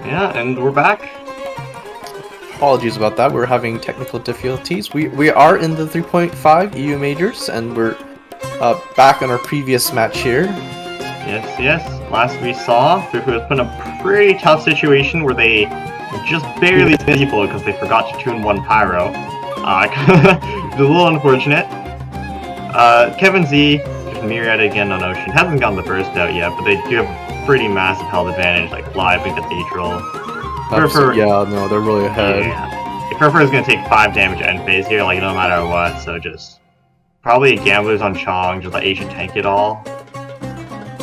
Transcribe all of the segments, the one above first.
Yeah, and we're back. Apologies about that. We're having technical difficulties. We are in the 3.5 EU majors, and we're back on our previous match here. Yes, yes. Last we saw, Fufu was put in a pretty tough situation where they just barely missed people because they forgot to tune one pyro. It's a little unfortunate. Kevin Z, just Myriad again on Ocean. Hasn't gotten the burst out yet, but they do have pretty massive health advantage, like Live and Cathedral. Yeah, no, they're really ahead. Yeah. Furfur is going to take 5 damage end phase here, like no matter what, so just probably Gamblers on Chong, just let Asian tank it all.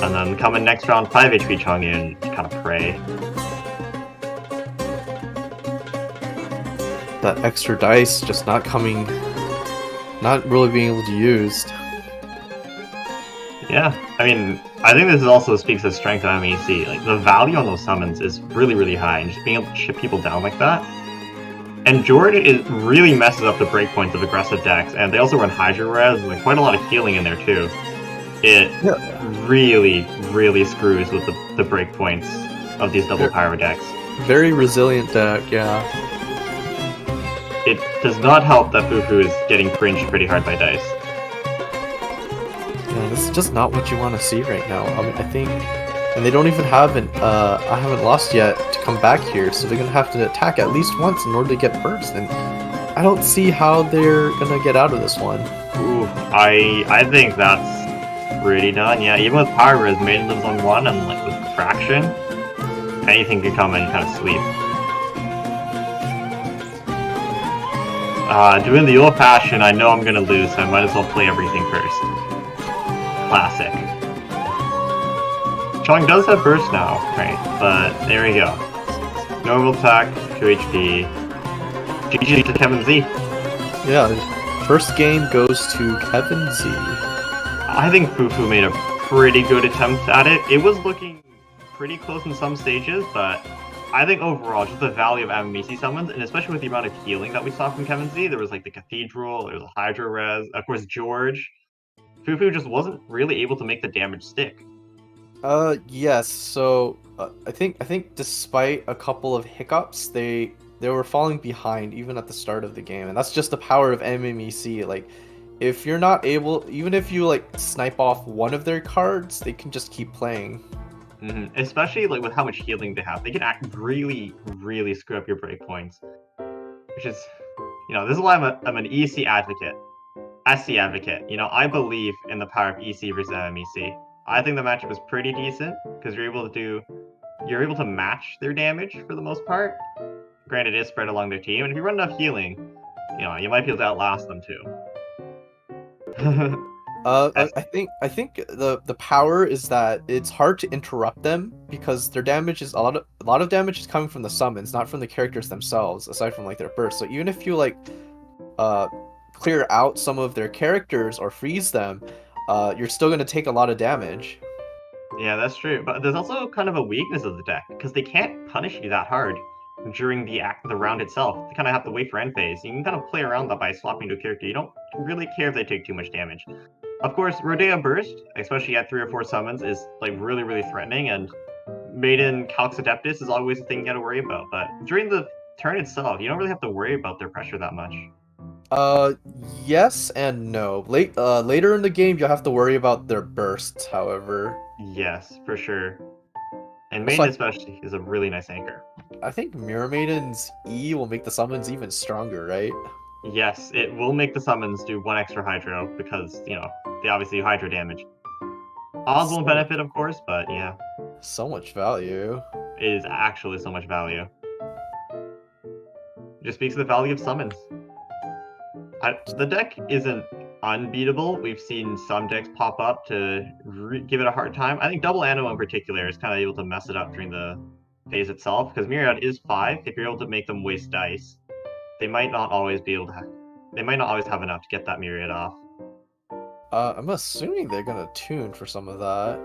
And then coming next round, 5 HP Chong in, kind of pray. That extra dice just not coming, not really being able to be used. Yeah, I mean, I think this also speaks of strength of MEC. Like, the value on those summons is really, really high, and just being able to chip people down like that. And Jordan really messes up the breakpoints of aggressive decks, and they also run Hydra Res, and like, quite a lot of healing in there too. It really, really screws with the breakpoints of these double pyro decks. Very resilient deck, yeah. It does not help that Fufu is getting cringed pretty hard by dice. Yeah, this is just not what you want to see right now. I mean, I think, and they don't even have an I haven't lost yet to come back here, so they're gonna have to attack at least once in order to get burst, and I don't see how they're gonna get out of this one. Ooh, I think that's pretty done. Yeah, even with Pyro, Maiden lives on 1, and like with Fraction, anything can come and kind of sweep. Doing the old fashioned, I know I'm gonna lose, so I might as well play everything first. Classic. Chong does have burst now, right? But there we go. Normal attack, 2 HP. GG to Kevin Z. Yeah, first game goes to Kevin Z. I think Fufu made a pretty good attempt at it. It was looking pretty close in some stages, but I think overall, just the value of MMEC summons, and especially with the amount of healing that we saw from Kevin Z, there was like the Cathedral, there was a Hydra Res, of course George. Fufu just wasn't really able to make the damage stick. Yes. So I think despite a couple of hiccups, they were falling behind even at the start of the game, and that's just the power of MMEC. Like, if you're not able, even if you like snipe off one of their cards, they can just keep playing. Especially like with how much healing they have, they can act really, really screw up your breakpoints. Which is, this is why I'm an EC advocate. SC advocate. I believe in the power of EC versus MEC. I think the matchup is pretty decent because you're able to match their damage for the most part. Granted, it is spread along their team, and if you run enough healing, you might be able to outlast them too. I think the power is that it's hard to interrupt them because their damage is a lot of damage is coming from the summons, not from the characters themselves, aside from like their burst. So even if you like clear out some of their characters or freeze them, you're still gonna take a lot of damage. Yeah, that's true. But there's also kind of a weakness of the deck because they can't punish you that hard during the round itself. They kind of have to wait for end phase. You can kind of play around that by swapping to a character. You don't really care if they take too much damage. Of course, Rodeo Burst, especially at 3 or 4 summons, is like really, really threatening, and Maiden Calx Adeptus is always a thing you gotta worry about. But during the turn itself, you don't really have to worry about their pressure that much. Yes and no. Later in the game, you'll have to worry about their bursts, however. Yes, for sure. And Maiden especially is a really nice anchor. I think Mirror Maiden's E will make the summons even stronger, right? Yes, it will make the summons do 1 extra Hydro because, they obviously do Hydro damage. Oz won't benefit, of course, but yeah. So much value. It is actually so much value. It just speaks to the value of summons. The deck isn't unbeatable. We've seen some decks pop up to give it a hard time. I think Double Anno in particular is kind of able to mess it up during the phase itself, because Myriad is 5. If you're able to make them waste dice, they might not always be able to they might not always have enough to get that Myriad off. I'm assuming they're gonna tune for some of that.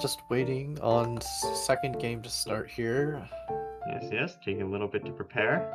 Just waiting on second game to start here. Yes, taking a little bit to prepare.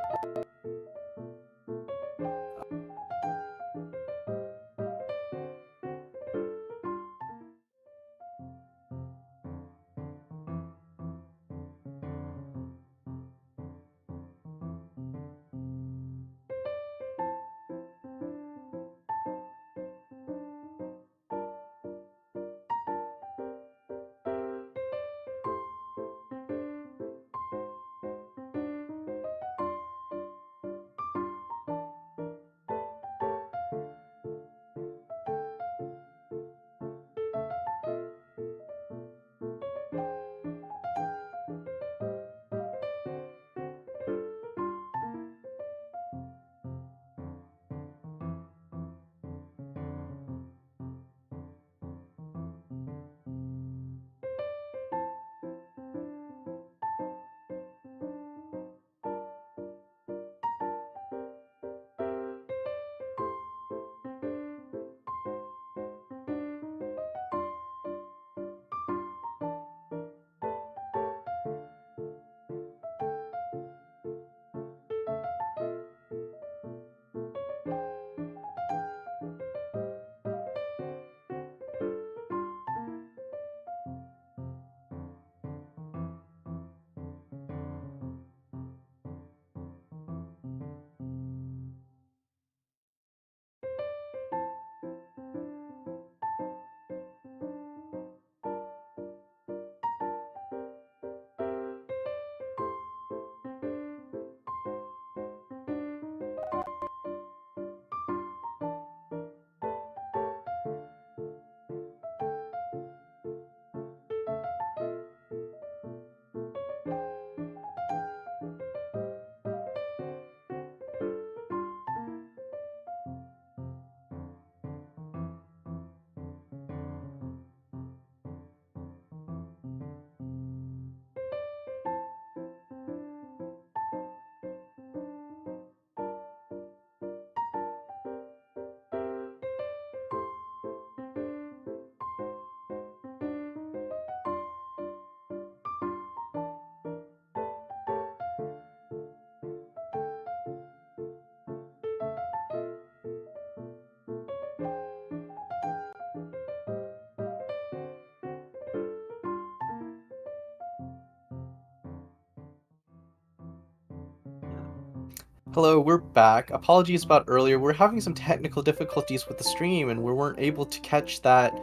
Hello, we're back. Apologies about earlier. We're having some technical difficulties with the stream, and we weren't able to catch that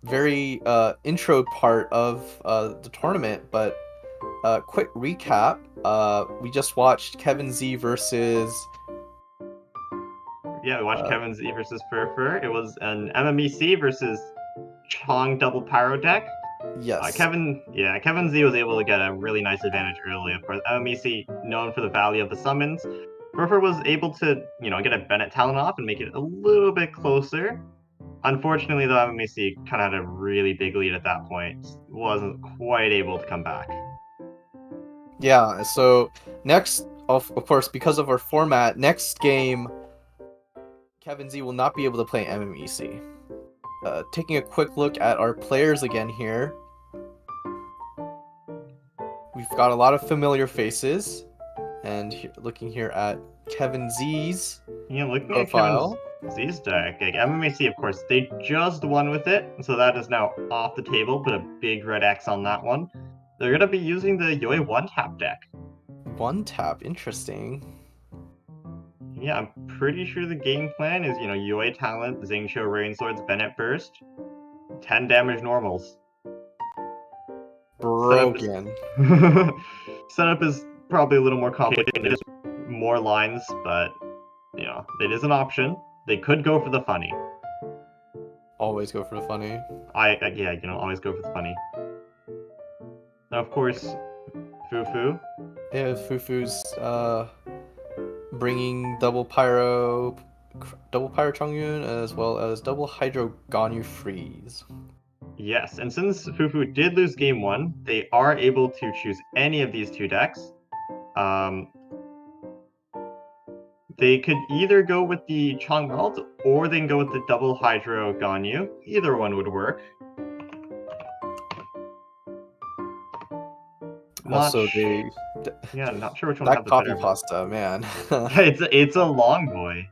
very intro part of the tournament. But quick recap. We just watched Kevin Z versus. Yeah, we watched Kevin Z versus Fur. It was an MMEC versus Chong double pyro deck. Yes. Kevin Z was able to get a really nice advantage early. Of course, MMEC known for the value of the summons. Fur was able to, get a Bennett Talon off and make it a little bit closer. Unfortunately, though, MMEC kind of had a really big lead at that point. Wasn't quite able to come back. Yeah, so next, of course, because of our format, next game, Kevin Z will not be able to play MMEC. Taking a quick look at our players again here. We've got a lot of familiar faces, and looking here at Kevin Z's profile. At Kevin Z's deck, like MMAC, of course, they just won with it, so that is now off the table. Put a big red X on that one. They're gonna be using the Yoi one-tap deck. One-tap, interesting. Yeah, I'm pretty sure the game plan is, Yoi Talent, Xingqiu Rainswords, Bennett Burst, 10 damage normals. Broken. Setup is probably a little more complicated. There's more lines, but, it is an option. They could go for the funny. Always go for the funny. Always go for the funny. Now, of course, Fufu. Yeah, Fufu's bringing double pyro Chongyun as well as double hydro Ganyu Freeze. Yes, and since Fufu did lose game 1, they are able to choose any of these two decks. They could either go with the Chong Melt, or they can go with the double hydro Ganyu. Either one would work. Also, not sure which one. That copy pasta, man. it's a long boy.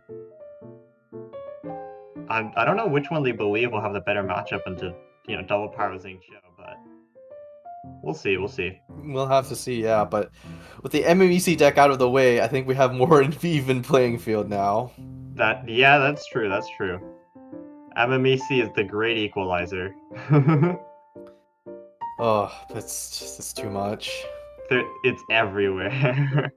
I don't know which one they believe will have the better matchup into double pyro Xingqiu, but we'll see. We'll have to see, yeah. But with the MMEC deck out of the way, I think we have more an even playing field now. That's true. MMEC is the great equalizer. Oh, it's too much. It's everywhere.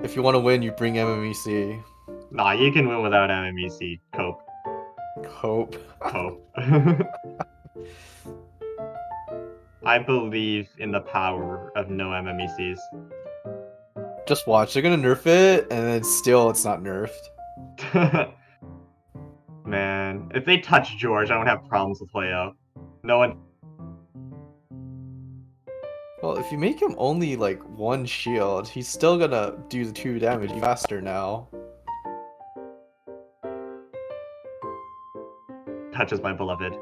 If you want to win, you bring MMEC. Nah, you can win without MMEC. Cope. I believe in the power of no MMECs. Just watch. They're gonna nerf it, and then still it's not nerfed. Man, if they touch George, I don't have problems with Leo. No one. Well, if you make him only like one shield, he's still gonna do the 2 damage faster now. Touches my beloved.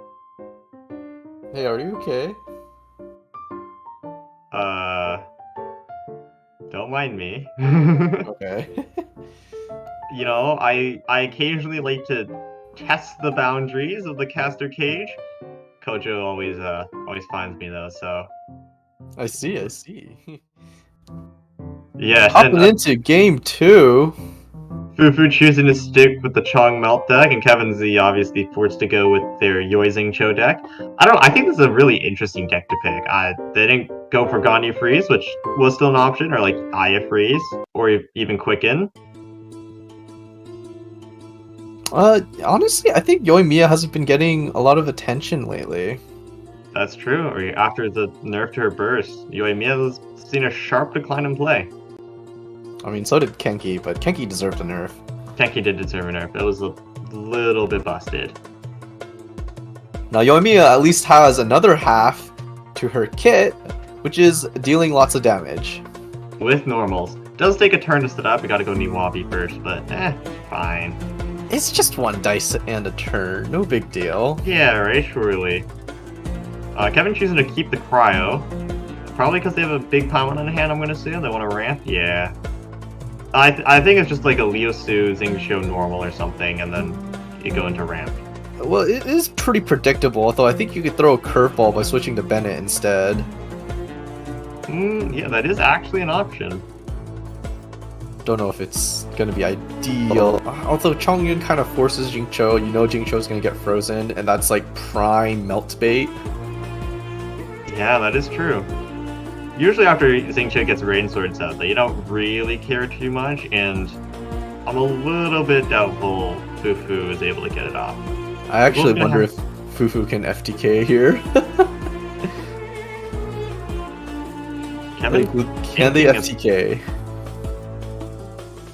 Hey, are you okay? Don't mind me. Okay. I occasionally like to test the boundaries of the caster cage. Kojo always finds me though, so. I see. Yeah. Hopping into game 2. Fufu choosing to stick with the Chong Melt deck, and Kevin Z obviously forced to go with their Yoi Xingqiu deck. I think this is a really interesting deck to pick. They didn't go for Ganyu Freeze, which was still an option, or like Aya Freeze, or even Quicken. Honestly, I think Yoimiya hasn't been getting a lot of attention lately. That's true. After the nerf to her burst, Yoimiya has seen a sharp decline in play. I mean, so did Kenki, but Kenki deserved a nerf. Kenki did deserve a nerf. It was a little bit busted. Now, Yoimiya at least has another half to her kit, which is dealing lots of damage. With normals. Does take a turn to set up. We gotta go Niwabi first, but fine. It's just 1 dice and a turn. No big deal. Yeah, right, surely. Kevin choosing to keep the cryo. Probably because they have a big Paimon in hand, I'm going to assume. They want to ramp? Yeah. I think it's just like a Liusu Xingqiu normal or something, and then you go into ramp. Well, it is pretty predictable, although I think you could throw a curveball by switching to Bennett instead. Yeah, that is actually an option. don't know if it's gonna be ideal. Although Chongyun kind of forces Jingcho, you know Jingcho's gonna get frozen, and that's like prime melt bait. Yeah, that is true. Usually after Xingqiu gets Rain Swords out, you don't really care too much, and I'm a little bit doubtful Fufu is able to get it off. I actually wonder if Fufu can FTK here. Can they FTK?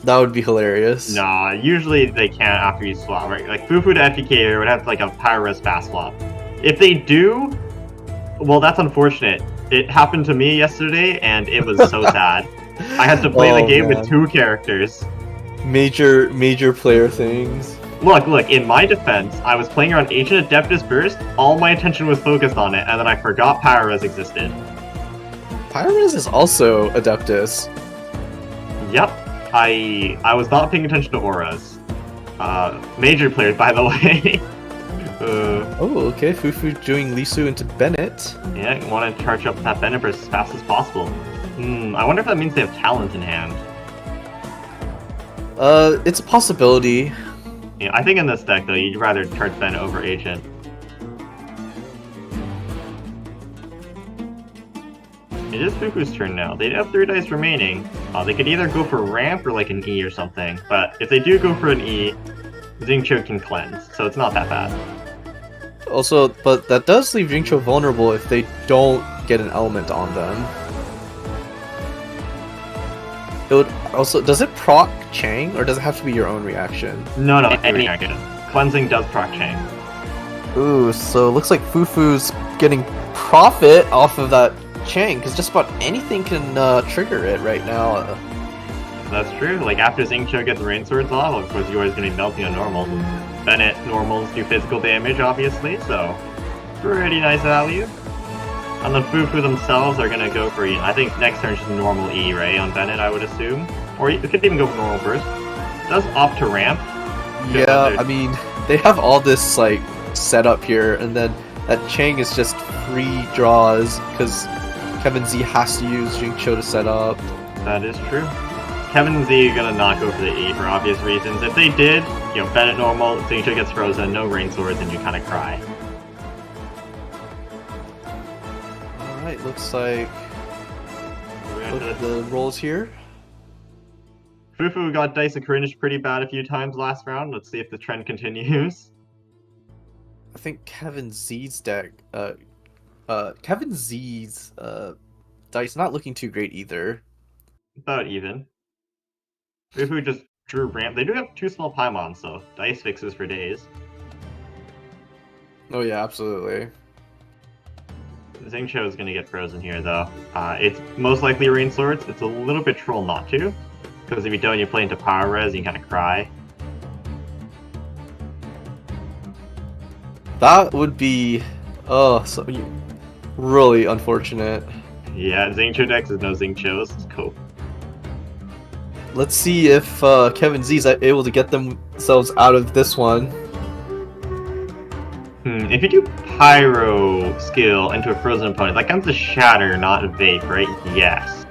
That would be hilarious. Nah, usually they can't after you swap, right? Like Fufu to FTK would have like a power res fast swap. If they do, well, that's unfortunate. It happened to me yesterday, and it was so sad. I had to play the game with 2 characters. Major player things. Look, in my defense, I was playing around Ancient Adeptus Burst, all my attention was focused on it, and then I forgot Power Res existed. Power Res is also Adeptus. Yep, I was not paying attention to auras. Major players, by the way. Oh, okay. Fufu doing Lisu into Bennett. Yeah, want to charge up that Bennett burst as fast as possible. I wonder if that means they have talent in hand. It's a possibility. Yeah, I think in this deck, though, you'd rather charge Bennett over Agent. It is Fufu's turn now. They have 3 dice remaining. They could either go for ramp or like an E or something. But if they do go for an E, Xingqiu can cleanse, so it's not that bad. Also, but that does leave Jingcho vulnerable if they don't get an element on them. It would also, does it proc Chang, or does it have to be your own reaction? No, any reaction. Cleansing does proc Chang. Ooh, so it looks like Fufu's getting profit off of that Chang, because just about anything can trigger it right now. That's true. Like, after Xingqiu gets Rain Swords off, of course, yours is going to be melting on normals. Bennett normals do physical damage, obviously, so pretty nice value. And then Fufu themselves are going to go for, I think next turn is just normal E, right, on Bennett, I would assume. Or it could even go for normal burst. It does opt to ramp. Yeah, I mean, they have all this, like, setup here, and then that Chang is just free draws, because Kevin Z has to use Jingqiu to set up. That is true. Kevin Z are gonna not go for the E for obvious reasons. If they did, Bennett normal, Xingqiu gets frozen, no Rain Swords, and you kind of cry. Alright, looks like the rolls here. Fufu got Dice of Cringe pretty bad a few times last round. Let's see if the trend continues. I think Kevin Z's deck, dice not looking too great either. About even. Fufu just drew ramp. They do have 2 small Paimons, so dice fixes for days. Oh yeah, absolutely. Xingqiu is going to get frozen here, though. It's most likely Rain Swords. It's a little bit troll not to, because if you don't, you play into Power Res, you kind of cry. That would be, so really unfortunate. Yeah, Xingqiu decks is no Xingqius. It's cool. Let's see if Kevin Z is able to get themselves out of this one. If you do Pyro skill into a frozen opponent, that counts as Shatter, not Vape, right? Yes.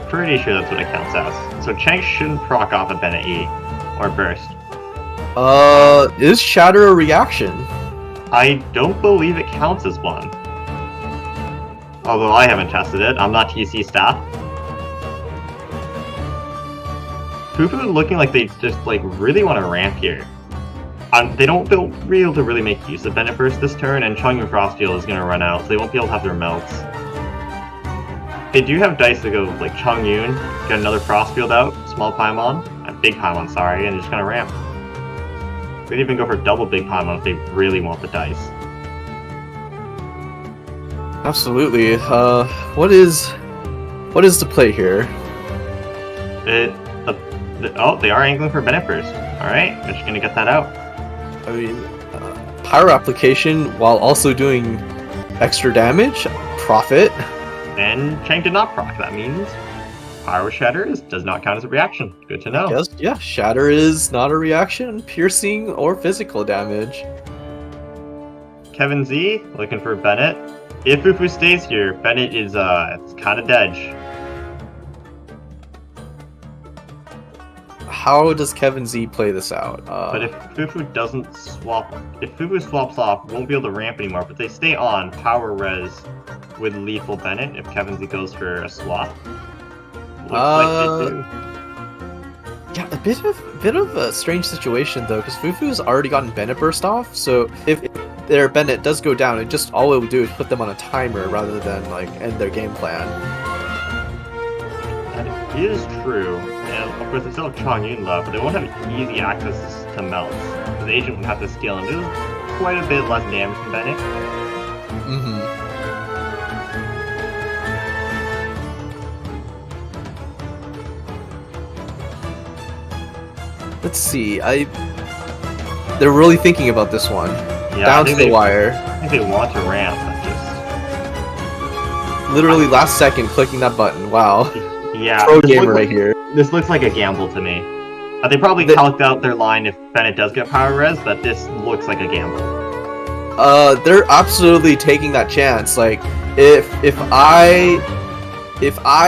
Pretty sure that's what it counts as. So Chang shouldn't proc off a Bennett E or Burst. Is Shatter a reaction? I don't believe it counts as one. Although I haven't tested it, I'm not TC staff. Fufu looking like they just really want to ramp here. They don't feel real to really make use of Bennett Burst this turn, and Chongyun Frostfield is going to run out, so they won't be able to have their melts. They do have dice to go like Chongyun, get another Frostfield out, small Paimon, big Paimon, sorry, and just going to ramp. They could even go for double big Paimon if they really want the dice. Absolutely. What is the play here? Oh, they are angling for Bennett Burst. Alright, they're just going to get that out. I mean, Pyro Application while also doing extra damage? Profit? And Chang did not proc. That means Pyro Shatter does not count as a reaction. Good to know. Yes, yeah, Shatter is not a reaction, piercing or physical damage. Kevin Z looking for Bennett. If Fufu stays here, Bennett is it's kind of dead. how does Kevin Z play this out? But if Fufu doesn't swap, if Fufu swaps off, won't be able to ramp anymore. But they stay on power res with lethal Bennett if Kevin Z goes for a swap. Looks like they do. Yeah, a bit of a strange situation though, because Fufu's already gotten Bennett burst off. So if their Bennett does go down, all it would do is put them on a timer rather than like end their game plan. That is true, and of course they still have Chongyun left, but they won't have easy access to melts. The agent would have to steal and do quite a bit less damage than Bennett. Let's see. They're really thinking about this one. Yeah, down to the wire. I think they want to ramp, but just literally last second clicking that button. Wow. Yeah. Pro gamer right here. This looks like a gamble to me. They probably calced out their line if Bennett does get power res, but this looks like a gamble. They're absolutely taking that chance. Like, if I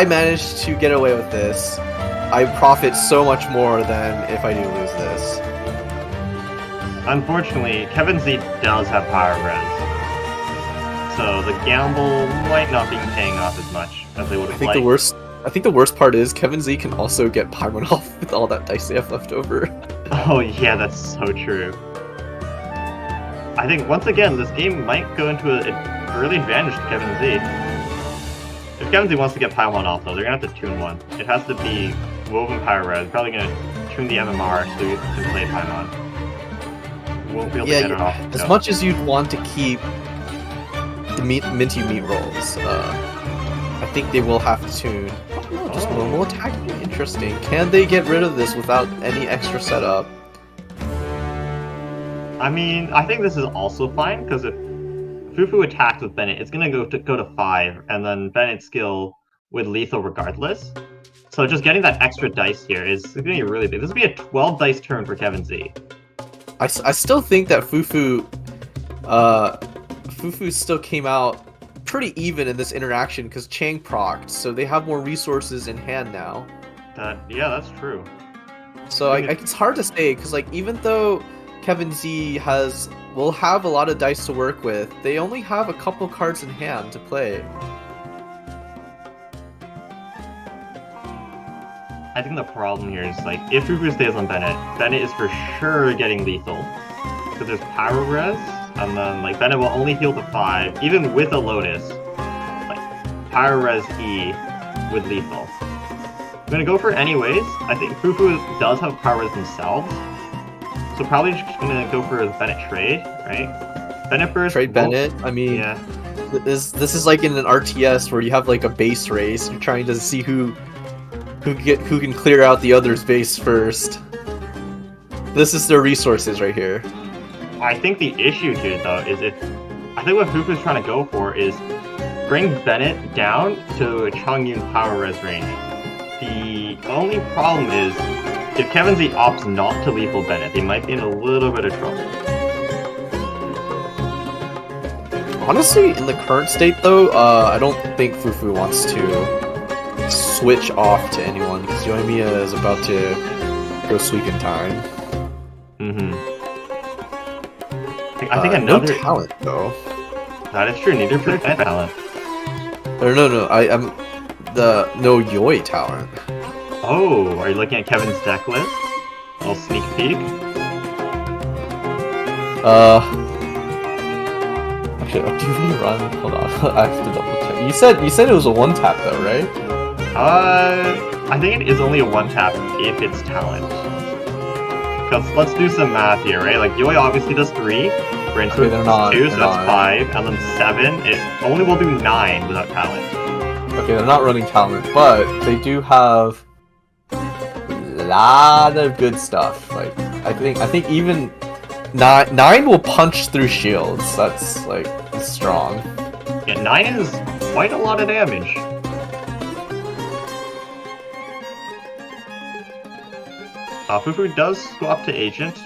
manage to get away with this, I profit so much more than if I do lose this. Unfortunately, Kevin Z does have power res, so the gamble might not be paying off as much as they would have liked. I think the worst part is Kevin Z can also get Paimon off with all that dice they have left over. Oh yeah, that's so true. I think once again this game might go into an early advantage to Kevin Z. If Kevin Z wants to get Paimon off though, they're gonna have to tune one. It has to be Woven Power Res, probably gonna tune the MMR so you can play Paimon. Won't be able to get it off. As much as you'd want to keep the minty meat rolls, I think they will have to tune. Oh, just normal attacking. Interesting. Can they get rid of this without any extra setup? I mean, I think this is also fine because if Fufu attacks with Bennett, it's gonna go to 5, and then Bennett's skill with lethal regardless. So just getting that extra dice here is gonna be really big. This will be a 12 dice turn for Kevin Z. I still think that Fufu still came out pretty even in this interaction because Chang procced, so they have more resources in hand now. Yeah, that's true. So it's hard to say because like even though Kevin Z will have a lot of dice to work with, they only have a couple cards in hand to play. I think the problem here is like if Fufu stays on Bennett is for sure getting lethal because there's power res. And then, like, Bennett will only heal to 5, even with a Lotus. Like, Power Res E with lethal. I'm gonna go for it anyways. I think Fufu does have Power Res themselves. So probably just gonna go for the Bennett trade, right? Bennett first. Trade Bennett? I mean, yeah. This is like in an RTS where you have, like, a base race. You're trying to see who can clear out the other's base first. This is their resources right here. I think the issue here, though, is I think what Fufu's trying to go for is bring Bennett down to a Chongyun power res range. The only problem is, if Kevin Z opts not to lethal Bennett, they might be in a little bit of trouble. Honestly, in the current state, though, I don't think Fufu wants to switch off to anyone, because Yoimiya is about to go sweep in time. I think another no talent though. That is true. Neither for talent. Or no. I'm the no Yoi talent. Oh, are you looking at Kevin's deck list? A little sneak peek. Actually, do you run? Hold on, I have to double check. You said it was a 1-tap though, right? I think it is only a 1-tap if it's talent. Because let's do some math here, right? Like, Yoi obviously does 3, for instance, 2, so that's 5, and then 7, it only will do 9 without talent. Okay, they're not running talent, but they do have a lot of good stuff. Like, I think even 9 will punch through shields. That's, like, strong. Yeah, 9 is quite a lot of damage. Fufu does go up to Agent.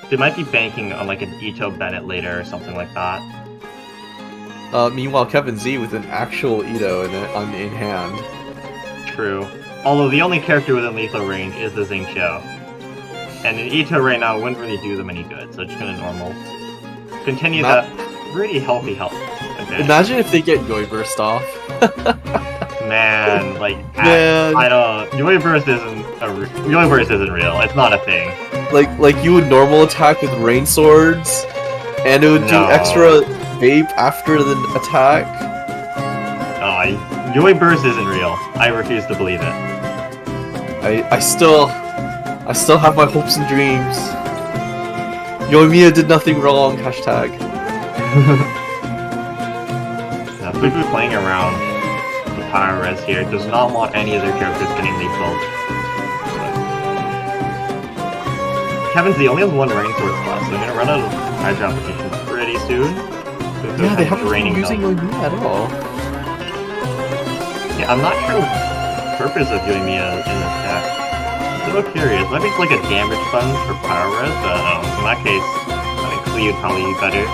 They might be banking on like an Ito Bennett later or something like that. Meanwhile, Kevin Z with an actual Ito in hand. True. Although the only character within lethal range is the Xingqiu. And an Ito right now wouldn't really do them any good, so just gonna normal. Continue that pretty healthy health advantage. Imagine if they get Yoi Burst off. Man, like, Man. I don't. Yoi Burst isn't real. It's not a thing. Like you would normal attack with rain swords, and it would do extra vape after the attack. Yoi Burst isn't real. I refuse to believe it. I still have my hopes and dreams. Yoimiya did nothing wrong. Hashtag. Fufu playing around the power res here does not want any of their characters getting lethal. Kevin's the only one running sword class, so I'm gonna run out of Hydra applications pretty soon. Yeah, they haven't been using Yoimiya at all. Yeah, I'm not sure what the purpose of Yoimiya in this deck. I'm so curious. Maybe it's like a damage fund for power res, but in that case, I think Klee would probably be better.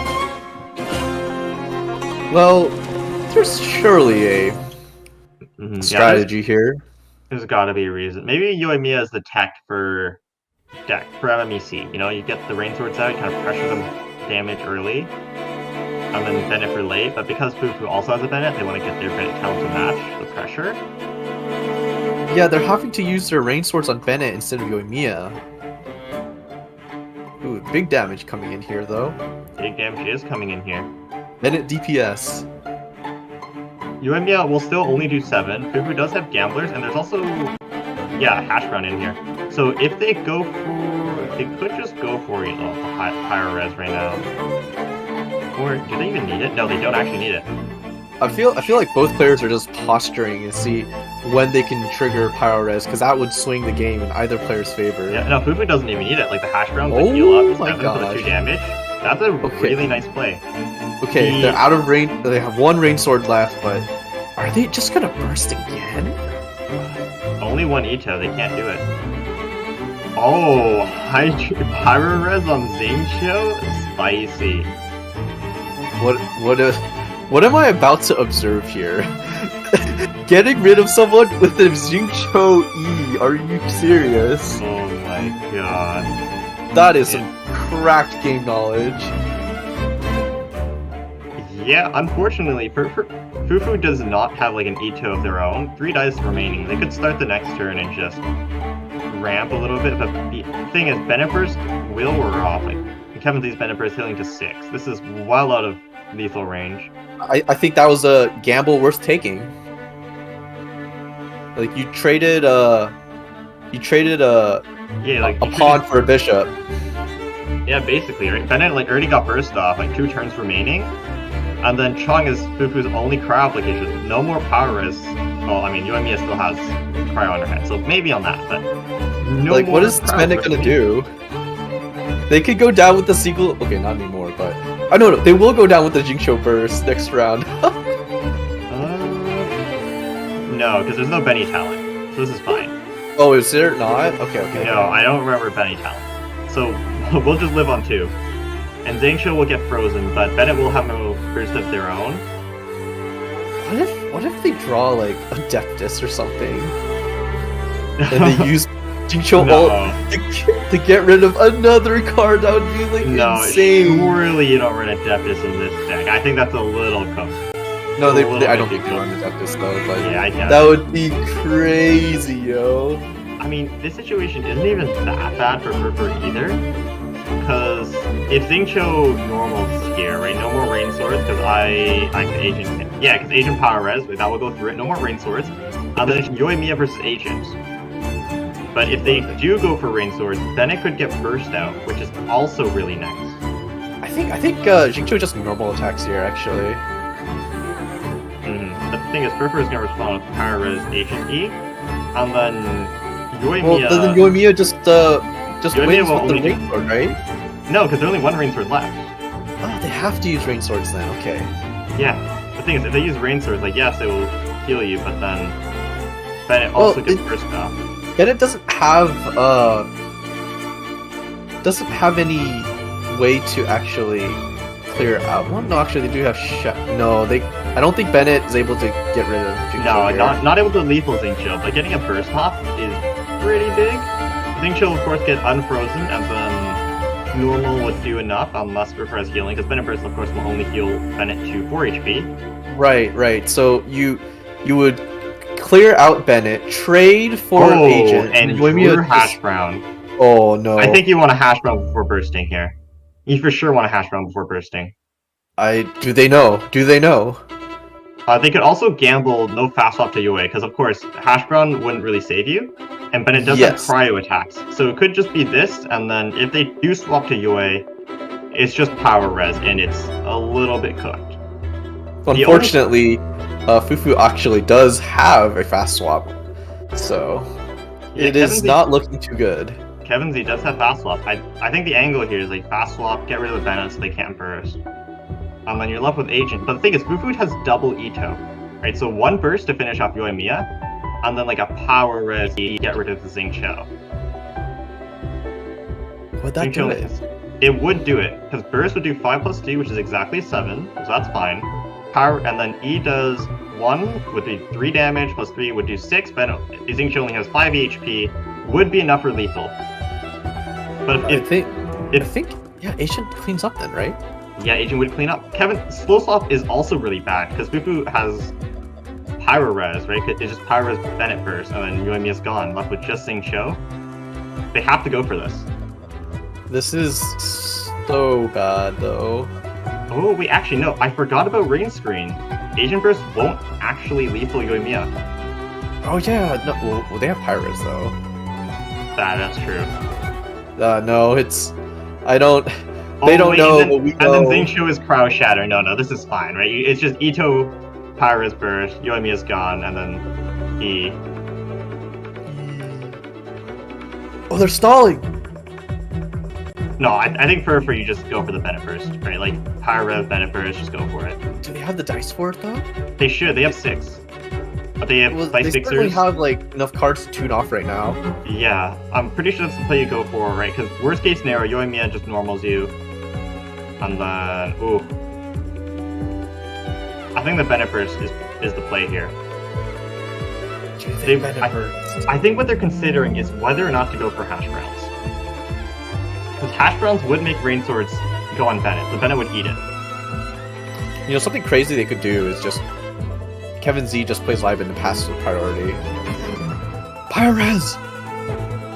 Well, there's surely a strategy here. There's gotta be a reason. Maybe Yoimiya is the tech for MMEC. You know, you get the rain swords out, you kind of pressure them damage early, and then Bennett for late. But because Fufu also has a Bennett, they want to get their Bennett talent to match the pressure. Yeah, they're having to use their rain swords on Bennett instead of Yoimiya. Ooh, big damage coming in here though. Big damage is coming in here. Bennett DPS. Yoimiya will still only do 7. Fufu does have gamblers, and there's also, hash brown in here. So if they go for, they could just go for the higher res right now. Or do they even need it? No, they don't actually need it. I feel like both players are just posturing and see when they can trigger Pyro Res, because that would swing the game in either player's favor. Yeah, no, Fufu doesn't even need it. Like the hash brown could heal up my 7 for the 2 damage. That's a really nice play. Okay, they're out of range. They have one rain sword left, but are they just gonna burst again? Only one Ito, they can't do it. Oh, Pyro Res on Xingqiu? Spicy. What am I about to observe here? Getting rid of someone with a Xingqiu E. Are you serious? Oh my god. That is some cracked game knowledge. Yeah, unfortunately, Fufu does not have like an Ito of their own. 3 dice remaining. They could start the next turn and just ramp a little bit, but the thing is, Bennett Burst will wear off. Like, Kevin sees Bennett Burst healing to 6. This is well out of lethal range. I think that was a gamble worth taking. Like you traded a pawn for a bishop. Yeah, basically, right? Bennett like already got burst off, like 2 turns remaining, and then Chung is Fufu's only cryo application. No more power res. Well, I mean, Yoimiya still has cryo on her head, so maybe on that, but no. Like, what is Bennett gonna do? They could go down with the sequel. Okay, not anymore, but no, they will go down with the Xingqiu burst next round. No, because there's no Benny talent, so this is fine. Oh, is there not? Okay. No, I don't remember Benny talent, so we'll just live on 2. And Xingqiu will get frozen, but Bennett will have no burst of their own. What if they draw like Adeptus or something, and they use Xingqiu ult to get rid of another card? That would be like insane. No, surely you don't run Adeptus in this deck. I think that's a little cooked. No, I don't think they run Adeptus though, but yeah, I guess. That would be crazy, yo. I mean, this situation isn't even that bad for either. Because if Xingqiu normals here, right? No more rain swords, because I can agent him. Yeah, because agent power res, that will go through it. No more rain swords. And then it's Yoimiya versus agent. But if they do go for rain swords, then it could get burst out, which is also really nice. I think Xingqiu just normal attacks here, actually. But the thing is, Furfur is going to respond with power res agent E, and then Yoimiya. Well, then Yoimiya just wins with the rain sword, right? No, because there's only 1 rain sword left. Oh, they have to use rain swords then. Okay. Yeah. The thing is, if they use rain swords, like yes, it will heal you, but then Bennett also gets burst off. Bennett doesn't have any way to actually clear out one. No, actually, they do have no. I don't think Bennett is able to get rid of Xingqiu No, here. not able to lethal Xingqiu, but getting a burst hop is pretty big. Xingqiu, of course, get unfrozen, and then normal would do enough, unless it requires healing, because Bennett burst, of course, will only heal Bennett to 4 HP. Right. So you would clear out Bennett, trade for Agent, and Yoimiya Drew Hash Brown. Oh no! I think you want a Hash Brown before bursting here. You for sure want a Hash Brown before bursting. Do they know? They could also gamble no fast swap to Yue, because of course Hash Brown wouldn't really save you, and Bennett does have cryo attacks, so it could just be this, and then if they do swap to Yue, it's just power res, and it's a little bit cooked. Unfortunately, Fufu actually does have a fast swap, so it is not looking too good. Kevin Z does have fast swap. I think the angle here is like fast swap, get rid of the Bennett so they can't burst. And then you're left with Agent. But the thing is, Fufu has double Ito, right? So 1 burst to finish off Yoimiya, and then like a power res to get rid of the Xingqiu. Would that do it? It would do it, because burst would do 5 plus 2, which is exactly 7, so that's fine. Power, and then E does 1, would be 3 damage, plus 3 would do 6, but Xingqiu only has 5 HP, would be enough for lethal. But I think yeah, Agent cleans up then, right? Yeah, Agent would clean up. Kevin, slow swap is also really bad, because Fufu has Pyro Res, right? It's just Pyro Res Bennett first, and then Yoimiya's gone, left with just Xingqiu. They have to go for this. This is so bad, though. Oh, wait, actually, no, I forgot about Rain Screen. Agent Burst won't actually lethal Yoimiya. Oh, yeah, no, well they have Pyro Res, though. That's true. No, it's... I don't... They don't know, but we know. And then Xingqiu is Cryo Shatter. No, this is fine, right? It's just Ito, Pyro's Burst, Yoimiya's gone, and then E. Oh, they're stalling! No, I think for you just go for the Bennett first, right? Like, Pyro, Bennett first, just go for it. Do they have the dice for it, though? They should. They have 6. But they have They certainly have, like, enough cards to tune off right now. Yeah, I'm pretty sure that's the play you go for, right? Because worst case scenario, Yoimiya just normals you. And then, ooh. I think the Bennett burst is the play here. I think what they're considering is whether or not to go for Hash Browns. Because Hash Browns would make Rain Swords go on Bennett, so Bennett would eat it. You know, something crazy they could do is just... Kevin Z just plays live in the passive priority. Pyres!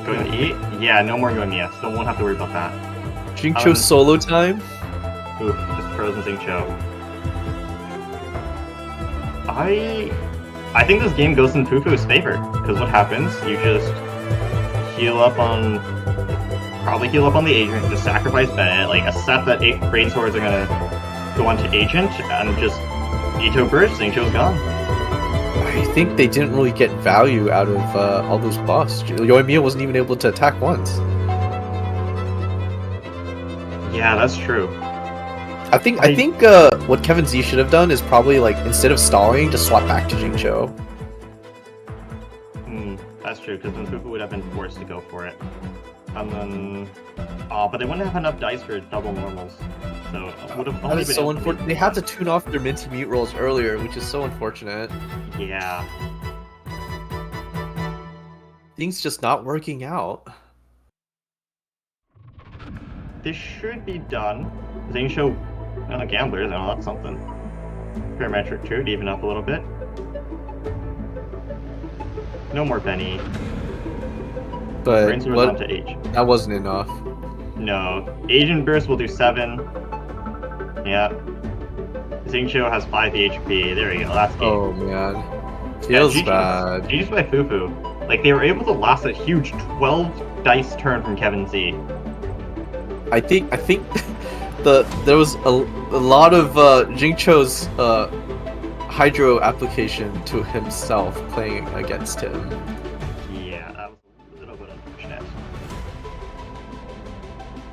Going to eat? Yeah, no more Yoimiya, so won't have to worry about that. Xingqiu solo time? Oof, just frozen Xingqiu. I think this game goes in Fufu's favor, because what happens, you just probably heal up on the Agent, just sacrifice Bennett, like accept that 8 Rain Swords are gonna go onto Agent, and just Ito burst, Xingqiu's gone. I think they didn't really get value out of all those buffs. Yoimiya wasn't even able to attack once. Yeah, that's true. I think what Kevin Z should have done is probably, like, instead of stalling, just swap back to Xingqiu. That's true, because then Fufu would have been forced to go for it. And then... Oh, but they wouldn't have enough dice for double normals. So, it would have only been... so unfortunate. They had to tune off their Minty Mute rolls earlier, which is so unfortunate. Yeah. Things just not working out. This should be done. Xingqiu, gamblers, that's something. Parametric too, to even up a little bit. No more Benny. But onto H. That wasn't enough. No. Agent Burst will do 7. Yeah. Xingqiu has 5 HP. There we go, that's game. Oh man. Feels bad. GG's by Fufu. Like, they were able to last a huge 12 dice turn from Kevin Z. I think there was a lot of Xingqiu's Hydro application to himself playing against him. Yeah, that was a little bit unfortunate.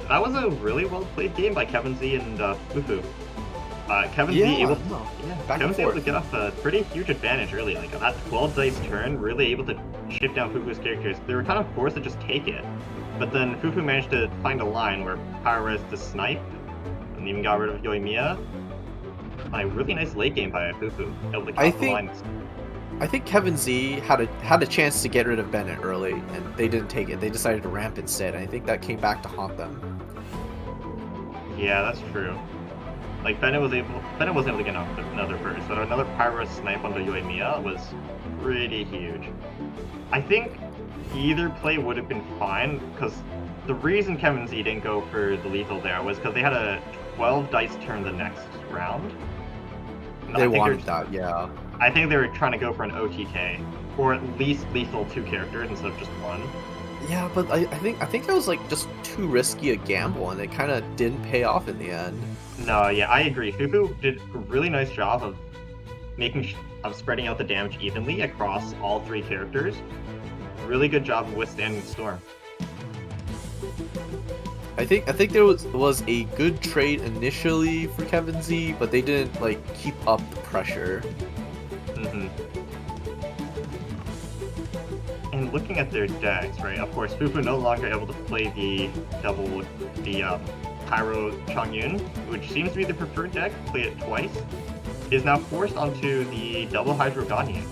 That was a really well played game by Kevin Z and Fufu. Kevin Z able to get off a pretty huge advantage early. Like that 12 dice turn, really able to shift down Fufu's characters. They were kind of forced to just take it, but then Fufu managed to find a line where Power Res to snipe, and even got rid of Yoimiya. On a really nice late game by Fufu, able to I count the think- lines. I think Kevin Z had a chance to get rid of Bennett early, and they didn't take it. They decided to ramp instead, and I think that came back to haunt them. Yeah, that's true. Like Bennett was able to get another burst, but another Pyro snipe onto Yoimiya was pretty huge. I think either play would have been fine, because the reason Kevin Z didn't go for the lethal there was because they had a 12 dice turn the next round. And I They think wanted that, yeah. I think they were trying to go for an OTK, or at least lethal 2 characters instead of just 1. Yeah, but I think that was like just too risky a gamble, and it kind of didn't pay off in the end. No, yeah, I agree. Fufu did a really nice job of spreading out the damage evenly across all 3 characters. Really good job of withstanding the storm. I think there was a good trade initially for Kevin Z, but they didn't like keep up the pressure. And looking at their decks, right? Of course, Fufu no longer able to play the Pyro Changyun, which seems to be the preferred deck. Play it twice. Is now forced onto the double Hydro Ganyu.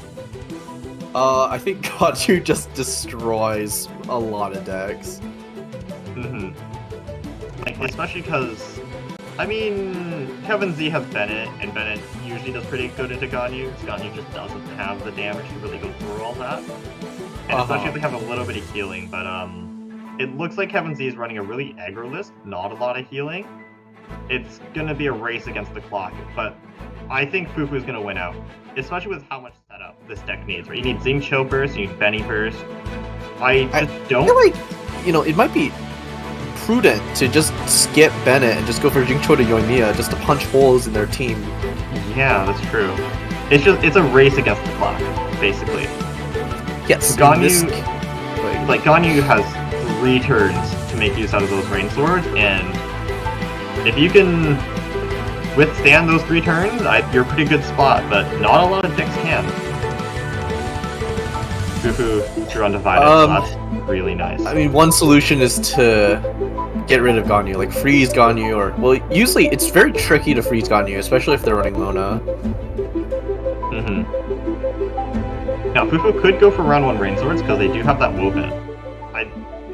I think Ganyu just destroys a lot of decks. Like, especially because, I mean, Kevin Z has Bennett, and Bennett usually does pretty good into Ganyu. Ganyu just doesn't have the damage to really go through all that. And especially if they have a little bit of healing, but it looks like Kevin Z is running a really aggro list, not a lot of healing. It's gonna be a race against the clock, but I think Fufu's gonna win out. Especially with how much setup this deck needs, right? You need Xingqiu burst, you need Benny burst. I don't feel like, it might be prudent to just skip Bennett and just go for Jingqiu to Yoimiya just to punch holes in their team. Yeah, that's true. It's a race against the clock, basically. Yes, Ganyu, like Ganyu has 3 turns to make use out of those rain swords, and if you can withstand those 3 turns, you're a pretty good spot. But not a lot of decks can. Fufu drew Undivided, so that's really nice. I mean, one solution is to get rid of Ganyu, like freeze Ganyu, or usually it's very tricky to freeze Ganyu, especially if they're running Mona. Now, Fufu could go for round 1 rain swords because they do have that woven.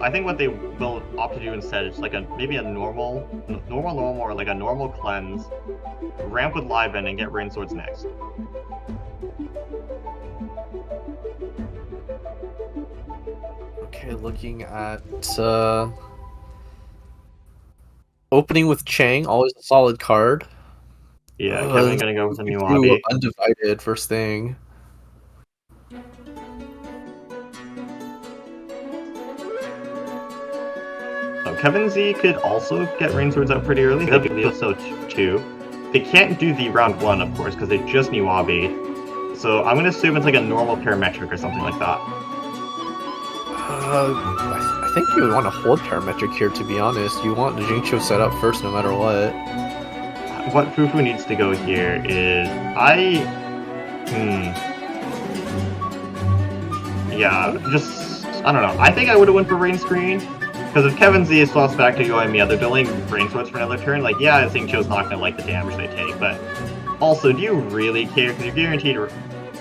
I think what they will opt to do instead is like maybe a normal, or like a normal cleanse, ramp with Liven, and get rain swords next. Okay, looking at opening with Chang, always a solid card. Yeah, Kevin gonna go with a new Abi. Undivided first thing. Kevin Z could also get rain swords out pretty early. They could also 2. They can't do the round 1, of course, because they just need Wabi. So I'm gonna assume it's like a normal parametric or something like that. I think you would want to hold parametric here, to be honest. You want the Jingqiu set up first no matter what. What Fufu needs to go here is yeah, just I don't know. I think I would have went for rain screen. Because if Kevin Z swaps back to Yoimiya, they're dealing rain swords for another turn. Like, yeah, Xingqiu's not gonna like the damage they take, but also, do you really care? Because you're guaranteed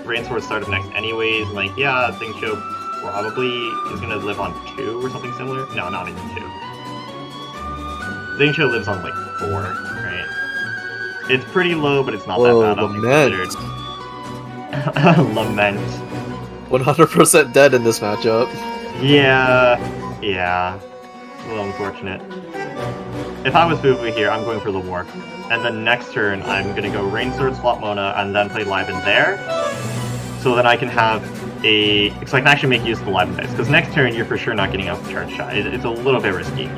rain swords start up next anyways. And like, yeah, Xingqiu probably is gonna live on 2 or something similar. No, not even 2. Xingqiu lives on like 4, right? It's pretty low, but it's not that bad. Lament. Lament. 100% dead in this matchup. Yeah. A little unfortunate. If I was Fufu here, I'm going for the Warp. And then next turn, I'm going to go Rain Sword, swap Mona, and then play Liven there. So then I can have so I can actually make use of the Liven dice. Because next turn, you're for sure not getting out the charge shot. It's a little bit risky.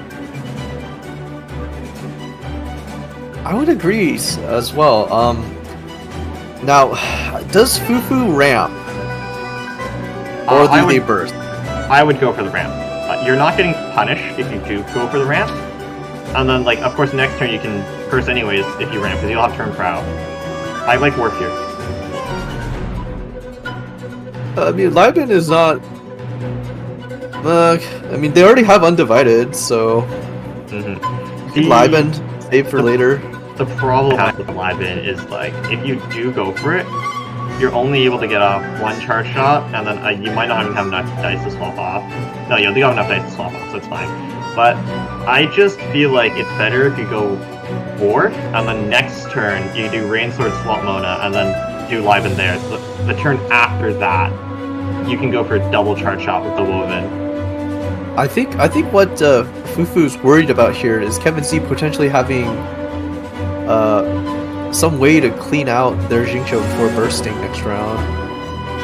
I would agree as well. Now, does Fufu ramp? Or do they burst? I would go for the ramp. You're not getting punished if you do go for the ramp. And then, like, of course, next turn you can curse anyways if you ramp, because you'll have turn prow. I like Warp here. I mean, Liben is not... I mean, they already have Undivided, so... Liben, save for later. the problem with Liven is like, if you do go for it, you're only able to get off one charge shot, and then you might not even have enough dice to swap off. No, you do have enough dice to swap off, so it's fine. But I just feel like it's better if you go 4, and then next turn you do Rain Sword swap Mona, and then do Liven there. So the turn after that, you can go for a double charge shot with the Woven. I think what Fufu's worried about here is Kevin Z potentially having some way to clean out their Jingcho before bursting next round.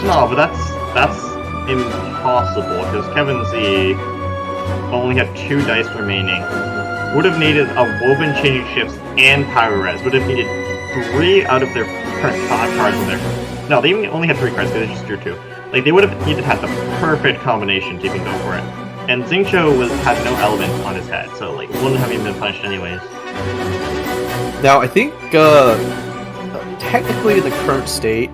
No, but that's impossible, because Kevin Z only had 2 dice remaining. Would have needed a Woven Changing Shifts and Pyro Res. Would have needed 3 out of their current 5 cards in there. No, they only had 3 cards because they just drew 2. Like, they would have needed to have the perfect combination to even go for it. And Xingqiu had no element on his head, so like wouldn't have even been punished anyways. Now I think technically in the current state,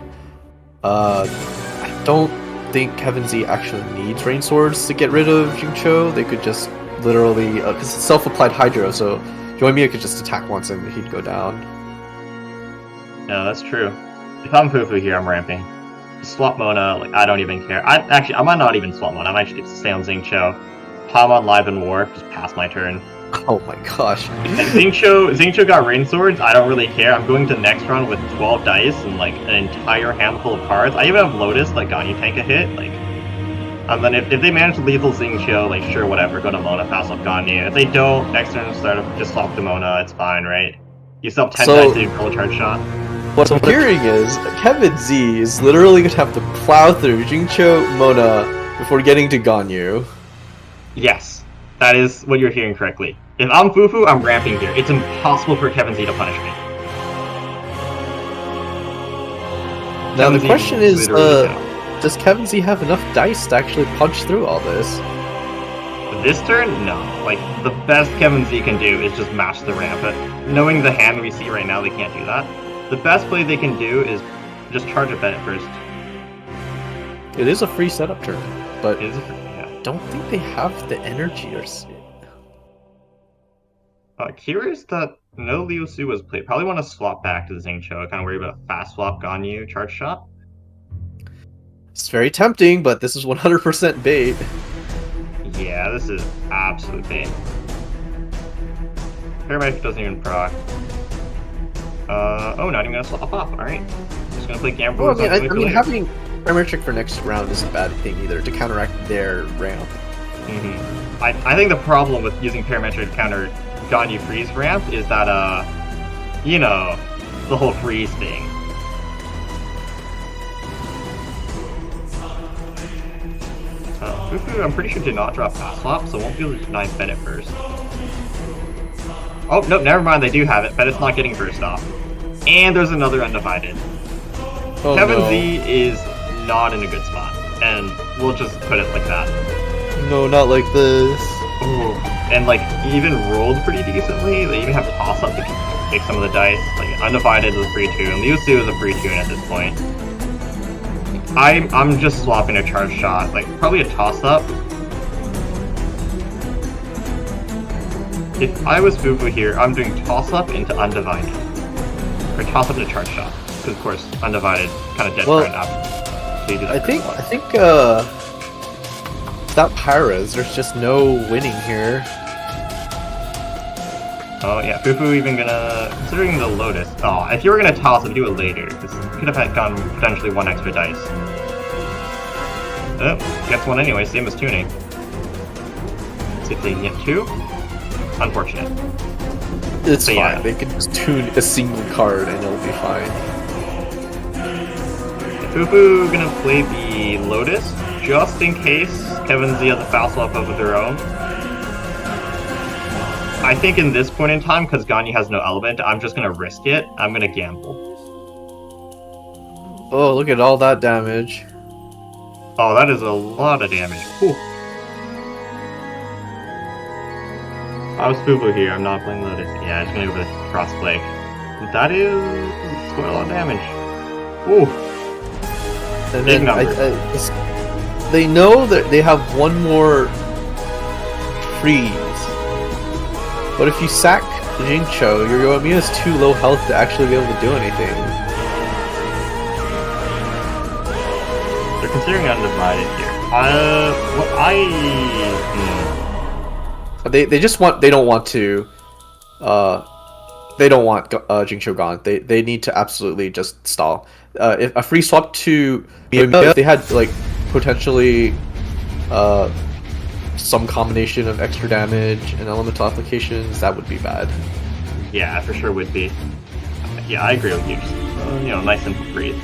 I don't think Kevin Z actually needs Rain Swords to get rid of Xingqiu. They could just literally, because it's self-applied Hydro, so Yoimiya could just attack once and he'd go down. No, that's true. If I'm Fufu here, I'm ramping. Swap Mona, like, I don't even care. I might not even swap Mona. I might just stay on Xingqiu. Palm on Liven War, just pass my turn. Oh my gosh. If Xingqiu got Rain Swords, I don't really care. I'm going to next round with 12 dice and like an entire handful of cards. I even have Lotus, like Ganyu tank a hit, like. And then if they manage to lethal Xingqiu, like sure, whatever, go to Mona, pass up Ganyu. If they don't, next turn start up, just swap to Mona, it's fine, right? You still have 10 dice to do double charge shot. What I'm hearing is Kevin Z is literally going to have to plow through Xingqiu, Mona before getting to Ganyu. Yes, that is what you're hearing correctly. If I'm Fufu, I'm ramping here. It's impossible for Kevin Z to punish me. Now the question is, does Kevin Z have enough dice to actually punch through all this? This turn? No. Like, the best Kevin Z can do is just match the ramp. But knowing the hand we see right now, they can't do that. The best play they can do is just charge a Bennett first. It is a free setup turn, but I don't think they have the energy or... Curious that no Liu Su was played. Probably want to swap back to the Xingqiu. Kind of worry about a fast swap Ganyu charge shot. It's very tempting, but this is 100% bait. Yeah, this is absolute bait. Paramedic doesn't even proc. Oh, not even gonna swap off. Alright. Just gonna play Gamble. Well, I mean having Parametric for next round isn't a bad thing either, to counteract their ramp. Mm-hmm. I think the problem with using Parametric to counter Ganyu freeze ramp is that, you know, the whole freeze thing. Fufu, I'm pretty sure did not drop fast swap, so won't be able to deny Bennett first. Oh, no, never mind, they do have it. Bennett's not getting burst off. And there's another Undivided. Oh, Kevin no. Z is not in a good spot, and we'll just put it like that. No, not like this. Ooh. And like, he even rolled pretty decently. They even have toss-up to take some of the dice. Like, Undivided is a free 2, and Liu Su is a free 2 at this point. I'm just swapping a charge shot, like probably a toss-up. If I was Fufu here, I'm doing toss-up into Undivided. Or toss-up into charge shot. Because of course, Undivided kind of dead turn up. So I think without Pyras, there's just no winning here. Oh yeah, Fufu even gonna, considering the Lotus. Oh, if you were gonna toss it, do it later, because you could have gotten potentially 1 extra dice. Oh, gets 1 anyway, same as tuning. Let's see if they can get 2. Unfortunate. It's fine, yeah. They can just tune a single card and it'll be fine. Fufu gonna play the Lotus, just in case Kevin Z has a foul swap up with their own. I think in this point in time, because Ganyu has no element, I'm just gonna risk it. I'm gonna gamble. Oh, look at all that damage. Oh, that is a lot of damage. Whew. I was Fufu here, I'm not playing Lotus. Yeah, I'm just gonna go with Crossplay. That is quite a lot of damage. Ooh. And Big then number. they know that they have 1 more freeze. But if you sack Jincho, your Yoimiya is too low health to actually be able to do anything. They're considering undivided here. They just want, they don't want to, they don't want Jincho gone. They need to absolutely just stall. If a free swap to Yoimiya, if they had like potentially some combination of extra damage and elemental applications, that would be bad. Yeah, for sure would be. Yeah, I agree with you. Just, nice simple breathe.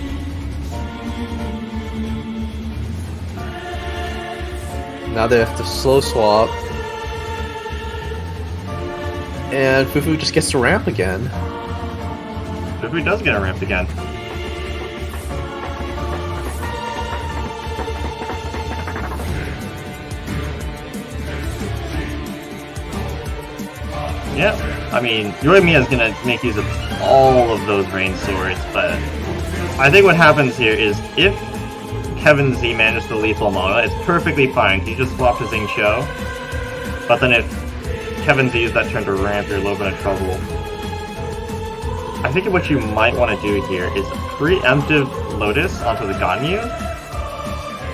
Now they have to slow swap. And Fufu just gets to ramp again. Fufu does get a ramp again. Yeah, I mean, Yoimiya is gonna make use of all of those rain swords, but I think what happens here is if Kevin Z manages to lethal Mona, it's perfectly fine. He just swapped to Xingqiu, but then if Kevin Z uses that turn to ramp, you're a little bit of trouble. I think what you might want to do here is preemptive Lotus onto the Ganyu,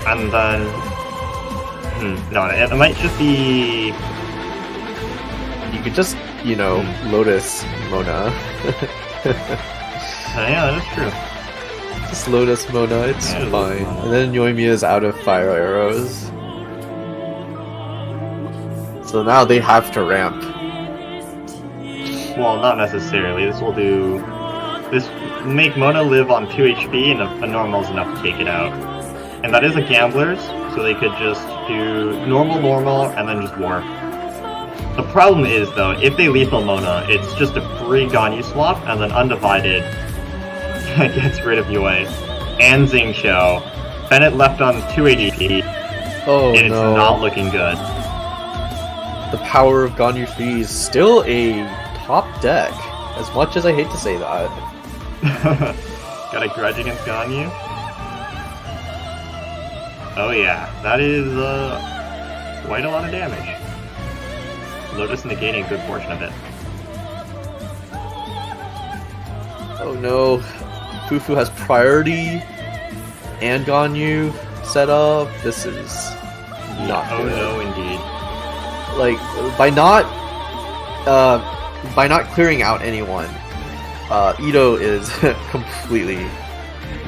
and then no, it might just be. You could just, Lotus Mona. Yeah, that is true. Just Lotus Mona, it's fine. And then Yoimiya is out of fire arrows. So now they have to ramp. Well, not necessarily. This will make Mona live on 2 HP, and a normal is enough to take it out. And that is a gambler's, so they could just do normal, and then just warp. The problem is, though, if they lethal Mona, it's just a free Ganyu swap, and then Undivided gets rid of Yue. And Xingqiu. Bennett left on 2 HP, and it's not looking good. The power of Ganyu Free is still a top deck, as much as I hate to say that. Got a grudge against Ganyu? Oh yeah, that is quite a lot of damage. Lotus negating a good portion of it. Oh no, Fufu has priority and Ganyu set up. This is not good. Oh no, indeed. Like by not clearing out anyone, Ito is completely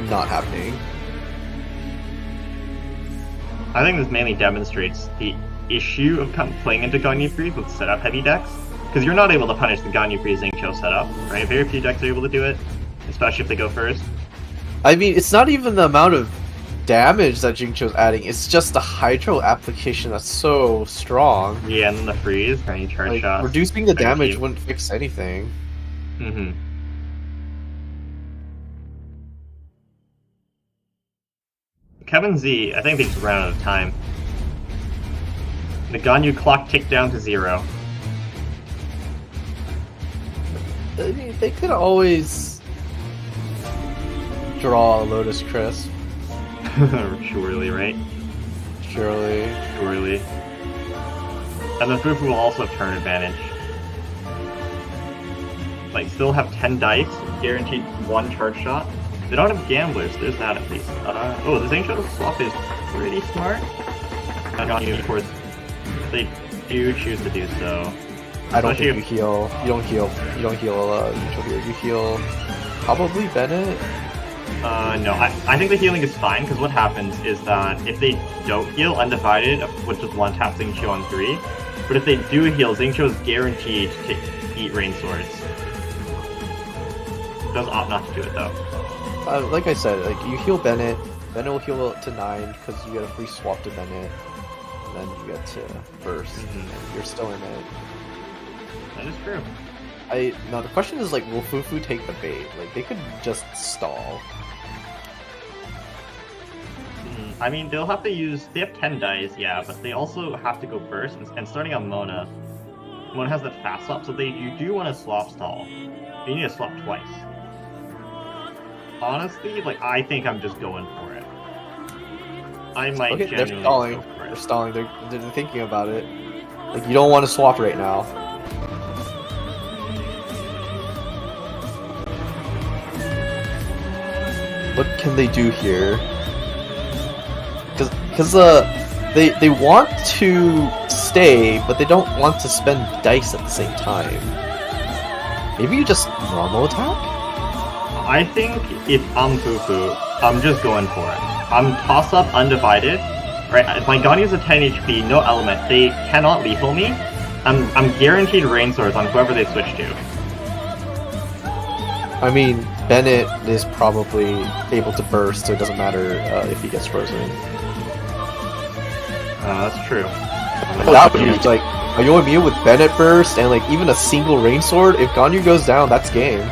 not happening. I think this mainly demonstrates the issue of playing into Ganyu Freeze with setup heavy decks, because you're not able to punish the Ganyu Freeze Xingqiu setup, right? Very few decks are able to do it, especially if they go first. I mean, it's not even the amount of damage that Xingqiu's adding, it's just the Hydro application that's so strong. Yeah, and then the freeze, and you charge shots. Reducing the damage wouldn't fix anything. Mm-hmm. Kevin Z, I think they just ran out of time. The Ganyu clock ticked down to 0. I mean, they could always draw a Lotus Crisp. Surely, right? Surely. And then Fufu will also have turn advantage. Like, still have 10 dice, guaranteed 1 charge shot. They don't have gamblers, there's that at least. The Xingqiu swap is pretty smart. Of course, they do choose to do so. I don't think you heal. You don't heal neutral here. You heal probably Bennett. No, I think the healing is fine, because what happens is that if they don't heal, Undivided would just one-tap Xingqiu on 3. But if they do heal, Xingqiu is guaranteed to eat Rain Swords. Does opt not to do it, though. Like I said, like you heal Bennett will heal to 9, because you get a free swap to Bennett. And then you get to burst, and you're still in it. That is true. Now the question is, like, will Fufu take the bait? Like, they could just stall. I mean, they'll have to they have 10 dice, yeah, but they also have to go first, and starting on Mona has that fast swap, so you do want to swap stall. You need to swap twice. Honestly, like, I think I'm just going for it. I might genuinely they're stalling. Go for it. They're stalling. They're thinking about it. Like, you don't want to swap right now. What can they do here? Because they want to stay, but they don't want to spend dice at the same time. Maybe you just normal attack? I think if I'm Fufu, I'm just going for it. I'm toss up undivided. Right, if my Ganyu's at 10 HP, no element, they cannot lethal me. I'm guaranteed rain swords on whoever they switch to. I mean, Bennett is probably able to burst, so it doesn't matter if he gets frozen. That's true. That would be like a Yoimiya with Bennett burst and like even a single rain sword. If Ganyu goes down, that's game.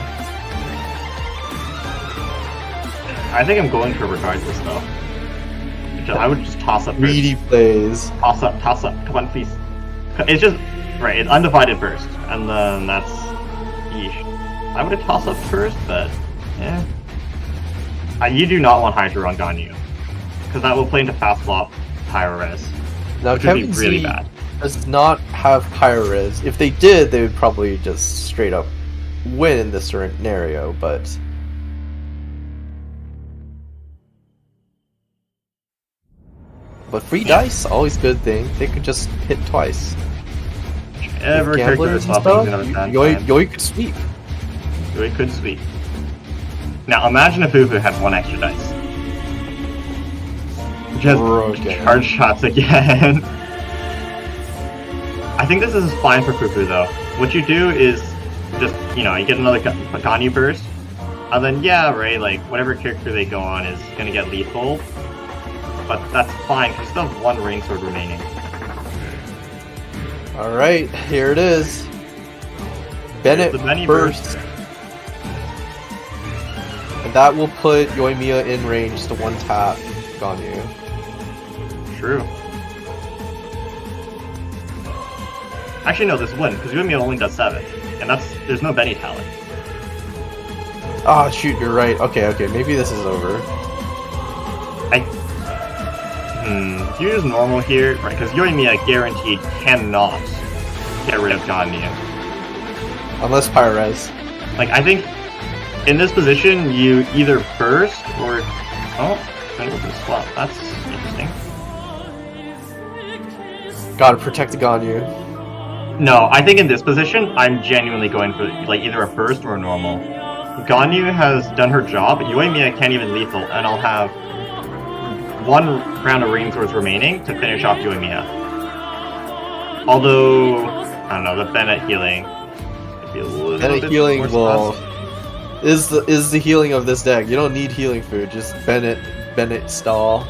I think I'm going for regardless though. I would just toss up. Greedy plays. Toss up. Come on, please. It's just right. It's undivided burst, and then that's. Yeesh. I would have tossed up first, but yeah. You do not want Hydra on Ganyu, because that will play into fast flop Pyro Res. Now which would be Kevin really Z bad. does not have Pyro Res. If they did, they would probably just straight up win in this scenario, but. But free dice, always good thing. They could just hit twice. Ever Gamblers and stuff, Yoi could sweep. Yoi could sweep. Now imagine if Fufu had one extra dice. Just charge shots again. I think this is fine for Fufu though. What you do is just, you get another Ganyu burst, and then yeah, right, like whatever character they go on is gonna get lethal. But that's fine, because you still have one rain sword remaining. Alright, here it is. Bennett burst. And that will put Yoimiya in range to one tap Ganyu. True. Actually no, this win, because Yoimiya only does 7. And there's no Benny talent. Ah, shoot, you're right. Okay, maybe this is over. If you use normal here, right, because Yoimiya guaranteed cannot get rid of Ganyu. Unless Pyres. Like, I think in this position, you either burst or... Oh, trying to open swap. That's interesting. Gotta protect the Ganyu. No, I think in this position, I'm genuinely going for like either a burst or a normal. Ganyu has done her job, Yoimiya can't even lethal, and I'll have one round of rain swords remaining to finish off Yoimiya. Although, I don't know, the Bennett healing would be a little Bennett bit healing more is the healing of this deck. You don't need healing food, just Bennett stall.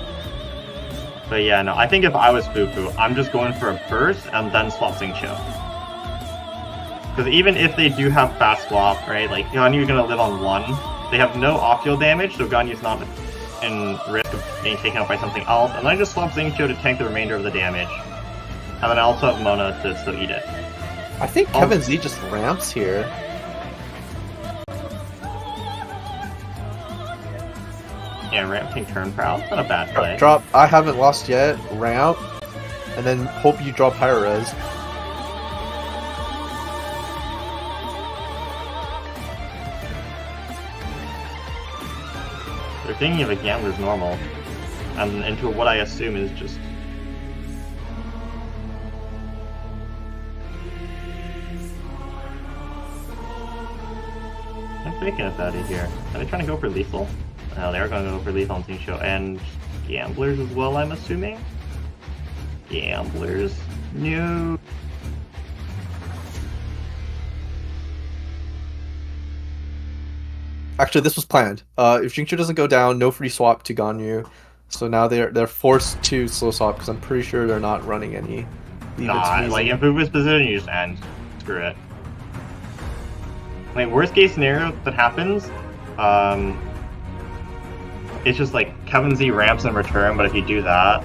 But yeah, no, I think if I was Fufu, I'm just going for a burst and then swap Xingqiu. Because even if they do have fast swap, right, like Ganyu's gonna live on 1, they have no off-field damage, so Ganyu's not in risk of being taken out by something else, and then I just swap Xingqiu to tank the remainder of the damage. And then I also have Mona to still eat it. I think Kevin Z just ramps here. Yeah, ramping turn prowl, not a bad play. Drop, I haven't lost yet, ramp, and then hope you drop Pyro Res. They're thinking of a gambler's normal, and into what I assume is just... I'm thinking about it here. Are they trying to go for lethal? No, they are going to go for lethal on Xingqiu, and gamblers as well, I'm assuming? Gamblers? No. Actually, this was planned. If Xingqiu doesn't go down, no free swap to Ganyu. So now they're forced to slow swap because I'm pretty sure they're not running any. Nah, like in Fufu's position, you just end. Screw it. Like worst case scenario that happens, it's just like Kevin Z ramps in return. But if you do that,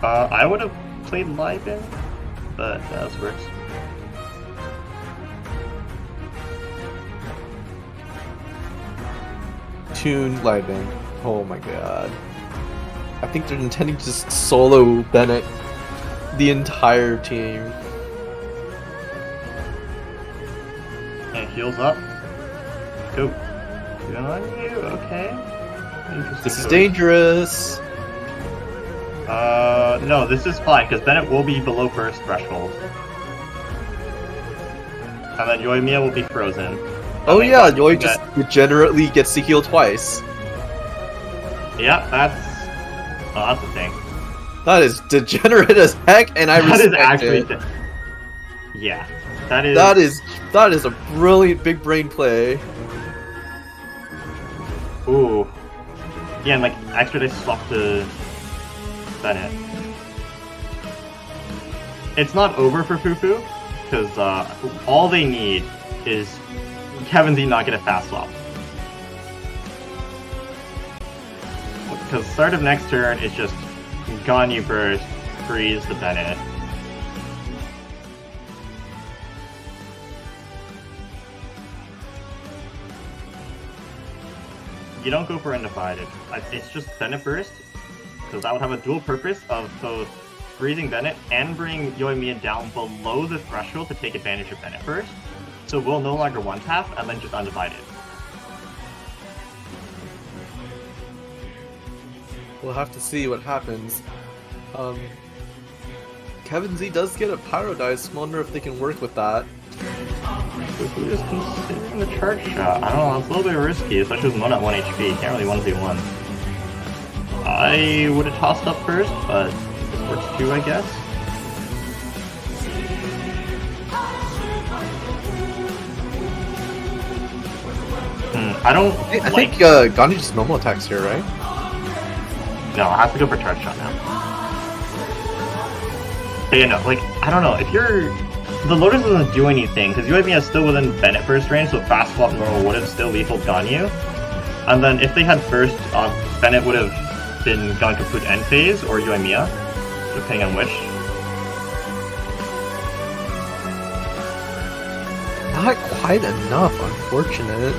I would have played live in, but that works. Tune Lightning. Oh my god. I think they're intending to just solo Bennett the entire team. And heals up. Go. Good on you. Okay. This is dangerous. No, this is fine because Bennett will be below burst threshold, and then Yoimiya will be frozen. Oh yeah, Yoi just degenerately gets to heal twice. Yeah, that's the thing. That is degenerate as heck, and I respect it. Yeah, that is a brilliant big brain play. Ooh, yeah, and like extra dice swap to Bennett. It's not over for Fufu because all they need is Kevin Z not get a fast swap. Because start of next turn is just Ganyu burst, freeze the Bennett. You don't go for Undivided. It's just Bennett burst, because that would have a dual purpose of both freezing Bennett and bring Yoimiya down below the threshold to take advantage of Bennett burst. So we'll no longer one tap and then just Undivided. We'll have to see what happens. Kevin Z does get a Pyro Dice. Wonder if they can work with that. Fufu is considering the charge shot. I don't know, it's a little bit risky, especially with Mona at 1 HP. Can't really 1v1. I would have tossed up first, but this works too, I guess. I think Ganyu just normal attacks here, right? No, I have to go for charge shot now. But yeah, no, like, I don't know, if you're... The Lotus doesn't do anything, because Yoimiya is still within Bennett burst range, so fast swap normal would have still lethal Ganyu. And then if they had burst, Bennett would have been gone kaput end phase, or Yoimiya, depending on which. Not quite enough, unfortunate.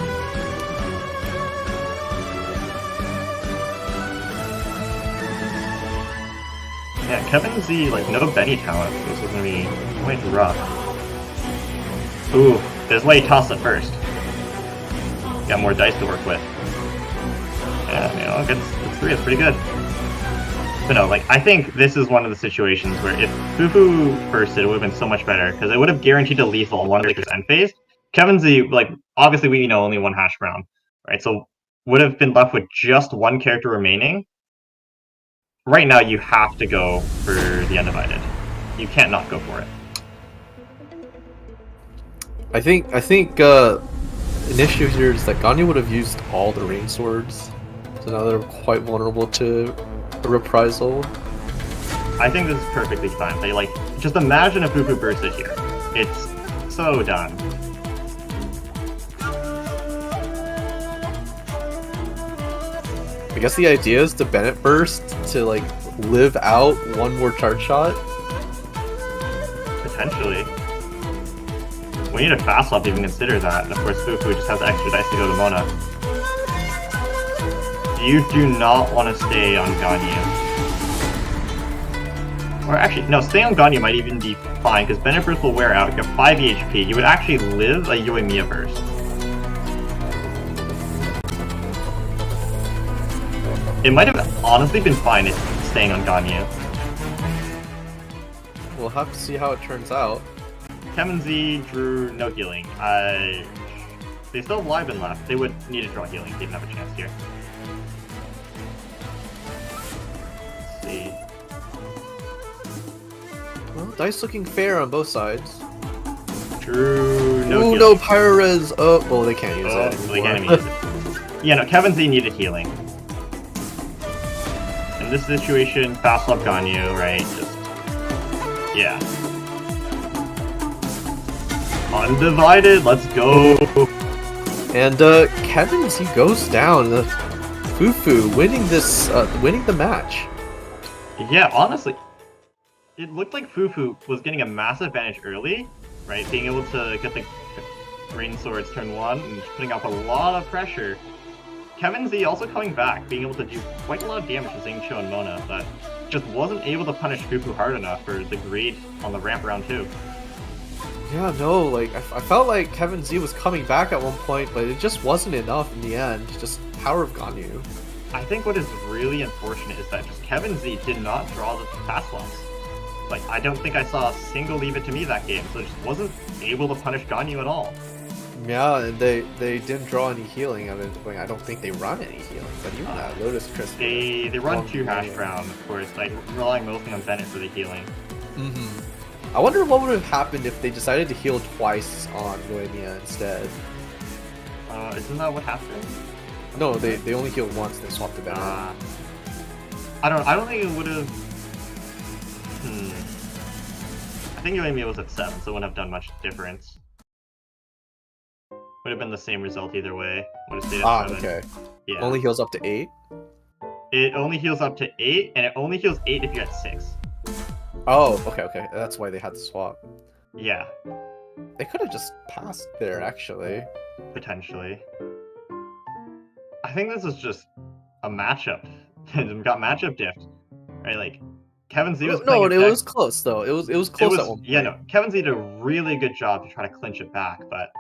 Yeah, Kevin Z, like, no Benny talent. This is gonna be quite rough. Ooh, there's why he tossed it first. Got more dice to work with. Yeah, you know, gets 3 is pretty good. But no, like, I think this is one of the situations where if Fufu bursted, it would have been so much better, because it would have guaranteed a lethal on one of the end phase. Kevin Z, like, obviously we know only one hash brown, right? So would have been left with just one character remaining. Right now, you have to go for the Undivided. You can't not go for it. I think an issue here is that Ganyu would have used all the rain swords, so now they're quite vulnerable to a reprisal. I think this is perfectly fine. They like just imagine if Fufu bursted here. It's so done. I guess the idea is to Bennett burst to like live out one more charge shot. Potentially. We need a fast swap to even consider that. And of course Fufu just has extra dice to go to Mona. You do not want to stay on Ganyu. Or actually, no, stay on Ganyu might even be fine, because Bennett burst will wear out, you have 5 HP. You would actually live a Yoimiya burst. It might have honestly been fine if staying on Ganyu. We'll have to see how it turns out. Kevin Z drew no healing. They still have Liven left. They would need to draw healing to even have a chance here. Let's see. Well, dice looking fair on both sides. Drew no healing. No Pyro-Res! Oh, well, they can't use that anymore. They can't even use it. Yeah, no, Kevin Z needed healing. In this situation, fast swap Ganyu, right? Just... yeah. Undivided, let's go! And Kevin Z goes down. Fufu winning this, winning the match. Yeah, honestly, it looked like Fufu was getting a massive advantage early, right? Being able to get the Rain Swords turn 1 and putting up a lot of pressure. Kevin Z also coming back, being able to do quite a lot of damage to Xingqiu and Mona, but just wasn't able to punish Fufu hard enough for the greed on the ramp round 2. Yeah, no, like I felt like Kevin Z was coming back at one point, but it just wasn't enough in the end. Just power of Ganyu. I think what is really unfortunate is that just Kevin Z did not draw the pass loss. Like, I don't think I saw a single Leave It To Me that game, so it just wasn't able to punish Ganyu at all. Yeah, and they didn't draw any healing. I don't think they run any healing, but even that Lotus Crystal. They run 2 Hash Brown, of course, like relying mostly on Bennett for the healing. Mm-hmm. I wonder what would have happened if they decided to heal twice on Noemia instead. Isn't that what happened? No, they only healed once. They swapped to Bennett. I don't think it would have. I think Noemia was at 7, so it wouldn't have done much difference. Would have been the same result either way. Would have stayed at 7. Okay. Yeah. Only heals up to 8? It only heals up to 8, and it only heals 8 if you had 6. Oh, okay. That's why they had to swap. Yeah. They could have just passed there, actually. Potentially. I think this is just a matchup. Got matchup diffed. Right, like, Kevin Z was No, it was close, though. It was close at one point. Yeah, no, Kevin Z did a really good job to try to clinch it back, but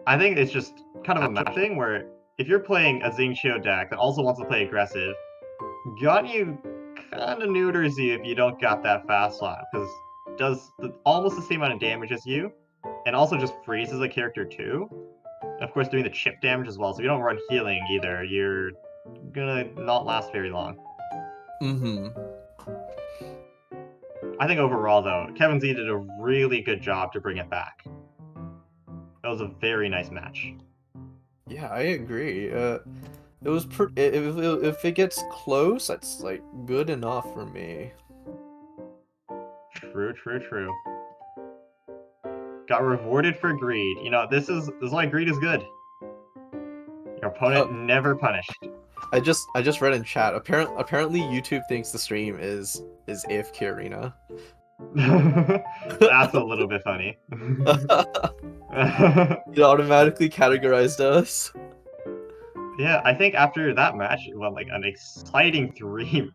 I think it's just kind of a match thing where if you're playing a Xingqiu deck that also wants to play aggressive, Ganyu kind of neuters you if you don't got that fast slot, because it does almost the same amount of damage as you, and also just freezes a character too. And of course, doing the chip damage as well, so if you don't run healing either, you're gonna not last very long. Mm-hmm. I think overall, though, Kevin Z did a really good job to bring it back. That was a very nice match. Yeah, I agree. It was if it gets close, that's like good enough for me. True. Got rewarded for greed. You know, this is why greed is good. Your opponent never punished. I just read in chat. Apparently YouTube thinks the stream is AFK Arena. That's a little bit funny. It automatically categorized us. Yeah, I think after that match, well, like an exciting game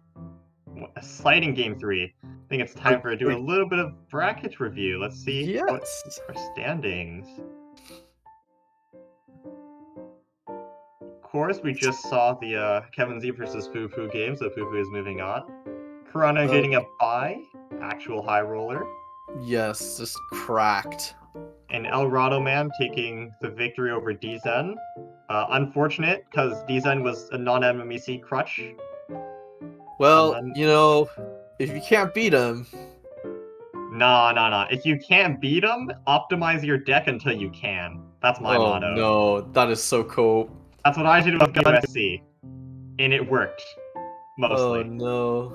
3. I think it's time to do a little bit of bracket review. Let's see what our standings. Of course, we just saw the Kevin Z versus Fufu game, so Fufu is moving on. Kurana getting a bye, actual high roller. Yes, just cracked. And El Rado Man taking the victory over Dzen. Unfortunate, because Dzen was a non-MMEC crutch. Well, you know, if you can't beat him... Nah. If you can't beat him, optimize your deck until you can. That's my motto. Oh no, that is so cool. That's what I did with USC. And it worked. Mostly. Oh no.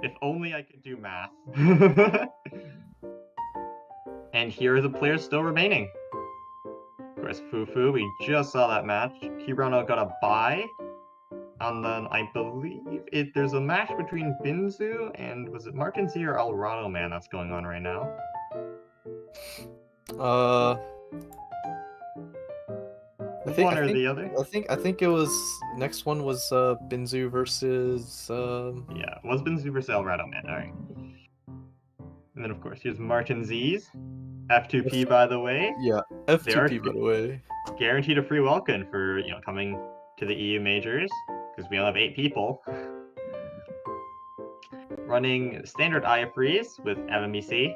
If only I could do math. And here are the players still remaining. Of course, Fufu, we just saw that match. Kirano got a bye. And then I believe there's a match between Binzu and was it Martin Z or El Rado Man that's going on right now? I think one or the other? I think it was next one was Binzu versus Yeah, it was Binzu versus El Rado Man, alright. And then of course here's Martin Z's. F2P by the way. Yeah, F2P by the way. Guaranteed a free welcome for coming to the EU majors, because we only have 8 people. Running standard Aya Freeze with MMEC.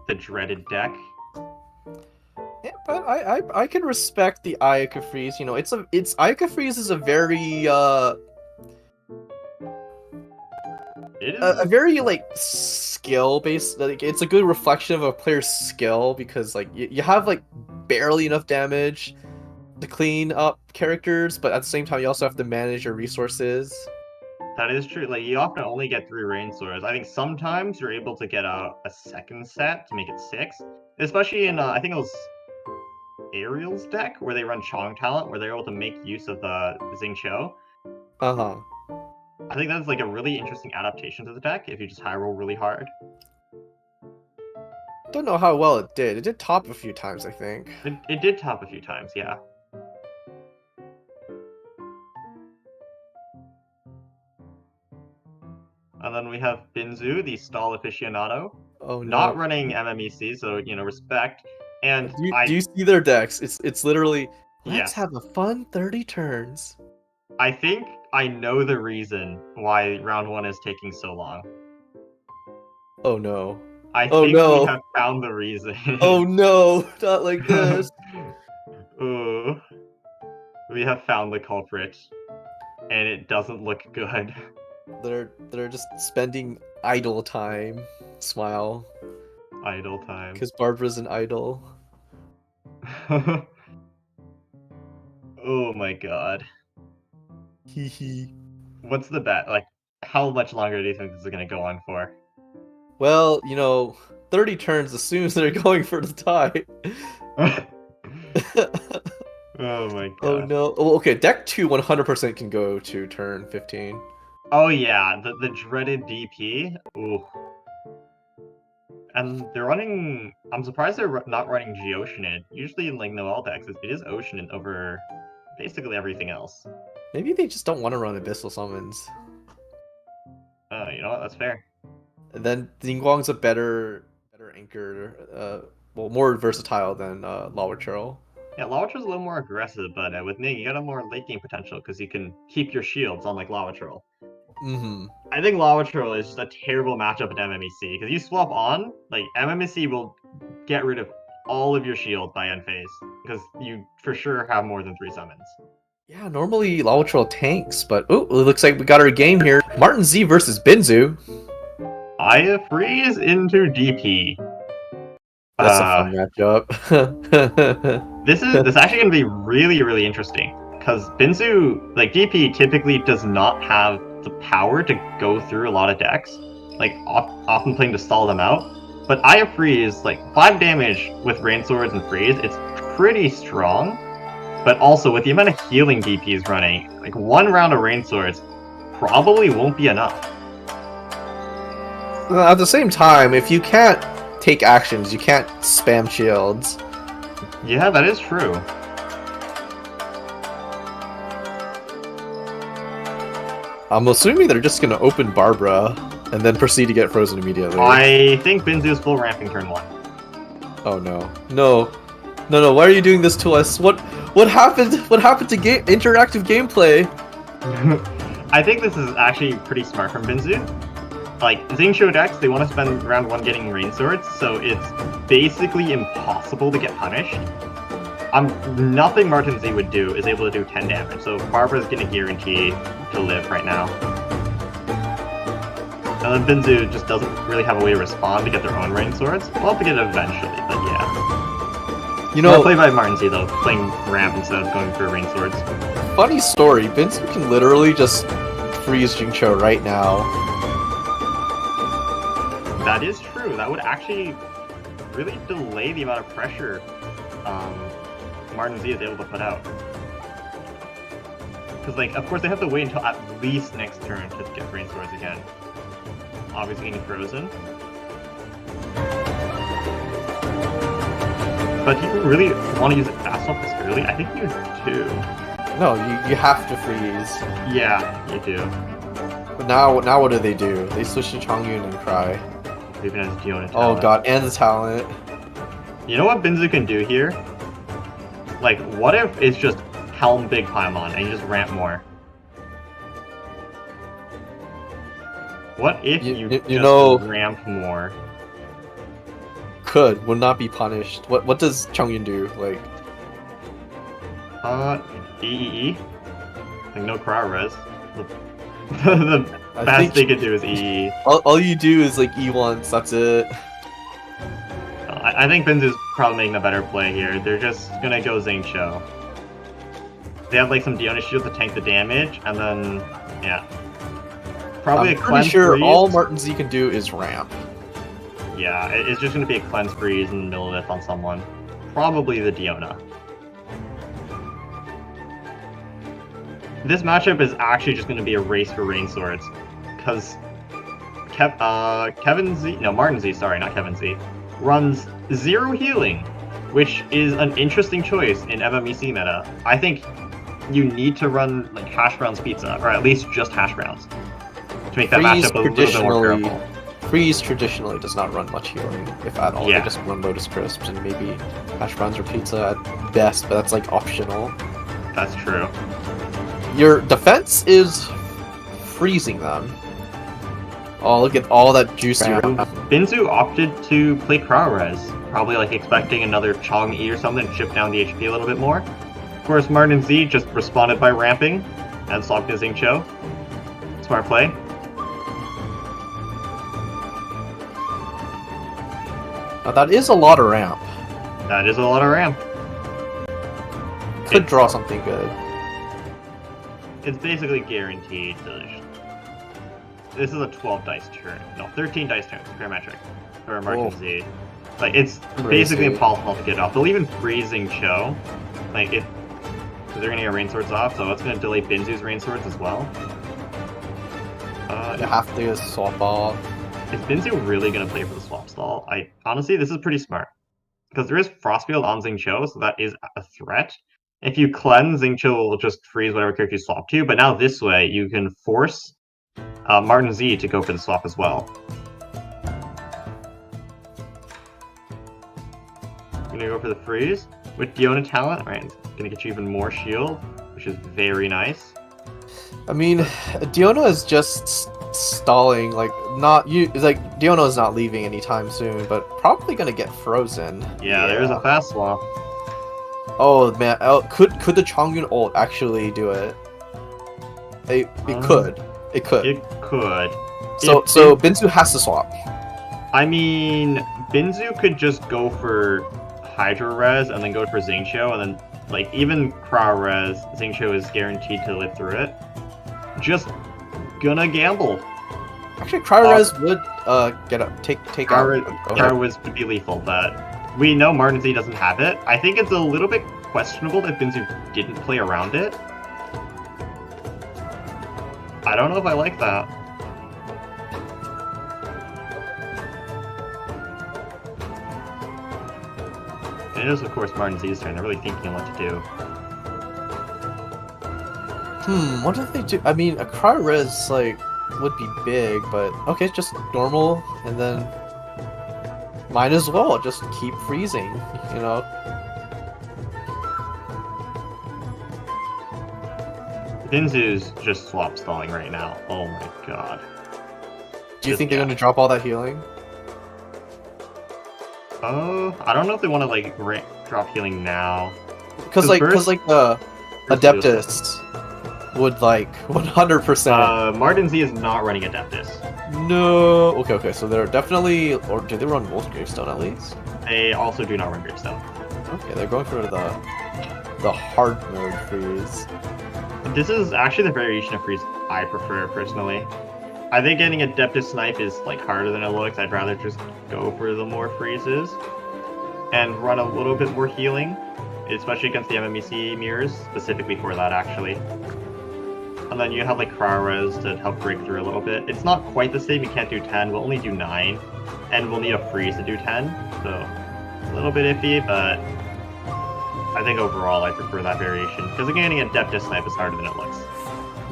The dreaded deck. Yeah, but I can respect the Ayaka Freeze. You know, it's Ayaka Freeze is a very it is a very like skill based. Like it's a good reflection of a player's skill because like you have like barely enough damage to clean up characters, but at the same time you also have to manage your resources. That is true. Like you often only get 3 rain swords. I think sometimes you're able to get a second set to make it 6, especially in I think it was Ariel's deck where they run Chong talent, where they're able to make use of the Xingqiu. I think that's like a really interesting adaptation to the deck if you just high roll really hard. Don't know how well it did. It did top a few times, I think. It did top a few times, yeah. And then we have Binzu, the stall aficionado. Oh not no. running MMEC, so respect. And Do you see their decks? It's literally let's yes, have a fun 30 turns. I think I know the reason why round 1 is taking so long. Oh no. I Oh think we no. have found the reason. Oh no, not like this. Ooh, we have found the culprit, and it doesn't look good. They're just spending idle time. Smile. Idle time. Because Barbara's an idol. Oh my god. Hee hee. What's the bet? Like, how much longer do you think this is gonna go on for? Well, 30 turns assumes they're going for the tie. Oh my god. Oh no. Oh, okay, deck 2 100% can go to turn 15. Oh yeah, the dreaded DP. Ooh. And they're running. I'm surprised they're not running Geoceanid. Usually in like Noel decks, it is Oceanid over basically everything else. Maybe they just don't want to run Abyssal Summons. You know what? That's fair. And then Dingguang's a better anchor, well, more versatile than Lawachurl. Yeah, Lawachurl's a little more aggressive, but with Ning, you got a more late game potential because you can keep your shields, unlike Lawachurl. Mm-hmm. I think Lawachurl is just a terrible matchup at MMEC because you swap on, like MMEC will get rid of all of your shield by end phase because you for sure have more than 3 summons. Yeah, normally Lawachurl tanks, but it looks like we got our game here. Martin Z versus Binzu. Aya freeze into DP. That's a fun matchup. This is actually going to be really, really interesting because Binzu, like DP, typically does not have the power to go through a lot of decks, like often playing to stall them out. But Aya freeze, like 5 damage with rain swords and freeze, it's pretty strong. But also with the amount of healing DP is running, like 1 round of rain swords probably won't be enough. At the same time, if you can't take actions, you can't spam shields. Yeah, that is true. I'm assuming they're just gonna open Barbara and then proceed to get frozen immediately. I think Binzu's full ramping turn 1. Oh no. No, why are you doing this to us? What happened? What happened to interactive gameplay? I think this is actually pretty smart from Binzu. Like, Xingqiu decks, they want to spend round 1 getting rain swords, so it's basically impossible to get punished. Nothing Martin Z would do is able to do 10 damage, so Barbara's gonna guarantee to live right now. And then Binzu just doesn't really have a way to respond to get their own rain swords. We'll have to get it eventually, but yeah. Well played by Martin Z though, playing ramp instead of going for rain swords. Funny story, Binzu can literally just freeze Xingqiu right now. That is true. That would actually really delay the amount of pressure Martin Z is able to put out. Because, like, of course they have to wait until at least next turn to get rain swords again. Obviously getting frozen. But do you really want to use it fast enough this early? I think you do. No, you have to freeze. Yeah, you do. But now what do? They switch to Chongyun and cry. Even as Dion and Oh god, and the talent. You know what Binzu can do here? Like, what if it's just Helm Big Paimon and you just ramp more? What if you just ramp more? Would not be punished. What does Chongyun do? Like, EEE? Like, no Kara res. The best they could do is EE. All you do is like E once, that's it. I think Binzu's probably making a better play here. They're just gonna go Xingqiu. They have like some Diona shield to tank the damage, and then yeah. Probably I'm pretty sure all Martin Z can do is ramp. Yeah, it's just gonna be a cleanse freeze in the middle of it on someone. Probably the Diona. This matchup is actually just going to be a race for rain swords, because Martin Z, sorry, not Kevin Z, runs 0 healing, which is an interesting choice in MMEC meta. I think you need to run like Hash Brown's Pizza, or at least just Hash Browns, to make that matchup a little bit more powerful. Freeze traditionally does not run much healing, if at all. Yeah. They just run Lotus Crisps and maybe hash browns or pizza at best, but that's like optional. That's true. Your defense is freezing them. Oh, look at all that juicy ramp. Binzu opted to play Cryo Res, probably like expecting another Chong E or something to chip down the HP a little bit more. Of course, Martin Z just responded by ramping and swapped his Xingqiu. Smart play. Now that is a lot of ramp. That is a lot of ramp. Could draw something good. It's basically guaranteed to... This is a 12 dice turn. No, 13 dice turns, parametric. For Martin Z. Like, it's basically impossible to get off. They'll even freeze Xingqiu. Like, if they're gonna get rain swords off, so it's gonna delay Binzu's rain swords as well. You have to swap off. Is Binzu really gonna play for the swap stall? Honestly, this is pretty smart. Because there is Frostfield on Xingqiu, so that is a threat. If you cleanse, Xingqiu will just freeze whatever character you swap to, but now this way, you can force Martin Z to go for the swap as well. I'm gonna go for the freeze. With Diona talent, right, it's gonna get you even more shield, which is very nice. I mean, Diona is just stalling, like, Diona is not leaving anytime soon, but probably gonna get frozen. Yeah, there's a fast swap. Oh man, could the Chongyun ult actually do it? It could. It could. It could. So Binzu has to swap. I mean, Binzu could just go for Hydro Res and then go for Xingqiu, and then, like, even Cryo Res, Xingqiu is guaranteed to live through it. Just gonna gamble. Actually, Cryo Res would take out. Cryo Res would be lethal, but we know Martin Z doesn't have it. I think it's a little bit questionable that Binzu didn't play around it. I don't know if I like that. It is, of course, Martin Z's turn. They're really thinking what to do. What do they do? I mean, a Cryo Res, like, would be big, but okay, just normal, and then might as well just keep freezing, you know? Binzu's just swap stalling right now. Oh my god. Do you think they're going to drop all that healing? I don't know if they want to, like, drop healing now. Because the Adeptus would, like, 100%. Martin Z is not running Adeptus. No. Okay, so they're definitely... Or do they run most Gravestone at least? They also do not run Gravestone. Okay, they're going for the hard mode freeze. This is actually the variation of freeze I prefer, personally. I think getting Adeptus Snipe is, like, harder than it looks. I'd rather just go for the more freezes and run a little bit more healing, especially against the MMEC mirrors, specifically for that, actually. And then you have, like, Cryo Res to help break through a little bit. It's not quite the same. You can't do 10. We'll only do 9, and we'll need a freeze to do 10, so a little bit iffy, but I think overall I prefer that variation, because getting Adeptus Snipe is harder than it looks.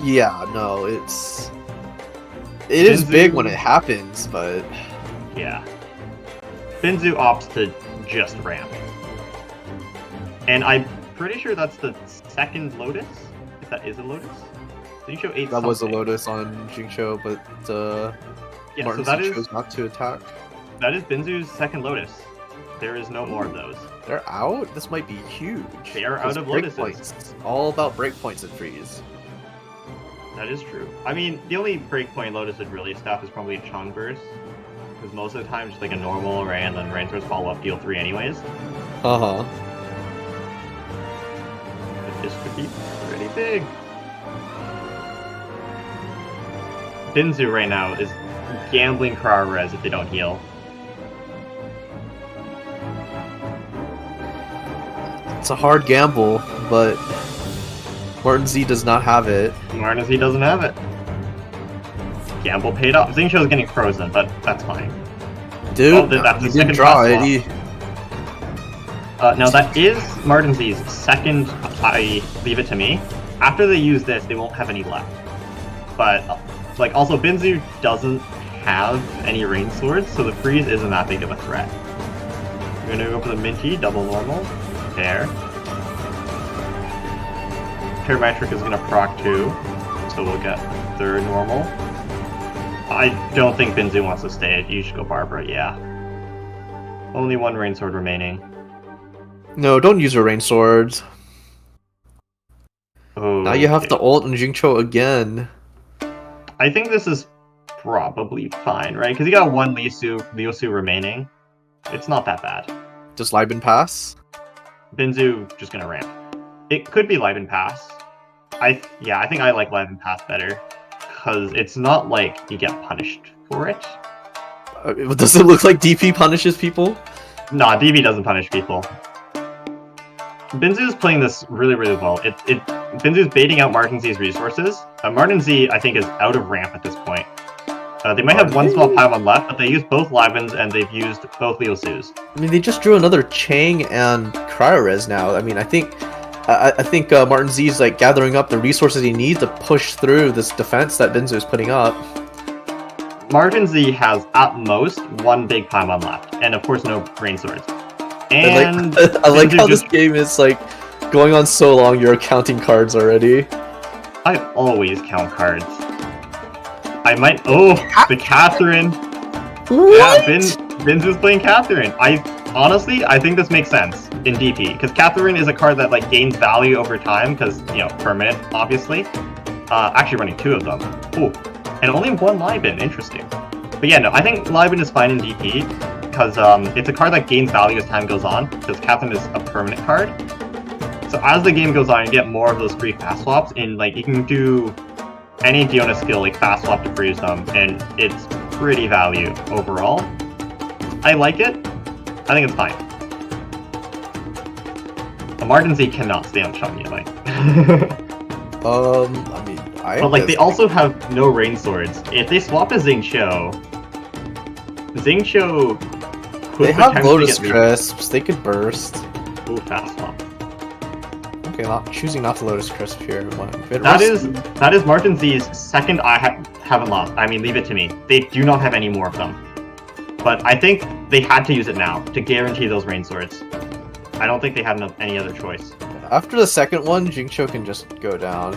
Yeah, no, it is big when it happens, but... Yeah. Binzu opts to just ramp. And I'm pretty sure that's the second Lotus, if that is a Lotus. Xingqiu ate That was a something. Lotus on Xingqiu, but Yeah, Martin so that is, chose not to attack. that is Binzu's second Lotus. There is no more of those. They're out? This might be huge. They are out of Lotuses. Breakpoints. All about breakpoints and freeze. That is true. I mean, the only breakpoint Lotus would really stop is probably a Chong Burst. Because most of the time, just like a normal Ray and then Rain Source follow up deal 3 anyways. Uh-huh. But this could be pretty big. Binzu right now is gambling Cryo Res if they don't heal. It's a hard gamble, but Martin Z does not have it. Martin Z doesn't have it. Gamble paid off. Xingqiu is getting frozen, but that's fine. Dude, that's he the didn't second draw fast it. Now that is Martin Z's second, I leave it to me. After they use this, they won't have any left. But, like, also Binzu doesn't have any rain swords, so the freeze isn't that big of a threat. We're gonna go for the Minty, double normal, Pair. Parametric is gonna proc 2, so we'll get third normal. I don't think Binzu wants to stay. You should go Barbara, yeah. Only one rain sword remaining. No, don't use your rain swords. Oh, Now you have to ult and Jingcho again. I think this is probably fine, right? Because you got one Liusu remaining. It's not that bad. Does Liben pass? Binzu just gonna ramp. It could be Liven Pass. I think I like Liven Pass better. Because it's not like you get punished for it. Does it look like DP punishes people? Nah, DB doesn't punish people. Binzu's playing this really, really well. Binzu's baiting out Martin Z's resources. Martin Z, I think, is out of ramp at this point. They might have one small Paimon left, but they used both Livens and they've used both Liusus. I mean, they just drew another Chang and Cryores now. I mean, I think Martin Z is like gathering up the resources he needs to push through this defense that Binzu is putting up. Martin Z has at most one big Paimon left, and of course no rain swords. And I like how this game is like going on so long. You're counting cards already. I always count cards. I might. Oh, the Catherine. What? Yeah, Binzu's playing Catherine. Honestly, I think this makes sense in DP because Catherine is a card that like gains value over time because permanent, obviously. Actually, running 2 of them. Ooh, and only one Liben. Interesting. But yeah, no, I think Liben is fine in DP because it's a card that gains value as time goes on because Catherine is a permanent card. So as the game goes on, you get more of those free fast swaps, and like you can do any Diona skill like fast swap to freeze them, and it's pretty value overall. I like it. I think it's fine. Martin Z cannot stay on Chang'e, like. I mean, But like they also have no rain swords. If they swap a Xingqiu could they have potentially Lotus get Crisps. They could burst. Ooh, fast swap. Okay, choosing not to Lotus Crisp here. That is Martin Z's second I haven't lost. I mean, leave it to me. They do not have any more of them. But I think they had to use it now to guarantee those rain swords. I don't think they had any other choice. After the second one, Jingqiu can just go down.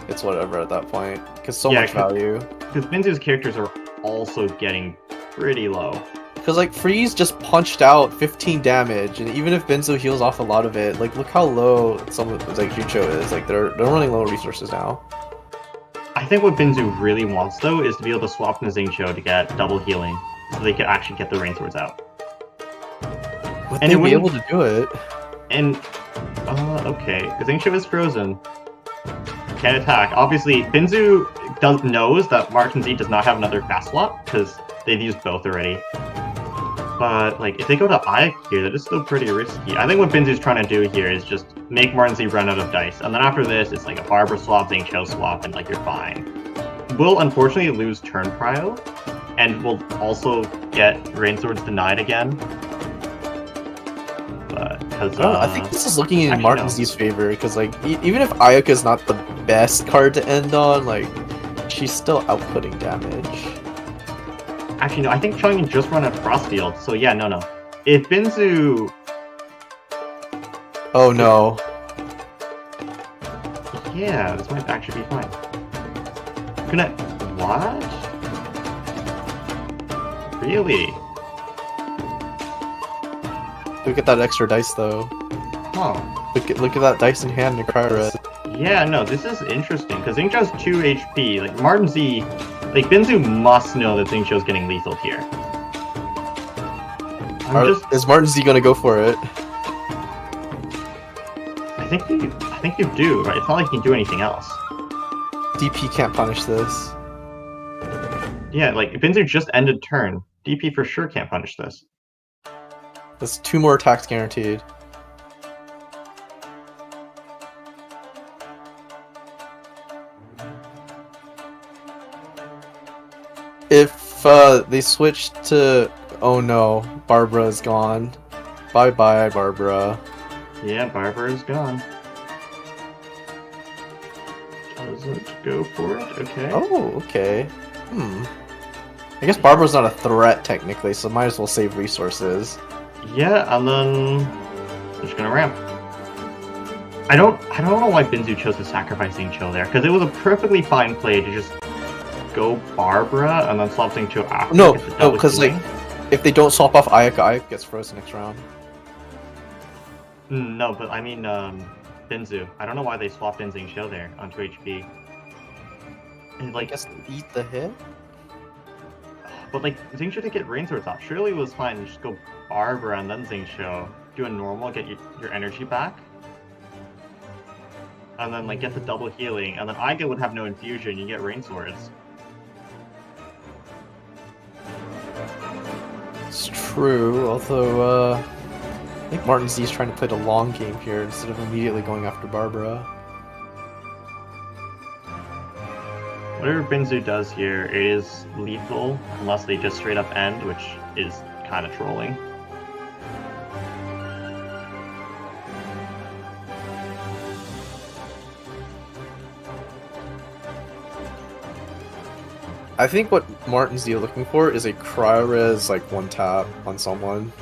It's whatever at that point, because much value. Because Binzu's characters are also getting pretty low. Because like Freeze just punched out 15 damage, and even if Binzu heals off a lot of it, like look how low some of like Jingqiu is. Like they're running low resources now. I think what Binzu really wants though is to be able to swap in Xingqiu to get double healing, so they could actually get the rain swords out. Would they be able to do it? And okay, Xingqiu is frozen. Can't attack. Obviously, Binzu knows that Martin Z does not have another fast swap because they've used both already. But like, if they go to Ayak here, that is still pretty risky. I think what Binzu's trying to do here is just make Martin Z run out of dice, and then after this, it's like a Barbara swap, Xingqiu swap, and like you're fine. We'll unfortunately lose turn prio, and we'll also get rain swords denied again. But because I think this is looking in Martin Z's favor because like even if Ayaka is not the best card to end on, like she's still outputting damage. Actually, no, I think Chang'e just run a Frost Field, so yeah, no. If Binzu... Oh no. Yeah, this might actually be fine. What? Really? Look at that extra dice though. Oh. Look at that dice in hand in Cryores. Yeah, no, this is interesting, because Xingqiu has 2 HP. Like, Martin Z... Like, Binzu must know that Xingqiu is getting lethal here. Is Martin Z gonna go for it? I think you do, right? It's not like you can do anything else. DP can't punish this. Yeah, like, Binzu just ended turn. DP for sure can't punish this. There's 2 more attacks guaranteed. If they switch to... Oh no, Barbara's gone. Bye-bye, Barbara. Yeah, Barbara's gone. Doesn't go for it, okay. Oh, okay. I guess Barbara's not a threat technically, so might as well save resources. Yeah, and then I'm just gonna ramp. I don't know why Binzu chose to sacrifice Xingqiu there, because it was a perfectly fine play to just go Barbara and then swap Xingqiu after. No, because like if they don't swap off Ayaka, Ayaka gets frozen next round. No, but I mean Binzu. I don't know why they swapped in Xingqiu there on 2 HP. And like, I guess eat the hit. but like Xingqiu didn't get Rain Swords off. Surely it was fine to just go Barbara and then Xingqiu, do a normal, get your energy back, and then like get the double healing, and then Aiga would have no infusion. You get Rain Swords. It's true, although I think Martin Z is trying to play the long game here instead of immediately going after Barbara. Whatever Binzu does here, it is lethal unless they just straight up end, which is kind of trolling. I think what Martin Z is looking for is a cryo-res like one tap on someone.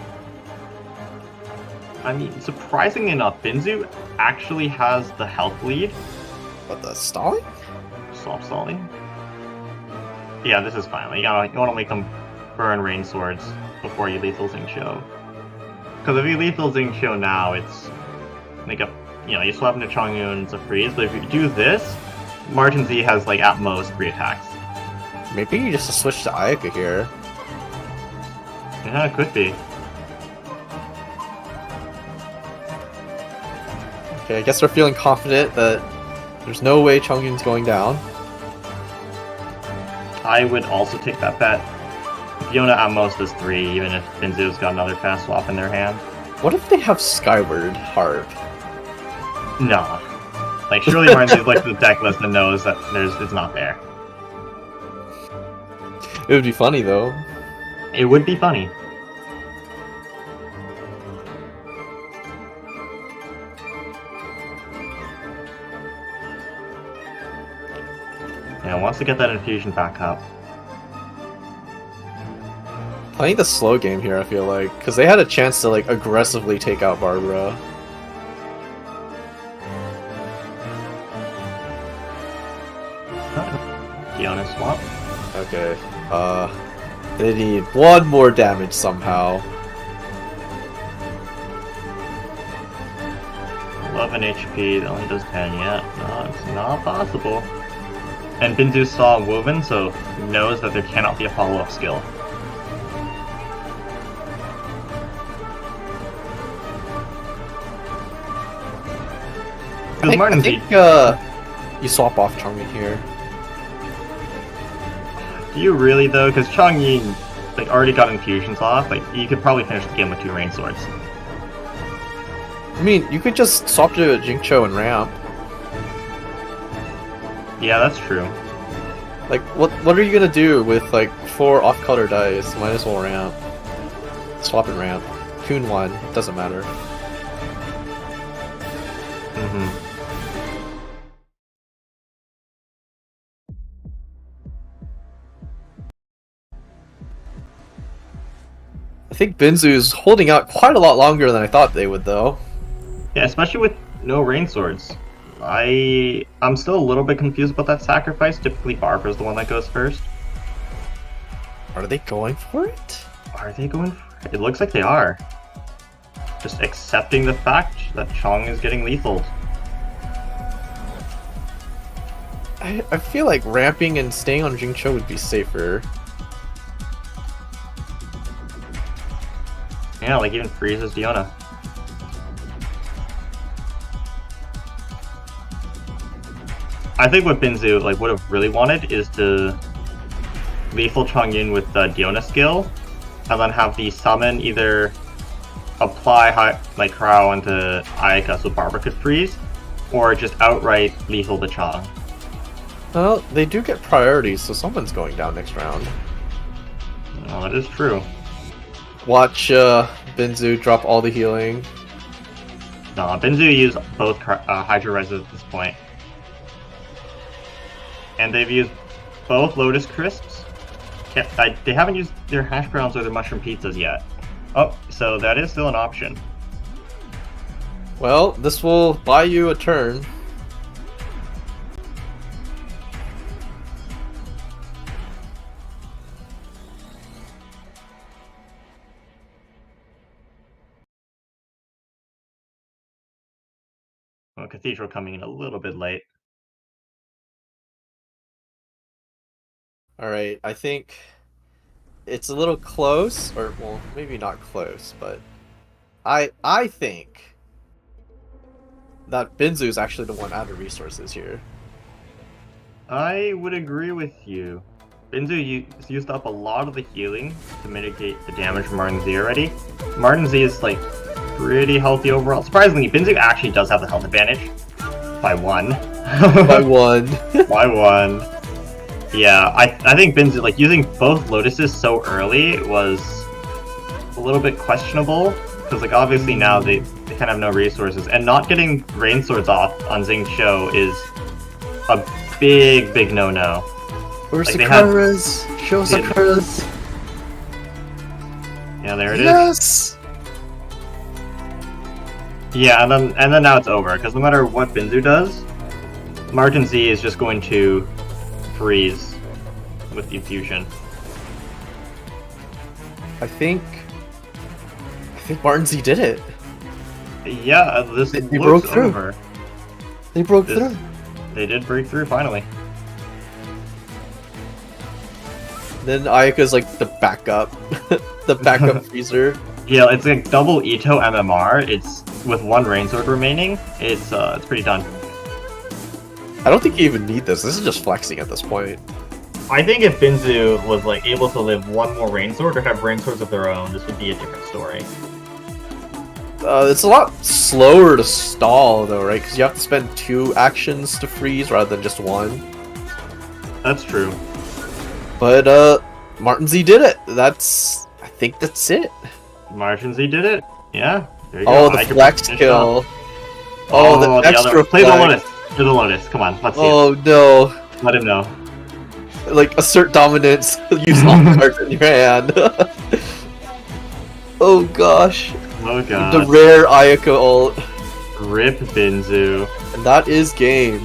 I mean, surprisingly enough, Binzu actually has the health lead. But the stalling? Stop stalling. Yeah, this is fine. Like, you want to make them burn Rain Swords before you lethal Xingqiu. Because if you lethal Xingqiu now, it's like you swap into Chongyun, it's a freeze. But if you do this, Martin Z has like at most 3 attacks. Maybe you just switch to Ayaka here. Yeah, it could be. Okay, I guess we're feeling confident that there's no way Chongyun's going down. I would also take that bet. Fiona at most is 3, even if Binzu's got another fast swap in their hand. What if they have Skyward Harp? Nah. Like, surely Martin Z looks at the deck list and knows that it's not there. It would be funny though. It would be funny. Yeah, wants to get that infusion back up. Playing the slow game here, I feel like, because they had a chance to like aggressively take out Barbara. Fiona swap. Okay, they need one more damage somehow. 11 HP, that only does 10 yet. No, it's not possible. And Binzu saw Woven, so knows that there cannot be a follow-up skill. I think you swap off Chongyun here. Do you really though? Because Chongyun like already got infusions off. Like you could probably finish the game with 2 Rain Swords. I mean, you could just swap to Xingqiu and ramp. Yeah, that's true. Like, what are you gonna do with like 4 off-color dice? Might as well ramp. Swap and ramp. Kun 1, it doesn't matter. Mm-hmm. I think Binzu's holding out quite a lot longer than I thought they would, though. Yeah, especially with no Rain Swords. I'm still a little bit confused about that sacrifice. Typically Barbara's the one that goes first. Are they going for it? Are they going for it? It looks like they are. Just accepting the fact that Chong is getting lethal. I feel like ramping and staying on Xingqiu would be safer. Yeah, like even freezes Diona. I think what Binzu like would have really wanted is to lethal Chongyun with the Diona skill, and then have the summon either apply like Crow into Ayaka so Barbara could freeze, or just outright lethal the Chong. Well, they do get priorities, so someone's going down next round. Oh, that is true. Watch Binzu drop all the healing. No, Binzu used both Hydra Reses at this point. And they've used both Lotus Crisps They haven't used their hash browns or their mushroom pizzas yet. Oh, so that is still an option. Well, this will buy you a turn. Well, Cathedral coming in a little bit late. Alright, I think it's a little close, or well, maybe not close, but I think that Binzu is actually the one out of resources here. I would agree with you. Binzu used up a lot of the healing to mitigate the damage from Martin Z already. Martin Z is like pretty healthy overall. Surprisingly, Binzu actually does have the health advantage by 1. By 1. By 1. Yeah, I think Binzu, like, using both Lotuses so early was a little bit questionable, because, like, obviously now they kind of have no resources, and not getting Rain Swords off on Xingqiu is a big no-no. Where's like, Sakura's? Show Sakura's. Yeah, there it Yes! is. Yeah, and then now it's over, because no matter what Binzu does, Martin Z is just going to freeze with the infusion. I think Martin Z did it. Yeah, this They looks broke through. over. They broke through. They did break through finally. Then Ayaka's like the backup, the backup freezer. Yeah, it's like double Ito MMR. It's with 1 Rain Sword remaining. It's pretty done. I don't think you even need this. This is just flexing at this point. I think if Binzu was like able to live 1 more Rain Sword or have Rain Swords of their own, this would be a different story. It's a lot slower to stall though, right? Because you have to spend 2 actions to freeze rather than just 1. That's true. But Martin Z did it. I think that's it. Martin Z did it. Yeah. There you Oh, go. the flex kill. Oh, the extra other... Play the flex. Lotus. Do the Lotus. Come on, let's see Oh no. it. Let him know. Like, assert dominance, use all the cards in your hand. Oh gosh. Oh god. The rare Ayaka ult. Rip Binzu. And that is game.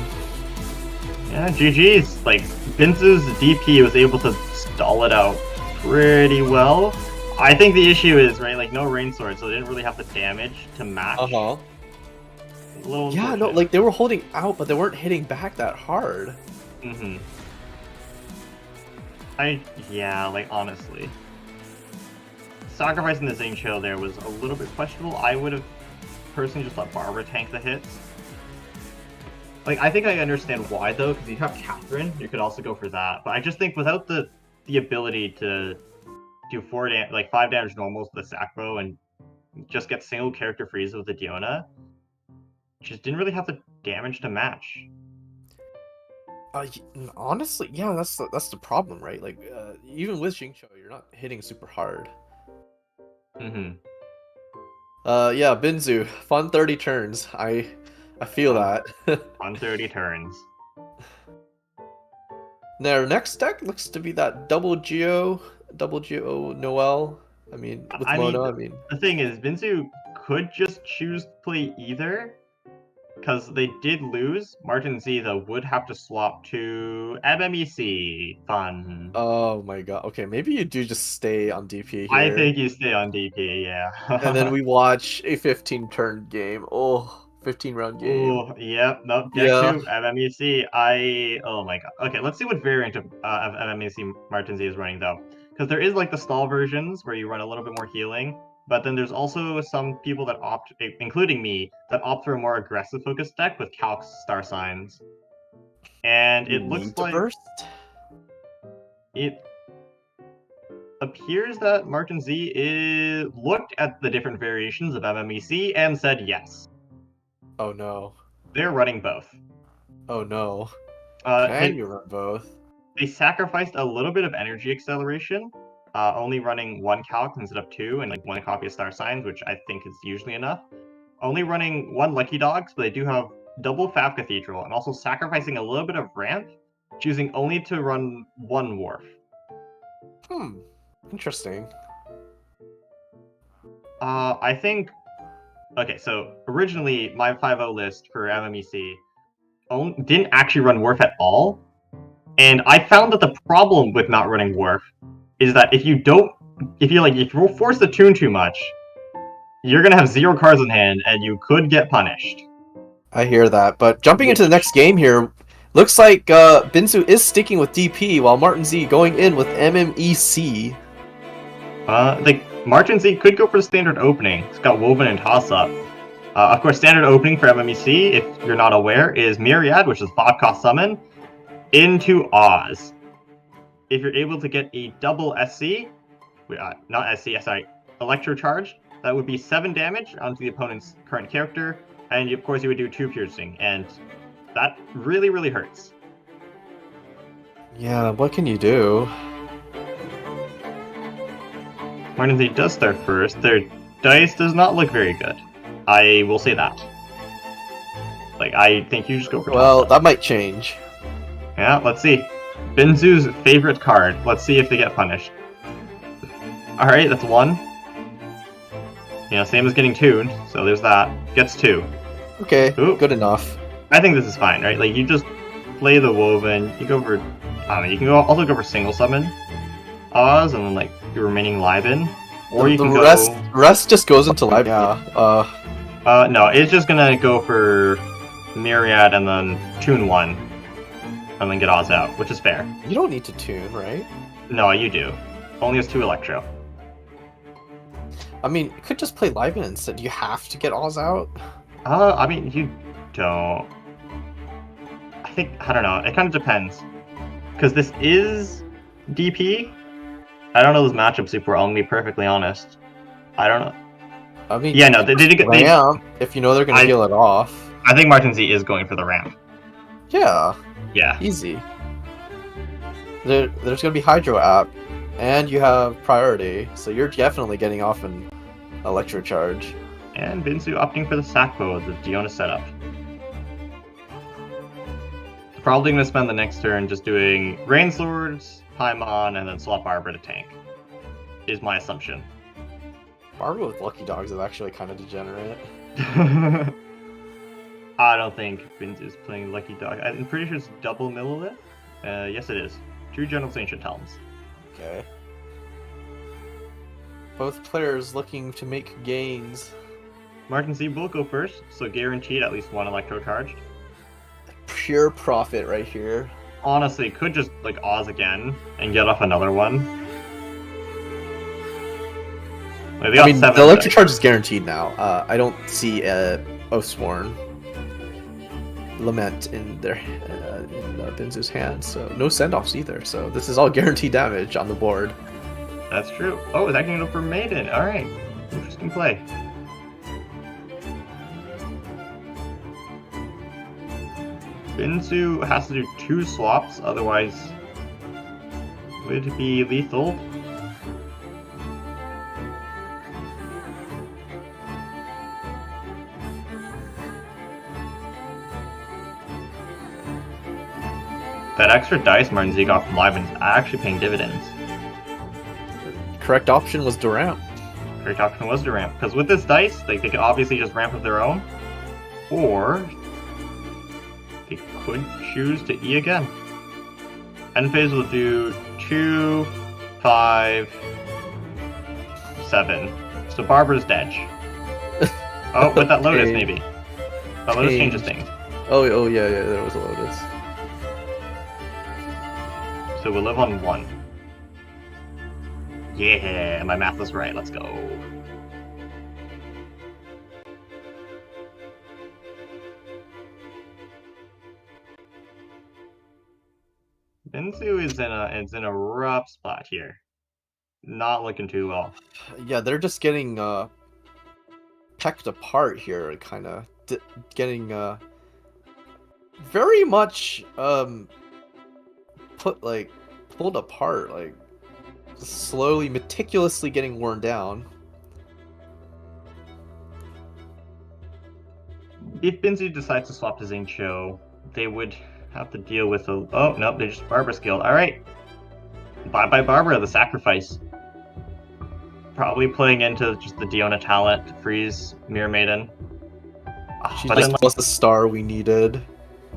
Yeah, GG's. Like, Binzu's DP was able to stall it out pretty well. I think the issue is, right, like, no Rain Sword, so they didn't really have the damage to match. Uh-huh. Yeah, Yeah, no, like, they were holding out, but they weren't hitting back that hard. Mm-hmm. Yeah, like, honestly. Sacrificing the Xingqiu there was a little bit questionable. I would have personally just let Barbara tank the hits. Like, I think I understand why, though, because you have Catherine, you could also go for that. But I just think without the ability to do 5 damage normals with the Sacro and just get single character freeze with the Diona, just didn't really have the damage to match. Honestly, yeah, that's the problem, right? Like, even with Xingqiu, you're not hitting super hard. Mm-hmm. Yeah, Binzu, fun 30 turns. I feel that. On 30 turns. Now, our next deck looks to be that double Geo Noel. I mean, with Mona, the thing is, Binzu could just choose to play either, because they did lose. Martin Z, though, would have to swap to MMEC. Fun. Oh my god. Okay, maybe you do just stay on DP here. I think you stay on DP, yeah. And then we watch a 15-turn game. Oh, 15-round game. Oh, yep, nope, deck 2, MMEC. Oh my god. Okay, let's see what variant of MMEC Martin Z is running, though. Because there is, like, the stall versions, where you run a little bit more healing. But then there's also some people that opt, including me, that opt for a more aggressive focused deck with Calc Star Signs. And it looks like it appears that Martin Z looked at the different variations of MMEC and said yes. Oh no. They're running both. Oh no. Can you run both? They sacrificed a little bit of energy acceleration, only running 1 calc instead of 2, and like 1 copy of Star Signs, which I think is usually enough. Only running 1 Lucky Dogs, but they do have double Fab Cathedral, and also sacrificing a little bit of ramp, choosing only to run 1 Wharf. Interesting. I think. Okay, so originally my 5.0 list for MMEC didn't actually run Wharf at all, and I found that the problem with not running Wharf is that if you force the tune too much, you're gonna have 0 cards in hand, and you could get punished. I hear that, but jumping into the next game here, looks like Binzu is sticking with DP, while Martin Z going in with MMEC. Martin Z could go for the standard opening. It's got Woven and Toss Up. Of course, standard opening for MMEC, if you're not aware, is Myriad, which is 5 cost summon, into Oz. If you're able to get a double SC, Electro Charge, that would be 7 damage onto the opponent's current character, and of course you would do 2 piercing, and that really, really hurts. Yeah, what can you do? Martin Z does start first. Their dice does not look very good. I will say that. I think you just go for Well, that might change. Yeah, let's see. Binzu's favorite card. Let's see if they get punished. Alright, that's 1. Same as getting tuned, so there's that. Gets 2. Okay, Ooh. good enough. I think this is fine, right? You just play the Woven, you go for... you can also go for single summon Oz, and then, your remaining Liven. Or you can rest just goes into live. Yeah. No, it's just gonna go for Myriad and then tune 1. And then get Oz out, which is fair. You don't need to tune, right? No, you do. Only has 2 Electro. I mean, you could just play Liven instead. Do you have to get Oz out? You don't. I don't know. It kind of depends. Because this is DP. I don't know those matchups super well, I'm gonna be perfectly honest. I don't know. I mean, yeah, no, they get ramp if you know they're gonna heal it off. I think Martin Z is going for the ramp. Yeah. Yeah. Easy. There's gonna be Hydro app, and you have priority, so you're definitely getting off an Electro Charge. And Binzu opting for the Sakpo, the Diona setup. Probably gonna spend the next turn just doing Rain Swords, Paimon, and then swap Barbara to tank. Is my assumption. Barbara with Lucky Dogs is actually kind of degenerate. I don't think Binzu is playing Lucky Dog. I'm pretty sure it's double Millilith. Yes, it is. 2 General's Ancient Helms. Okay. Both players looking to make gains. Martin Z will go first, so guaranteed at least 1 Electro charged. Pure profit right here. Honestly, could just Oz again and get off another one. The Electro Charge is guaranteed now. I don't see Oathsworn Lament in Binzu's hand, so no send-offs either. So this is all guaranteed damage on the board. That's true. Oh, it's actually going to go for Maiden. All right, interesting play. Binzu has to do 2 swaps, otherwise would be lethal. That extra dice Martin Z got from Liven is actually paying dividends. Correct option was to ramp. Correct option was to ramp, because with this dice, they could obviously just ramp of their own, or they could choose to E again. End phase will do 2, 5, 7. So Barbara's dead. Oh, with that Lotus maybe. That Lotus changes things. Oh yeah, there was a Lotus. So we'll live on 1. Yeah, my math was right. Let's go. Binzu is in a rough spot here. Not looking too well. Yeah, they're just getting pecked apart here, kind of getting very much pulled apart, slowly, meticulously getting worn down. If Binzu decides to swap to Xingqiu, they would have to deal with a... Oh, no, they just Barbara skilled. Alright. bye Barbara, the sacrifice. Probably playing into just the Diona talent to freeze Mirror Maiden. She But just then, was the star we needed.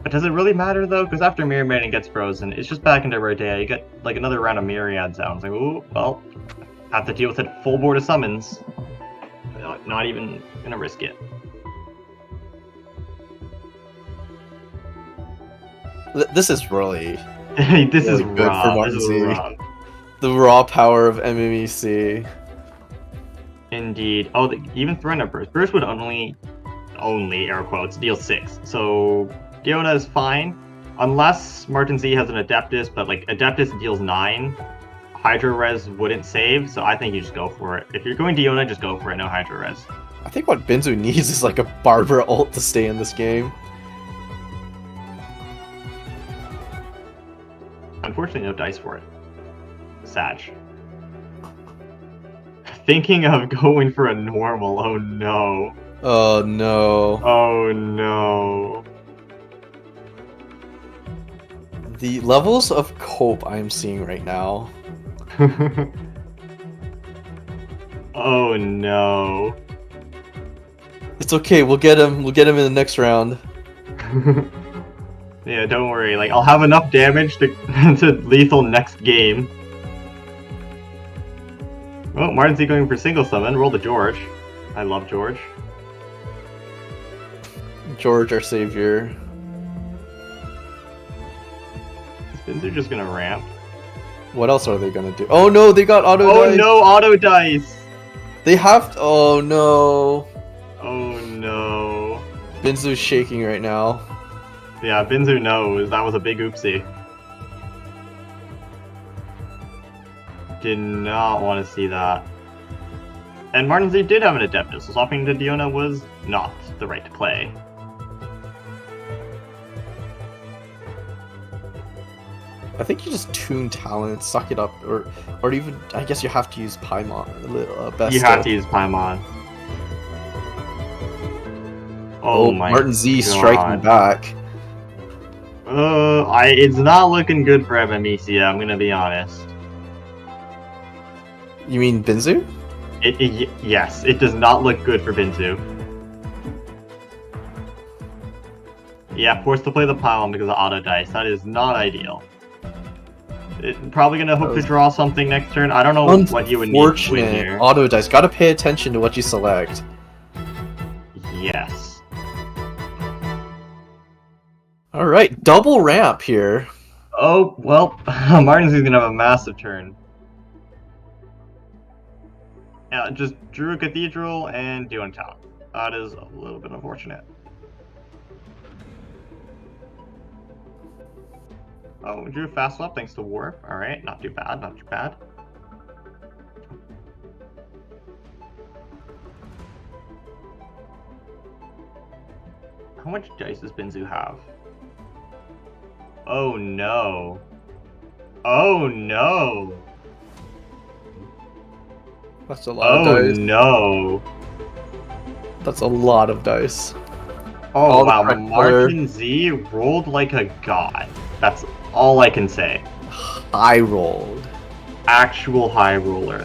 but does it really matter though? Because after Mirror Maiden gets frozen, it's just back into Rodea. You get like another round of Myriad sounds. Like, ooh, well, have to deal with it full board of summons. Not even gonna risk it. This is really This is really good for raw. This Martin is Z. raw. the raw power of MMEC. Indeed. Oh, even Threatener Burst. Burst would only air quotes deal 6. So Diona is fine, unless Martin Z has an Adeptus, but like Adeptus deals 9. Hydro Res wouldn't save, so I think you just go for it. If you're going Diona, just go for it. No Hydro Res. I think what Binzu needs is like a Barbara ult to stay in this game. Unfortunately, no dice for it. Sag. Thinking of going for a normal. Oh no. Oh no. Oh no. The levels of cope I am seeing right now. Oh no. It's okay, we'll get him in the next round. Yeah, don't worry. Like, I'll have enough damage to to lethal next game. Oh, Martin Z going for single summon. Roll the George. I love George. George, our savior. Is Binzu just gonna ramp? What else are they gonna do? Oh no, they got auto Oh dice. no, auto dice! They have to... Oh no. Oh no. Binzu's shaking right now. Yeah, Binzu knows. That was a big oopsie. Did not want to see that. And Martin Z did have an Adeptus, so swapping to Diona was not the right play. I think you just tune talent, suck it up, or even I guess you have to use Paimon. Best You have to use Paimon. Oh my Martin Z God. striking back. It's not looking good for MMEC, I'm gonna be honest. You mean Binzu? Yes, it does not look good for Binzu. Yeah, forced to play the Pylon because of auto dice. That is not ideal. Probably gonna hope to draw something next turn. I don't know what you would need to win here. Auto dice. Gotta pay attention to what you select. Yes. Alright, double ramp here. Oh, well, Martin's gonna have a massive turn. Yeah, just drew a Cathedral and doing town. That is a little bit unfortunate. Oh, drew fast swap thanks to Warp. Alright, not too bad, not too bad. How much dice does Binzu have? Oh no. Oh no. That's a lot of dice. Oh no. That's a lot of dice. Oh wow, Martin Z rolled like a god. That's all I can say. I rolled. Actual high roller.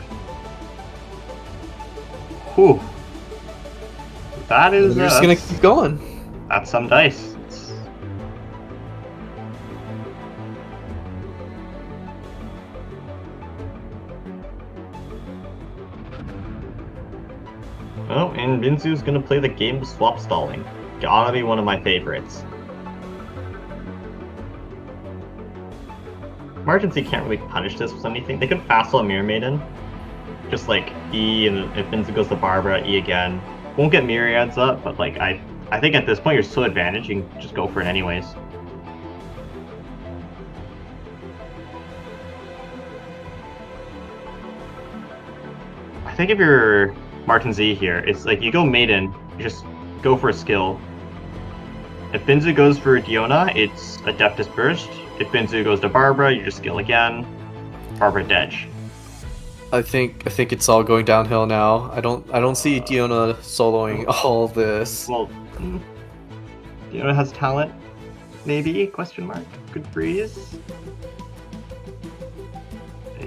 Whew. That is. We're just gonna keep going. That's some dice. Oh, and Binzu's gonna play the game of swap stalling. Gotta be one of my favorites. Martin Z can't really punish this with anything. They could fast stall Mirror Maiden. Just like E, and if Binzu goes to Barbara, E again. Won't get Myriads up, but like I think at this point you're so advantaged, you can just go for it anyways. I think if you're Martin Z here, it's like you go Maiden, you just go for a skill. If Binzu goes for Diona, it's Adeptus Burst. If Binzu goes to Barbara, you just skill again. Barbara Dedge. I think it's all going downhill now. I don't see Diona soloing all this. Well, Diona has talent, maybe? Question mark. Good freeze.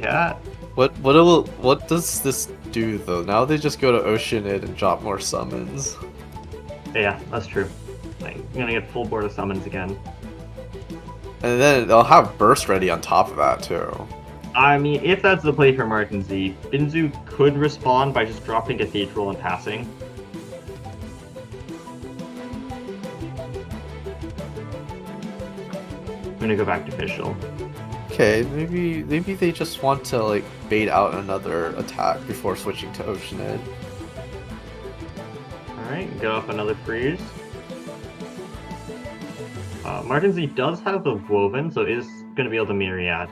cat. What does this do though? Now they just go to Oceanid and drop more summons. Yeah, that's true. Like, I'm gonna get full board of summons again. And then they'll have burst ready on top of that too. I mean, if that's the play for Martin Z, Binzu could respond by just dropping Cathedral and passing. I'm gonna go back to Fischl. Okay, maybe they just want to like bait out another attack before switching to Oceanid. Alright, get off another freeze. Martin Z does have the Woven, so is going to be able to Myriad.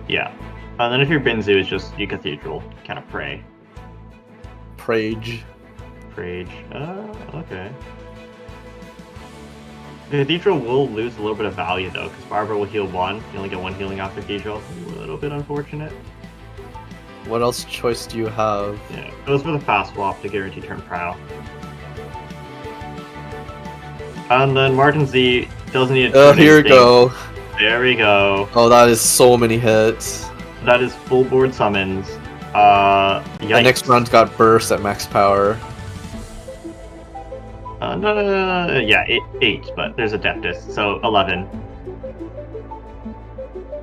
Yeah. And then if you're Binzu, it's just you Cathedral, kind of pray. Prage. Prage. Okay. The Cathedral will lose a little bit of value though, because Barbara will heal 1. You only get 1 healing off Cathedral. A little bit unfortunate. What else choice do you have? Yeah, goes for the fast swap to guarantee turn Prow. And then Martin Z doesn't need a here we go. There we go. Oh, that is so many hits. That is full board summons. The next round's got burst at max power. No. Yeah, 8, but there's Adeptus, so 11.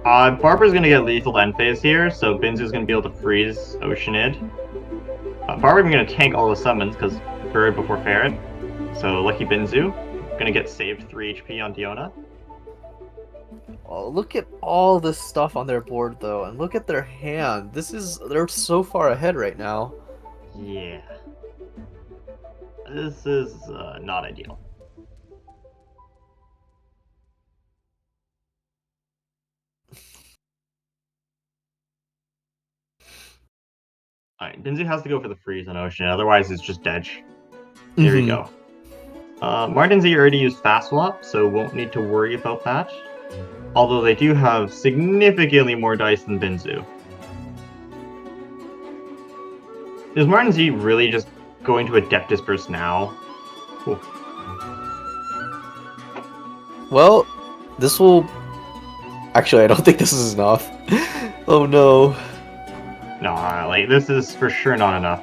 Barbara's gonna get lethal end phase here, so Binzu's gonna be able to freeze Oceanid. Barbara's gonna tank all the summons, because Bird before Ferret. So lucky Binzu. Gonna get saved 3 HP on Diona. Oh, look at all this stuff on their board though, and look at their hand. They're so far ahead right now. Yeah. This is not ideal. Alright, Binzu has to go for the freeze on Ocean, otherwise it's just dead. Here we go. Martin Z already used Fast Swap, so won't need to worry about that. Although they do have significantly more dice than Binzu. Is Martin Z really just going to Adeptus Burst now? Cool. Well, this will... Actually, I don't think this is enough. Oh no. Nah, like, this is for sure not enough.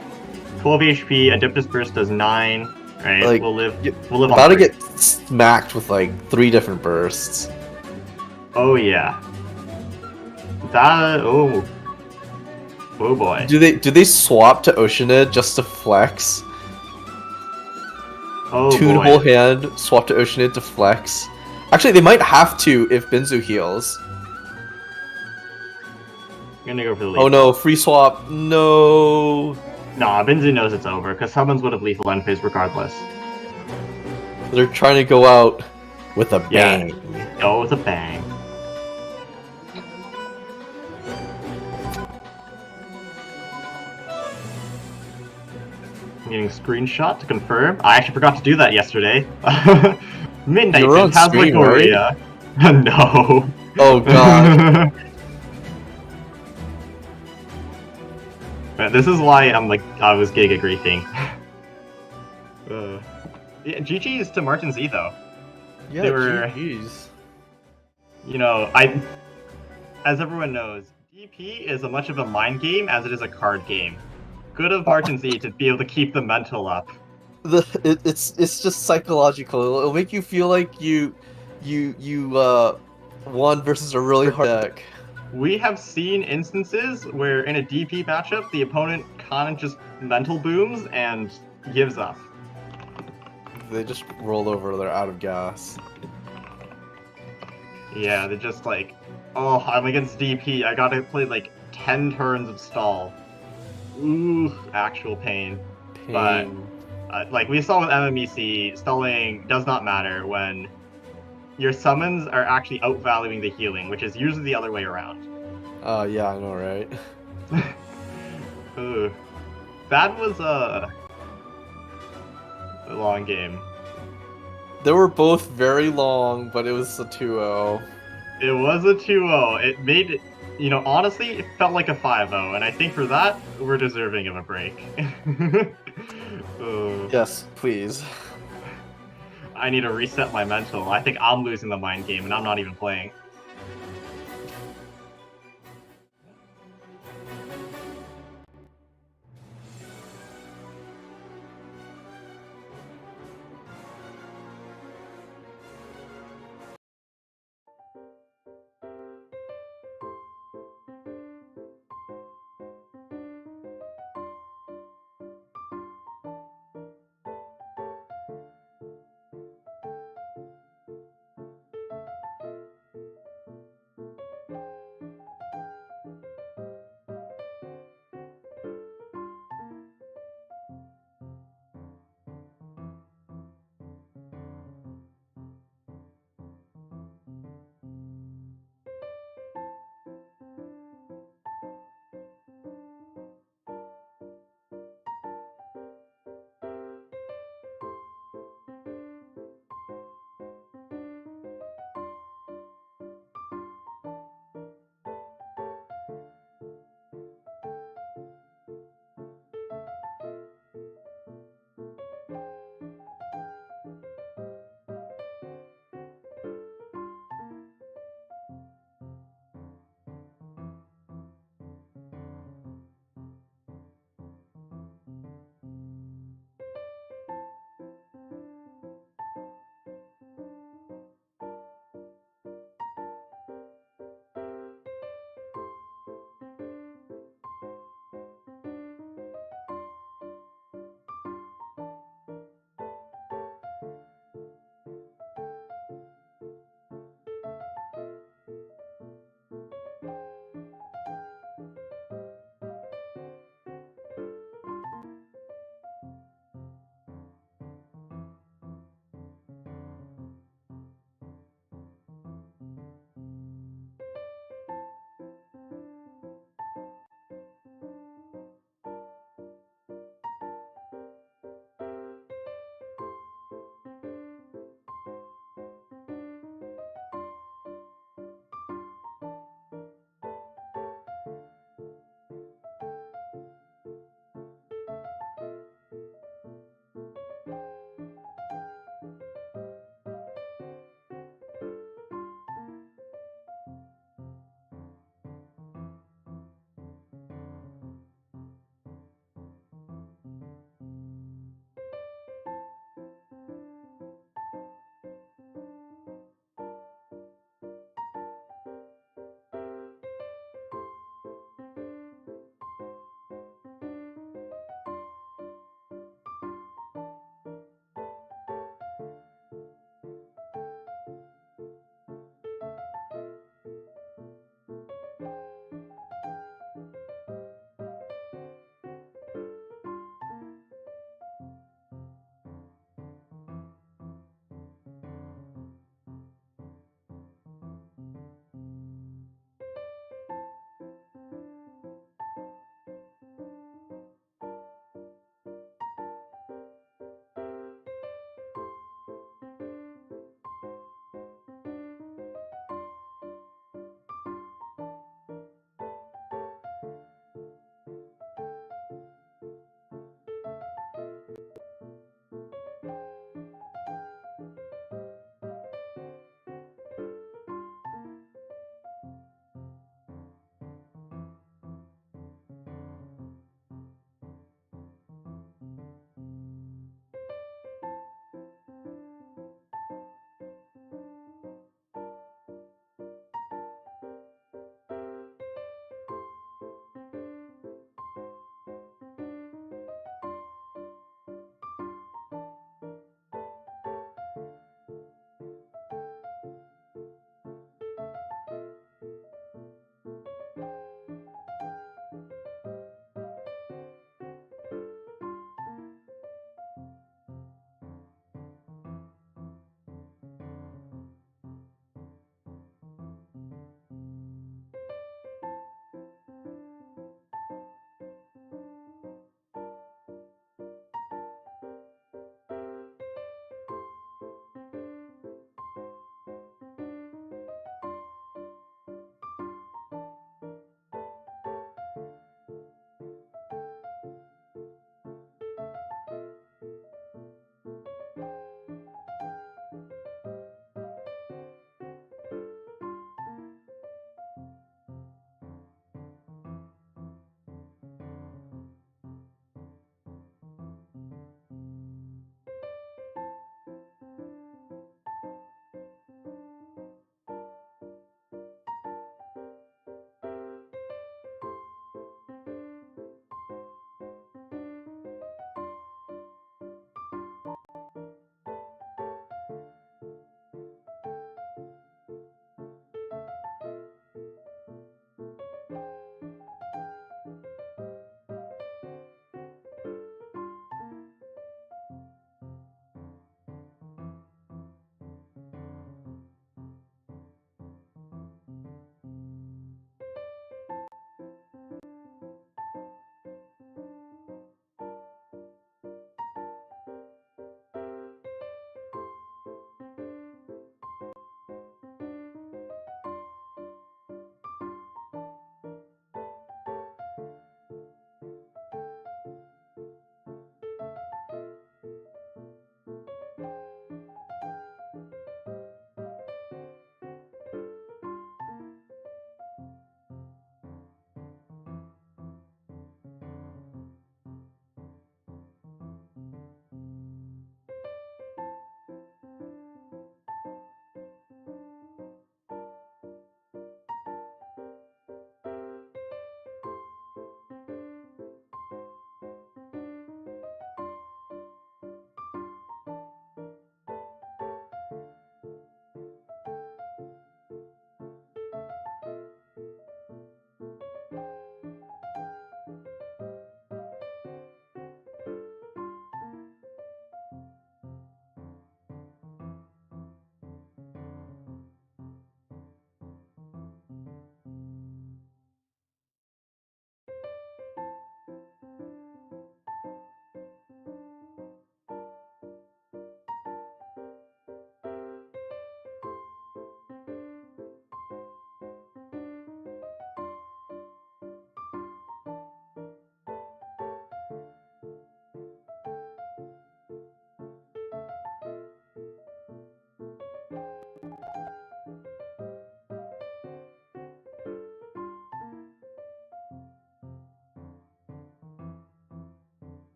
12 HP, Adeptus Burst does 9. Right, like, we'll live about to get smacked with like 3 different bursts. Oh yeah. Oh boy. Do they swap to Oceanid just to flex? Oh Tune boy. whole hand, swap to Oceanid to flex. Actually, they might have to if Binzu heals. I'm gonna go for the lead. Oh no, free swap. No. Nah, Binzu knows it's over, because summons would have lethal end phase regardless. They're trying to go out with a bang. Yeah, go with a bang. I'm getting a screenshot to confirm. I actually forgot to do that yesterday. Midnight You're on screen, Phantasmagoria. No. Oh god. This is why I was giga griefing. Yeah, GG's to Martin Z though. Yeah, They were, GG's. you know, as everyone knows, DP is as much of a mind game as it is a card game. Good of Martin Z to be able to keep the mental up. It's just psychological. It'll make you feel like you won versus a really hard deck. We have seen instances where in a DP matchup, the opponent kind of just mental booms and gives up. They just roll over, they're out of gas. Yeah, they're just like, oh, I'm against DP, I gotta play like 10 turns of stall. Ooh, actual pain. But, like we saw with MMEC, stalling does not matter when your summons are actually outvaluing the healing, which is usually the other way around. Yeah, I know, right? That was a long game. They were both very long, but it was a 2-0. It was a 2-0. It made it, you know, honestly, it felt like a 5-0, and I think for that, we're deserving of a break. Yes, please. I need to reset my mental. I think I'm losing the mind game, and I'm not even playing.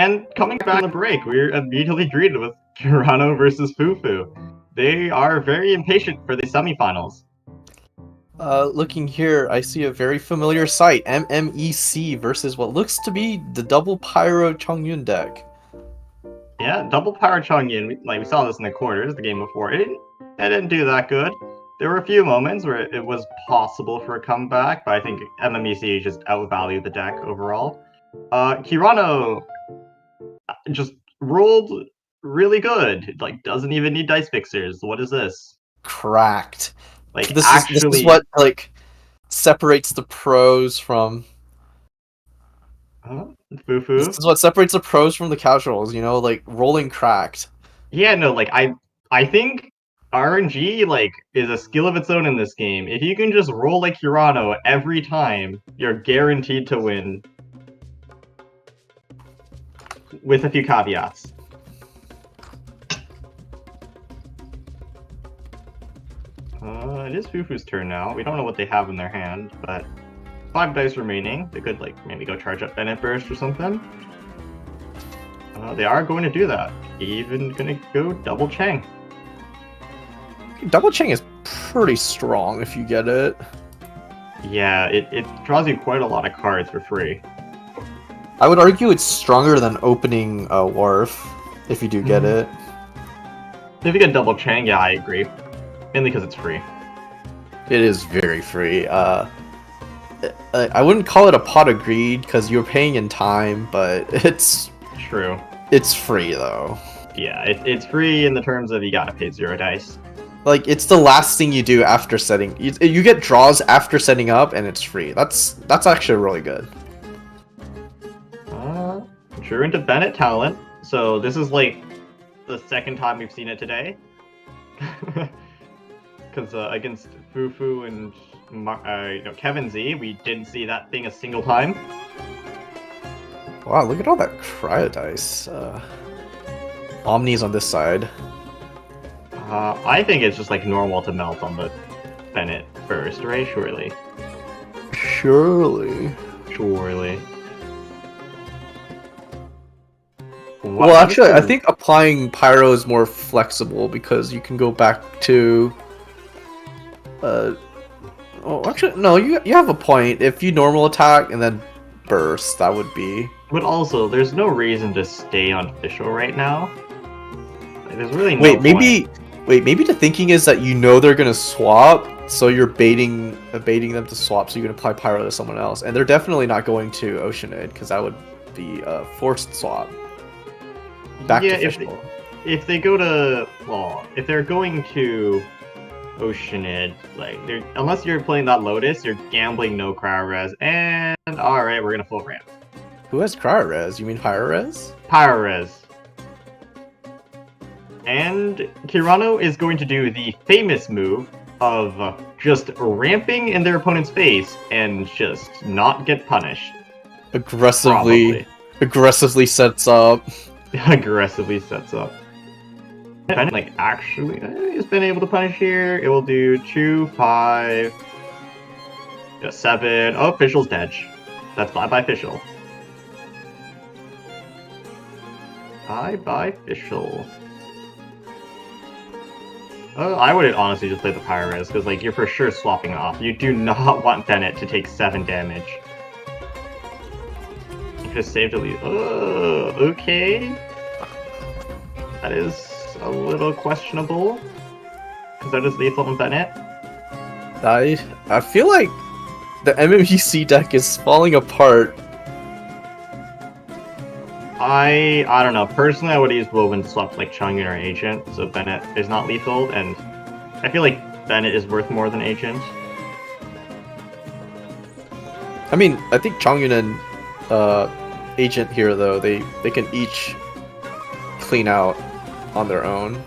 And coming back on the break, we're immediately greeted with Kirano versus Fufu. They are very impatient for the semifinals. Looking here, I see a very familiar sight. MMEC versus what looks to be the double Pyro Chongyun deck. Yeah, double power Chongyun. We saw this in the quarters, the game before. It didn't do that good. There were a few moments where it was possible for a comeback, but I think MMEC just outvalued the deck overall. Kirano just rolled really good. Like, doesn't even need dice fixers. What is this? Cracked. Like, This actually, is what like separates the pros from. Fufu. This is what separates the pros from the casuals. You know, like rolling cracked. Yeah, no, like I think RNG like is a skill of its own in this game. If you can just roll like Hirano every time, you're guaranteed to win. With a few caveats. It is Fufu's turn now. We don't know what they have in their hand, but 5 dice remaining. They could like maybe go charge up Bennett Burst or something. They are going to do that. Even gonna go double Chang. Double Chang is pretty strong if you get it. Yeah, it draws you quite a lot of cards for free. I would argue it's stronger than opening a Wharf if you do get it. If you get double Chang, yeah, I agree. Mainly because it's free. It is very free. I wouldn't call it a pot of greed because you're paying in time, but it's true. It's free though. Yeah, it's free in the terms of you gotta pay 0 dice. Like it's the last thing you do after setting. You get draws after setting up, and it's free. That's actually really good. Drew into Bennett talent. So this is like the second time we've seen it today. Because against Fufu and Kevin Z, we didn't see that thing a single time. Wow, look at all that cryo dice. Omni's on this side. I think it's just like normal to melt on the Bennett first, right? Surely. Surely. Well, actually, I think applying Pyro is more flexible because you can go back to. Oh, actually, no. You have a point. If you normal attack and then burst, that would be. But also, there's no reason to stay on official right now. Like, there's really no Maybe the thinking is that you know they're gonna swap, so you're baiting them to swap, so you can apply Pyro to someone else, and they're definitely not going to Oceanid because that would be a forced swap. Back to official. If they go to if they're going to Oceanid, like unless you're playing that Lotus, you're gambling no cryo res, and all right, we're gonna full ramp. Who has cryo res? You mean Pyro res? Pyro res. And Kirano is going to do the famous move of just ramping in their opponent's face and just not get punished. Aggressively sets up. Aggressively sets up. And like actually has been able to punish here. It will do 2, 5, 7. Oh, official's dead. That's bye-bye official. Bye-bye official. I would honestly just play the Pyro-Res, because like you're for sure swapping off. You do not want Bennett to take 7 damage. You just saved at least. Oh, okay. That is a little questionable. Because that is lethal on Bennett. I feel like the MMGC deck is falling apart. I don't know. Personally, I would use Woven swap like Chongyun or Agent, so Bennett is not lethal, and I feel like Bennett is worth more than Agent. I mean, I think Chongyun and Agent here, though, they can each clean out on their own.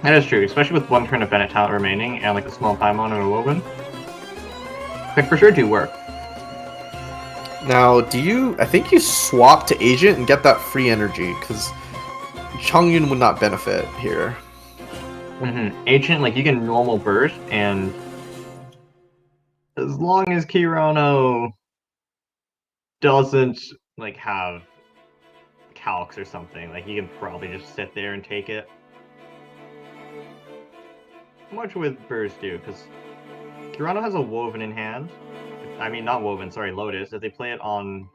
That is true, especially with 1 turn of Bennett talent remaining and like a small Paimon and a Woven. Could for sure do work. Now, I think you swap to Agent and get that free energy, because Chongyun would not benefit here. Agent, like, you can normal burst, and as long as Kirano doesn't, like, have calcs or something, like you can probably just sit there and take it. How much would Burst do? Because Kirano has a Woven in hand. I mean, not Woven, sorry, Lotus. If they play it on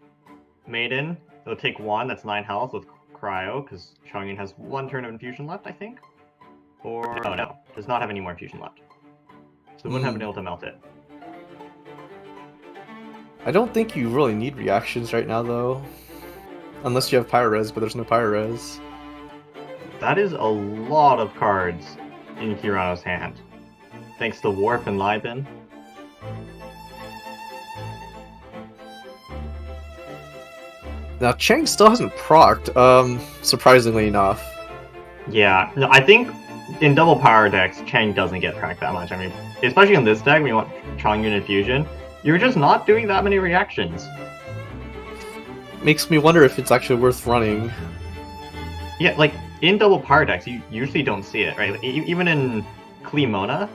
Maiden, they'll take 1, that's 9 health with Cryo, because Chongyun has 1 turn of infusion left, I think? Or, no, does not have any more infusion left. So they wouldn't have been able to melt it. I don't think you really need reactions right now, though. Unless you have Pyro-Res, but there's no Pyro-Res. That is a lot of cards in Kirano's hand. Thanks to Warp and Libin. Now, Chang still hasn't procced, surprisingly enough. Yeah, no, I think in double power decks, Chang doesn't get tracked that much. I mean, especially in this deck, when you want Chongyun Infusion, you're just not doing that many reactions. Makes me wonder if it's actually worth running. Yeah, like, in double power decks, you usually don't see it, right? Like, even in Clemona,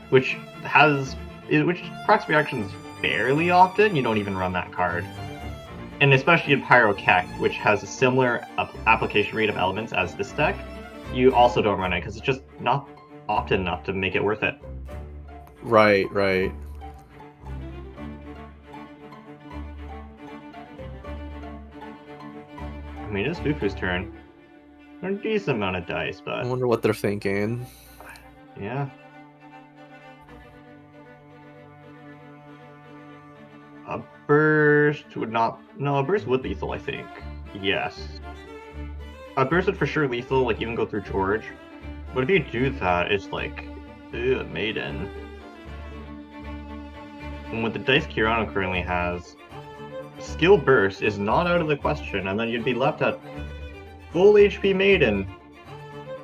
which procs reactions fairly often, you don't even run that card. And especially in Pyro Keck, which has a similar application rate of elements as this deck, you also don't run it, because it's just not often enough to make it worth it. Right. I mean, it's Fufu's turn. A decent amount of dice, but... I wonder what they're thinking. Yeah. A burst would not... No, a burst would lethal, I think. Yes. A burst would for sure lethal, like, even go through George. But if you do that, it's like... Ugh, Maiden. And with the dice Kirano currently has, skill burst is not out of the question, and then you'd be left at full HP Maiden.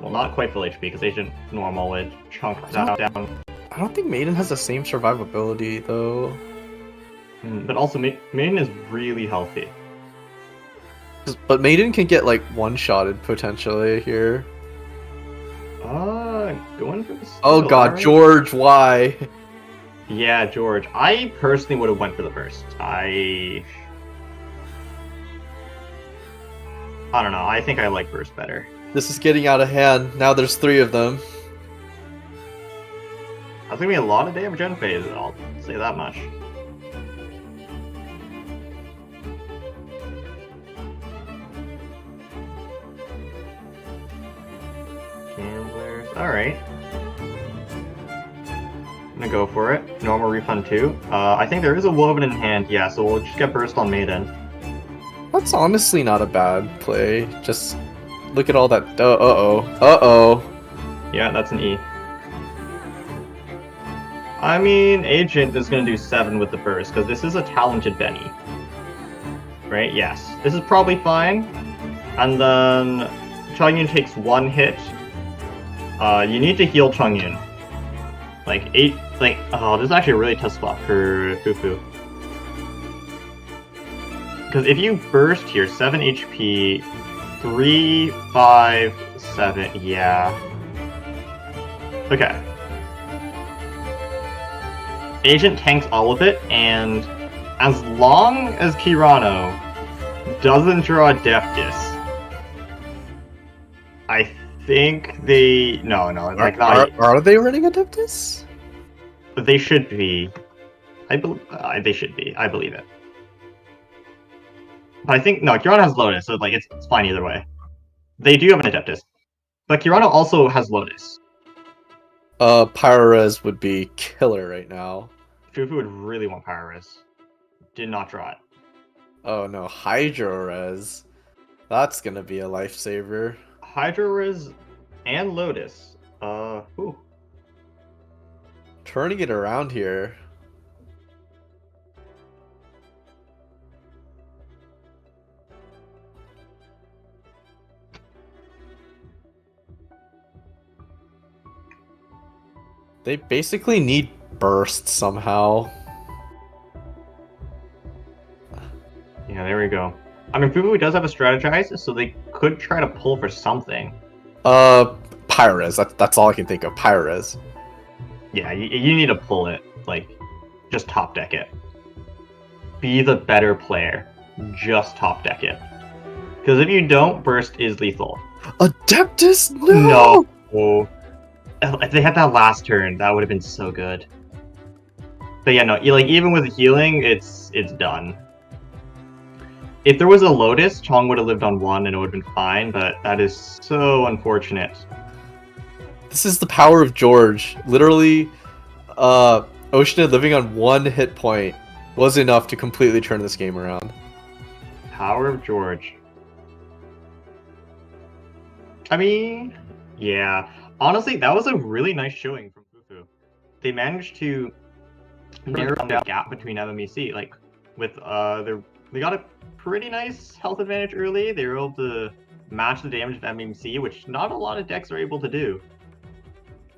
Well, not quite full HP, because Agent Normal would chunk that down. I don't think Maiden has the same survivability, though. But also, Maiden is really healthy. But Maiden can get, like, one-shotted, potentially, here. Going for the Oh god, right? George, why? Yeah, George. I personally would have went for the burst. I don't know. I think I like burst better. This is getting out of hand. Now there's 3 of them. That's gonna be a lot of damage end phase, I'll say that much. Gamblers. Alright. I'm gonna go for it. Normal refund 2. I think there is a Woven in hand, yeah, so we'll just get burst on Maiden. That's honestly not a bad play. Just look at all that. Uh-oh. Yeah, that's an E. I mean, Agent is gonna do 7 with the burst, because this is a talented Benny. Right? Yes. This is probably fine. And then Chongyun takes 1 hit. You need to heal Chongyun. Like, 8, like, oh, this is actually a really tough spot for Fufu. Because if you burst here, 7 HP, 3, 5, 7, yeah. Okay. Agent tanks all of it, and as long as Kirano doesn't draw a Death Disc, I think they... No, like not... Are they running a Adeptus? They should be. They should be. I believe it. But I think... No, Kirano has Lotus, so like it's fine either way. They do have an Adeptus. But Kirano also has Lotus. Pyro-Res would be killer right now. Fufu would really want Pyro-Res. Did not draw it. Oh no, Hydro-Res. That's gonna be a lifesaver. Hydro-Res and Lotus. Ooh. Turning it around here. They basically need burst somehow. Yeah, there we go. I mean, Fufu does have a strategize, so they could try to pull for something. Pyro-Res. That's all I can think of. Pyro-Res. Yeah, you need to pull it. Like, just top deck it. Be the better player. Just top deck it. Because if you don't, burst is lethal. Adeptus? No! No! If they had that last turn, that would have been so good. But yeah, no, like even with healing, it's done. If there was a Lotus, Chong would have lived on 1 and it would have been fine, but that is so unfortunate. This is the power of George. Literally, Oceanid living on 1 hit point was enough to completely turn this game around. Power of George. I mean, yeah. Honestly, that was a really nice showing from Fufu. They managed to narrow down the gap between MMEC. Like, with they got a pretty nice health advantage early. They were able to match the damage of MMEC, which not a lot of decks are able to do.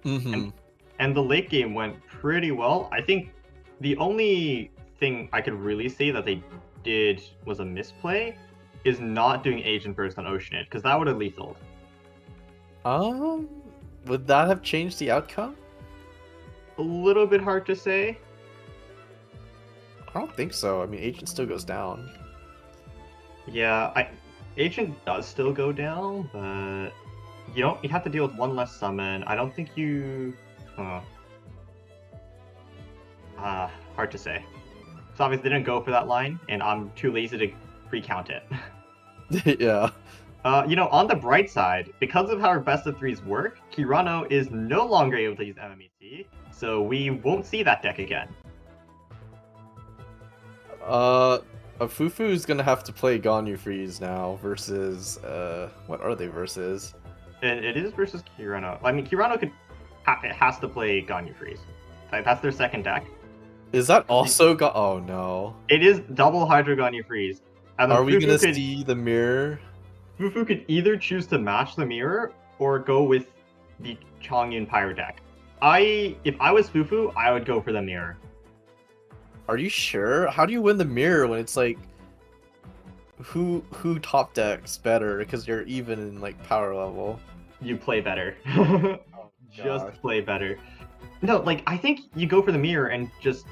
Mm-hmm. And the late game went pretty well. I think the only thing I could really say that they did was a misplay is not doing Agent Burst on Oceanid, because that would have lethaled. Would that have changed the outcome? A little bit hard to say. I don't think so. I mean, Agent still goes down. Yeah, Agent does still go down, but you have to deal with 1 less summon. I don't think you. Hard to say. So obviously they didn't go for that line, and I'm too lazy to pre-count it. Yeah. On the bright side, because of how our best of 3s work, Kirano is no longer able to use MMEC, so we won't see that deck again. Fufu is gonna have to play Ganyu Freeze now versus what are they versus? It is versus Kirano. I mean, Kirano has to play Ganyu Freeze. That's their second deck. Is that also oh no. It is double Hydro Ganyu Freeze. And are we gonna see the mirror? Fufu could either choose to match the mirror or go with the Chongyun Pyro deck. If I was Fufu, I would go for the mirror. Are you sure? How do you win the mirror when it's like who top decks better because you're even in like power level? You play better. Oh, just play better. No, like I think you go for the mirror and just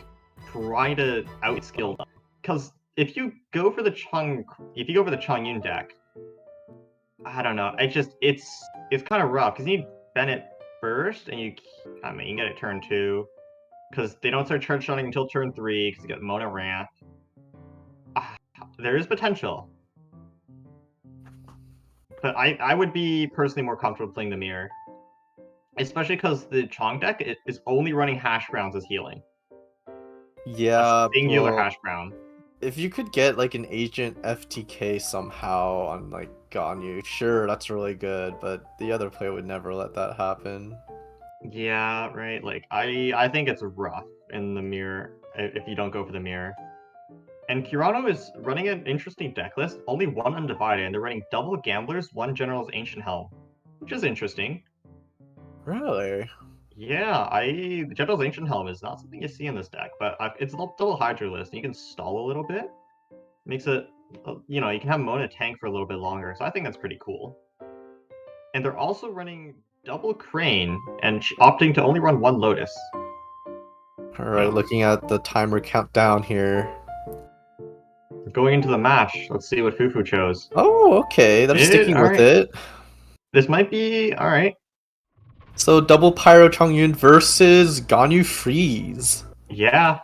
try to outskill them. Because if you go for the Chongyun deck, I don't know. It's kind of rough because you need Bennett first, and you get it turn 2. Because they don't start charge shotting until turn 3, because you get Mona ramp. There is potential. But I would be personally more comfortable playing the mirror. Especially because the Chong deck is only running hash browns as healing. Yeah, a singular hash brown. If you could get like an Agent FTK somehow on like Ganyu, sure, that's really good, but the other player would never let that happen. Yeah, right. Like I think it's rough in the mirror if you don't go for the mirror. And Kirano is running an interesting deck list. Only 1 Undivided, and they're running double Gamblers, 1 General's Ancient Helm, which is interesting. Really? Yeah, the General's Ancient Helm is not something you see in this deck, but it's a double Hydra list, and you can stall a little bit. Makes it, you can have Mona tank for a little bit longer, so I think that's pretty cool. And they're also running double Crane, and opting to only run 1 Lotus. Alright, looking at the timer countdown here. Going into the match, let's see what Fufu chose. Oh, okay, they're sticking with it. This might be alright. So double Pyro Chongyun versus Ganyu Freeze. Yeah.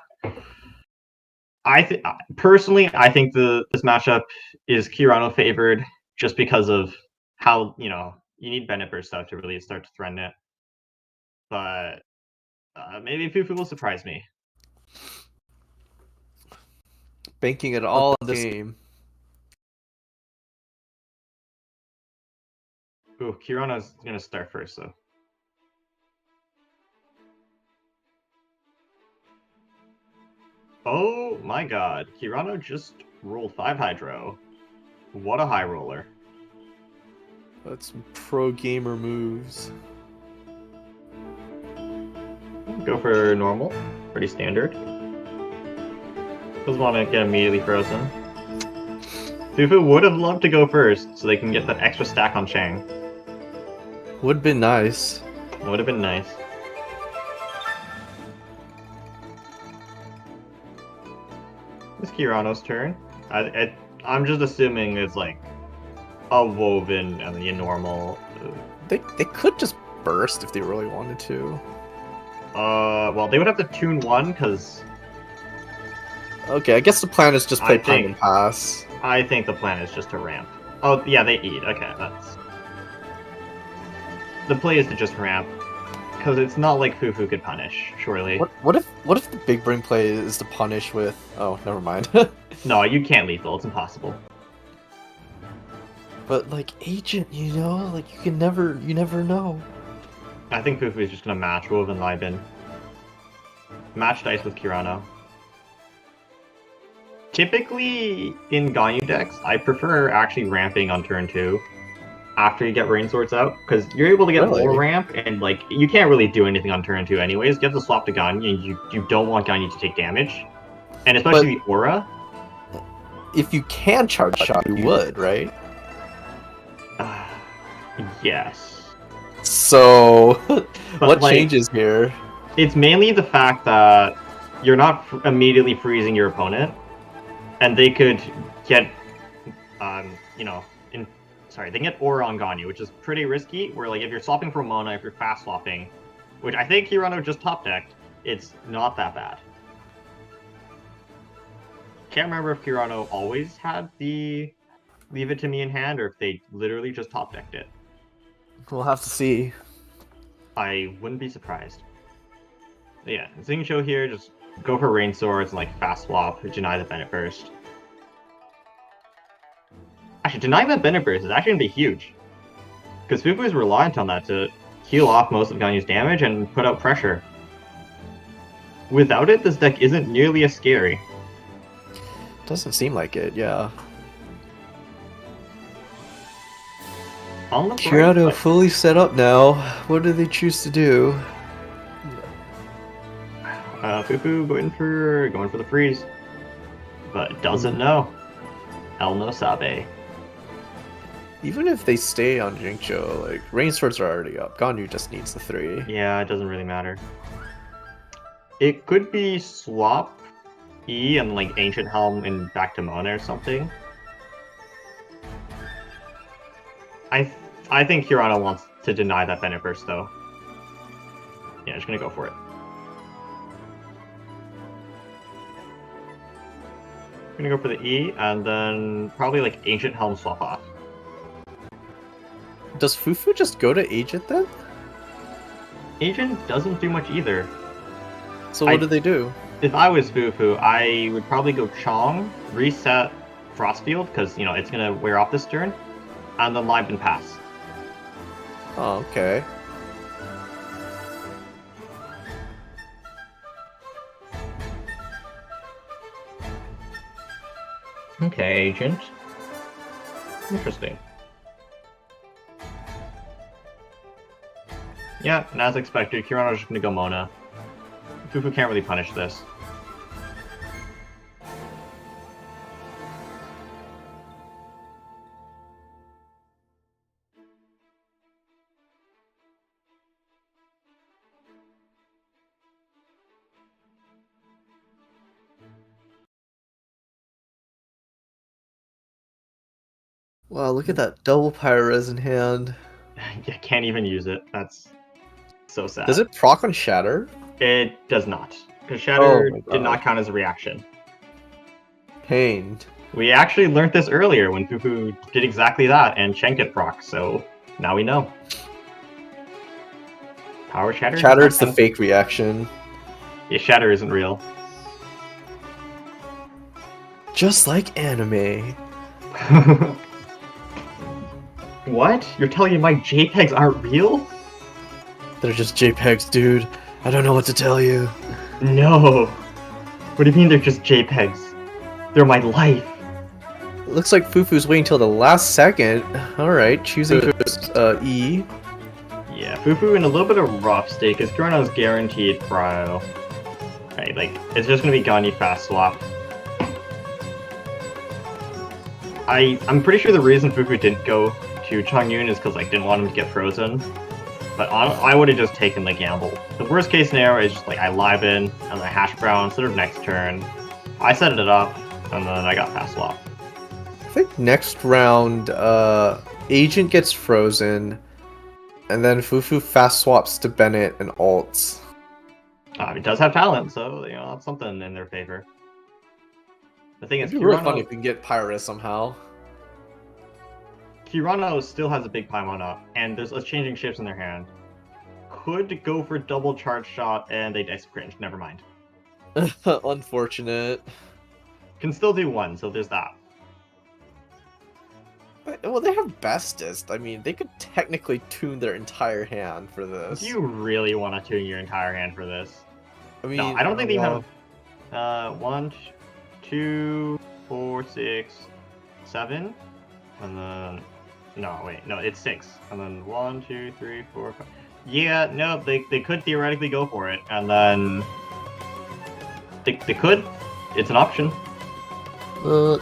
Personally, I think this matchup is Kirano favored just because of how, you need Bennett burst stuff to really start to threaten it. But maybe Fufu will surprise me. Banking it all on this game. Ooh, Kirano's gonna start first, though. Oh my god, Kirano just rolled 5 Hydro. What a high roller. That's some pro gamer moves. Go for normal. Pretty standard. Doesn't want to get immediately frozen. Fufu would have loved to go first, so they can get that extra stack on Chang. Would have been nice. Would have been nice. It's Kirano's turn. I'm just assuming it's like a woven and then a normal. They could just burst if they really wanted to. Well, they would have to tune one because Okay, I guess the plan is just play I Prime think- and Pass. I think the plan is just to ramp. Oh yeah, they eat. Okay, that's the play is to just ramp because it's not like Fufu could punish. Surely, What if the big brain play is to punish with? Oh, never mind. no, you can't lethal. It's impossible. But like Agent, you know, like you never know. I think Fufu is just gonna match Wove and Libin. Match dice with Kirano. Typically, in Ganyu decks, I prefer actually ramping on turn 2 after you get Rain Swords out, because you're able to get Really? more ramp, and like you can't really do anything on turn 2 anyways. You have to swap to Ganyu, and you don't want Ganyu to take damage. And especially the aura. If you can charge shot, you would, right? Yes. So, what like, changes here? It's mainly the fact that you're not immediately freezing your opponent, and they could get, you know, they can get aura on Ganyu, which is pretty risky. Where like if you're swapping for Mona, if you're fast swapping, which I think Hirano just top decked, it's not that bad. Can't remember if Kirano always had the Leave It to Me in hand, or if they literally just top decked it. We'll have to see. I wouldn't be surprised. But yeah, Zing Show here, just go for Rain Swords and like fast swap, deny the Bennett Burst. Actually, denying that Bennett Burst is actually gonna be huge. Because Fufu is reliant on that to heal off most of Ganyu's damage and put out pressure. Without it, this deck isn't nearly as scary. Doesn't seem like it, yeah. On the bright Kirano side- fully set up now. What do they choose to do? Fufu going for the freeze, but doesn't know. El no sabe. Even if they stay on Jincho, like Rain Swords are already up. Ganyu just needs the 3. Yeah, it doesn't really matter. It could be swap E and like Ancient Helm and back to Mona or something. I think Hirano wants to deny that Bennett Burst though. Yeah, just gonna go for it. Gonna go for the E and then probably like Ancient Helm swap off. Does Fufu just go to Agent then? Agent doesn't do much either. So what do they do? If I was Fufu, I would probably go Chong, reset Frostfield, because, you know, it's going to wear off this turn, and then Live and Pass. Oh, okay. Okay, Agent. Interesting. Yeah, and as expected, Kirano's just going to go Mona. Fufu can't really punish this. Wow, look at that double Pyres in hand. You can't even use it. That's so sad. Does it proc on Shatter? It does not. Because Shatter Oh my did not God. count as a reaction. Pained. We actually learned this earlier when Fufu did exactly that and Shank it proc, so now we know. Power Shatter? Shatter, it's the fake reaction. Yeah, Shatter isn't real. Just like anime. What? You're telling me my JPEGs aren't real? They're just JPEGs, dude. I don't know what to tell you. No. What do you mean they're just JPEGs? They're my life. It looks like Fufu's waiting till the last second. Alright, choosing E. Yeah, Fufu in a little bit of a rough state because Kirano's guaranteed Cryo. Right, like, it's just gonna be Ganyu fast swap. I'm pretty sure the reason Fufu didn't go to Changyun is because, like, didn't want him to get frozen. But I would have just taken the gamble. The worst case scenario is just, like, I live in and I hash brown instead of next turn. I set it up, and then I got fast swap. think next round, Agent gets frozen, and then Fufu fast swaps to Bennett and ults. It does have talent, so you know that's something in their favor. The thing is, It'd be really funny if we can get Pyrus somehow. Kirano still has a big Paimon up, and there's a changing shifts in their hand. Could go for double charge shot, and they dice cringe. Never mind. Unfortunate. Can still do one, so there's that. But, well, they have bestest. I mean, they could technically tune their entire hand for this. Do you really want to tune your entire hand for this? I mean, no, I don't think they well, have 1, 2, 4, 6, 7, and then no, it's 6, and then 1, 2, 3, 4, 5. Yeah, no, they could theoretically go for it, and then they could. It's an option.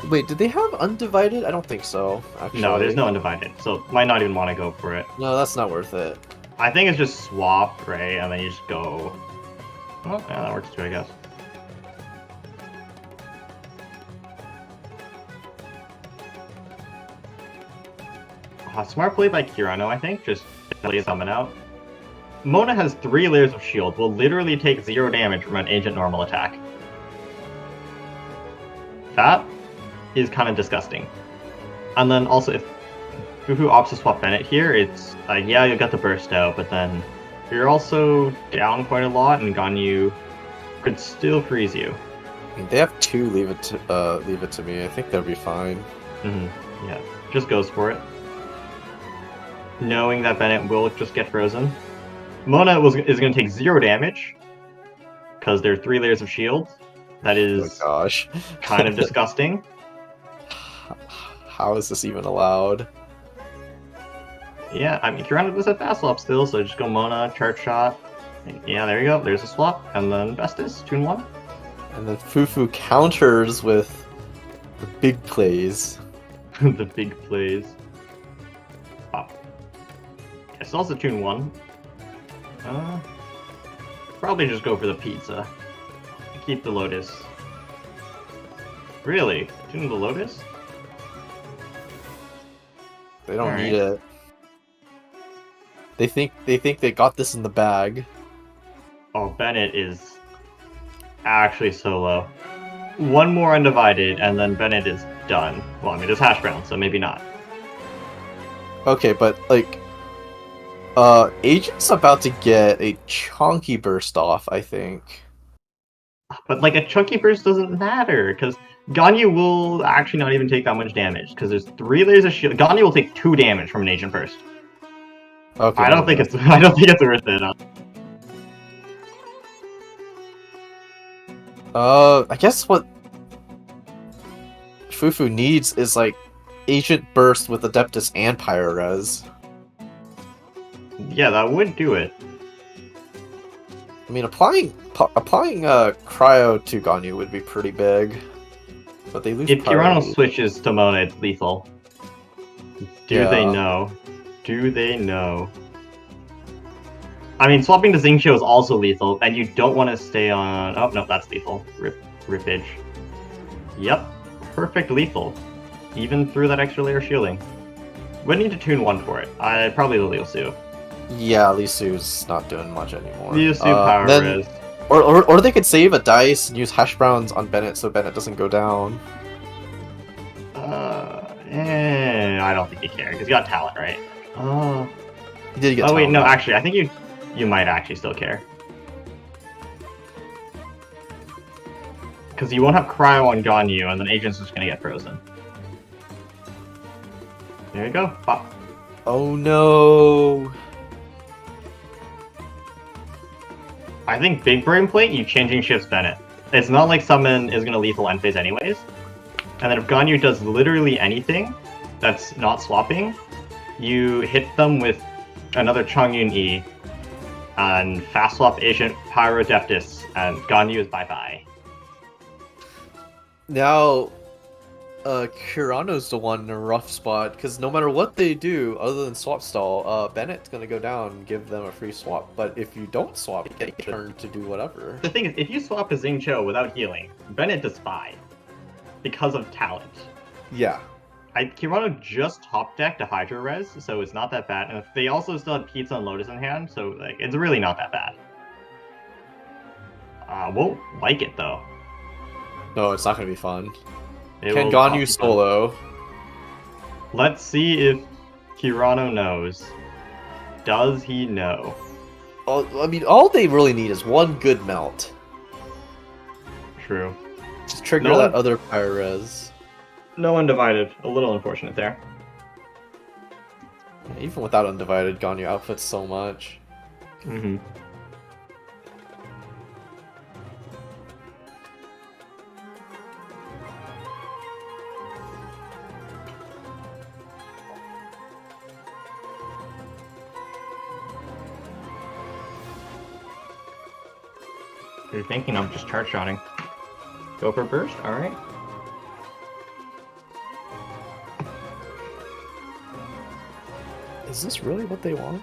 Wait, did they have undivided? I don't think so, actually. No, there's no undivided, so might not even want to go for it. No, that's not worth it. I think it's just swap, right, and then you just go. Well, yeah, that works too, I guess. Smart play by Kirano, I think. Just lay summon out. Mona has 3 layers of shield. Will literally take 0 damage from an agent normal attack. That is kind of disgusting. And then also, if Fufu opts to swap Bennett here, it's like, yeah, you'll get the burst out, but then you're also down quite a lot, and Ganyu could still freeze you. I mean, they have 2 leave it to me. I think they'll be fine. Yeah, just goes for it. Knowing that Bennett will just get frozen. Mona is going to take 0 damage, because there are 3 layers of shield. That is oh gosh. kind of disgusting. How is this even allowed? Yeah, I mean, Kirano does have fast swap still, so just go Mona, charge shot. Yeah, there you go. There's a swap, and then Bestis, tune 1. And then Fufu counters with the big plays. The big plays. Pop. It's also tune 1. Probably just go for the pizza. Keep the Lotus. Really? Tune the Lotus? They don't Alright. need it. They think they got this in the bag. Oh, Bennett is actually so low. 1 more undivided, and then Bennett is done. Well, I mean, there's hash brown, so maybe not. Okay, but like, Agent's about to get a chunky burst off, I think. But like a chunky burst doesn't matter, because Ganyu will actually not even take that much damage, because there's 3 layers of shield. Ganyu will take 2 damage from an agent burst. Okay. I don't think it's worth it. I guess what Fufu needs is like Agent Burst with Adeptus and Pyro-Res. Yeah, that would do it. I mean, applying Cryo to Ganyu would be pretty big, but they lose. If Pyro. Kirano switches to Mona, it's lethal. Do they know? Do they know? I mean, swapping to Xingqiu is also lethal, and you don't want to stay on... Oh, no, that's lethal. Rippage. Yep. Perfect lethal. Even through that extra layer of shielding. Would need to tune 1 for it. Probably the Liu Su. Yeah, Lisu's not doing much anymore. Liu Su power then, is... or they could save a dice and use hash browns on Bennett so Bennett doesn't go down. I don't think you care, because you got talent, right? He did get. Oh wait, talent. no, actually, I think you might actually still care. Because you won't have Cryo on Ganyu, and then Agent's just gonna get frozen. There you go. Pop. Oh no. I think Big Brain Plate, you changing shifts Bennett. It's not like Summon is gonna lethal end phase anyways. And then if Ganyu does literally anything that's not swapping, you hit them with another Chongyun E, and fast swap Agent Pyro Adeptus, and Ganyu is bye-bye. Now, Kirano's the one in a rough spot, because no matter what they do, other than swap stall, Bennett's gonna go down and give them a free swap. But if you don't swap, you get your turn to do whatever. The thing is, if you swap to Xingqiu without healing, Bennett does 5. Because of talent. Yeah. Kirano just top decked a Hydro Res, so it's not that bad. And they also still have Pizza and Lotus in hand, so like it's really not that bad. Won't like it though. No, it's not gonna be fun. It Can will Ganyu not be fun. solo? Let's see if Kirano knows. Does he know? I mean, all they really need is one good melt. True. Just trigger No. that other Pyro Res. No Undivided. A little unfortunate there. Even without Undivided, Ganyu outputs so much. Mm-hmm. You're thinking of just charge shotting. Go for burst? Alright. Is this really what they want?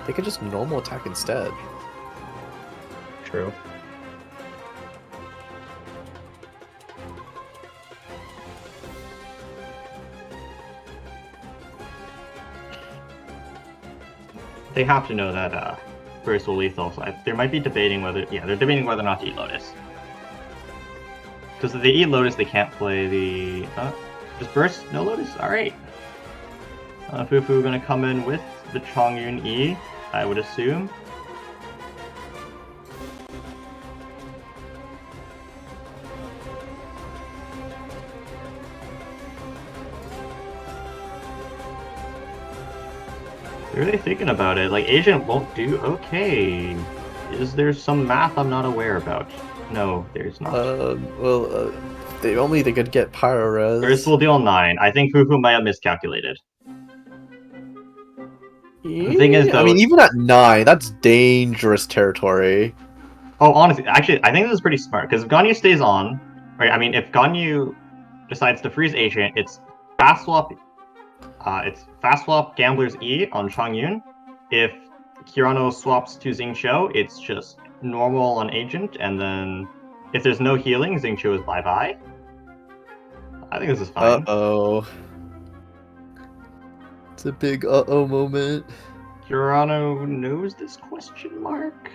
They could just normal attack instead. True. They have to know that burst will lethal, so they might be debating whether they're debating whether or not to eat Lotus. Because if they eat Lotus, they can't play the just burst, no Lotus? Alright. Fufu gonna come in with the Chongyun E, I would assume. They're really thinking about it. Like, Agent won't do okay. Is there some math I'm not aware about? No, there's not. They could get Pyro Res. Burst will deal 9. I think Fufu might have miscalculated. Yeah, The thing is, though, I mean, even at 9, that's dangerous territory. Oh, honestly, actually, I think this is pretty smart, because if Ganyu stays on, right, I mean, if Ganyu decides to freeze Agent, it's fast swap Gambler's E on Chongyun. If Kirano swaps to Xingqiu, it's just normal on Agent, and then if there's no healing, Xingqiu is bye-bye. I think this is fine. Uh-oh. It's a big uh-oh moment. Kirano knows this question mark?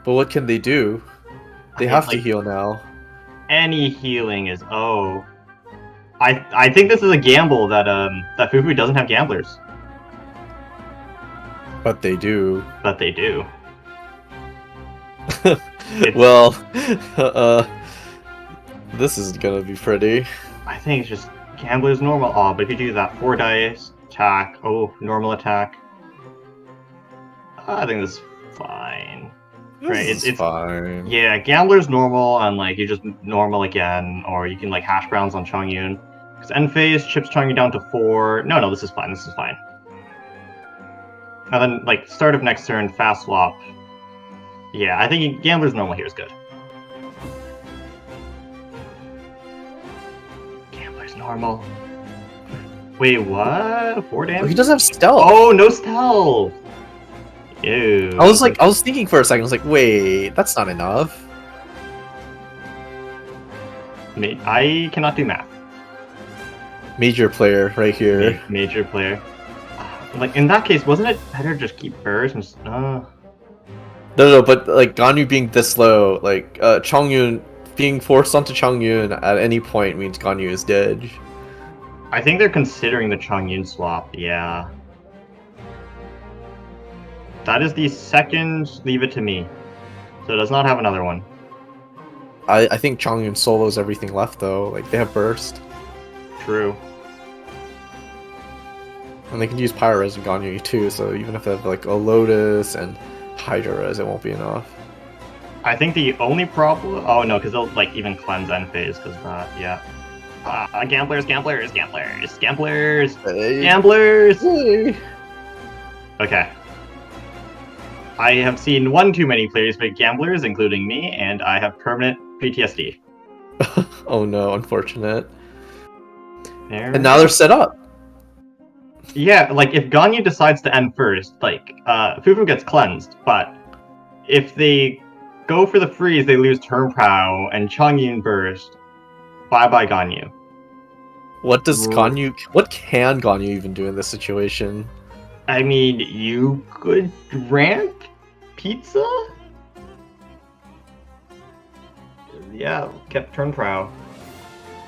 But what can they do? They have to heal now. Any healing is I think this is a gamble that that Fufu doesn't have gamblers. But they do. But they do. Well, this is gonna be pretty. I think it's just gamblers normal. Oh, but if you do that 4 dice attack, normal attack. I think this is fine. Right, It's fine. Yeah, gambler's normal, and like you just normal again, or you can like hash browns on Chongyun. Because end phase chips Chongyun down to 4. No, this is fine. This is fine. And then like start of next turn, fast swap. Yeah, I think gambler's normal here is good. Gambler's normal. Wait, what? 4 damage? Oh, he doesn't have stealth. Oh, no stealth. Ew. I was thinking for a second. I was like, wait, that's not enough. I cannot do math. Major player right here. Major player. Like in that case, wasn't it better just keep burst and No, but like Ganyu being this low, like Chongyun being forced onto Chongyun at any point means Ganyu is dead. I think they're considering the Chongyun swap. Yeah. That is the second Leave It to Me. So it does not have another one. I think Chongyun solos everything left though. Like they have burst. True. And they can use Pyro Res and Ganyu too, so even if they have like a Lotus and Hydro Res, it won't be enough. I think the only problem... Oh no, because they'll like even cleanse end phase, because yeah. Gamblers! Hey. Gamblers! Hey. Okay. I have seen one too many players pick gamblers, including me, and I have permanent PTSD. Oh no, unfortunate. There. And now they're set up. Yeah, like if Ganyu decides to end first, like Fufu gets cleansed, but if they go for the freeze, they lose Turn Prow and Chongyun burst. Bye bye Ganyu. What does Ganyu? What can Ganyu even do in this situation? I mean, you could ramp pizza? Yeah, kept turn prow.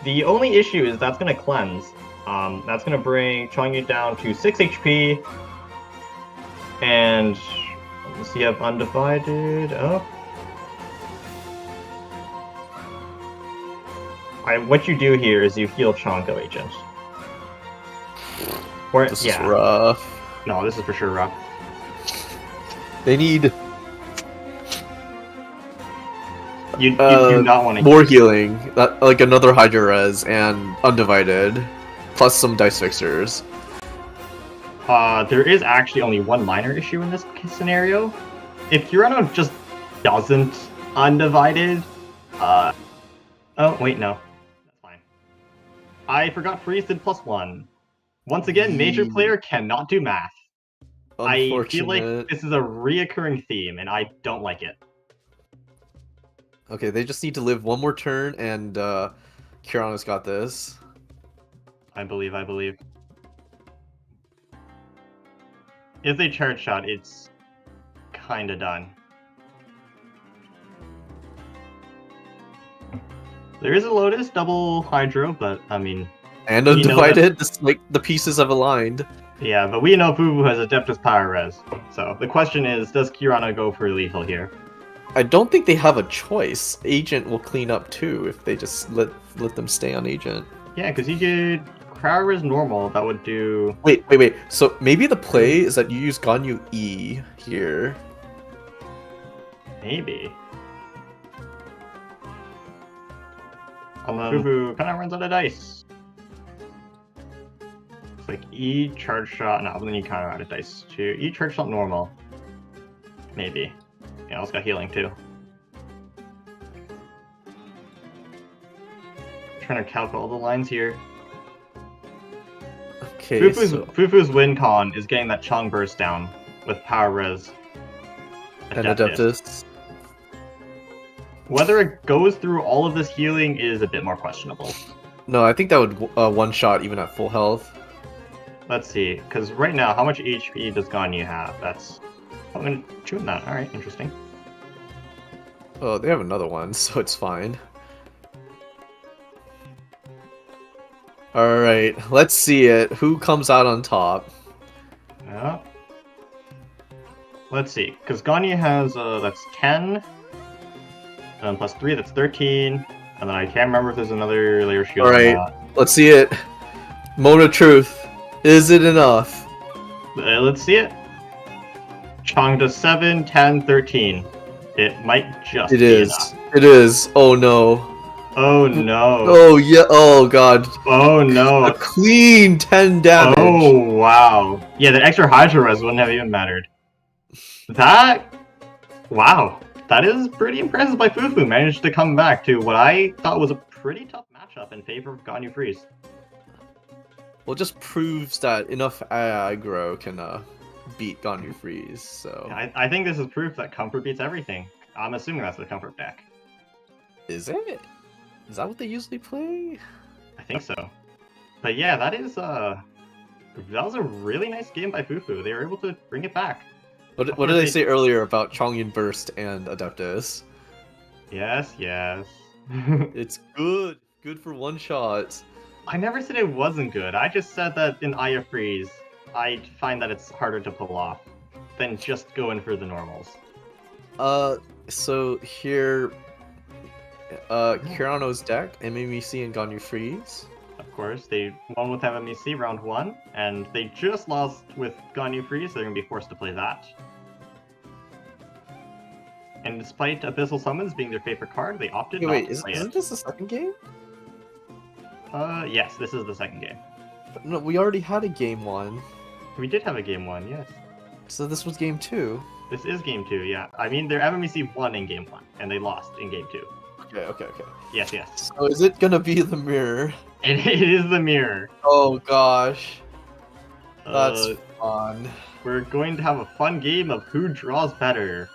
The only issue is that's gonna cleanse. That's gonna bring Chongyu down to 6 HP. And let's see, you have undivided up. What you do here is you heal Chongo Agent. Or, This is rough. No, this is for sure rough. They need You do not want to more healing, like another Hydro Res and undivided, plus some dice fixers. There is actually only one minor issue in this scenario. If Urano just doesn't undivided, oh wait, no, that's fine. I forgot Freeze did +1. Once again, major player cannot do math. I feel like this is a reoccurring theme, and I don't like it. Okay, they just need to live one more turn, and Kirano's got this. I believe. If they charge shot, it's kinda done. There is a Lotus, double Hydro, but I mean... And undivided, just like the pieces have aligned. Yeah, but we know Fubu has Adeptus Power Res. So the question is, does Kirana go for lethal here? I don't think they have a choice. Agent will clean up too if they just let them stay on Agent. Yeah, because you could Power Res normal, that would do... Wait. So maybe the play is that you use Ganyu E here. Maybe. Fubu kind of runs out of dice. It's like E, charge shot, no, then you kind of out of dice too. E, charge shot normal. Maybe. Yeah, it's got healing too. Trying to calculate all the lines here. Okay, Fufu's win con is getting that Chong burst down with Power Res. And Adeptus. Whether it goes through all of this healing is a bit more questionable. No, I think that would one-shot even at full health. Let's see, because right now, how much HP does Ganyu have? That's... I'm gonna tune that. Alright, interesting. Oh, they have another one, so it's fine. Alright, let's see it. Who comes out on top? Yeah. Let's see, because Ganyu has, that's 10, and plus 3, that's 13, and then I can't remember if there's another layer shield. Alright, let's see it. Moment of truth. Is it enough? Let's see it. Chong does 7, 10, 13. It might just be enough. It is. Oh no. Oh no. Oh yeah. Oh god. Oh no. A clean 10 damage. Oh wow. Yeah, that extra Hydro Res wouldn't have even mattered. That... Wow. That is pretty impressive by Fufu. Managed to come back to what I thought was a pretty tough matchup in favor of Ganyu Freeze. Well, it just proves that enough aggro can beat Ganyu Freeze, so... I think this is proof that Comfort beats everything. I'm assuming that's the Comfort deck. Is it? Is that what they usually play? I think so. But yeah, that was a really nice game by Fufu. They were able to bring it back. What did I say earlier about Chongyun Burst and Adeptus? Yes. It's good. Good for one-shots. I never said it wasn't good. I just said that in Aya Freeze, I find that it's harder to pull off than just going for the normals. So here, Kirano's deck, MMEC and Ganyu Freeze. Of course, they won with MMEC round 1, and they just lost with Ganyu Freeze, so they're going to be forced to play that. And despite Abyssal Summons being their favorite card, they opted not to play it. Isn't this the second game? Yes, this is the second game. But no, we already had a game 1. We did have a game 1, yes. So this was game 2. This is game 2, yeah. I mean, their MMEC won in game 1, and they lost in game 2. Okay. Yes. So is it gonna be the mirror? It is the mirror. Oh gosh. That's fun. We're going to have a fun game of who draws better.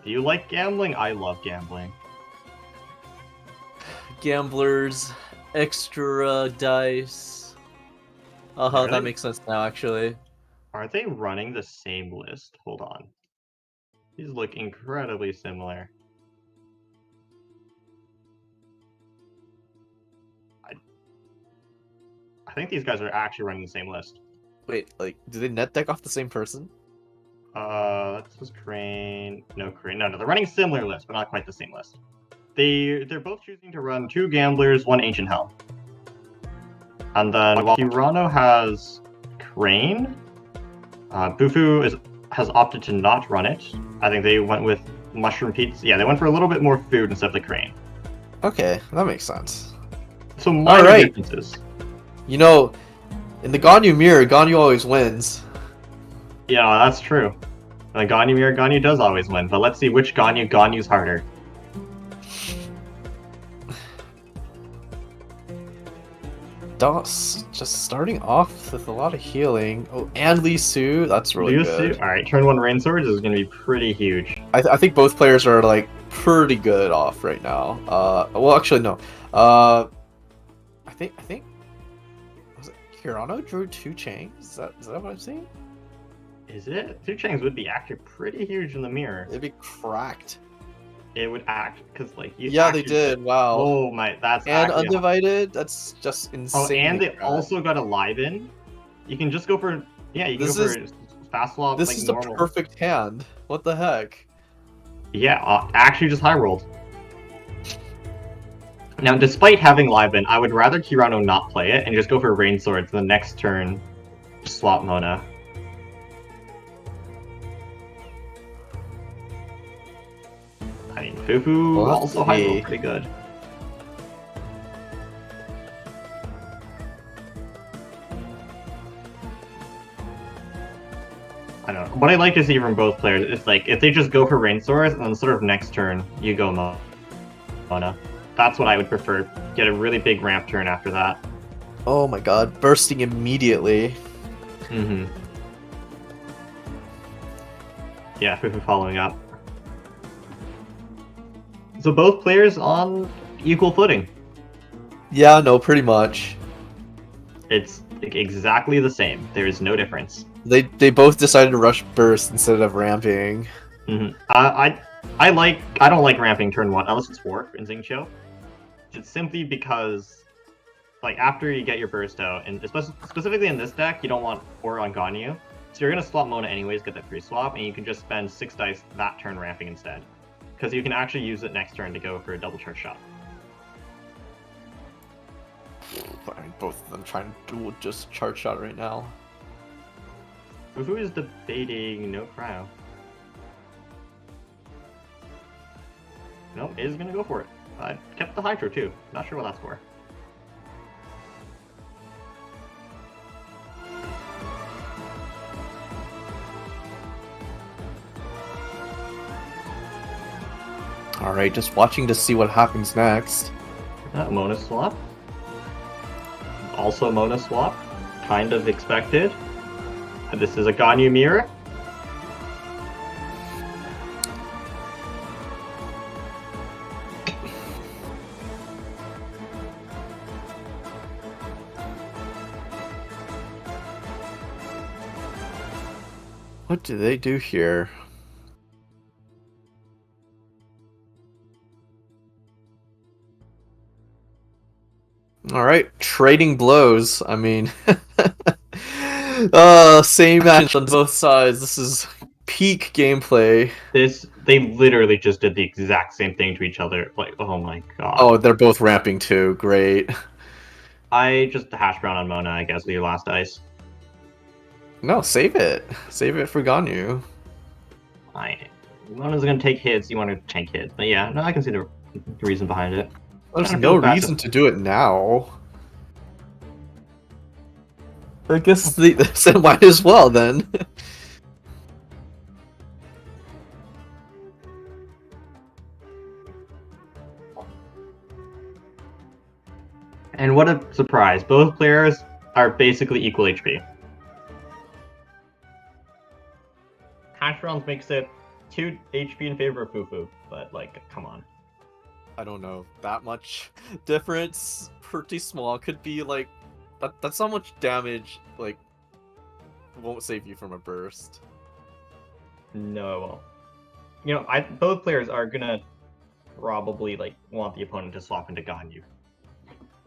Do you like gambling? I love gambling. Gamblers extra dice. Uh-huh, that makes sense now, actually. Are they running the same list? Hold on. These look incredibly similar. I think these guys are actually running the same list. Wait, like, do they net deck off the same person? This is Crane. No, Crane. No, they're running similar lists, but not quite the same list. They're both choosing to run 2 Gamblers, 1 Ancient Helm. And then while Hirano has Crane, Bufu has opted to not run it. I think they went with Mushroom Pizza. Yeah, they went for a little bit more food instead of the Crane. Okay, that makes sense. So minor differences. You know, in the Ganyu mirror, Ganyu always wins. Yeah, that's true. The Ganyu mirror, Ganyu does always win. But let's see which Ganyu's harder. Just starting off with a lot of healing. Oh, and Lee Su, that's really good. Alright, turn 1 Rain Swords is going to be pretty huge. I think both players are, like, pretty good off right now. Well, actually, no. I think... Was it Hirano drew 2 chains? Is that what I'm seeing? Is it? 2 chains would be actually pretty huge in the mirror. It'd be cracked. It would act, because, like... Yeah, they did, wow. Oh my, that's and Undivided, that's just insane. Oh, and they also got a live-in. You can just go for... Yeah, you can go for fast swap, This like, is normal. the perfect hand. What the heck? Yeah, actually just high rolled. Now, despite having live-in, I would rather Kirano not play it and just go for Rain Swords the next turn. Swap Mona. I mean, Fufu also high rolled pretty good. I don't know. What I like to see from both players is, like, if they just go for Rain Swords and then sort of next turn you go Mona. That's what I would prefer. Get a really big ramp turn after that. Oh my god, bursting immediately. Mm-hmm. Yeah, Fufu following up. So both players on equal footing. Yeah, no, pretty much. It's exactly the same. There is no difference. They both decided to rush burst instead of ramping. Mm-hmm. I don't like ramping turn 1 unless it's Warp in Xingqiu. It's simply because, like, after you get your burst out, and specifically in this deck, you don't want Aura on Ganyu, so you're gonna swap Mona anyways, get that free swap, and you can just spend 6 dice that turn ramping instead, because you can actually use it next turn to go for a double charge shot. I mean, both of them trying to dual just charge shot right now. Fufu is debating no cryo. Nope, is gonna go for it. I kept the Hydro too. Not sure what that's for. Alright, just watching to see what happens next. Mona swap. Also Mona swap. Kind of expected. This is a Ganyu mirror. What do they do here? Alright, trading blows. I mean, same match on both sides. This is peak gameplay. They literally just did the exact same thing to each other. Like, oh my god. Oh, they're both ramping too. Great. I just hash brown on Mona, I guess, with your last dice. No, save it. Save it for Ganyu. Mona's gonna take hits, you want to tank hits. But yeah, no, I can see the reason behind it. There's no reason to do it now. I guess they said might as well then. And what a surprise, both players are basically equal HP. Hash browns makes it 2 HP in favor of Fufu, but, like, come on. I don't know, that much difference. Pretty small. Could be like that's not much damage. Like, won't save you from a burst. No, it won't. You know, both players are gonna probably like want the opponent to swap into Ganyu.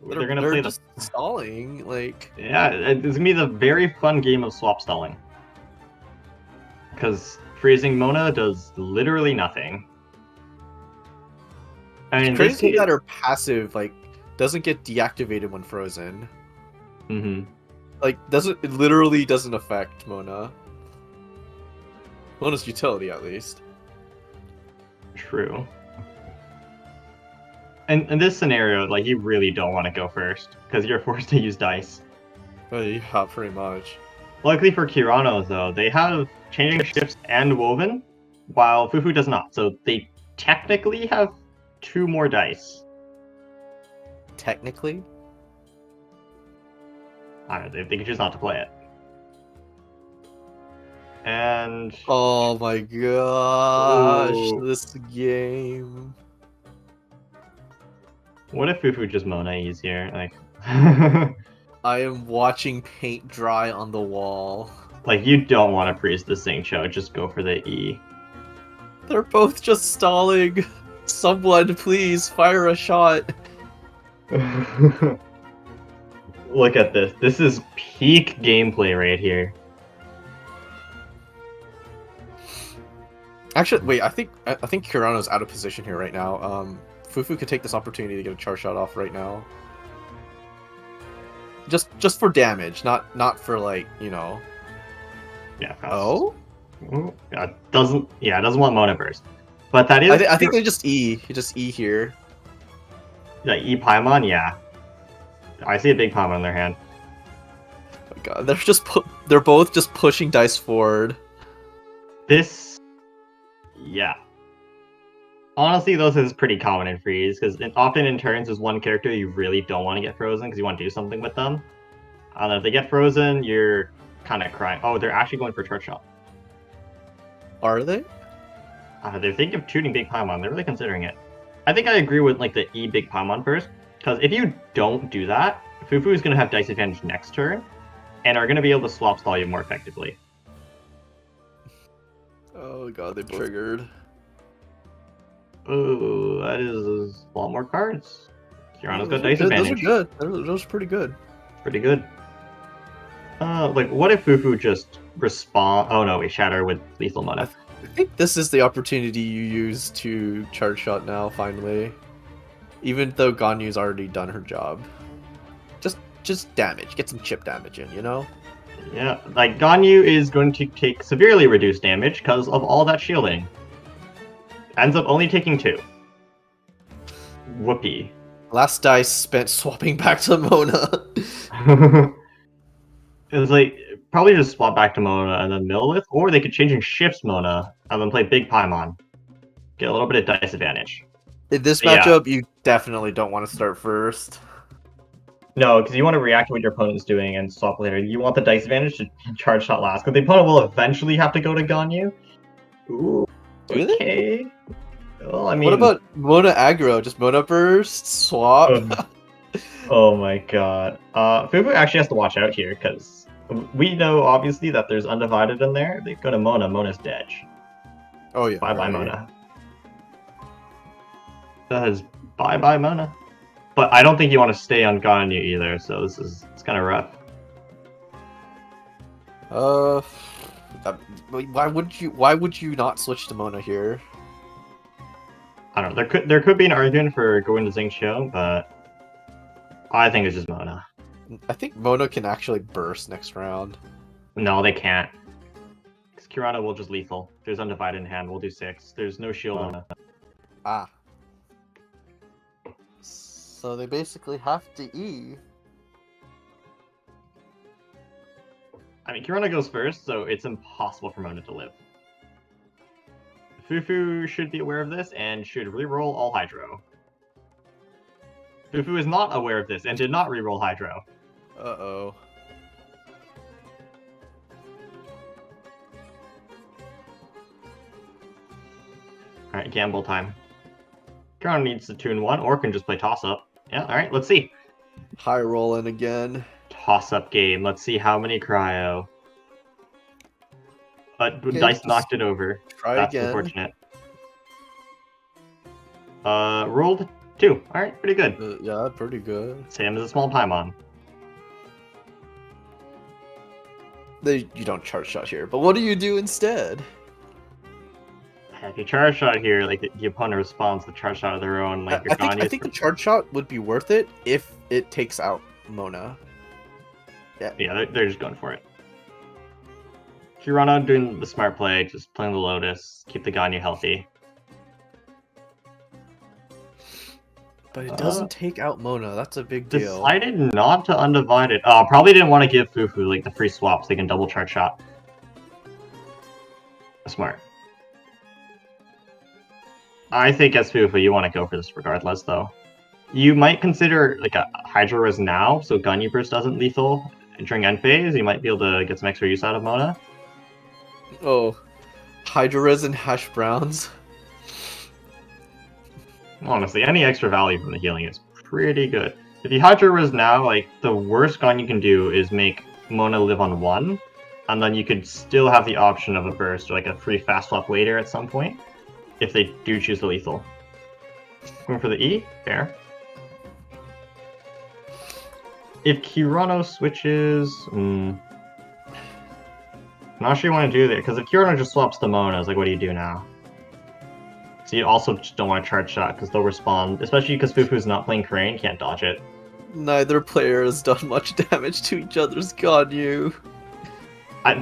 They're gonna play just stalling. Like, yeah, it's gonna be the very fun game of swap stalling. Because freezing Mona does literally nothing. I mean, it's crazy that her passive like doesn't get deactivated when frozen. Mm-hmm. Like, it literally doesn't affect Mona. Mona's utility, at least. True. And in this scenario, like, you really don't want to go first, because you're forced to use dice. Yeah, pretty much. Luckily for Kirano, though, they have changing shifts and woven, while Fufu does not. So they technically have 2 more dice. Technically? I don't know, they can choose not to play it. And... Oh my gosh, Ooh. this game. What if Fufu just Mona easier? Like... I am watching paint dry on the wall. Like, you don't want to freeze the Xingqiu, just go for the E. They're both just stalling. Someone, please, fire a shot. Look at this. This is peak gameplay right here. Actually, wait, I think Kirano's out of position here right now. Fufu could take this opportunity to get a charge shot off right now. Just for damage, not for, like, you know. Yeah. Oh? Yeah, it doesn't want Mona burst. But that is... I think they just E. You just E here. Yeah, E Paimon, yeah. I see a big Paimon in their hand. Oh my god, they're both just pushing dice forward. This... Yeah. Honestly, those is pretty common in freeze, because often in turns there's one character you really don't want to get frozen, because you want to do something with them. And if they get frozen, you're kind of crying. Oh, they're actually going for charge shot. Are they? They're thinking of shooting Big Paimon. They're really considering it. I think I agree with like the E Big Paimon first, because if you don't do that, Fufu is going to have dice advantage next turn, and are going to be able to swap stall you more effectively. Oh god, they triggered. Oh, that is a lot more cards. Kirano's got dice advantage. Those are good. Those are pretty good. Pretty good. Like, what if Fufu just respond? Oh no, we shatter with lethal Mona. I think this is the opportunity you use to charge shot now, finally. Even though Ganyu's already done her job. Just damage. Get some chip damage in, you know? Yeah, like, Ganyu is going to take severely reduced damage because of all that shielding. Ends up only taking 2. Whoopee. Last dice spent swapping back to Mona. It was like, probably just swap back to Mona and then mill with, or they could change in shifts Mona and then play Big Paimon. Get a little bit of dice advantage. In this matchup, you definitely don't want to start first. No, because you want to react to what your opponent's doing and swap later. You want the dice advantage to charge shot last, because the opponent will eventually have to go to Ganyu. Ooh, okay. Well, I mean... What about Mona aggro? Just Mona burst, swap? Oh my god. Fufu actually has to watch out here, because we know, obviously, that there's Undivided in there. They go to Mona, Mona's dead. Oh yeah. Bye-bye, Mona. That is bye-bye, Mona. But I don't think you want to stay on Ganyu either, so it's kind of rough. Why would you not switch to Mona here? I don't know. There could be an argument for going to Xingqiu, but I think it's just Mona. I think Mona can actually burst next round. No, they can't. Because Kirano will just lethal. There's Undivided in hand. We'll do 6. There's no shield Mona. Ah. So they basically have to E. I mean, Kirano goes first, so it's impossible for Mona to live. Fufu should be aware of this and should reroll all Hydro. Fufu is not aware of this and did not reroll Hydro. Uh-oh. Alright, gamble time. Kirano needs to tune 1, or can just play toss-up. Yeah, alright, let's see. High rolling again. Toss-up game. Let's see how many cryo. But Okay, dice just knocked it over. Try That's again. unfortunate. Rolled 2. Alright, pretty good. Yeah, pretty good. Same as a small Paimon. You don't charge shot here, but what do you do instead? If you charge shot here, like the opponent responds to charge shot of their own, like your I think the charge shot would be worth it if it takes out Mona. Yeah, they're just going for it. Kirano doing the smart play, just playing the Lotus, keep the Ganyu healthy. But it doesn't take out Mona, that's a big deal. Decided not to undivided. Oh, probably didn't want to give Fufu like the free swap so they can double charge shot. Smart. I think as Fufu, you want to go for this regardless, though. You might consider like a Hydro Res now, so Ganyu Burst doesn't lethal during end phase. You might be able to get some extra use out of Mona. Oh, Hydro Res and Hash Browns. Honestly, any extra value from the healing is pretty good. If you Hydro Res now, like the worst gun you can do is make Mona live on 1, and then you could still have the option of a burst or like a free fast swap later at some point. If they do choose the lethal. Going for the E? Fair. If Kirano switches... not sure you want to do that, because if Kirano just swaps the Monas, like what do you do now? So you also just don't want to charge shot, because they'll respond, especially because Fufu's not playing Crane, can't dodge it. Neither player has done much damage to each other's Ganyu.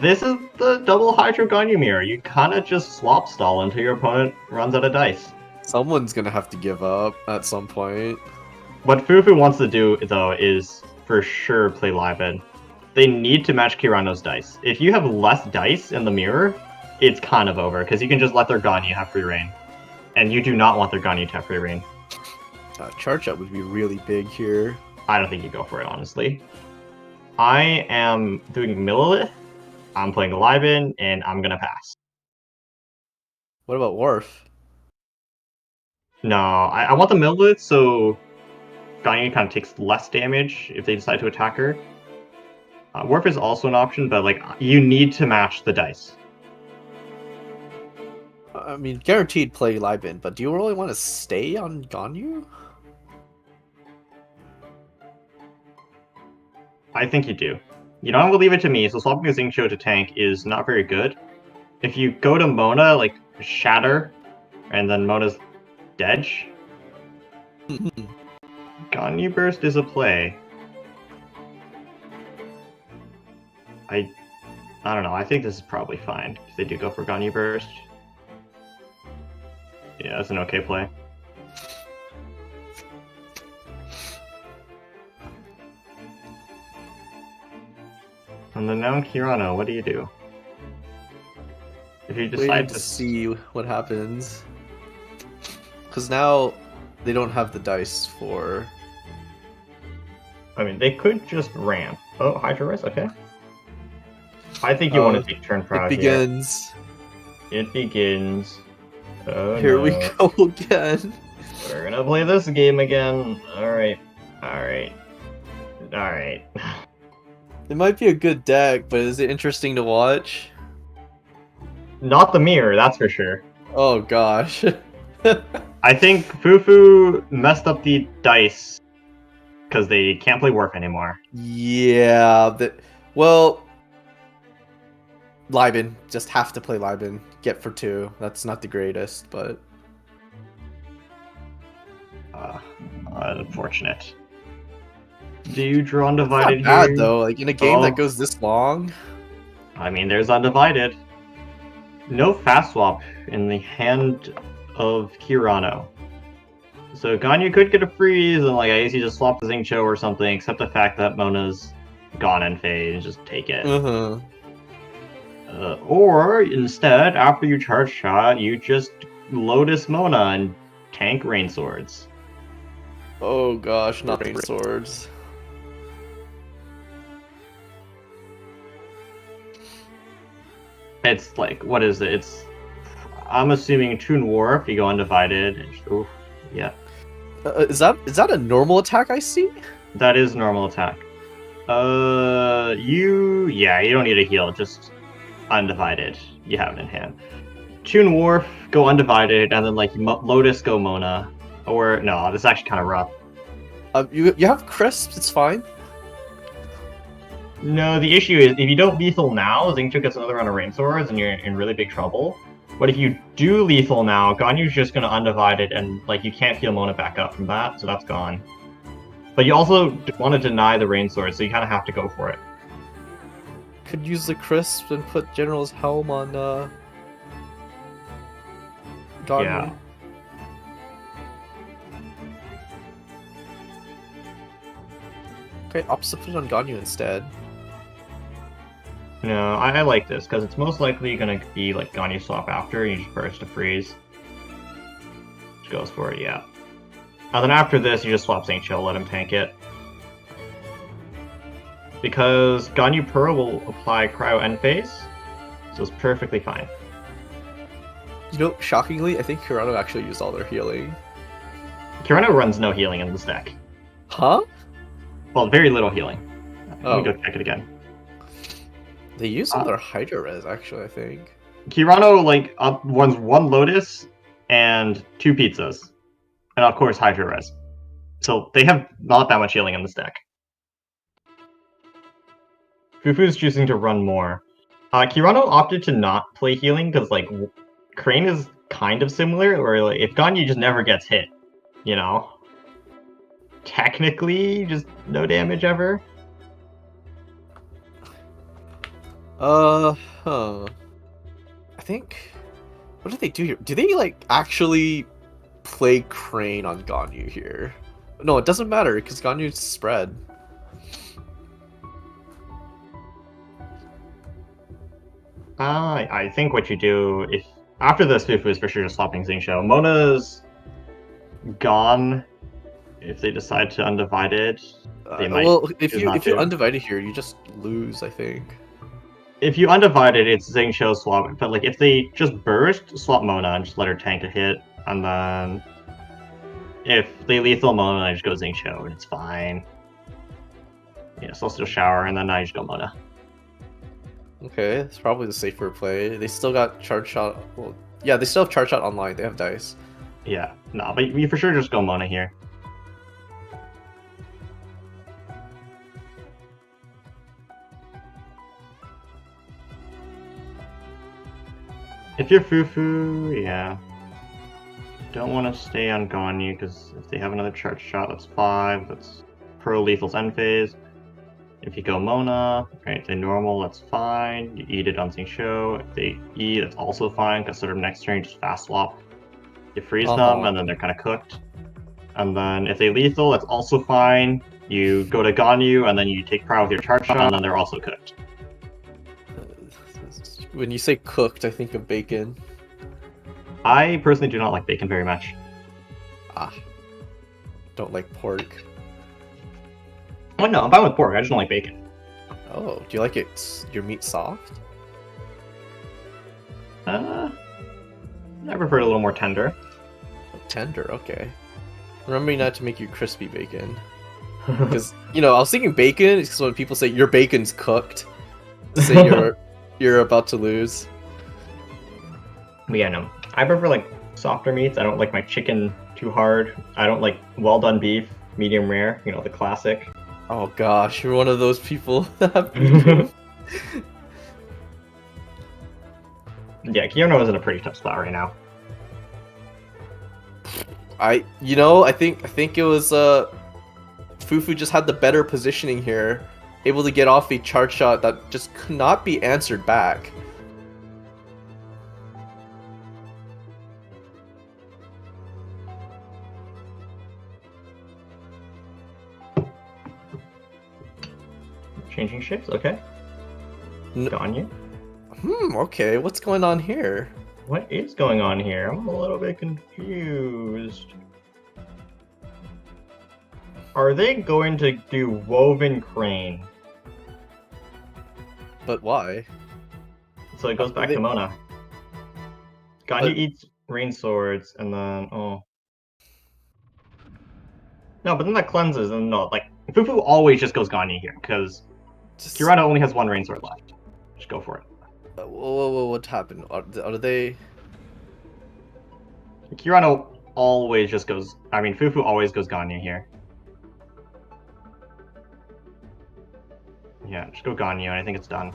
This is the double Hydro Ganyu mirror. You kind of just swap stall until your opponent runs out of dice. Someone's gonna have to give up at some point. What Fufu wants to do, though, is for sure play Liven. They need to match Kirano's dice. If you have less dice in the mirror, it's kind of over, because you can just let their Ganyu have free reign. And you do not want their Ganyu to have free reign. Charge up would be really big here. I don't think you go for it, honestly. I am doing Millilith. I'm playing Liven, and I'm gonna pass. What about Worf? No, I want the Millilith, so Ganyu kind of takes less damage if they decide to attack her. Worf is also an option, but like you need to match the dice. I mean, guaranteed play Liben, but do you really want to stay on Ganyu? I think you do. You don't have to leave it to me, so swapping a Xingqiu to tank is not very good. If you go to Mona, like, Shatter, and then Mona's dead, Ganyu Burst is a play. I don't know, I think this is probably fine, if they do go for Ganyu Burst. Yeah, that's an okay play. And then now Kirano, what do you do? If you decide Waiting to see what happens. Because now they don't have the dice for... I mean, they could just ramp. Oh, Hydro Res, okay. I think you want to take turn proud It begins. Here. It begins. Oh, Here no. we go again. We're gonna play this game again. Alright. Alright. Alright. It might be a good deck, but is it interesting to watch? Not the mirror, that's for sure. Oh gosh. I think Fufu messed up the dice because they can't play Warp anymore. Yeah, well, Liben. Just have to play Liben. Get for 2. That's not the greatest, but... Unfortunate. Do you draw Undivided It's not bad, here? though. Like, in a game that goes this long... I mean, there's Undivided. No fast swap in the hand of Kirano. So Ganyu could get a freeze, and like I guess you just swap the Xingqiu or something, except the fact that Mona's gone in phase, and just take it. Or instead, after you charge shot, you just Lotus Mona and tank Rain Swords. Oh gosh, not Rain Swords. It's like, what is it? I'm assuming Toon War if you go Undivided. Oof, Yeah, Is that a normal attack I see? that is normal attack. You don't need a heal, just undivided. You have it in hand. Tune Wharf, go undivided, and then like Lotus, go Mona. Or no, this is actually kind of rough. You have crisps, it's fine. No, the issue is if you don't lethal now, Xingqiu gets another round of Rain Swords, and you're in really big trouble. But if you do lethal now, Ganyu's just gonna undivided, and like you can't heal Mona back up from that, so that's gone. But you also want to deny the Rain Sword, so you kind of have to go for it. Could use the crisp and put General's Helm on Ganyu. Yeah. Okay, opposite put it on Ganyu instead. No, I like this, because it's most likely gonna be like Ganyu swap after, and you just burst to freeze. Which goes for it, yeah. And then after this, you just swap Saint Chill, let him tank it. Because Ganyu Pearl will apply Cryo End Phase, so it's perfectly fine. You know, shockingly, I think Hirano actually used all their healing. Kirano runs no healing in this deck. Huh? Well, very little healing. Oh. Let me go check it again. They used all their Hydra Res, actually, I think. Kirano, like, runs 1 Lotus and 2 Pizzas. And of course, Hydra Res. So they have not that much healing in this deck. Fufu's choosing to run more. Kirano opted to not play healing because, like, Crane is kind of similar, where like, if Ganyu just never gets hit, you know? Technically, just no damage ever. Huh. I think... What did they do here? Do they, like, actually play Crane on Ganyu here? No, it doesn't matter, because Ganyu's spread. I think what you do, if after this, Fufu is for sure just swapping Xingqiu. Mona's gone. If they decide to undivided, they might. Well, if you undivided here, you just lose, I think. If you undivided, it's Xingqiu swap. But like, if they just burst, swap Mona and just let her tank a hit, and then if they lethal Mona, I just go Xingqiu and it's fine. Yeah, so I'll still shower, and then I just go Mona. Okay, it's probably the safer play. They still got charge shot. Well, yeah, they still have charge shot online. They have dice. Yeah, no, but you for sure just go Mona here. If you're Fufu, yeah. Don't want to stay on Ganyu, because if they have another charge shot, that's 5. That's Pearl Lethal's end phase. If you go Mona, right, if they normal, that's fine. You eat it on Xingqiu. If they eat, that's also fine, because sort of next turn, just fast swap. You freeze them, and then they're kind of cooked. And then if they lethal, that's also fine. You go to Ganyu, and then you take Prow with your charge shot, and then they're also cooked. When you say cooked, I think of bacon. I personally do not like bacon very much. Ah. Don't like pork. Oh no, I'm fine with pork, I just don't like bacon. Oh, do you like your meat soft? I prefer it a little more tender. Tender, okay. Remember not to make you crispy bacon. Because, you know, I was thinking bacon, because when people say your bacon's cooked, say you're about to lose. But yeah, no. I prefer like softer meats. I don't like my chicken too hard. I don't like well done beef, medium rare, you know, the classic. Oh gosh, you're one of those people. Yeah, Kiyono is in a pretty tough spot right now. I think it was Fufu just had the better positioning here, able to get off a charge shot that just could not be answered back. Changing shapes, okay. Ganyu. Okay, what's going on here? What is going on here? I'm a little bit confused. Are they going to do Woven Crane? But why? So it goes back to Mona. Ganyu eats Rain Swords, and then, oh. No, but then that cleanses, and no, like, Fufu always just goes Gagne here, because Just Kirana only has one rain sword left. Just go for it. whoa, what happened? Are they? Kirana always just goes. I mean, Fufu always goes Gagne here. Yeah, just go Gagne, and I think it's done.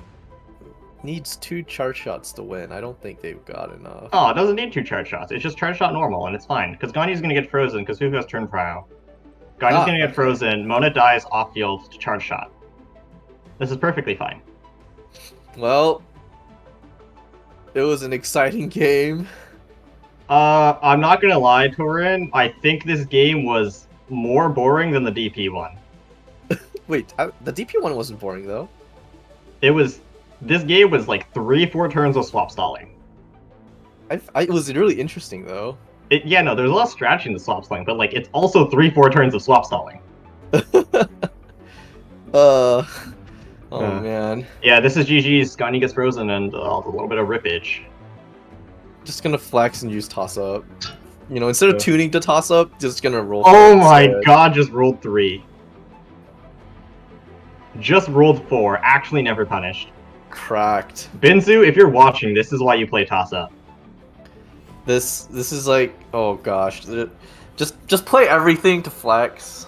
Needs 2 charge shots to win. I don't think they've got enough. Oh, it doesn't need 2 charge shots. It's just charge shot normal, and it's fine. Because Gagne's gonna get frozen, because Fufu has turn prio. Gagne's gonna get okay. frozen, Mona dies off field to charge shot. This is perfectly fine. Well, it was an exciting game. I'm not gonna lie, Torin. I think this game was more boring than the DP one. Wait, the DP one wasn't boring though. It was. This game was like 3-4 turns of swap stalling. It was really interesting though. Yeah, no, there's a lot of strategy in the swap stalling, but like it's also 3-4 turns of swap stalling. Oh man. Yeah, this is GG's. Gagne gets frozen and a little bit of rippage. Just gonna flex and use toss up. You know, instead of tuning to toss up, just gonna roll. Oh my god, just rolled 3. Just rolled 4, actually never punished. Cracked. Binzu, if you're watching, this is why you play toss up. This is like, oh gosh, just play everything to flex.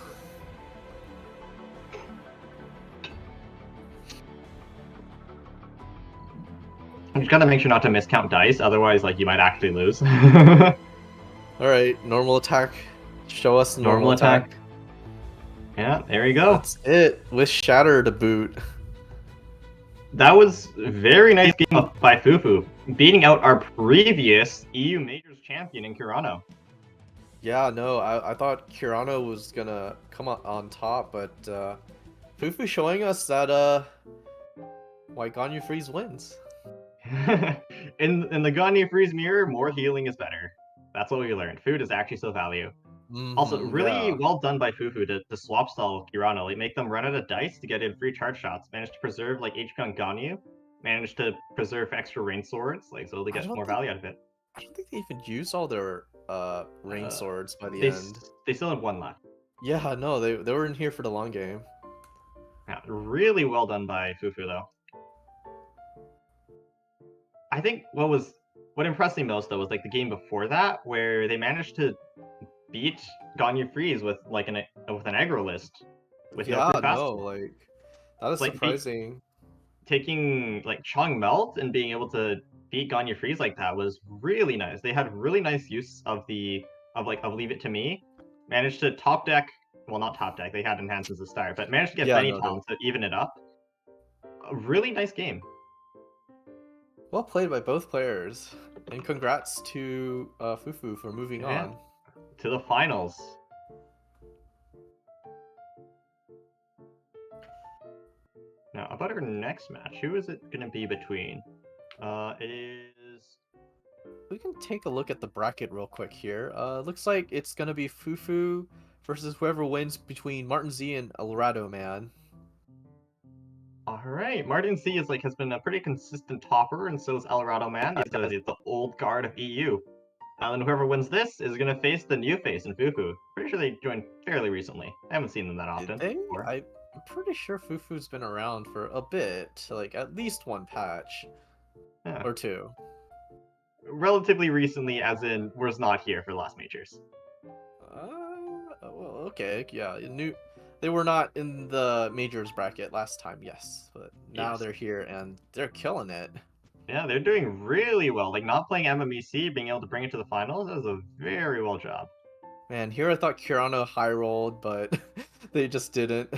You just gotta make sure not to miscount dice, otherwise, like, you might actually lose. Alright, normal attack. Show us normal attack. Yeah, there you go. That's it, with Shatter to boot. That was a very nice game by Fufu, beating out our previous EU Majors champion in Kirano. Yeah, no, I thought Kirano was gonna come on top, but Fufu showing us that why Ganyu Freeze wins. in the Gagne Freeze mirror, more healing is better. That's what we learned. Food is actually still value. Also, really well done by Fufu to swap stall with Kirano. Like, make them run out of dice to get in free charge shots. Managed to preserve like HP on Ganyu. Managed to preserve extra rain swords, like so they get more value out of it. I don't think they even used all their rain swords by the end. They still had 1 left. Yeah, no, they were in here for the long game. Yeah, really well done by Fufu though. I think what impressed me most though was like the game before that, where they managed to beat Gagne Freeze with like an aggro list with no free fast. No, like that is like, surprising. Taking like Chong Melt and being able to beat Gagne Freeze like that was really nice. They had really nice use of Leave It to Me. Managed to top deck, well not top deck, they had enhancements to start, but managed to get many times to even it up. A really nice game. Well played by both players, and congrats to Fufu for moving on to the finals. Now, about our next match, who is it going to be between? It is... We can take a look at the bracket real quick here. Looks like it's going to be Fufu versus whoever wins between Martin Z and Eldorado Man. Alright, Martin Z has been a pretty consistent topper, and so is Eldorado Man. He's the old guard of EU. And whoever wins this is going to face the new face in Fufu. Pretty sure they joined fairly recently. I haven't seen them that often. I'm pretty sure Fufu's been around for a bit, like at least 1 patch. Yeah. Or 2. Relatively recently, as in, was not here for the last majors. Well, okay, yeah. They were not in the majors bracket last time, yes. But now they're here, and they're killing it. Yeah, they're doing really well. Like, not playing MMEC, being able to bring it to the finals, that was a very well job. Man, here I thought Kirano high rolled, but they just didn't.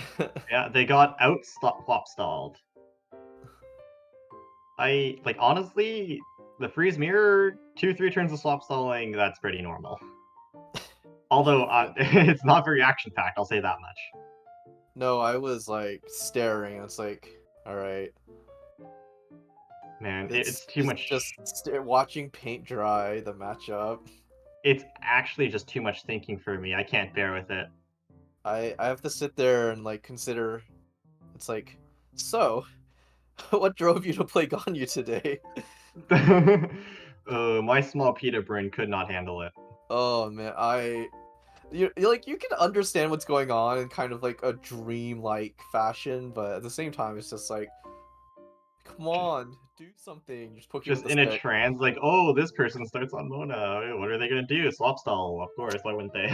Yeah, they got flop stalled. Honestly, the freeze mirror, 2-3 turns of swap stalling, that's pretty normal. Although, it's not very action packed, I'll say that much. No, I was like staring. It's like, alright. Man, it's too much. Just watching paint dry the matchup. It's actually just too much thinking for me. I can't bear with it. I have to sit there and like consider. It's like, so, what drove you to play Ganyu today? My small pita brain could not handle it. Oh man, you can understand what's going on in kind of like a dream-like fashion, but at the same time, it's just like, come on, do something. You're just poking Just with in the a stick. trance, like, oh, this person starts on Mona. What are they gonna do? Swap stall, of course. Why wouldn't they?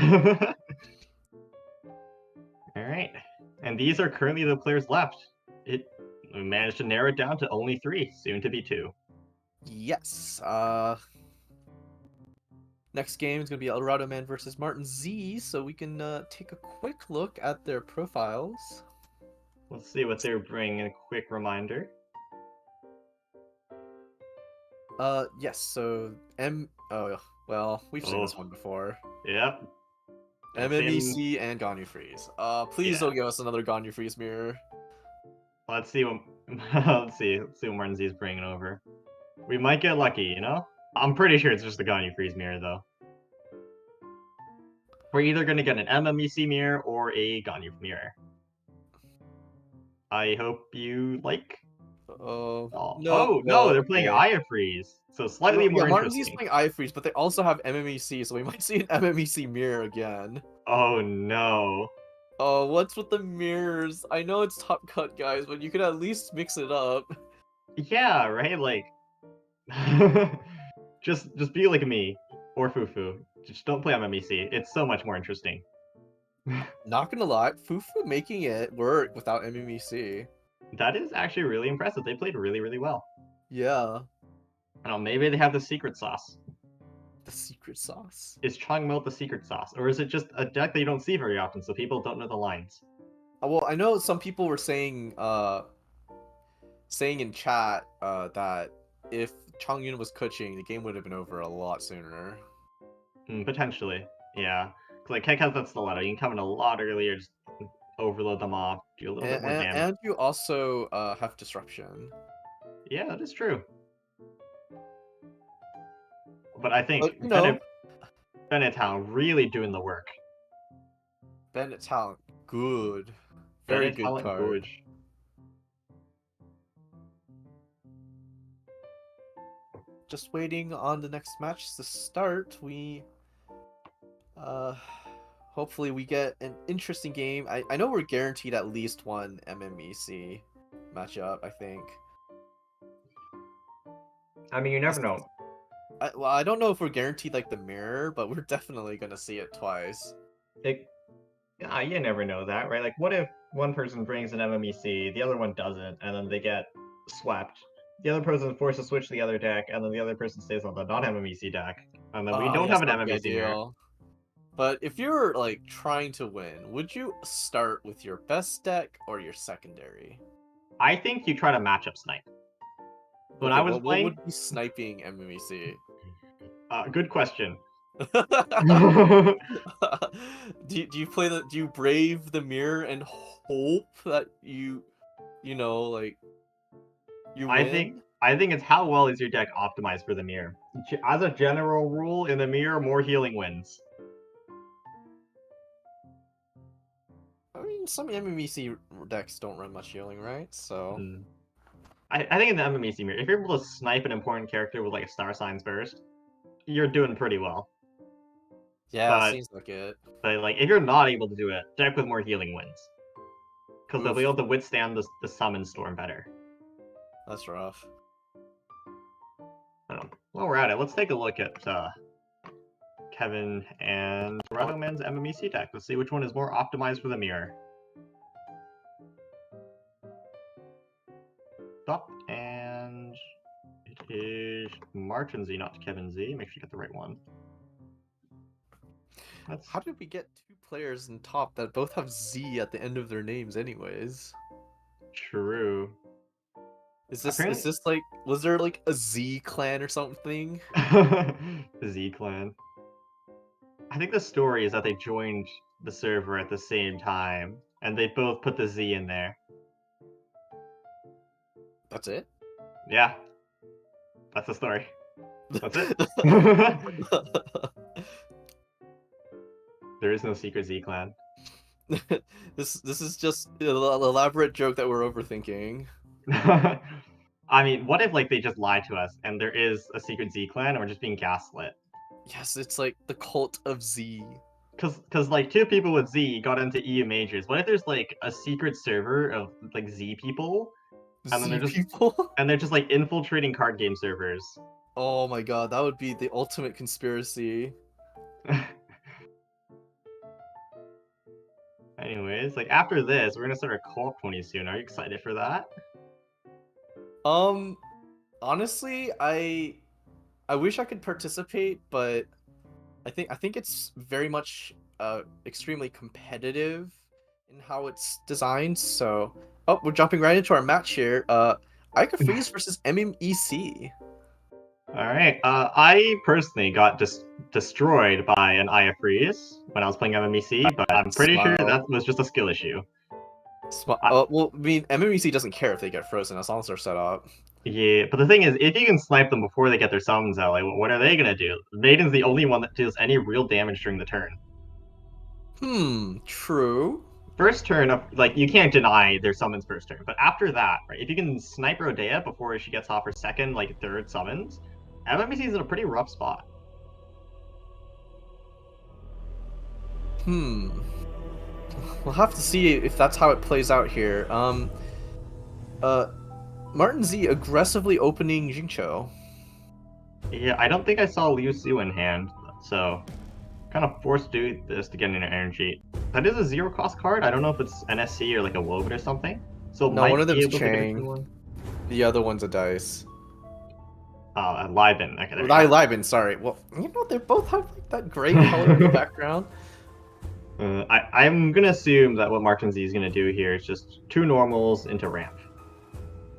All right, and these are currently the players left. We managed to narrow it down to only 3, soon to be 2. Yes. Next game is gonna be Eldorado Man versus Martin Z. So we can take a quick look at their profiles. Let's see what they're bringing. A quick reminder. Yes. So Oh well, we've seen this one before. Yep. MMEC and Ganyu Freeze. Please don't give us another Ganyu Freeze mirror. Let's see what let's see what Martin Z is bringing over. We might get lucky, you know. I'm pretty sure it's just the Ganyu Freeze mirror though. We're either gonna get an MMEC mirror or a Ganyu mirror. I hope you like. No, they're playing Aya Freeze, so slightly more Martin Z's interesting. playing Aya Freeze, but they also have MMEC, so we might see an MMEC mirror again. Oh no. Oh, what's with the mirrors? I know it's Top Cut, guys, but you could at least mix it up. Yeah, right? Like, just be like me or Fufu. Just don't play MMEC. It's so much more interesting. Not gonna lie, Fufu making it work without MMEC. That is actually really impressive. They played really, really well. Yeah. I don't know, maybe they have the secret sauce. The secret sauce? Is Changmilk the secret sauce? Or is it just a deck that you don't see very often, so people don't know the lines? Well, I know some people were saying in chat that if Changyun was Kuching, the game would have been over a lot sooner. Potentially, yeah. Like, Kek has that stiletto. You can come in a lot earlier, just overload them off, do a little bit more damage. And you also have Disruption. Yeah, that is true. But I think Bennett Town really doing the work. Bennett Talent, good. Very good card. Good. Just waiting on the next match to start. We hopefully we get an interesting game. I know we're guaranteed at least one MMEC matchup, I think. I mean, you never know. Well, I don't know if we're guaranteed like the mirror, but we're definitely gonna see it twice. Yeah, you never know that, right? Like, what if one person brings an MMEC, the other one doesn't, and then they get swept? The other person is forced to switch to the other deck, and then the other person stays on the non-MMEC deck, and then we don't have an MMEC mirror. But if you're like trying to win, would you start with your best deck or your secondary? I think you try to matchup snipe. When I was playing, what would be sniping MMEC? Good question. do you brave the mirror and hope that you win? I think it's how well is your deck optimized for the mirror. As a general rule, in the mirror, more healing wins. I mean, some MMEC decks don't run much healing, right? So I think in the MMEC mirror, if you're able to snipe an important character with like a Star Signs burst, you're doing pretty well. Yeah, seems like it. But like, if you're not able to do it, deck with more healing wins, because they'll be able to withstand the summon storm better. That's rough. While we're at it, let's take a look at Kevin and Eldorado Man's MMEC deck. Let's see which one is more optimized for the mirror. Stop, and it is Martin Z, not Kevin Z. Make sure you get the right one. How did we get 2 players in top that both have Z at the end of their names anyways? True. Is this like, was there like a Z clan or something? The Z clan. I think the story is that they joined the server at the same time, and they both put the Z in there. That's it? Yeah. That's the story. That's it. There is no secret Z clan. This is just an elaborate joke that we're overthinking. I mean, what if like they just lie to us and there is a secret Z clan and we're just being gaslit? Yes, it's like the cult of Z. Because like two people with Z got into EU majors. What if there's like a secret server of like Z people, and then Z people? they're just like infiltrating card game servers? Oh my god, that would be the ultimate conspiracy. Anyways, like after this, we're gonna start a co-op 20 soon. Are you excited for that? Honestly, I wish I could participate, but I think it's very much extremely competitive in how it's designed. So, oh, we're jumping right into our match here. Ica Freeze versus MMEC. All right. I personally got destroyed by an Aya Freeze when I was playing MMEC, but I'm pretty sure that was just a skill issue. Well, I mean, MMEC doesn't care if they get frozen as long as they're set up. Yeah, but the thing is, if you can snipe them before they get their summons out, like, what are they gonna do? Maiden's the only one that deals any real damage during the turn. True. First turn, like, you can't deny their summons first turn, but after that, right, if you can snipe Rodea before she gets off her second, like, third summons, MMEC is in a pretty rough spot. We'll have to see if that's how it plays out here. Martin Z aggressively opening Jingcho. Yeah, I don't think I saw Liu Su in hand, so kind of forced to do this to get an energy. That is a zero cost card. I don't know if it's NSC or like a Woven or something. So no, one of them's Chang. The other one's a dice. Liben. Okay, Liben, sorry. Well, you know, they both have like that gray color in the background. I'm gonna assume that what Martin Z is gonna do here is just two normals into ramp.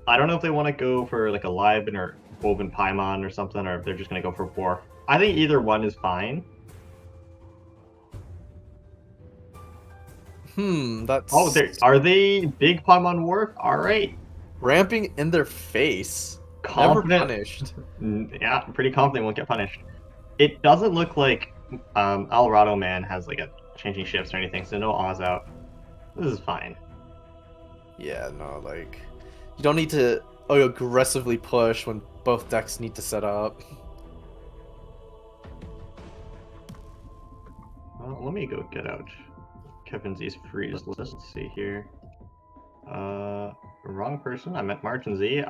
I don't know if they want to go for like a Liben or Woven Paimon or something, or if they're just gonna go for war. I think either one is fine. That's... Oh, are they big Paimon War? Alright. Ramping in their face. Confident. Never punished. Yeah, I'm pretty confident won't get punished. It doesn't look like Alvarado Man has like a changing shifts or anything, so no Oz out. This is fine. Yeah, no, like... You don't need to aggressively push when both decks need to set up. Well, let me go get out Kevin Z's freeze list. Let's see here. Wrong person. I meant Martin Z.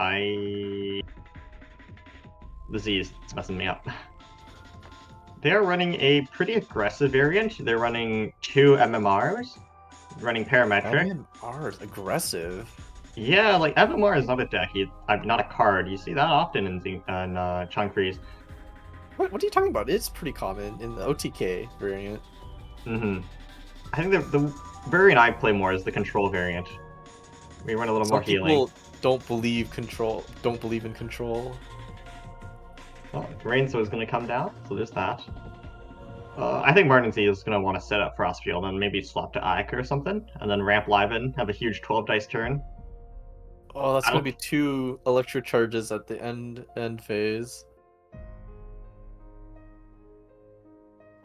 The Z is messing me up. They are running a pretty aggressive variant. They're running two MMRs, running parametric. MMRs aggressive. Yeah, like MMR is not a deck. Not a card. You see that often in Chunk Freeze. What are you talking about? It's pretty common in the OTK variant. I think the variant I play more is the control variant. We run a little more healing. People don't believe in control. Well, Rainbow is going to come down, so there's that. I think Martin Z is going to want to set up Frostfield and maybe swap to Ike or something, and then ramp Liven, have a huge 12 dice turn. Oh, that's going to be 2 electro charges at the end phase.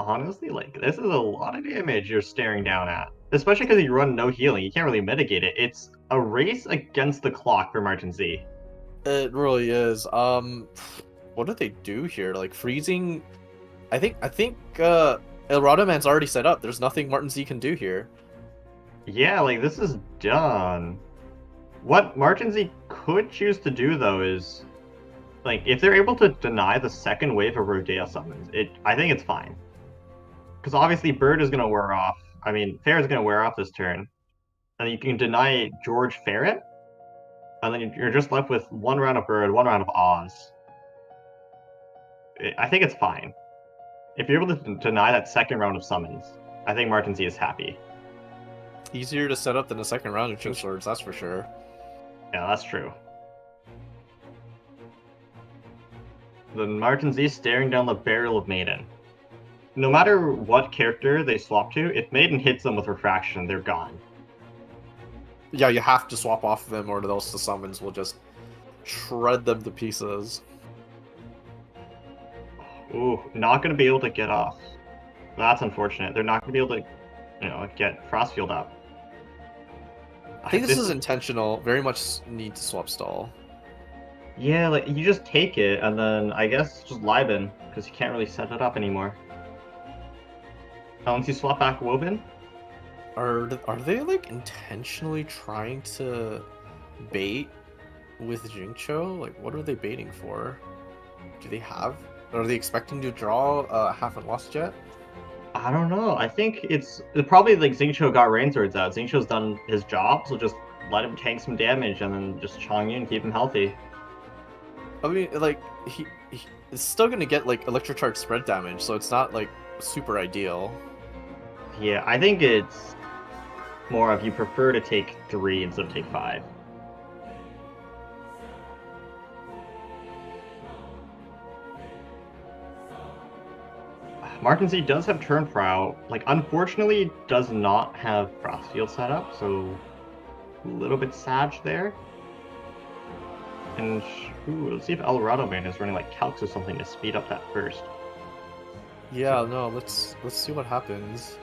Honestly, like, this is a lot of damage you're staring down at. Especially because you run no healing, you can't really mitigate it. It's a race against the clock for Martin Z. It really is. What do they do here? Like, freezing... I think El Radoman's already set up. There's nothing Martin Z can do here. Yeah, like, this is done. What Martin Z could choose to do, though, is... Like, if they're able to deny the second wave of Rodea summons, I think it's fine. Because obviously Bird is going to wear off. I mean, Fair is going to wear off this turn. And you can deny George Ferret, and then you're just left with 1 round of Bird, 1 round of Oz. I think it's fine. If you're able to deny that second round of summons, I think Martin Z is happy. Easier to set up than the second round of Chink Swords, that's for sure. Yeah, that's true. Then Martin Z staring down the barrel of Maiden. No matter what character they swap to, if Maiden hits them with Refraction, they're gone. Yeah, you have to swap off of them or else the summons will just shred them to pieces. Ooh, not going to be able to get off. That's unfortunate. They're not going to be able to, get Frostfield up. I think this is intentional. Very much need to swap stall. Yeah, like, you just take it, and then I guess just Liben, because you can't really set it up anymore. Once you swap back Woven, Are they like intentionally trying to bait with Jincho? Like, what are they baiting for? Do they have? Are they expecting to draw haven't lost yet? I don't know. I think it's probably like Xingqiu got Rain Swords out. Xingqiu's done his job, so just let him tank some damage and then just Chong Yun, keep him healthy. I mean, like he is still gonna get like electrocharge spread damage, so it's not like super ideal. Yeah, I think it's more of you prefer to take 3 instead of take 5. Martin Z does have Turn Prow, like unfortunately does not have Frost Field set up, so a little bit sad there. And let's see if Eldorado Man is running like calcs or something to speed up that burst. Yeah, no, let's see what happens.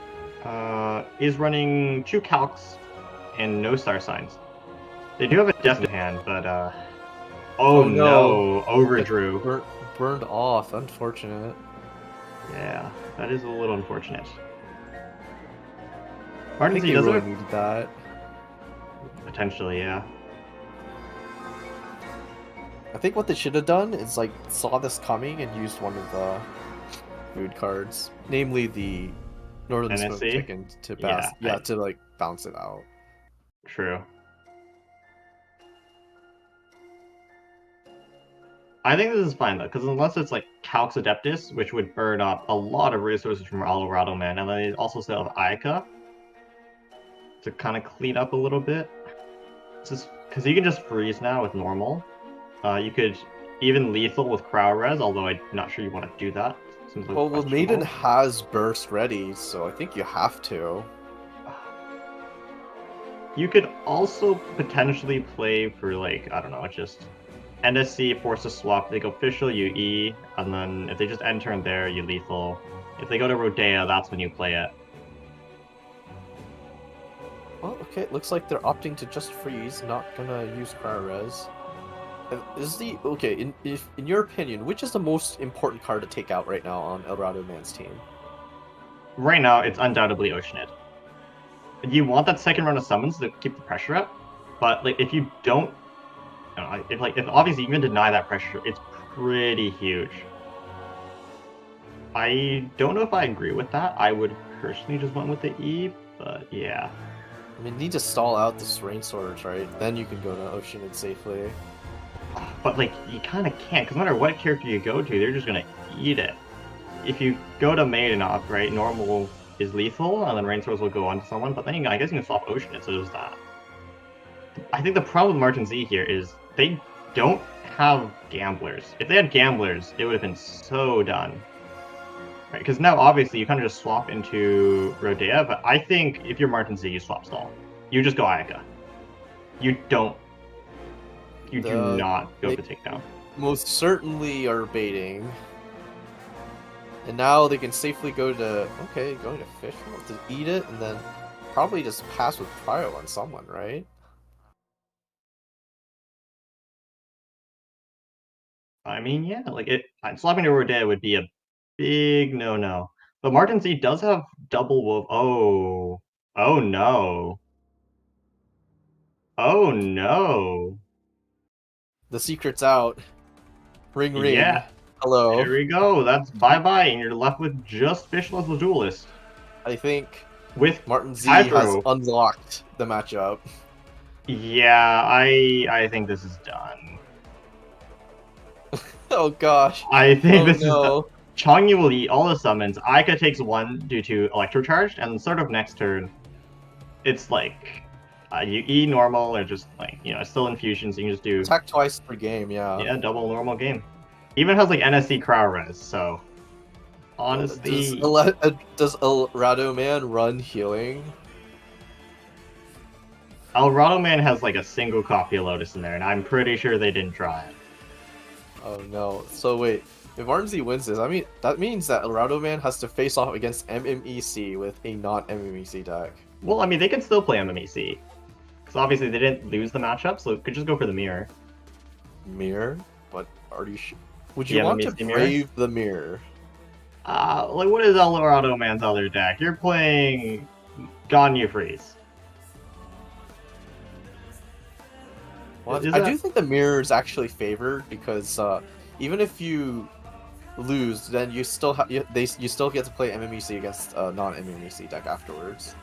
Is running 2 calcs and no star signs. They do have a death in hand, but oh no, overdrew. Burned off, unfortunate. Yeah, that is a little unfortunate. I Martin think Z he doesn't really needed that. potentially, yeah. I think what they should have done is like saw this coming and used one of the food cards, namely the Northern Smoke NSC? Chicken to bounce, Yeah, to like bounce it out. True. I think this is fine though, because unless it's like Calx Adeptus, which would burn up a lot of resources from Alorado Man, and then they also still have Ayaka to kind of clean up a little bit. Just because you can just freeze now with normal. You could even lethal with Crow Res, although I'm not sure you want to do that. Seems Well, the Maiden questionable. has burst ready, so I think you have to. You could also potentially play for like, I don't know, just NSC force a swap. They go official, you E, and then if they just end turn there, you lethal. If they go to Rodea, that's when you play it. Well, okay, it looks like they're opting to just freeze, not gonna use Cryo Res. Is the okay? In your opinion, which is the most important card to take out right now on Eldorado Man's team? Right now, it's undoubtedly Oceanid. You want that second run of summons to keep the pressure up, but like if you don't, if obviously you can deny that pressure, it's pretty huge. I don't know if I agree with that. I would personally just went with the E, but yeah. I mean, need to stall out this Rain Swords, right? Then you can go to Oceanid safely. But like you kind of can't, because no matter what character you go to, they're just gonna eat it. If you go to Maiden off, right, normal is lethal, and then Rain Swords will go on to someone, but then I guess you can swap Oceanid, so there's that. I think the problem with Martin Z here is they don't have gamblers. If they had gamblers, it would have been so done. Right, because now obviously you kind of just swap into Rodea, but I think if you're Martin Z, you swap stall. You just go Ayaka. You do not go for takedown. Most certainly are baiting. And now they can safely go to, okay, going to Fish to eat it, and then probably just pass with Cryo on someone, right? I mean, yeah, like swapping to Rodea would be a big no-no. But Martin Z does have double wolf. Oh no. Oh no. The secret's out. Ring ring. Yeah. Hello. Here we go. That's bye-bye, and you're left with just Fischl as the duelist. I think With Martin Z Hydro. has unlocked the matchup. Yeah, I think this is done. Oh gosh. I think this is no. done. Changyu will eat all the summons. Aika takes 1 due to Electrocharged, and sort of next turn, it's like you E normal or just like, it's still infusions, so you can just do attack twice per game, yeah. Yeah, double normal game. Even has like NSC Crow Res, so honestly, does Eldorado Man run healing? Alorado Man has like a single copy of Lotus in there, and I'm pretty sure they didn't draw it. Oh no. So wait, if Martin Z wins this, I mean that means that Eldorado Man has to face off against MMEC with a non-MMEC deck. Well, I mean, they can still play MMEC. Because obviously they didn't lose the matchup, so it could just go for the mirror. Mirror? But are you sure? Would you Yeah, want to MMEC brave the mirror? Like, what is Eldorado Man's other deck? You're playing Ganyu Freeze. Well, Is I that- do think the mirror is actually favored because even if you lose, then you still you still get to play MMEC against a non-MMEC deck afterwards.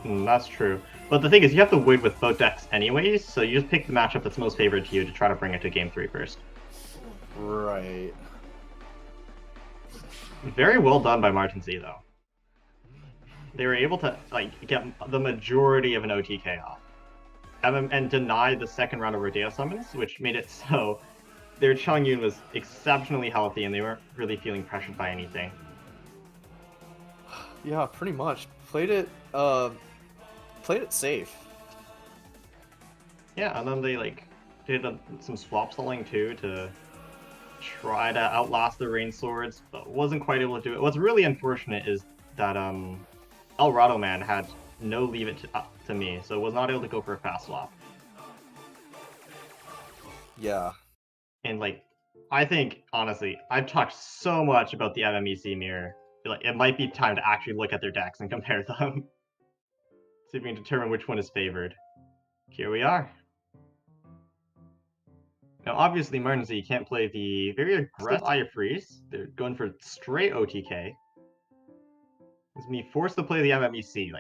That's true. But the thing is, you have to win with both decks anyways, so you just pick the matchup that's most favored to you to try to bring it to game 3 first. Right. Very well done by Martin Z, though. They were able to get the majority of an OTK off. And deny the second round of Rodeo summons, which made it so their Chongyun was exceptionally healthy and they weren't really feeling pressured by anything. Yeah, pretty much. Played it safe. Yeah, and then they did some swap stalling too to try to outlast the Rain Swords, but wasn't quite able to do it. What's really unfortunate is that Eldorado Man had no leave it to me, so was not able to go for a fast swap. Yeah. And I think honestly, I've talked so much about the MMEC mirror. It might be time to actually look at their decks and compare them. See if we can determine which one is favored. Here we are. Now, obviously, Martin Z can't play the very aggressive Aya Freeze. They're going for straight OTK. It's me forced to play the MMEC.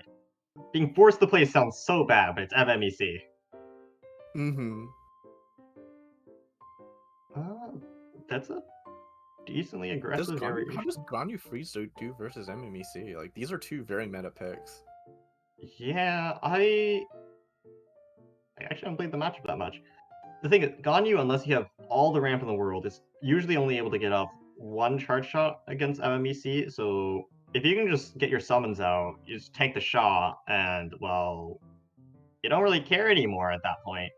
Being forced to play sounds so bad, but it's MMEC. Mm-hmm. That's a decently aggressive variation. How does Ganyu Freeze do versus MMEC? Like, these are two very meta picks. Yeah, I actually haven't played the matchup that much. The thing is, Ganyu, unless you have all the ramp in the world, is usually only able to get off one charge shot against MMEC, so if you can just get your summons out, you just tank the shot, and, well, you don't really care anymore at that point.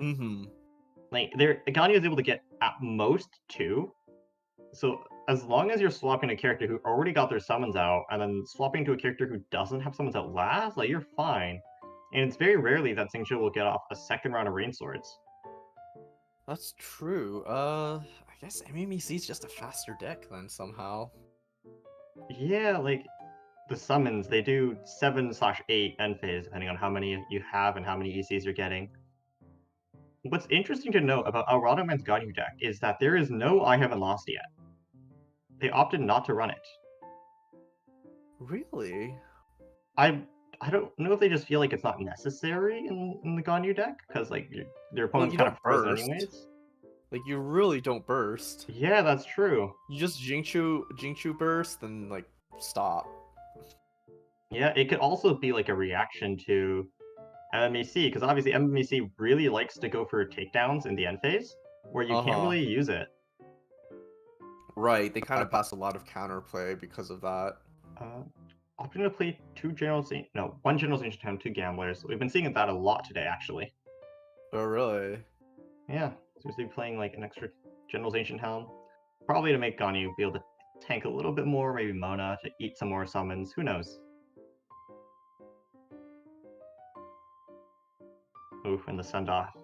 Mm-hmm. Ganyu is able to get at most 2, so as long as you're swapping a character who already got their summons out, and then swapping to a character who doesn't have summons out last, you're fine. And it's very rarely that Xingqiu will get off a second round of Rain Swords. That's true. I guess MMEC is just a faster deck then somehow. Yeah, the summons, they do 7/8 end phase, depending on how many you have and how many ECs you're getting. What's interesting to note about Eldorado Man's Ganyu deck is that there is no I haven't lost yet. They opted not to run it. Really? I don't know if they just feel like it's not necessary in the Ganyu deck, because their opponent's kind of frozen anyways. You really don't burst. Yeah, that's true. You just Jingchu burst, then stop. Yeah, it could also be a reaction to MMEC, because obviously MMEC really likes to go for takedowns in the end phase, where you can't really use it. Right, they kind of pass a lot of counterplay because of that. Opting to play one General Ancient Town, 2 Gamblers. We've been seeing that a lot today, actually. Oh, really? Yeah, so we're playing an extra General's Ancient Helm. Probably to make Ganyu be able to tank a little bit more, maybe Mona to eat some more summons, who knows. Oof, and the send-off.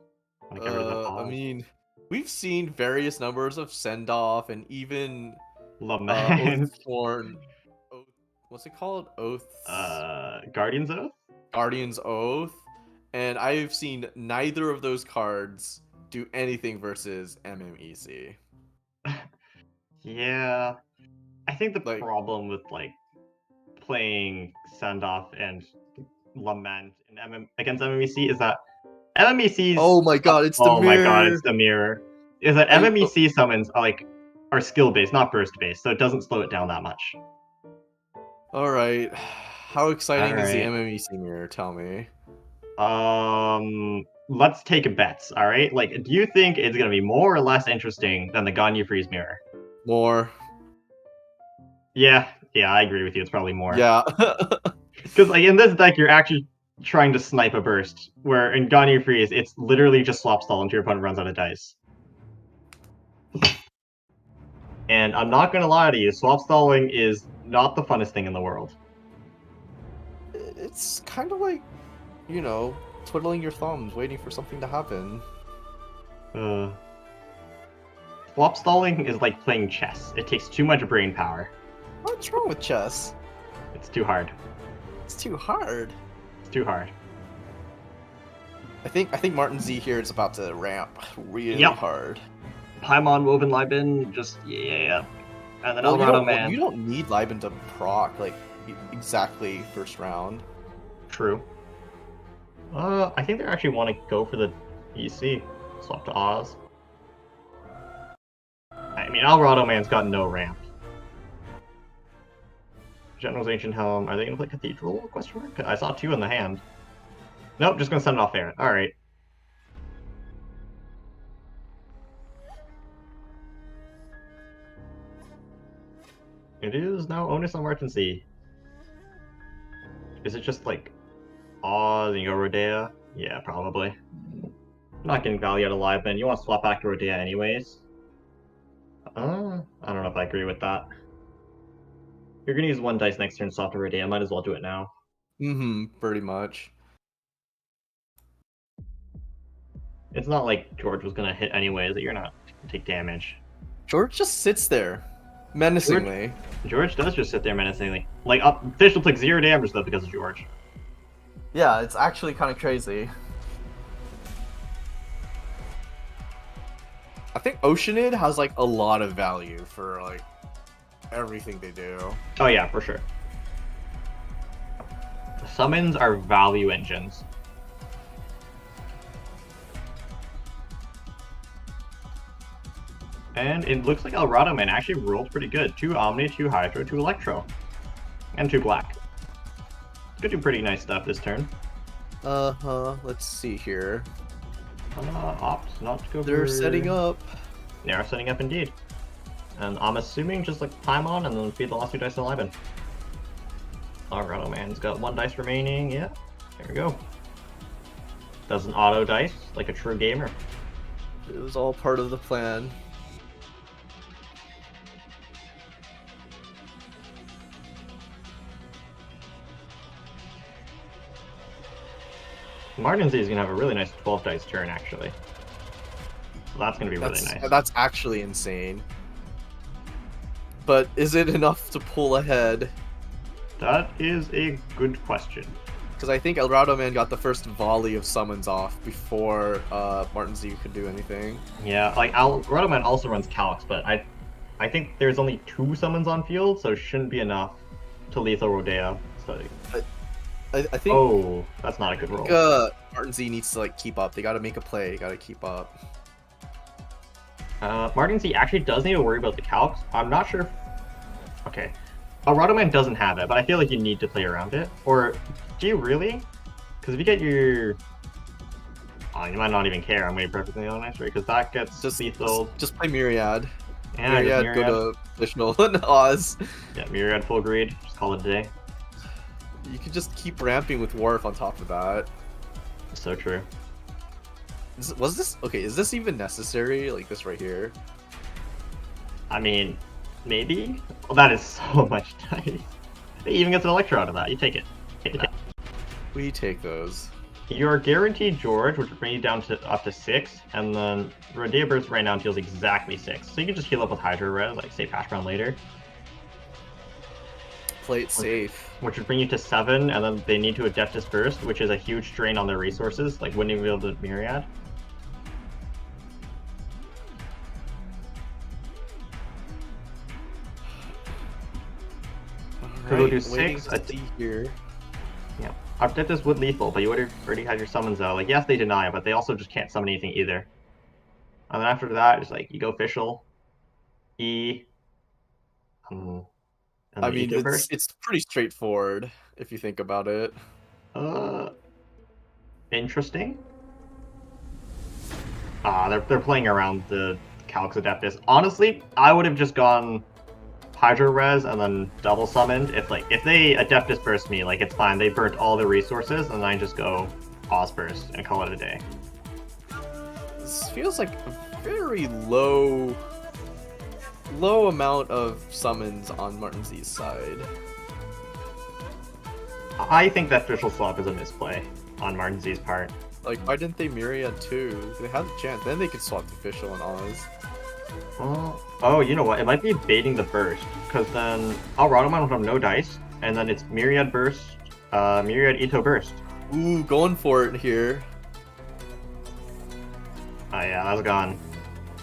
I mean, we've seen various numbers of send-off and even Lament. What's it called? Oath. Guardian's Oath? Guardian's Oath. And I've seen neither of those cards do anything versus MMEC. Yeah. I think the problem with playing Send-Off and Lament against MMEC is that MMEC's... Oh my god, it's the mirror! Oh my god, it's the mirror. Is that MMEC summons are skill-based, not burst-based, so it doesn't slow it down that much. Alright. How exciting is the MMEC mirror? Tell me. Let's take a bets, alright? Do you think it's gonna be more or less interesting than the Ganyu Freeze mirror? More. Yeah, I agree with you. It's probably more. Yeah. Because in this deck, you're actually trying to snipe a burst, where in Ganyu Freeze, it's literally just swap stall until your opponent runs out of dice. And I'm not gonna lie to you, swap stalling is not the funnest thing in the world. It's kind of twiddling your thumbs, waiting for something to happen. Swap stalling is like playing chess. It takes too much brain power. What's wrong with chess? It's too hard. It's too hard. It's too hard. I think Martin Z here is about to ramp really Yep. hard. Paimon, Woven, Liben, just yeah. And then Well, Eldorado Man. you don't need Liben to proc like exactly first round. True. I think they actually want to go for the EC. Swap to Oz. I mean, Eldorado Man's got no ramp. General's Ancient Helm. Are they gonna play Cathedral? Question mark. I saw 2 in the hand. Nope, just gonna send it off there. All right. It is now onus on Martin Z. Is it just like Oz and you go Rodea? Yeah, probably. Not getting value out of Liben. You want to swap back to Rodea anyways. I don't know if I agree with that. You're gonna use 1 dice next turn, swap to Rodea. Might as well do it now. Pretty much. It's not like George was gonna hit anyways. That you're not gonna take damage. George just sits there, menacingly. George does just sit there menacingly. Like, Fish will take 0 damage though because of George. Yeah, it's actually kind of crazy. I think Oceanid has like a lot of value for like everything they do. Oh yeah, for sure. Summons are value engines. And it looks like Eldorado Man actually rolled pretty good. 2 Omni, 2 Hydro, 2 Electro. And 2 Black. Could do pretty nice stuff this turn. Let's see here. Ops, not to go They're setting up. They are setting up indeed. And I'm assuming just like Paimon and then feed the last 2 dice to Liben. Eldorado Man's got 1 dice remaining. Yeah, there we go. Does an auto dice like a true gamer. It was all part of the plan. Martin Z is going to have a really nice 12 dice turn, actually. So that's going to be really nice. That's actually insane. But is it enough to pull ahead? That is a good question. Because I think Eldorado Man got the first volley of summons off before Martin Z could do anything. Yeah, like Eldorado Man also runs Calix, but I think there's only 2 summons on field, so it shouldn't be enough to lethal Rodea. So I think. Oh, that's not a good roll. Martin Z needs to like keep up. They got to make a play. They got to keep up. Martin Z actually does need to worry about the Calix. I'm not sure. Okay, Eldorado Man doesn't have it, but I feel like you need to play around it. Or do you really? Because if you get your, you might not even care. I'm going to be perfectly honest, right? Because that gets lethal. Just play Myriad. Yeah, Myriad, go to Additional and Oz. Yeah, Myriad full greed. Just call it a day. You could just keep ramping with Wharf on top of that. So true. Was this okay? Is this even necessary? Like this right here? I mean, maybe. Well, that is so much dice. It even gets an Electro out of that. You take it. Take it. We take those. You're guaranteed George, which would bring you down to up to 6, and then Rodea Burst right now deals exactly 6. So you can just heal up with Hydro Res, like say Patch Brown later. Play it safe. Which would bring you to 7, and then they need to Adeptus Burst, which is a huge strain on their resources, like wouldn't even be able to Myriad. Could go do 6. Here. Yeah, Adeptus would lethal, but you would have already had your summons out. Like, yes, they deny, but they also just can't summon anything either. And then after that, it's like you go official, E. I mean, it's pretty straightforward if you think about it. Interesting. They're playing around the Calix Adeptus. Honestly, I would have just gone Hydro Res and then double summoned. If they Adeptus Burst me, like it's fine. They burnt all the resources, and I just go Oz Burst and call it a day. This feels like a very low amount of summons on Martin Z's side. I think that official swap is a misplay on Martin Z's part. Like, why didn't they Myriad too? They had the chance. Then they could swap to official and Oz. Oh, you know what? It might be baiting the burst, because then Alradomon would have no dice, and then it's Myriad Burst, Myriad Ito Burst. Ooh, going for it here. Oh yeah, that was gone.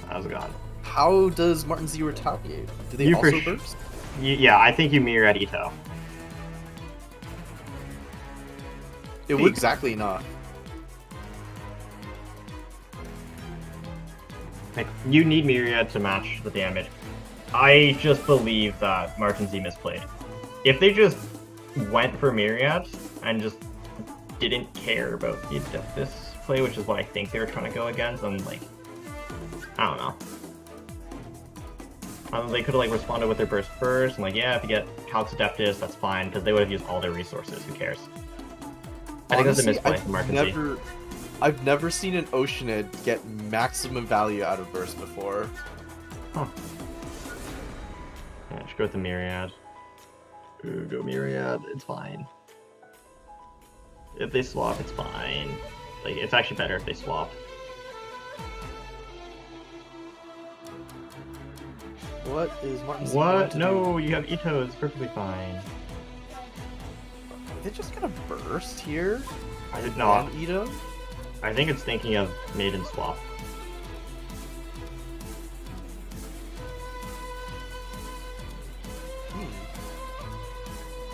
That was gone. How does Martin Z retaliate? Do they You also for burst? Yeah, I think you Myriad Ito. It would exactly not. Like, you need Myriad to match the damage. I just believe that Martin Z misplayed. If they just went for Myriad and just didn't care about the Adeptus play, which is what I think they were trying to go against, then, like, I don't know. They could have, like, responded with their burst first, and, like, yeah, if you get Calx Adeptus, that's fine, because they would have used all their resources, who cares? I think that's a misplay from Martin Z. I've never seen an Oceanid get maximum value out of burst before. Huh. Yeah, just go with the Myriad. Ooh, go Myriad, it's fine. If they swap, it's fine. Like, it's actually better if they swap. What is Martin Z? What? No, you have Ito, it's perfectly fine. Are they just gonna burst here? I did not. Ito? I think it's thinking of Maiden Swap.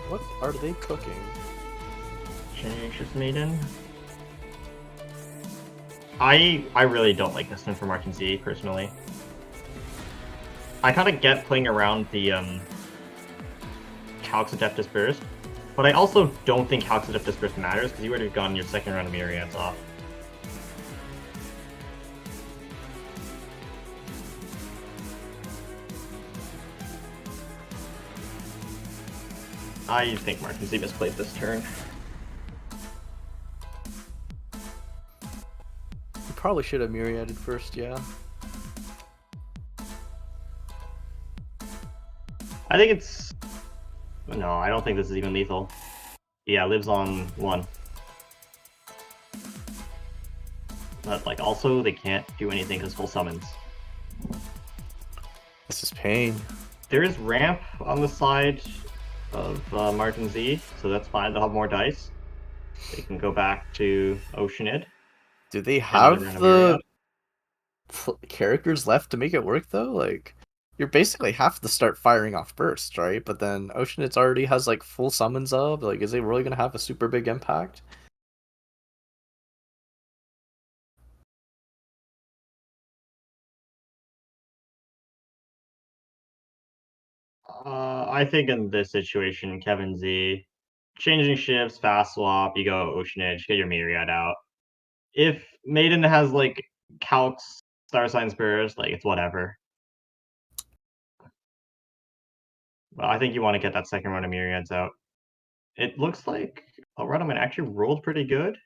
What are they cooking? Changelicious Maiden? I really don't like this one for Martin Z, personally. I kind of get playing around the Calx Adeptus Burst, but I also don't think Calx Adeptus Burst matters, because you would have gotten your second round of Myriads off. I think Martin Z misplayed this turn. You probably should have Myriaded first, yeah. I think it's... No, I don't think this is even lethal. Yeah, lives on 1. But, like, also, they can't do anything because full summons. This is pain. There is ramp on the side of Martin Z, so that's fine. They'll have more dice. They can go back to Oceanid. Do they have the characters left to make it work, though? Like, you basically have to start firing off burst, right? But then Oceanid already has, like, full summons up. Like, is it really going to have a super big impact? I think in this situation, Kevin Z, changing shifts, fast swap, you go Ocean Edge, get your Myriad out. If Maiden has, like, Calx, Star Sign Burst, like, it's whatever. But I think you want to get that second round of Myriads out. It looks like Alradomon actually rolled pretty good,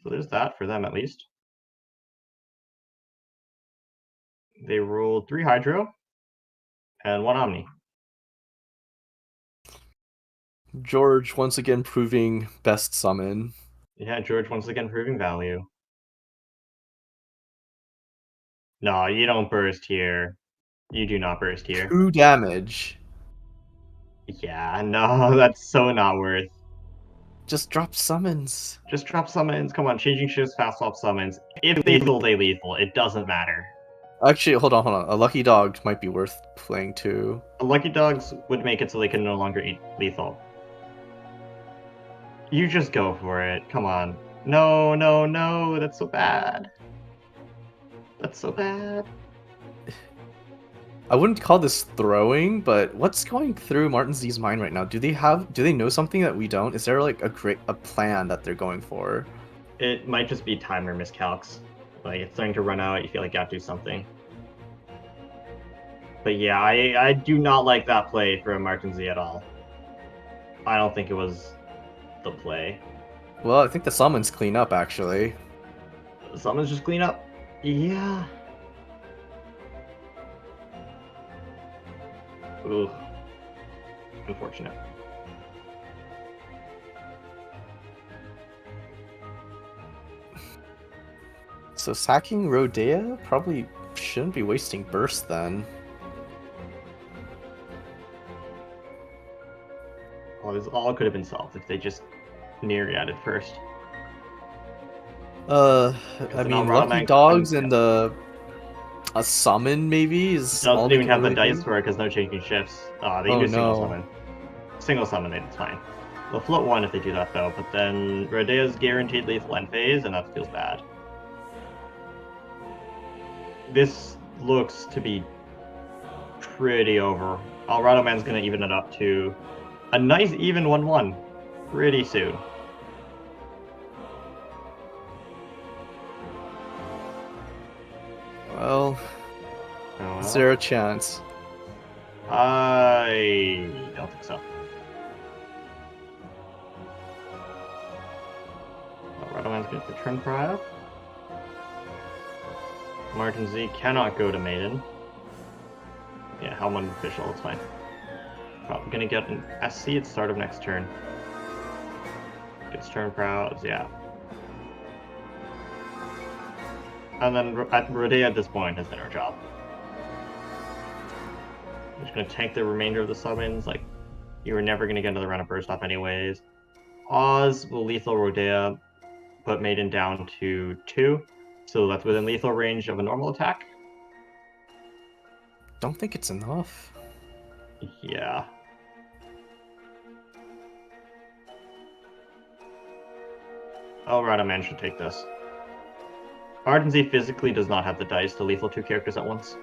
so there's that for them at least. They rolled 3 Hydro and 1 Omni. George once again proving best summon. Yeah, George once again proving value. No, you don't burst here. You do not burst here. 2 damage. Yeah, no, that's so not worth. Just drop summons. Just drop summons. Come on, changing shifts, fast swap summons. If lethal, they lethal. It doesn't matter. Actually, hold on. A Lucky Dog might be worth playing too. Lucky Dogs would make it so they can no longer eat lethal. You just go for it. Come on. No, no, no. That's so bad. That's so bad. I wouldn't call this throwing, but what's going through Martin Z's mind right now? Do they know something that we don't? Is there like a plan that they're going for? It might just be timer miscalcs. Like, it's starting to run out, you feel like you have to do something. But yeah, I do not like that play from Martin Z at all. I don't think it was the play. Well, I think the summons clean up, actually. The summons just clean up? Yeah. Ooh. Unfortunate. So sacking Rodea probably Shouldn't be wasting burst then. Well, this all could have been solved if they just myriaded first. I the mean, Alrado lucky man dogs couldn't- and a summon maybe is all Doesn't they even can have the really dice do. for it because no changing shifts. They can Oh do single no. summon. Single summon, it's fine. They'll float one if they do that though, but then Rodea's guaranteed lethal end phase, and that feels bad. This looks to be pretty over. Alrado Man's gonna even it up to a nice even 1-1 pretty soon. Well, is there a chance? I don't think so. Alrado Man's gonna put Turn Prior. Martin Z cannot go to Maiden. Yeah, Helmut official, it's fine. Probably gonna get an SC at start of next turn. Gets turn prowls, yeah. And then Rodea at this point has done her job. I'm just gonna tank the remainder of the summons, like, you were never gonna get another round of burst off anyways. Oz will lethal Rodea, put Maiden down to 2, so that's within lethal range of a normal attack. Don't think it's enough. Yeah. Alright, man should take this. Martin Z physically does not have the dice to lethal 2 characters at once.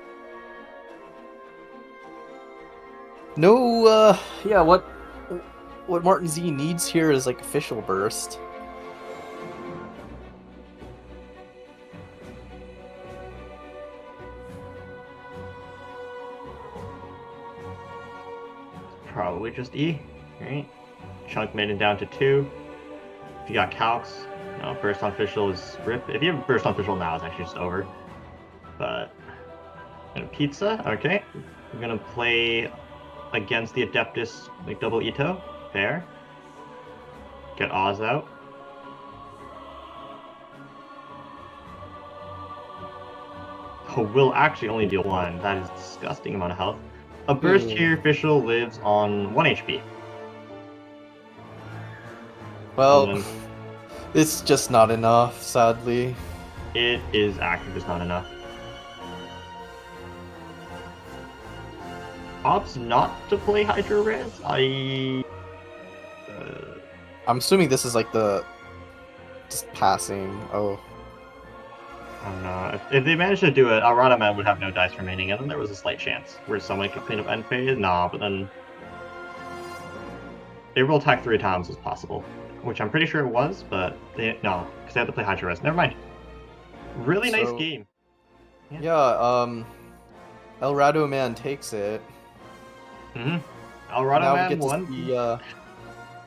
No, yeah, what Martin Z needs here is like official burst. Probably just E, right? Chunk Maiden down to 2. If you got Calcs, burst on official is rip. If you have burst on official now, it's actually just over. But and pizza, okay. I'm gonna play against the Adeptus, like double Ito. Fair. Get Oz out. Oh, will actually only deal 1. That is a disgusting amount of health. A burst here official lives on 1 HP. Well, it's just not enough, sadly. It is actually just not enough. Opts not to play Hydro Res? I'm assuming this is like the just passing. Oh. I don't know. If they managed to do it, Alrado Man would have no dice remaining, and then there was a slight chance where someone could clean up end phase. Nah, but then they will attack 3 times as possible, which I'm pretty sure it was, but no, because they had to play Hydro Res. Never mind. Really nice game. Yeah, Alrado Man takes it. Alrado now Man we get won. To see,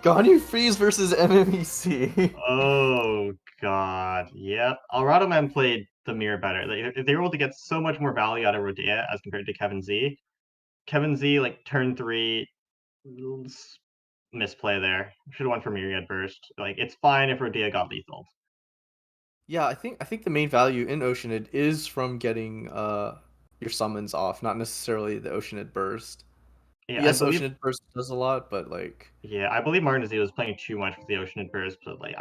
Ganyu Freeze versus MMEC. Oh god, yep. Alrado Man played the mirror better. If they were able to get so much more value out of Rodea as compared to Kevin Z, like turn 3 misplay there. Should have went for Myriad Burst. Like, it's fine if Rodea got lethal. Yeah, I think the main value in Oceanid is from getting your summons off, not necessarily the Oceanid Burst. Yeah, Yes, Oceanid Burst does a lot, but like yeah, I believe Martin Z was playing too much with the Oceanid Burst, but like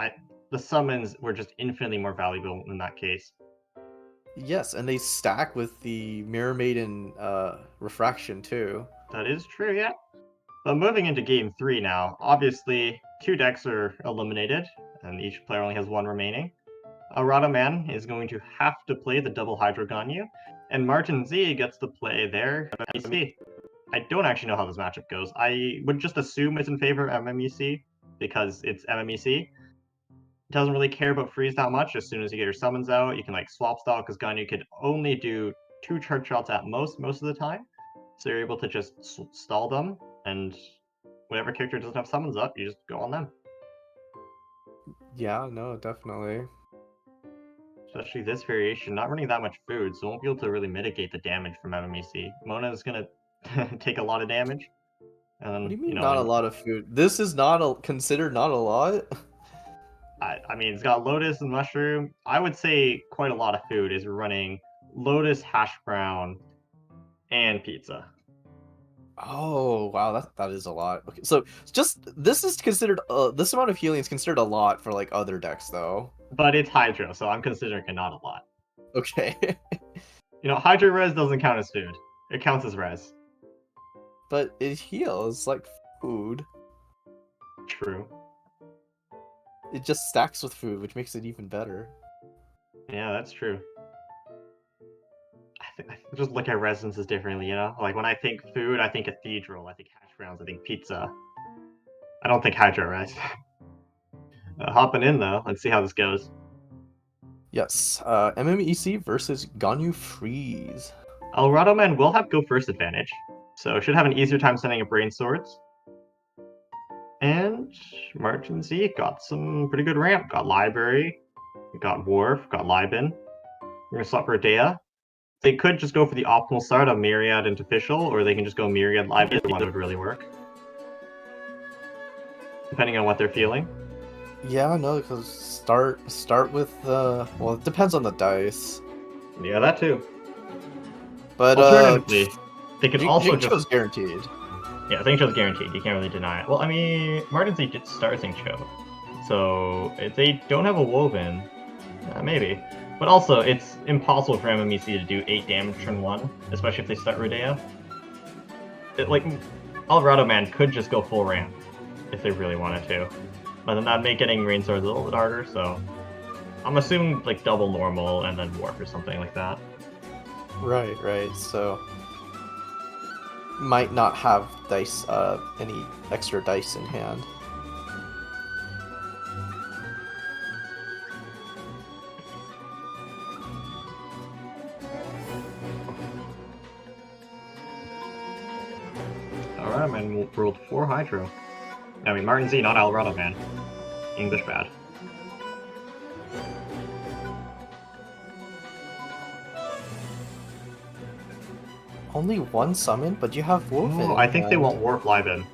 the summons were just infinitely more valuable in that case. Yes, and they stack with the Mirror Maiden refraction too. That is true, yeah. But moving into game 3 now, obviously 2 decks are eliminated, and each player only has 1 remaining. Alrado Man is going to have to play the double Hydro Ganyu, and Martin Z gets to play their MMEC. I don't actually know how this matchup goes. I would just assume it's in favor of MMEC, because it's MMEC. It doesn't really care about freeze that much. As soon as you get your summons out, you can like swap style, because Ganyu could only do 2 charge shots at most of the time. So you're able to just stall them, and whatever character doesn't have summons up, you just go on them. Yeah, no, definitely. Especially this variation, not running that much food, so won't be able to really mitigate the damage from MMEC. Mona is gonna take a lot of damage. And, What do you mean not a lot of food? This is considered not a lot? I mean, it's got Lotus and Mushroom. I would say quite a lot of food is running Lotus, hash brown, and pizza. Oh wow, that is a lot. Okay, so just this is considered this amount of healing is considered a lot for like other decks though. But it's Hydro, so I'm considering it not a lot. Okay. Hydro res doesn't count as food. It counts as res. But it heals like food. True. It just stacks with food, which makes it even better. Yeah, that's true. I just look at residences differently, Like when I think food, I think cathedral. I think hash browns. I think pizza. I don't think Hydro res. Hopping in though. Let's see how this goes. Yes. MMEC versus Ganyu Freeze. Alrado Man will have go first advantage, so should have an easier time sending a Brain Swords. And Martin Z got some pretty good ramp. Got Library, got Wharf, got Liben. We're gonna swap for Dea. They could just go for the optimal start of Myriad into Official, or they can just go Myriad Liben. One would really work, depending on what they're feeling. Yeah, no, because start with well, it depends on the dice. Yeah, that too. But alternatively, they could also Xingqiu's just guaranteed. Yeah, Xingqiu's guaranteed. You can't really deny it. Well, I mean, Martin Z did start Xingqiu, so if they don't have a Woven, maybe. But also, it's impossible for MMEC to do 8 damage turn 1, especially if they start Rodea. Alrado Man could just go full ramp if they really wanted to. But then that'd make getting Rain Swords a little bit harder, so I'm assuming like double normal and then Warp or something like that. Right. So might not have dice, any extra dice in hand. Alrado Man rolled 4 Hydro. I mean, Martin Z, not Alrado Man. English bad. Only one summon, but you have Woven. Oh, I think they want Warp Liben.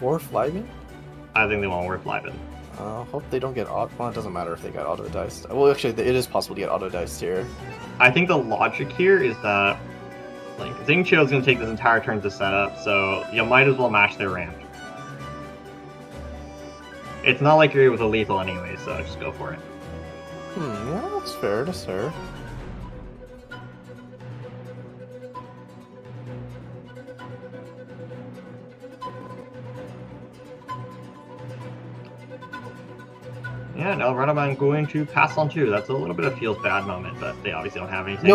Warp Liben? I think they want Warp Liben. Hope they don't get auto. Well, it doesn't matter if they got auto diced. Well, actually, it is possible to get auto diced here. I think the logic here is that Xingqiu is going to take this entire turn to set up, so you might as well match their ramp. It's not like you're with a lethal anyway, so just go for it. Yeah, that's fair. That's fair. Yeah, no, Runnerman going to pass on 2. That's a little bit of feels bad moment, but they obviously don't have anything.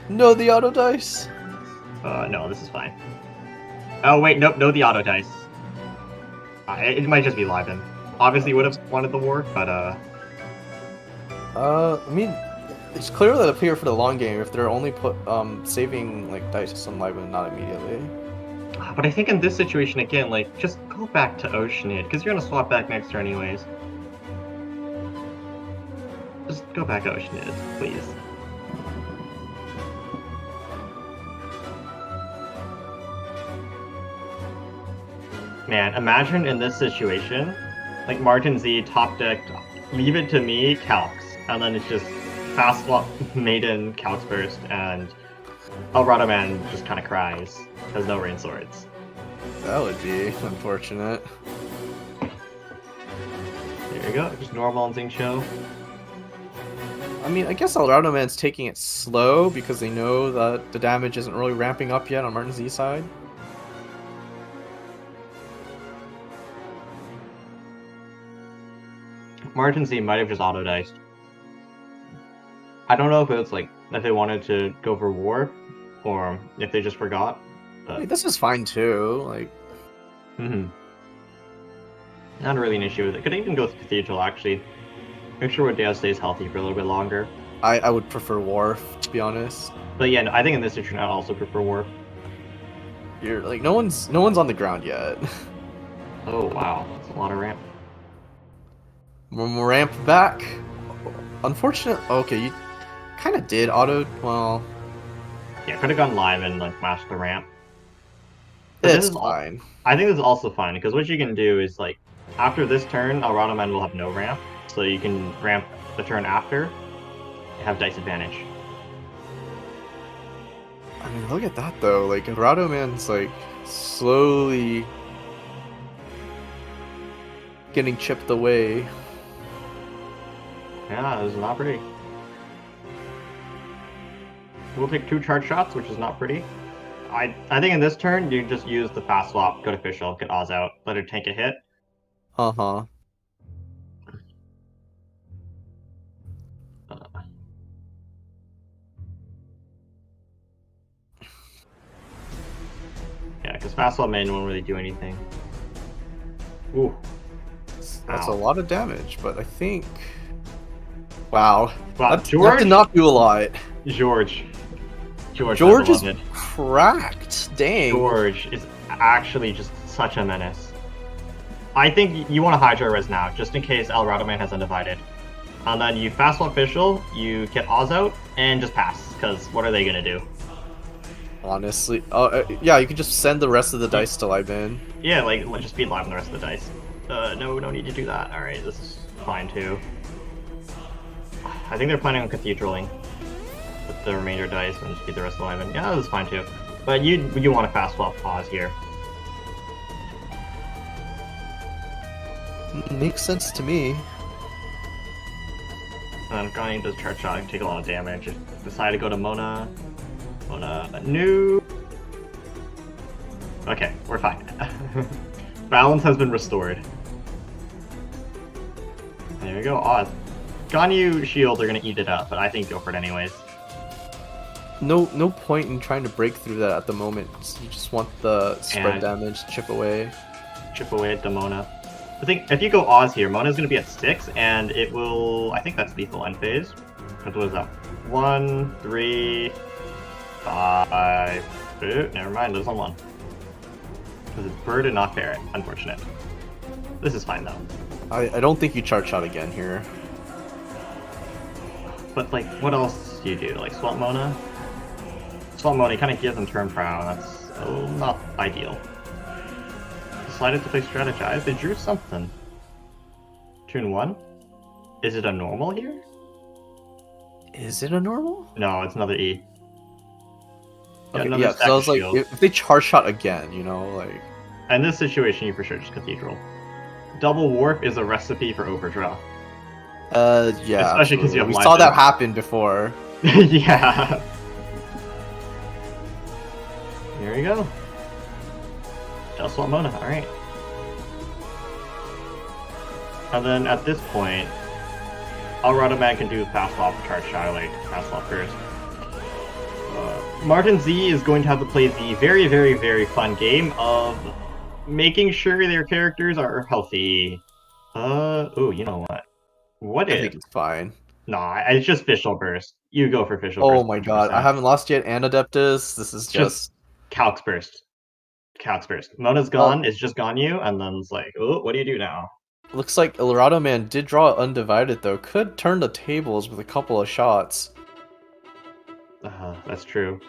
No, the auto dice. No, this is fine. Oh wait, nope, no, the auto dice. It might just be Liben. Obviously, would have wanted the war, but I mean, it's clear that appear for the long game if they're only saving like dice on Liben, not immediately. But I think in this situation again, just go back to Oceanid, because you're gonna swap back next turn anyways. Just go back to Oceanid, please. Man, imagine in this situation, Martin Z top decked, leave it to me, Calx, and then it's just fast swap Maiden, Calx Burst, and Alrado Man just kind of cries, has no Rain Swords. That would be unfortunate. There you go, just normal on Xingqiu. I mean, I guess Alrado Man's taking it slow because they know that the damage isn't really ramping up yet on Martin Z's side. Martin Z might have just auto-diced. I don't know if it's if they wanted to go for war, or if they just forgot. But... Wait, this is fine too, Not really an issue with it. Could even go with Cathedral, actually. Make sure Rodea stays healthy for a little bit longer. I would prefer Wharf, to be honest. But yeah, no, I think in this situation I'd also prefer Wharf. You're no one's on the ground yet. Oh wow, that's a lot of ramp. Ramp back. Unfortunate. Okay, you kind of did auto. Well, yeah, could have gone live and mashed the ramp. But it's fine. I think this is also fine because what you can do is after this turn, Alrado Man will have no ramp, so you can ramp the turn after, and have dice advantage. I mean, look at that though. Like, Grotto Man's like slowly getting chipped away. Yeah, this is not pretty. We'll take 2 charge shots, which is not pretty. I think in this turn, you just use the fast swap, go to official, get Oz out, let her tank a hit. Uh-huh. Yeah, because fast swap main won't really do anything. Ooh. That's Ow. a lot of damage, but I think... Wow. Wow, That George did not do a lot. George George is it. cracked. Dang. George is actually just such a menace. I think you want to Hydro Res now, just in case El Man has Undivided. And then you fast swap official, you get Oz out, and just pass, because what are they going to do? Honestly. Yeah, you can just send the rest of the dice to Liban. Yeah, like, let's just be live on the rest of the dice. No need to do that. Alright, this is fine too. I think they're planning on Cathedraling with the remainder dice and just beat the rest of Liban. Yeah, this is fine too. But you want to fast swap pause here. Makes sense to me. And Gunny does charge shot and take a lot of damage. Decide to go to Mona. Mona, new. Okay, we're fine. Balance has been restored. There we go, Oz. Ganyu shields are gonna eat it up, but I think go for it anyways. No point in trying to break through that at the moment. You just want the spread And- damage, chip away. Chip away at the Mona. I think if you go Oz here, Mona's gonna be at 6, and it will. I think that's lethal end phase. What was that? 1, 3, 5. Ooh, never mind, there's on 1. Because it's bird and not ferret. Unfortunate. This is fine though. I don't think you charge shot again here. But like, what else do you do? Like swap Mona? Swap Mona kind of gives them turn prow. That's not ideal. Decided to play strategize. They drew something. Turn 1? Is it a normal here? Is it a normal? No, it's another E. Okay, another yeah, stack so I of was like, shields. if they charge shot again, you know, like... In this situation, you for sure just Cathedral. Double Warp is a recipe for overdraw. Yeah. Especially 'cause you have we live saw that damage. happen before. Yeah. Here we go. Just swap Mona, alright. And then at this point, Alrado Man can do fast swap, charge shot, like fast swap first. Martin Z is going to have to play the very, very, very fun game of making sure their characters are healthy. Oh, you know what? What I if? think it's fine. Nah, it's just Fischl Burst. You go for Fischl Burst. Oh my god, 100%. I haven't lost yet, and Adeptus. This is just... Calx Burst. Calx Burst. Mona's gone, it's just Ganyu, and then it's like, oh, what do you do now? Looks like Eldorado Man did draw Undivided, though. Could turn the tables with a couple of shots. That's true.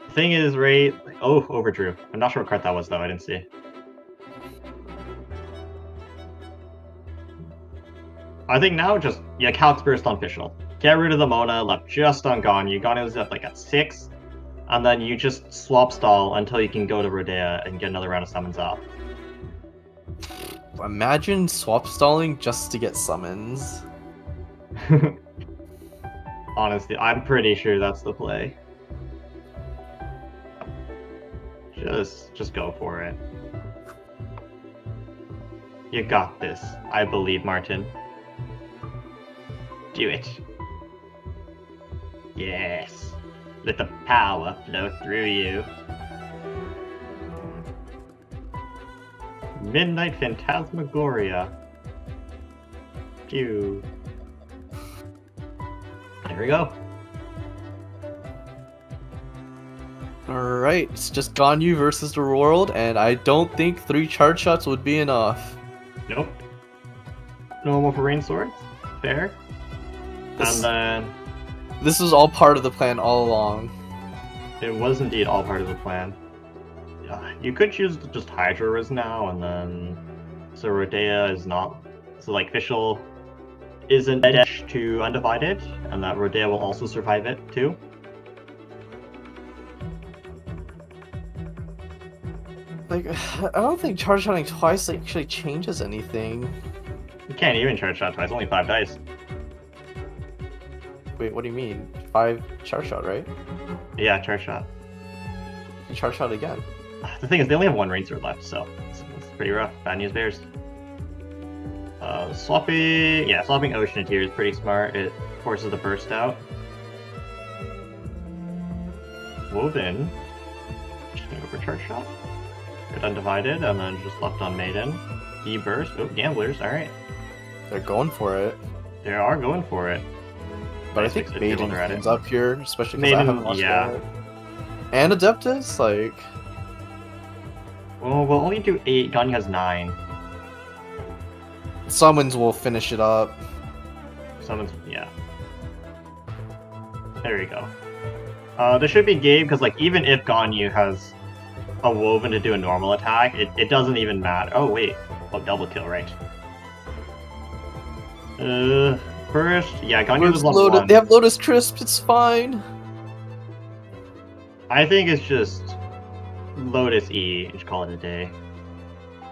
The thing is, right? Like, oh, overdrew. I'm not sure what card that was, though. I didn't see. I think now just, yeah, Calx Burst on Fischl. Get rid of the Mona, left just on Ganyu. Ganyu's at like at 6. And then you just swap stall until you can go to Rodea and get another round of summons off. Imagine swap stalling just to get summons. Honestly, I'm pretty sure that's the play. Just go for it. You got this. I believe, Martin. Do it. Yes. Let the power flow through you. Midnight Phantasmagoria. Phew. There we go. Alright, it's just Ganyu versus the world, and I don't think 3 charge shots would be enough. Nope. Normal for rain swords. Fair. This- And then This was all part of the plan all along. it was indeed all part of the plan. You could choose to just Hydro Res now, and then so Rodea is not so like Fischl isn't dash to Undivided, and that Rodea will also survive it too. Like, I don't think charge shotting twice actually changes anything. You can't even charge shot twice, only 5 dice. Wait, what do you mean? 5 charge shot, right? Yeah, charge shot. You charge shot again. The thing is, they only have 1 rain sword left, so it's pretty rough. Bad news bears. Swapping Ocean Tier is pretty smart. It forces the burst out. Woven. Just gonna go for charge shot. Good undivided, and then just left on Maiden. E burst. Oh, gamblers. All right. They're going for it. They are going for it. But I think Maiden comes up here, especially because I haven't lost it. And Adeptus, like. Well, we'll only do 8. Ganyu has 9. Summons will finish it up. Summons, yeah. There we go. This should be game, because like even if Ganyu has a Woven to do a normal attack, it doesn't even matter. Oh wait, double kill, right? First, yeah, Ganyu was level 1. They have Lotus Crisp, it's fine. I think it's just Lotus E, just call it a day.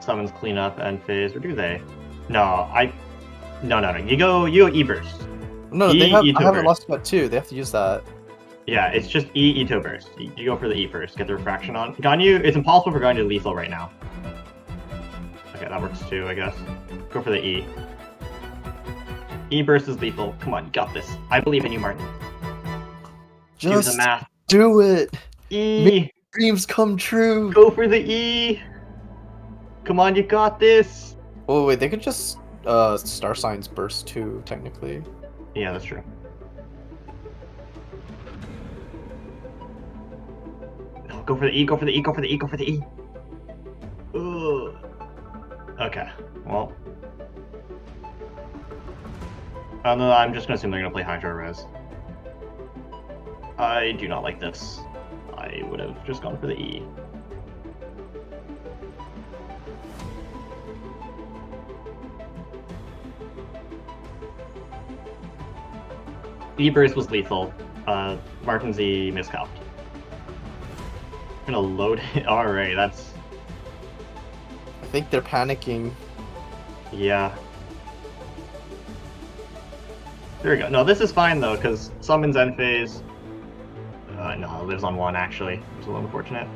Summons cleanup end phase, or do they? No, No. You go E burst. No, I haven't lost that too. They have to use that. Yeah, it's just Ito burst. You go for the E first, get the refraction on. Ganyu, it's impossible for Ganyu to lethal right now. Okay, that works too, I guess. Go for the E. E burst is lethal. Come on, you got this. I believe in you, Martin. Just do the math. Do it. E. Make dreams come true. Go for the E. Come on, you got this. Oh wait, they could just Star Signs burst too, technically. Yeah, that's true. No, go for the E, go for the E, go for the E, go for the E. Ugh. Okay, well. I'm just gonna assume they're gonna play Hydro Res. I do not like this. I would have just gone for the E. E-Burst was lethal. Martin Z miscalced. I'm gonna load it. Alright, that's... I think they're panicking. Yeah. There we go. No, this is fine though, because summons end phase. No, it lives on 1 actually. It's a little unfortunate.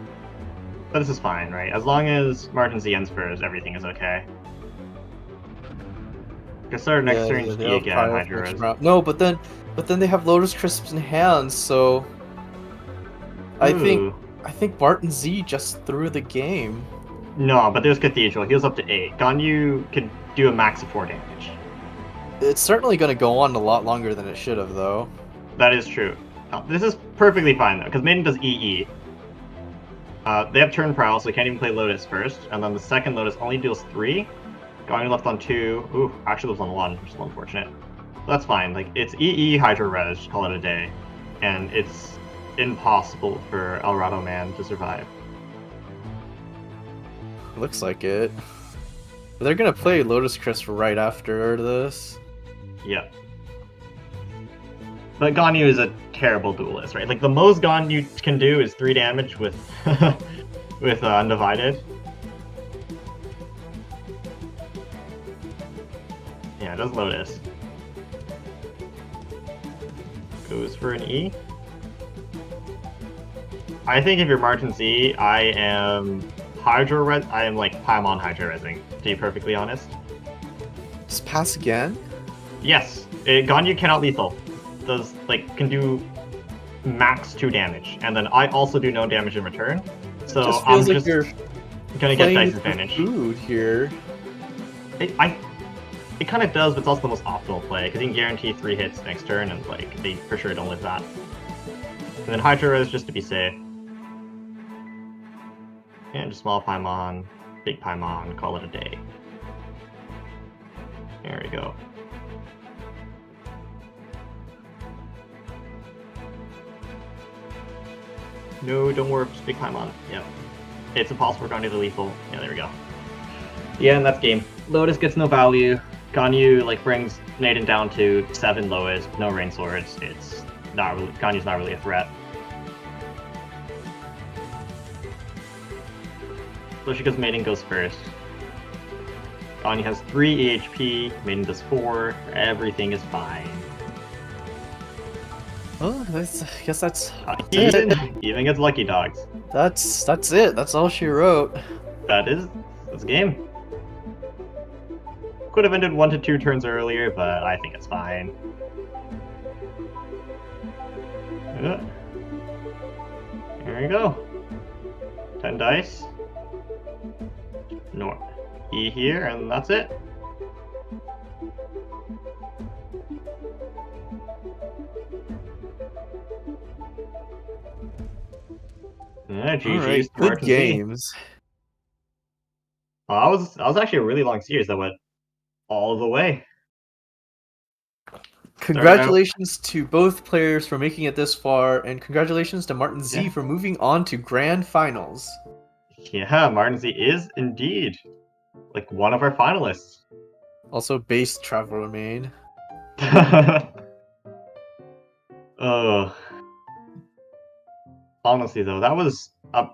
But this is fine, right? As long as Martin Z ends first, everything is okay. Guess start next turn's E again, Hydro Res. No, but then they have Lotus Crisps in hand, so I think Martin Z just threw the game. No, but there's Cathedral. He was up to 8. Ganyu could do a max of 4 damage. It's certainly going to go on a lot longer than it should have, though. That is true. This is perfectly fine, though, because Maiden does EE. They have turn prowl, so they can't even play Lotus first, and then the second Lotus only deals 3. Ganyu left on 2. Ooh, actually lives on 1, which is a little unfortunate. That's fine. Like, it's EE Hydro Res, call it a day. And it's impossible for Eldorado Man to survive. Looks like it. They're gonna play Lotus Crisp right after this. Yeah. But Ganyu is a terrible duelist, right? Like, the most Ganyu can do is 3 damage with with Undivided. Yeah, it does Lotus. Goes for an E. I think if you're Martin Z, I am Hydro Res. I am like Paimon Hydro Resing, to be perfectly honest. Just pass again? Yes. Ganyu cannot lethal. Does, like, can do max 2 damage. And then I also do no damage in return. So I'm like just gonna get dice advantage. Food here. It kind of does, but it's also the most optimal play, because you can guarantee 3 hits next turn, and like they for sure don't live that. And then Hydro Res just to be safe. And just small Paimon, big Paimon, call it a day. There we go. No, don't work, just big Paimon. Yep. It's impossible for Ganyu to lethal. Yeah, there we go. Yeah, and that's game. Lotus gets no value. Ganyu like brings Maiden down to 7 lowest, no rain swords. It's not really, Ganyu's not really a threat. especially because Maiden goes first. Ganya has 3 EHP, Maiden does 4, everything is fine. Oh, I guess that's Even, it. even gets lucky dogs. That's it. That's all she wrote. That's game. Could have ended 1 to 2 turns earlier, but I think it's fine. There we go. 10 dice. No E here, and that's it. Yeah, GG's All right, to good Martin Z. games. Well, that was actually a really long series that went all the way. Congratulations to both players for making it this far, and congratulations to Martin Z Yeah. for moving on to Grand Finals. Yeah, Martin Z is indeed like one of our finalists. Also, base Traveler main. Oh. Honestly, though, that was a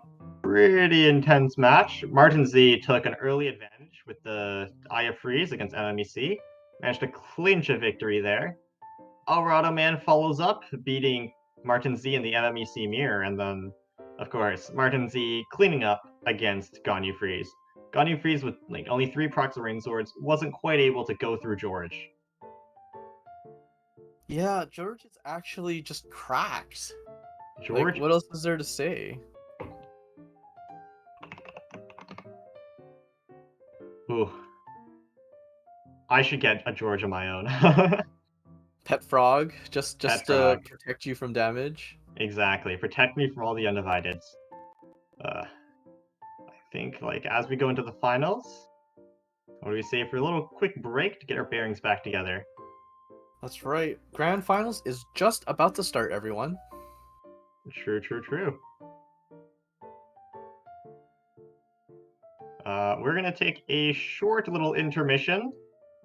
pretty intense match. Martin Z took an early advantage with the Eye of Freeze against MMEC. Managed to clinch a victory there. Alvarado Man follows up, beating Martin Z in the MMEC mirror, and then, of course, Martin Z cleaning up against Ganyu Freeze. Ganyu Freeze with like only 3 procs of Rain Swords wasn't quite able to go through George. Yeah, George is actually just cracked. George, Like, what else is there to say? ooh. I should get a George of my own. Pet Frog, just Pet to Frog. protect you from damage. Exactly. Protect me from all the undivideds. I think, like, as we go into the finals, what do we say for a little quick break to get our bearings back together? That's right. Grand Finals is just about to start, everyone. True. We're gonna take a short little intermission,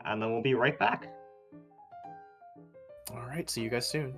and then we'll be right back. All right, see you guys soon.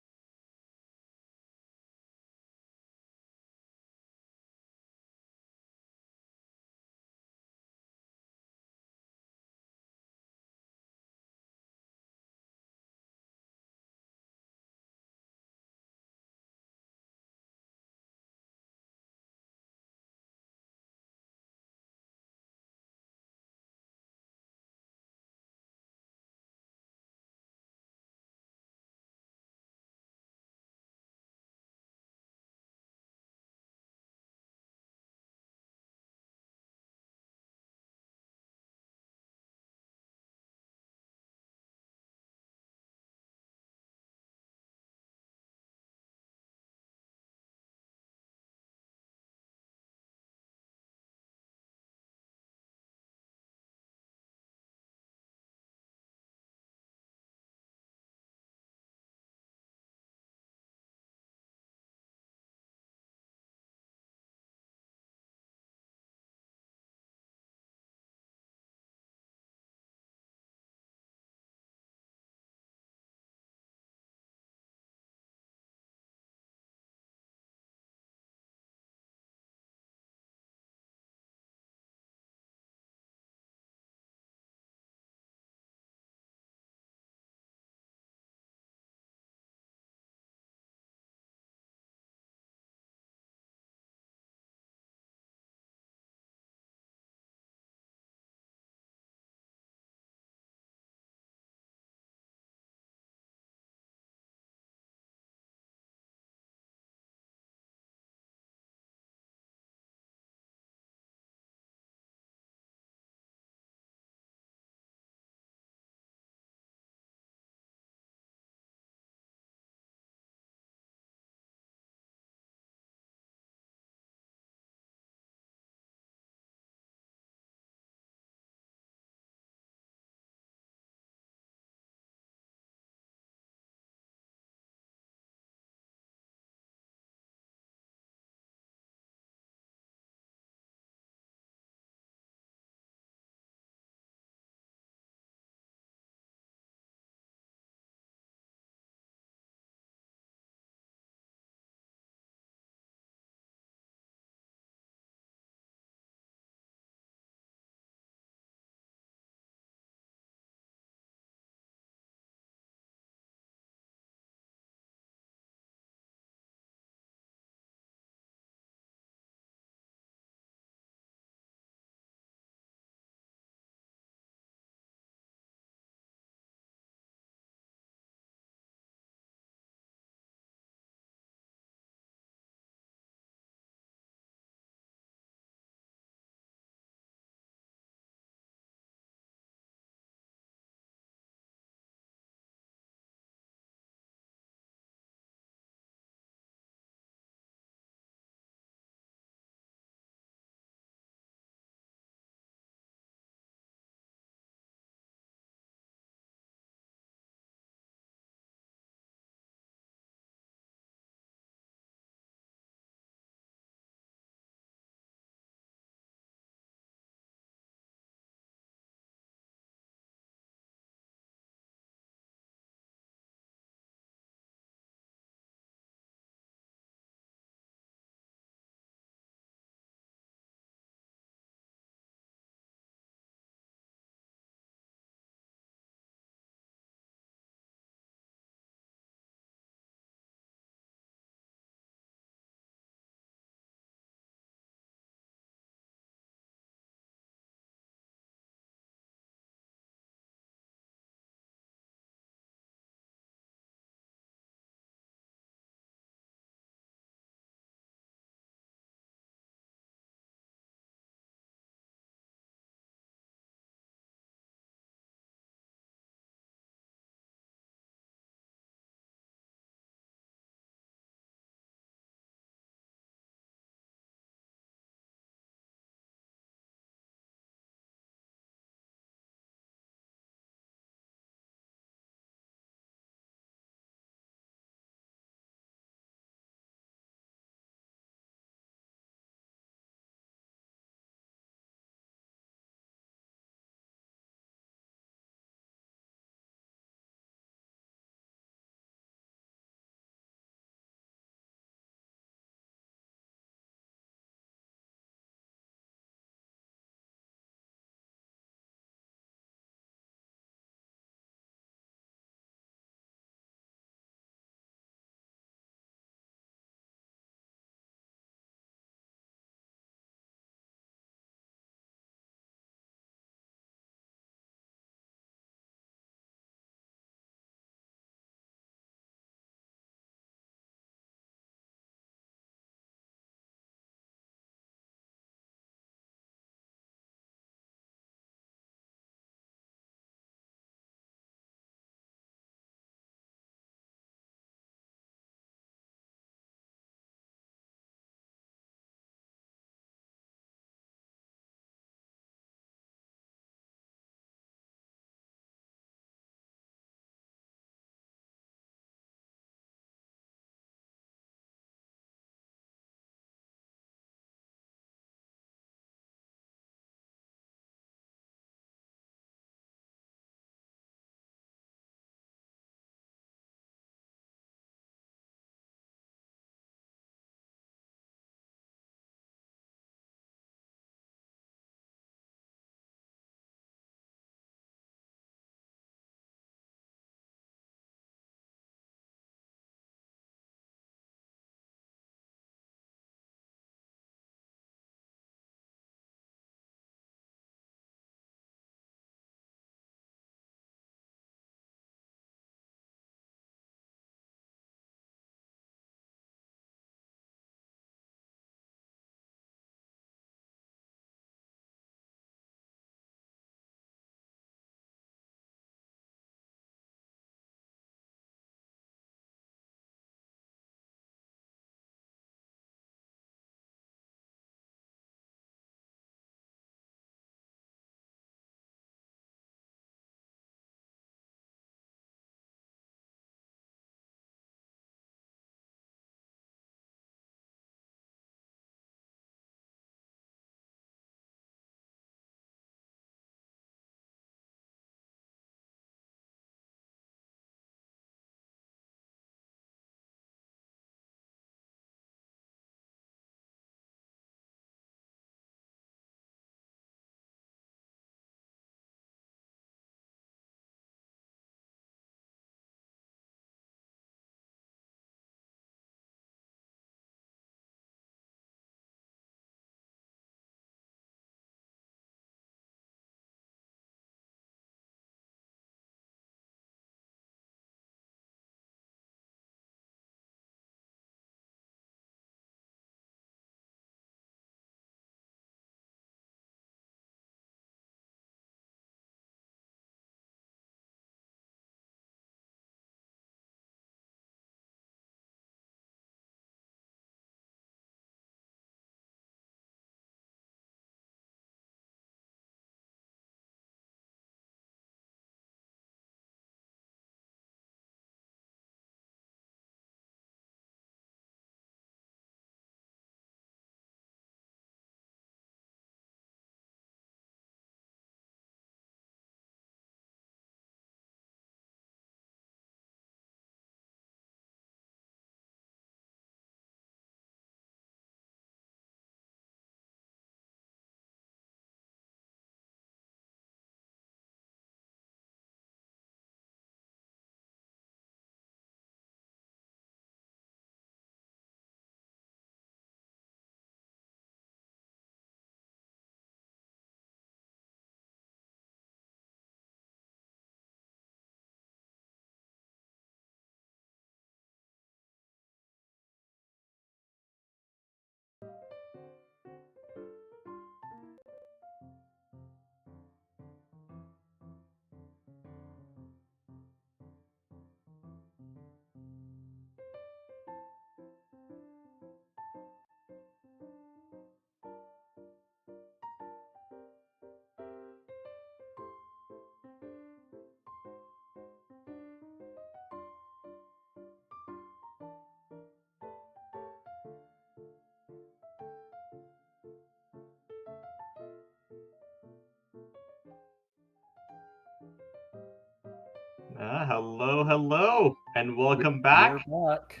Hello, and welcome back. We're back.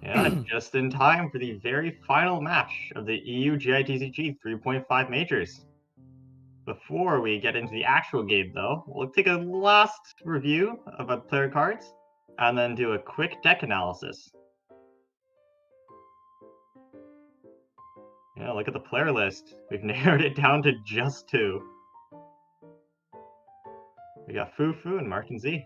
Yeah, just in time for the very final match of the EU GITCG 3.5 majors. Before we get into the actual game, though, we'll take a last review of our player cards, and then do a quick deck analysis. Yeah, look at the player list. We've narrowed it down to just 2. We got Fufu and Martin Z.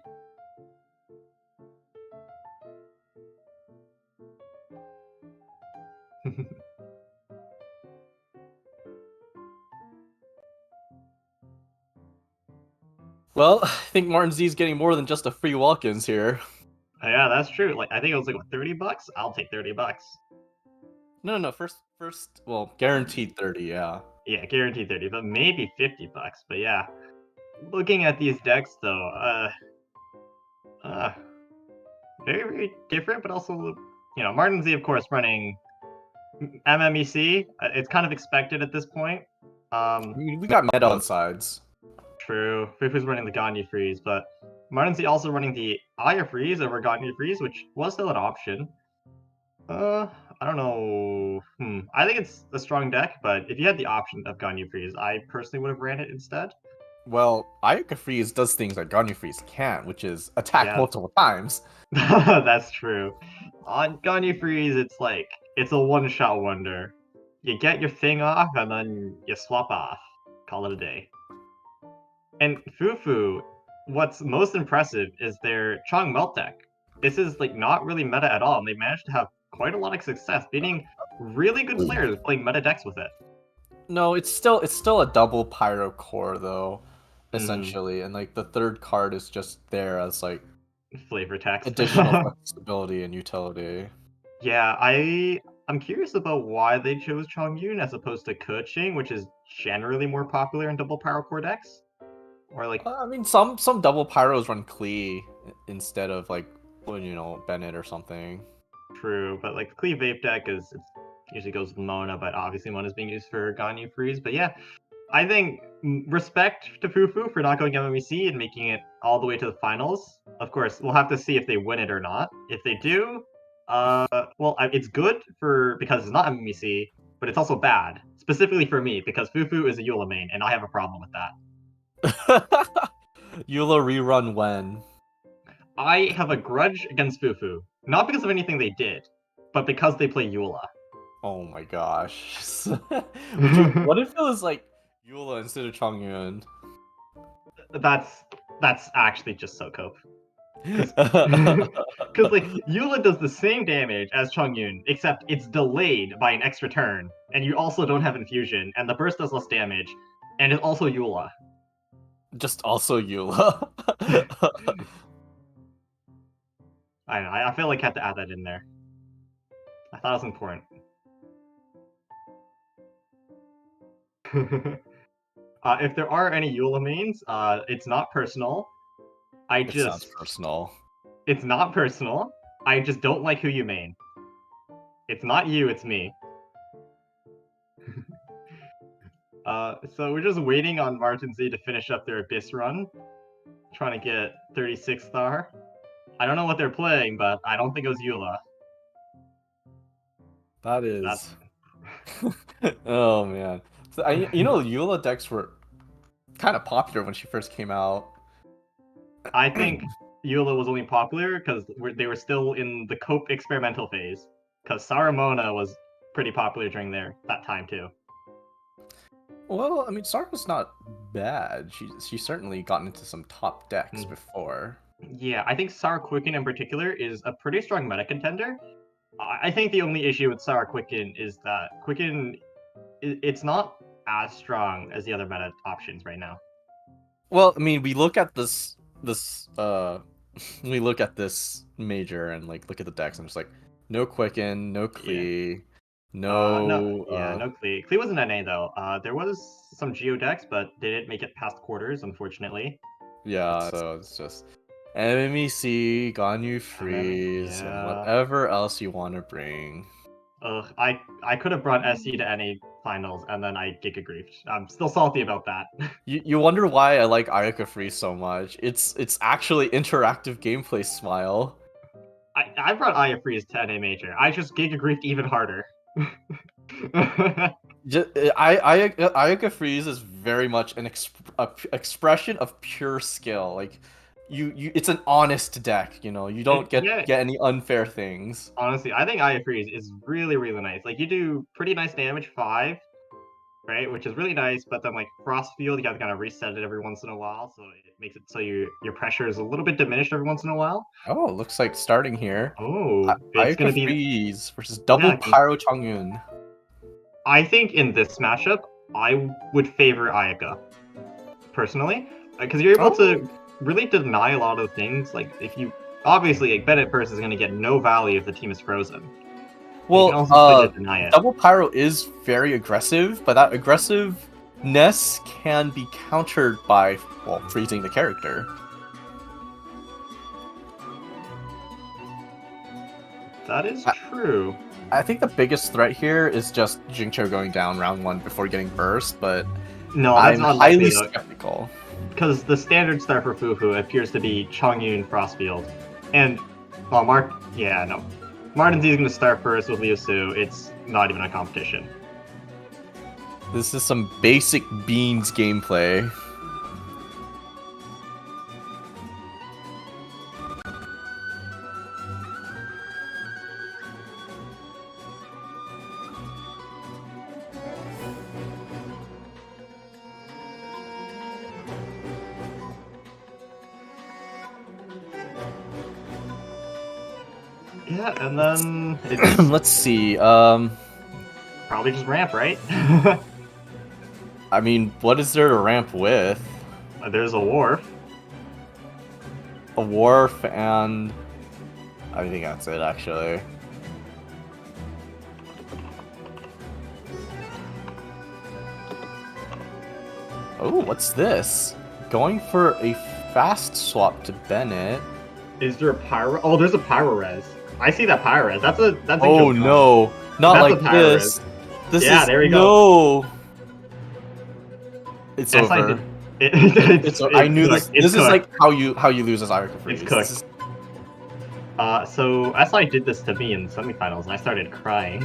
Well, I think Martin Z is getting more than just a free walk-ins here. Yeah, that's true. Like, I think it was like, what, $30? I'll take $30. No, first, well, guaranteed 30, yeah. Yeah, guaranteed 30, but maybe $50. But yeah, looking at these decks though, very, very different, but also, you know, Martin Z, of course, running MMEC. It's kind of expected at this point. I mean, we got meta on sides. True. Fufu's running the Ganyu Freeze, but Martin Z also running the Aya Freeze over Ganyu Freeze, which was still an option. I don't know. I think it's a strong deck, but if you had the option of Ganyu Freeze, I personally would have ran it instead. Well, Ayaka Freeze does things that Ganyu Freeze can't, which is attack multiple times. That's true. On Ganyu Freeze, it's like, it's a one-shot wonder. You get your thing off, and then you swap off. Call it a day. And Fufu, what's most impressive is their Chong Melt deck. This is like not really meta at all, and they managed to have quite a lot of success beating really good players playing meta decks with it. No, it's still a double Pyro core though, essentially, and like the third card is just there as like flavor text, additional flexibility and utility. Yeah, I'm curious about why they chose Chongyun as opposed to Keqing, which is generally more popular in double Pyro core decks. Or like, I mean, some double Pyros run Klee instead of like, you know, Bennett or something. True, but like the Klee Vape deck it usually goes with Mona, but obviously Mona is being used for Ganyu Freeze. But yeah, I think respect to Fufu for not going MMEC and making it all the way to the finals. Of course, we'll have to see if they win it or not. If they do, well, it's good because it's not MMEC, but it's also bad, specifically for me, because Fufu is a Eula main, and I have a problem with that. Eula rerun when? I have a grudge against Fufu, not because of anything they did, but because they play Eula. Oh my gosh. What if it was like Eula instead of Chongyun? That's actually just so cope. Because like Eula does the same damage as Chongyun, except it's delayed by an extra turn, and you also don't have infusion, and the burst does less damage, and it's also Eula. Just also Eula. I know, I feel like I had to add that in there. I thought it was important. If there are any Eula mains, it's not personal. It sounds personal. It's not personal. I just don't like who you main. It's not you, it's me. So we're just waiting on Martin Z to finish up their Abyss run. Trying to get 36 star. I don't know what they're playing, but I don't think it was Eula. That is... Oh man. So, you know, Eula decks were kind of popular when she first came out. I think Eula was only popular because they were still in the Cope experimental phase. Because Saramona was pretty popular during that time too. Well, I mean, Sara's not bad. She's certainly gotten into some top decks before. Yeah, I think Sara Quicken in particular is a pretty strong meta contender. I think the only issue with Sara Quicken is that Quicken, it's not as strong as the other meta options right now. Well, I mean, we look at this we look at this major and like look at the decks. I'm just like, no Quicken, no Klee, no Klee. Klee wasn't NA though. There was some Geo decks, but they didn't make it past quarters, unfortunately. Yeah, so it's just MMEC, Ganyu Freeze, and whatever else you want to bring. Ugh, I could have brought SE to NA finals, and then I Giga Griefed. I'm still salty about that. You wonder why I like Ayaka Freeze so much. It's actually interactive gameplay smile. I brought Aya Freeze to NA Major. I just Giga Griefed even harder. Ayaka Freeze is very much an expression of pure skill. Like it's an honest deck. You know, you don't get any unfair things. Honestly, I think Aya Freeze is really, really nice. Like, you do pretty nice damage, 5, right? Which is really nice, but then, like, Frost Field, you have to kind of reset it every once in a while, so it makes it so your pressure is a little bit diminished every once in a while. Oh, looks like starting here. Oh, it's Ayaka going to be... Freeze versus double Pyro Changyun. I think in this matchup, I would favor Ayaka, personally, because you're able to really deny a lot of things. Like, if you... Obviously, like, Bennett first is going to get no value if the team is frozen. Well, deny it. double Pyro is very aggressive, but that aggressiveness can be countered by, well, freezing the character. That is true. I think the biggest threat here is just Jingcho going down round 1 before getting burst, but no, I'm highly skeptical. Because the standard start for Fufu appears to be Changyun Frostfield. And, well, Martin Z is going to start first with Liu Su. It's not even a competition. This is some basic Beans gameplay. Yeah, and then it's let's see. probably just ramp, right? I mean, what is there to ramp with? There's a wharf. A wharf, and I think that's it, actually. Oh, what's this? Going for a fast swap to Bennett. Is there a pyro? Oh, there's a pyro res. I see that pyro res. That's a oh no, not that's like this. This yeah, is there we go. No. It's over. I knew this. This is like how you lose as Ayaka Freeze. It's cooked. So SI did this to me in the semifinals, and I started crying.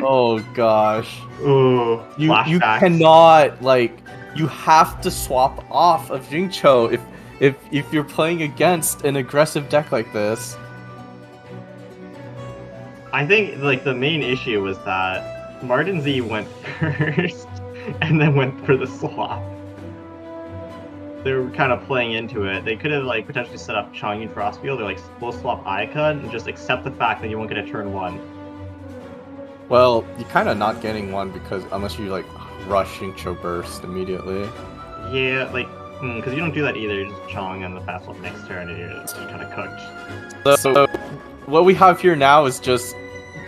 Oh gosh. Ooh, you cannot, like, you have to swap off of Jingcho if you're playing against an aggressive deck like this. I think, like, the main issue was that Martin Z went first and then went for the swap. They were kind of playing into it. They could have, like, potentially set up Changyun Frostfield or, like, full swap Ayaka and just accept the fact that you won't get a turn 1. Well, you're kind of not getting one because unless you, like, rush Jingcho Burst immediately. Yeah, like, because you don't do that either. You're just Chong on the fast swap next turn and you're kind of cooked. So what we have here now is just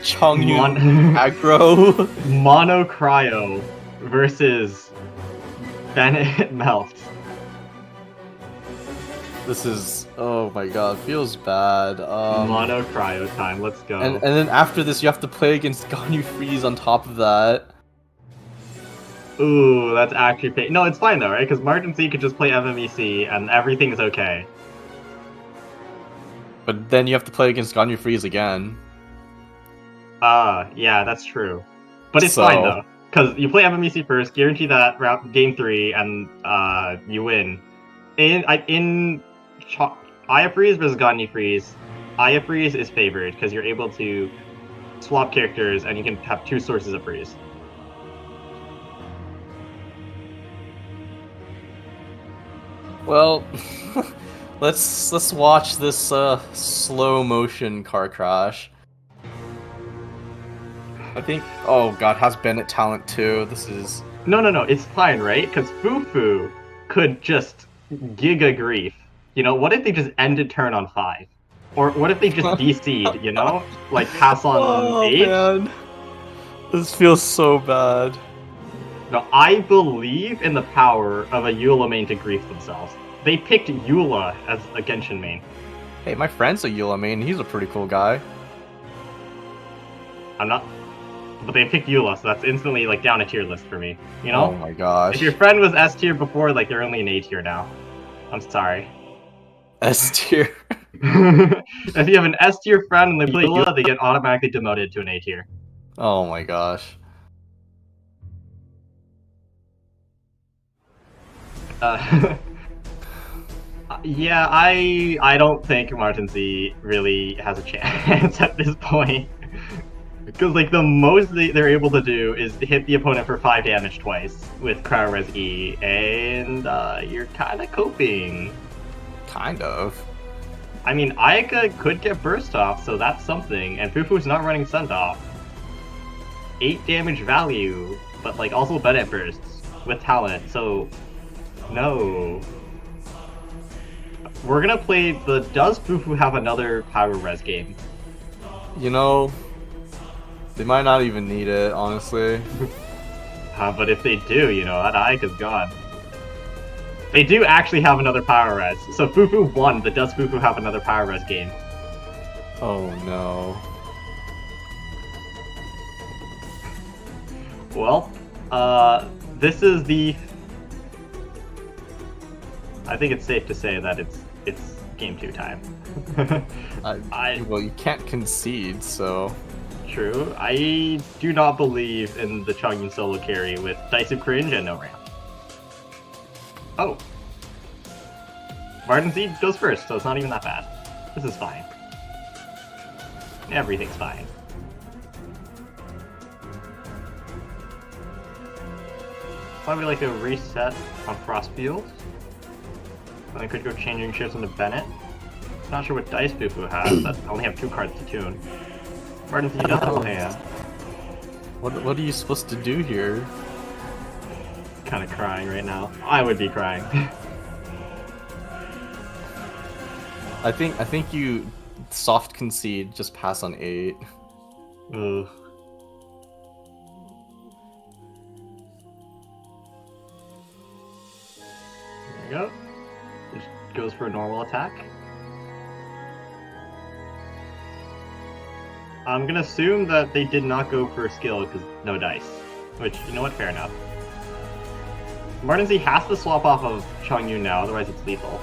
Changyun aggro. Mono Cryo versus Bennett Melt. This is, oh my god, feels bad. Mono Cryo time, let's go. And then after this, you have to play against Ganyu Freeze on top of that. Ooh, that's actually pain. No, it's fine though, right? Because Martin Z could just play MMEC and everything's okay. But then you have to play against Ganyu Freeze again. Yeah, that's true. But it's fine though, because you play MMEC first, guarantee that game 3, and you win. In Aya Freeze versus Ganyu Freeze, Aya Freeze is favored because you're able to swap characters and you can have 2 sources of freeze. Well, let's watch this slow motion car crash. I think. Oh god, has Bennett talent too? This is. No, it's fine, right? Because Fufu could just Giga Grief. You know, what if they just ended turn on 5? Or what if they just DC'd, you know? Like, pass on 8? Man. This feels so bad. No, I believe in the power of a Eula main to grief themselves. They picked Eula as a Genshin main. Hey, my friend's a Eula main. He's a pretty cool guy. I'm not... But they picked Eula, so that's instantly like down a tier list for me. You know? Oh my gosh. If your friend was S tier before, like they're only an A tier now. I'm sorry. S tier. If you have an S tier friend and they play Eula, they get automatically demoted to an A tier. Oh my gosh. Yeah, I don't think Martin Z really has a chance at this point. Because like the most they're able to do is hit the opponent for 5 damage twice with Cryo Res E, and you're kind of coping. Kind of. I mean, Ayaka could get burst off, so that's something, and Fufu's not running send off. 8 damage value, but like also Bennett bursts with talent, so no. We're gonna play the does Fufu have another Power Res game? You know, they might not even need it, honestly. But if they do, you know, that Ayaka's gone. They do actually have another Power Res. So Fufu won the does Fufu have another Power Res game. Oh no. Well, this is the... I think it's safe to say that it's game 2 time. Well, you can't concede, so... True. I do not believe in the Chongyun solo carry with Daisu Cringe and no ramp. Oh. Martin Z goes first, so it's not even that bad. This is fine. Everything's fine. Probably like a reset on Frostfield. Then I could go changing ships into Bennett. Not sure what dice Fufu has, but I only have 2 cards to tune. Martin Z does have a hand. What are you supposed to do here? Kind of crying right now. I would be crying. I think you soft concede, just pass on 8. Ugh. There you go. Just goes for a normal attack. I'm gonna assume that they did not go for a skill because no dice. Which, you know what, fair enough. Martin Z has to swap off of Chongyun now, otherwise it's lethal.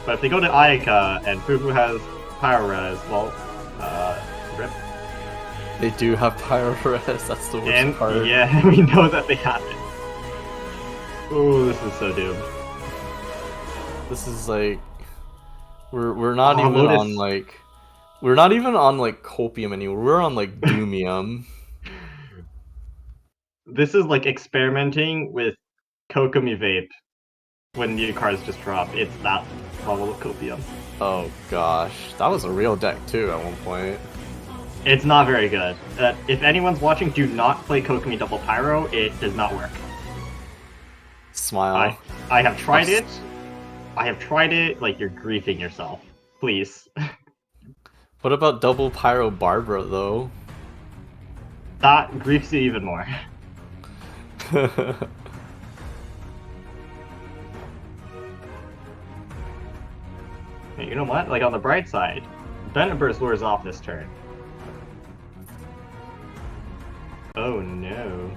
But if they go to Ayaka and Fufu has Pyro Res, well, rip. They do have Pyro Res, that's the worst part. Yeah, we know that they have it. Ooh, this is so doomed. This is like... We're not even Lotus. on like... We're not even on like Copium anymore, we're on like Doomium. This is like experimenting with Kokomi Vape when new cards just drop. It's that level of Copium. Oh gosh, that was a real deck too at one point. It's not very good. If anyone's watching, do not play Kokomi Double Pyro. It does not work. Smile. I have tried it. I have tried it. Like, you're griefing yourself. Please. What about Double Pyro Barbara though? That griefs you even more. Hey, you know what? Like, on the bright side, Bennett Burst lures off this turn. Oh no.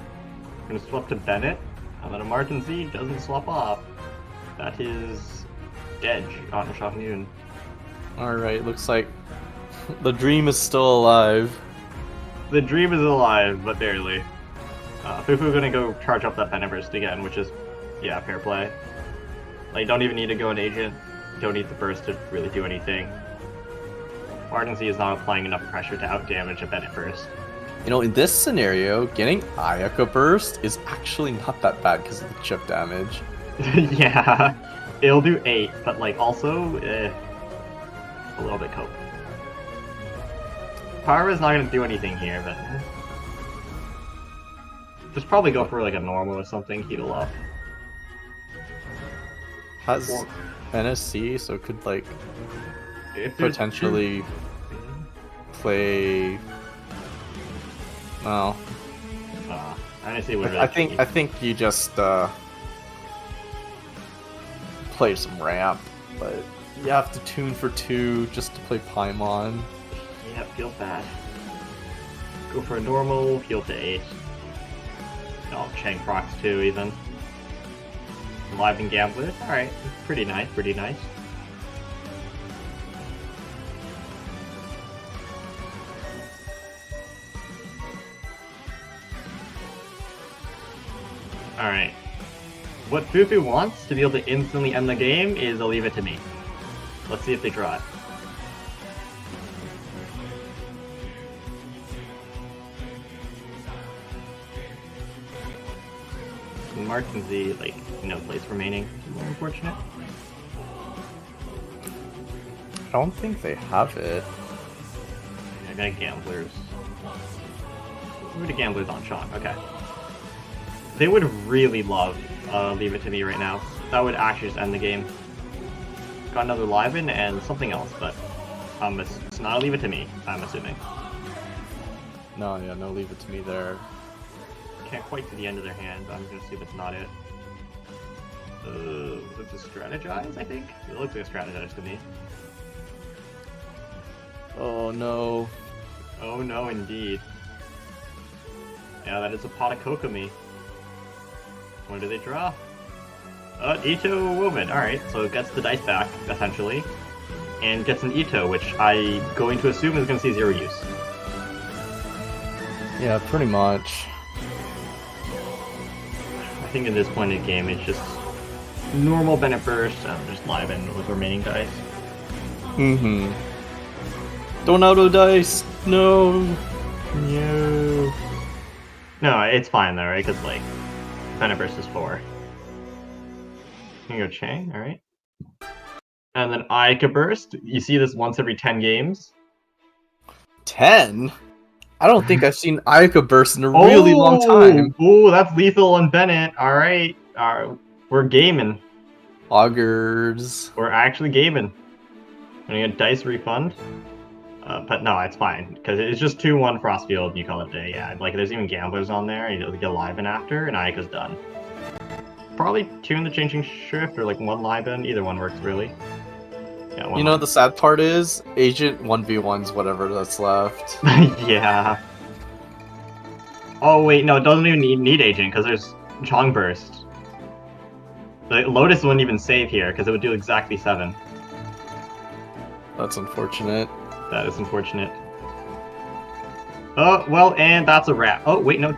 I'm gonna swap to Bennett, and then a Martin Z doesn't swap off. That is Edge on Chongyun. Alright, looks like the dream is still alive. The dream is alive, but barely. Fufu gonna go charge up that Bennett Burst again, which is, yeah, fair play. Like, don't even need to go an agent. Don't need the burst to really do anything. Martin Z is not applying enough pressure to outdamage a Bennett Burst. You know, in this scenario, getting Ayaka Burst is actually not that bad because of the chip damage. Yeah, it'll do 8, but like also, a little bit cope. Power is not gonna do anything here, but just probably go for like a normal or something, heal up. Has NSC, so could like If there's potentially play. Well, I didn't see what I think you just play some ramp, but you have to tune for 2 just to play Paimon. Yeah, feels bad. Go for a normal, heal to 8. Oh, Chang procs 2 even. Live and Gamblers, alright. Pretty nice, pretty nice. Alright. What Fufu wants to be able to instantly end the game is a leave it to me. Let's see if they draw it. Martin Z, like, no place remaining. More unfortunate. I don't think they have it. I got Gamblers. Who the Gamblers on Shock? Okay. They would really love Leave It To Me right now. That would actually just end the game. Got another Liven and something else, but it's not a Leave It To Me, I'm assuming. No, yeah, no Leave It To Me there. Can't quite see the end of their hand, but I'm gonna see if it's not it. It's a Strategize, I think? It looks like a Strategize to me. Oh no. Oh no, indeed. Yeah, that is a pot of Kokomi. What do they draw? Ito Woman. Alright, so it gets the dice back, essentially. And gets an Ito, which I'm going to assume is going to see 0 use. Yeah, pretty much. I think at this point in the game, it's just normal Bennett Burst and just live in with remaining dice. Mm-hmm. Don't auto dice! No! No. No, it's fine though, right? Because, like, Bennett Burst is 4. You can go Chang, alright. And then Aika Burst. You see this once every 10 games. 10? I don't think I've seen Ayaka burst in a really long time. Oh, that's lethal on Bennett. Alright. We're gaming. Augers. We're actually gaming. Gonna get dice refund. But no, it's fine. Because it's just 2-1 Frostfield and you call it a day. Yeah, like there's even Gamblers on there. You get live in after, and Ayaka's done. Probably 2 in the Changing Shift or like 1 live in. Either one works really. Yeah, you know, the sad part is, Agent 1v1's whatever that's left. Yeah. Oh wait, no, it doesn't even need Agent, because there's Chong Burst. The Lotus wouldn't even save here, because it would do exactly 7. That's unfortunate. That is unfortunate. Oh, well, and that's a wrap. Oh, wait, no.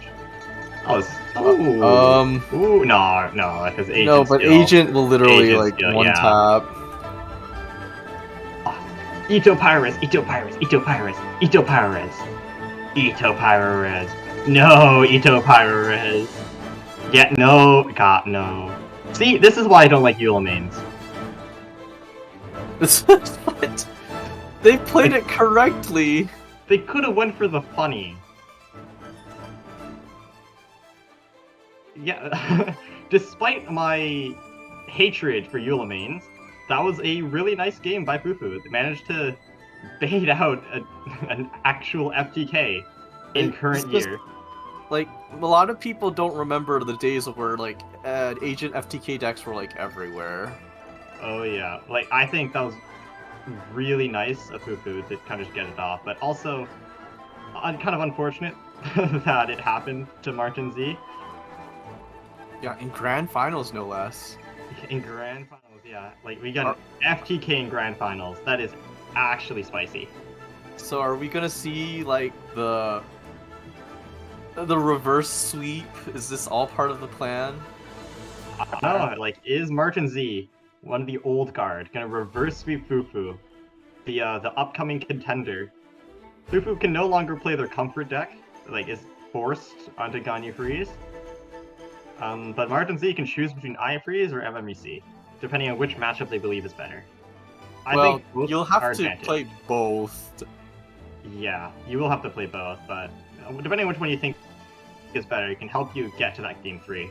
Oh, ooh, no, because Agent. No, but Agent will literally, like, one tap. Ito Pyrus, Ito Pyrus, Ito Pyrus, Ito Pyrus, Ito Pyrus. No, Ito Pyrus. Yeah, no, God, no. See, this is why I don't like Eula mains. What? They played it correctly. They could have went for the funny. Yeah, despite my hatred for Eula mains, that was a really nice game by Fufu. They managed to bait out an actual FTK in current year. Like, a lot of people don't remember the days where, like, Agent FTK decks were, like, everywhere. Oh yeah, like, I think that was really nice of Fufu to kind of just get it off, but also kind of unfortunate that it happened to Martin Z. Yeah, in Grand Finals, no less. In Grand Finals, yeah. Like, we got an FTK in Grand Finals. That is actually spicy. So are we gonna see, like, the reverse sweep? Is this all part of the plan? I don't know, like, is Martin Z, one of the old guard, gonna reverse sweep Fufu, the upcoming contender? Fufu can no longer play their comfort deck, like, is forced onto Ganyu Freeze. But Martin Z can choose between Aya Freeze or MMEC, depending on which matchup they believe is better. I think both you'll have to advantage. play both. Yeah, you will have to play both, but depending on which one you think is better, it can help you get to that game 3.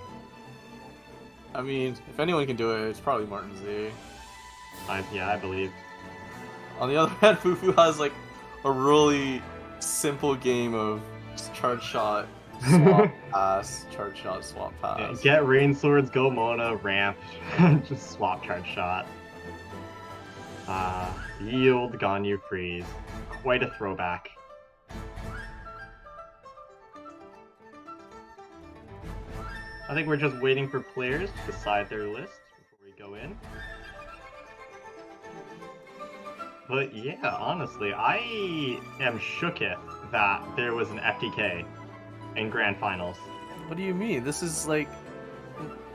I mean, if anyone can do it, it's probably Martin Z. Yeah, I believe. On the other hand, Fufu has, like, a really simple game of just charge shot, swap pass, charge shot, swap pass. Yeah, get Rain Swords, go Mona, ramp, just swap charge shot. Yield, Ganyu Freeze. Quite a throwback. I think we're just waiting for players to decide their list before we go in. But yeah, honestly, I am shooketh that there was an FTK in Grand Finals. What do you mean? This is like...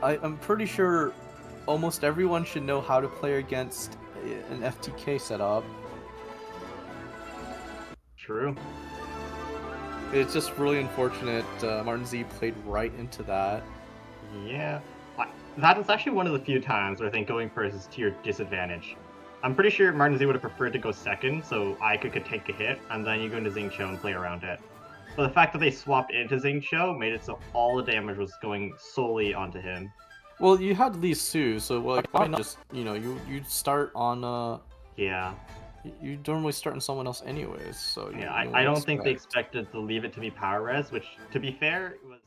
I'm pretty sure almost everyone should know how to play against an FTK setup. True. It's just really unfortunate Martin Z played right into that. Yeah. That is actually one of the few times where I think going first is to your disadvantage. I'm pretty sure Martin Z would have preferred to go second, so I could take a hit, and then you go into Xingqiu and play around it. But the fact that they swapped into Xingqiu made it so all the damage was going solely onto him. Well, you had Lee Su, so like, why not just, you know, you'd start on Yeah. you normally start on someone else anyways, so Yeah, I don't think they expected to leave it to be power res, which, to be fair, it was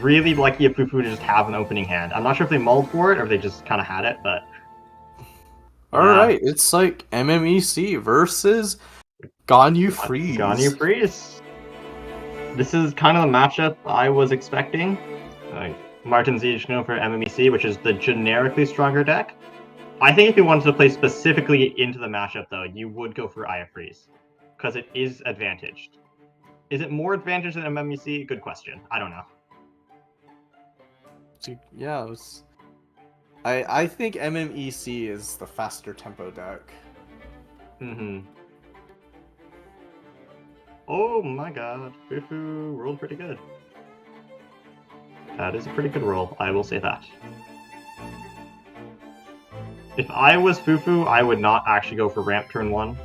really lucky of Fufu to just have an opening hand. I'm not sure if they mulled for it or if they just kind of had it, but... Alright, it's like MMEC versus Ganyu Freeze. Ganyu Freeze. This is kind of the matchup I was expecting. Martin Z is known for MMEC, which is the generically stronger deck. I think if you wanted to play specifically into the matchup, though, you would go for Aya Freeze, because it is advantaged. Is it more advantaged than MMEC? Good question. I don't know. Yeah, it was... I think MMEC is the faster tempo deck. Mm-hmm. Oh my god, Fufu rolled pretty good. That is a pretty good roll, I will say that. If I was Fufu, I would not actually go for ramp turn 1.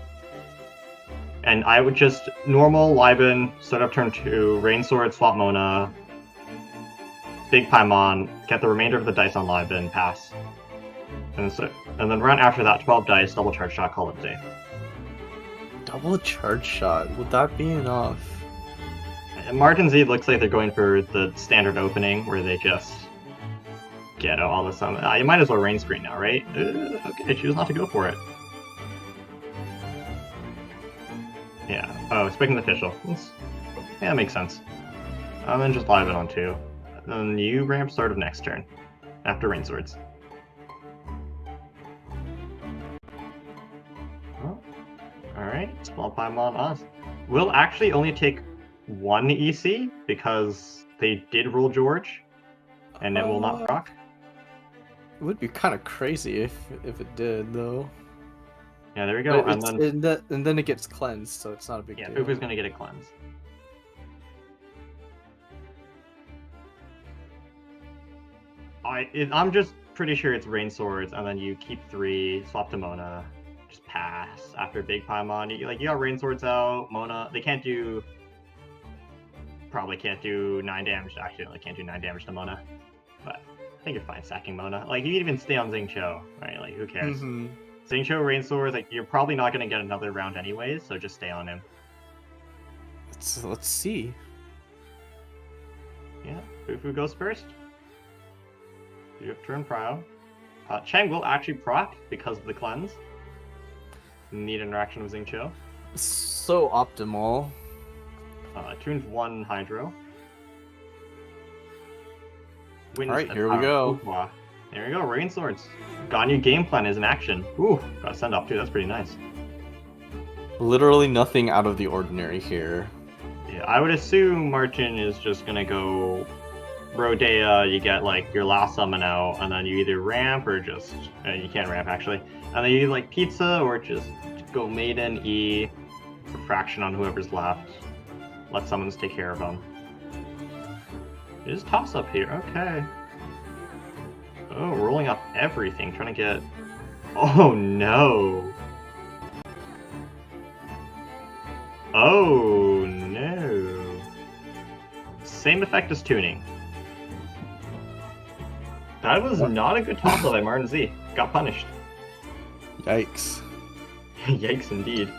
And I would just normal Liben, set up turn 2, Rain Sword, swap Mona, Big Paimon, get the remainder of the dice on Liben, pass. And then run after that, 12 dice, double charge shot, call it a day. Double charge shot, would that be enough? Martin Z looks like they're going for the standard opening, where they just get out all the summon. You might as well rain screen now, right? Okay, choose not to go for it. Yeah. Oh, expecting the official. Yeah, that makes sense. And then just live it on 2. Then you ramp start of next turn, after Rain Swords. Oh. Alright, small Paimon Oz. We'll actually only take 1 EC, because they did roll George, and it will not proc. It would be kind of crazy if it did, though. Yeah, there we go. And then it gets cleansed, so it's not a big deal. Yeah, Fufu's gonna get a cleanse. I'm just pretty sure it's Rain Swords, and then you keep 3, swap to Mona, just pass after Big Paimon. You got Rain Swords out, Mona. They can't do... Probably can't do 9 damage. Actually, they can't do 9 damage to Mona. But I think you're fine sacking Mona. Like, you can even stay on Xingqiu, right? Like, who cares? Mm-hmm. Xingqiu, Rain Swords, like, you're probably not going to get another round anyways, so just stay on him. Let's see. Yeah, Fufu goes first. You have turn prio. Cheng will actually proc because of the cleanse. Neat interaction with Xingqiu. So optimal. Tunes 1 Hydro. Alright, here we go. There we go, Rain Swords. Ganyu game plan is in action. Ooh, got a send off too, that's pretty nice. Literally nothing out of the ordinary here. Yeah, I would assume Martin is just gonna go Rodea, you get like your last summon out, and then you either ramp or just... you can't ramp actually. And then you like Pizza or just go Maiden, E, Refraction on whoever's left. Let summons take care of them. It is toss up here, okay. Oh, rolling up everything, trying to get... Oh no! Oh no! Same effect as tuning. That was not a good toss up by Martin Z. Got punished. Yikes. Yikes indeed.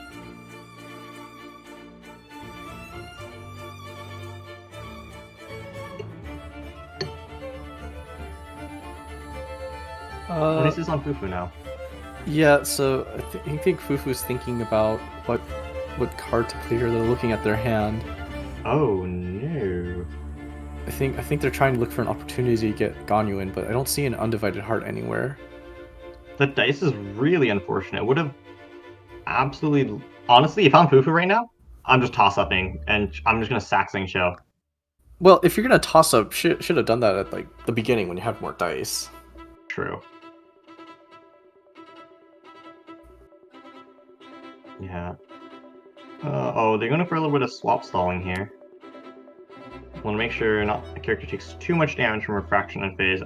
This is on Fufu now. Yeah, so I think Fufu's thinking about what card to play here. They're looking at their hand. Oh no. think they're trying to look for an opportunity to get Ganyu in, but I don't see an undivided heart anywhere. The dice is really unfortunate. It would have absolutely... Honestly, if I'm Fufu right now, I'm just toss-upping, and I'm just going to sack Zing Show. Well, if you're gonna toss up, should have done that at like the beginning when you have more dice. True. Yeah. Oh, they're going for a little bit of swap stalling here. Want to make sure not the character takes too much damage from refraction and phase.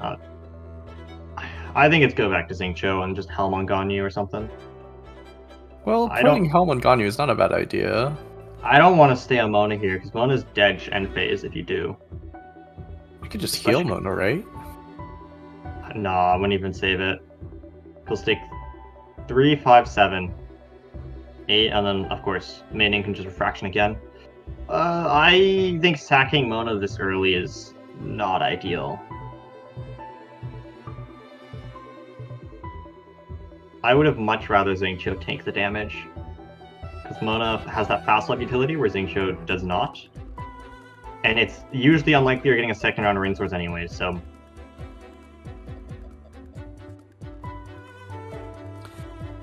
I think it's go back to Xingqiu and just Helm on Ganyu or something. Well, putting Helm on Ganyu is not a bad idea. I don't want to stay on Mona here because Mona's dead end phase if you do. You could just heal Mona, right? Nah, I wouldn't even save it. He'll stick 3, 5, 7, 8, and then of course Maiden can just refraction again. I think sacking Mona this early is not ideal. I would have much rather Xingqiu tank the damage. Because Mona has that fast swap utility where Xingqiu does not. And it's usually unlikely you're getting a second round of Rain Swords anyways, so...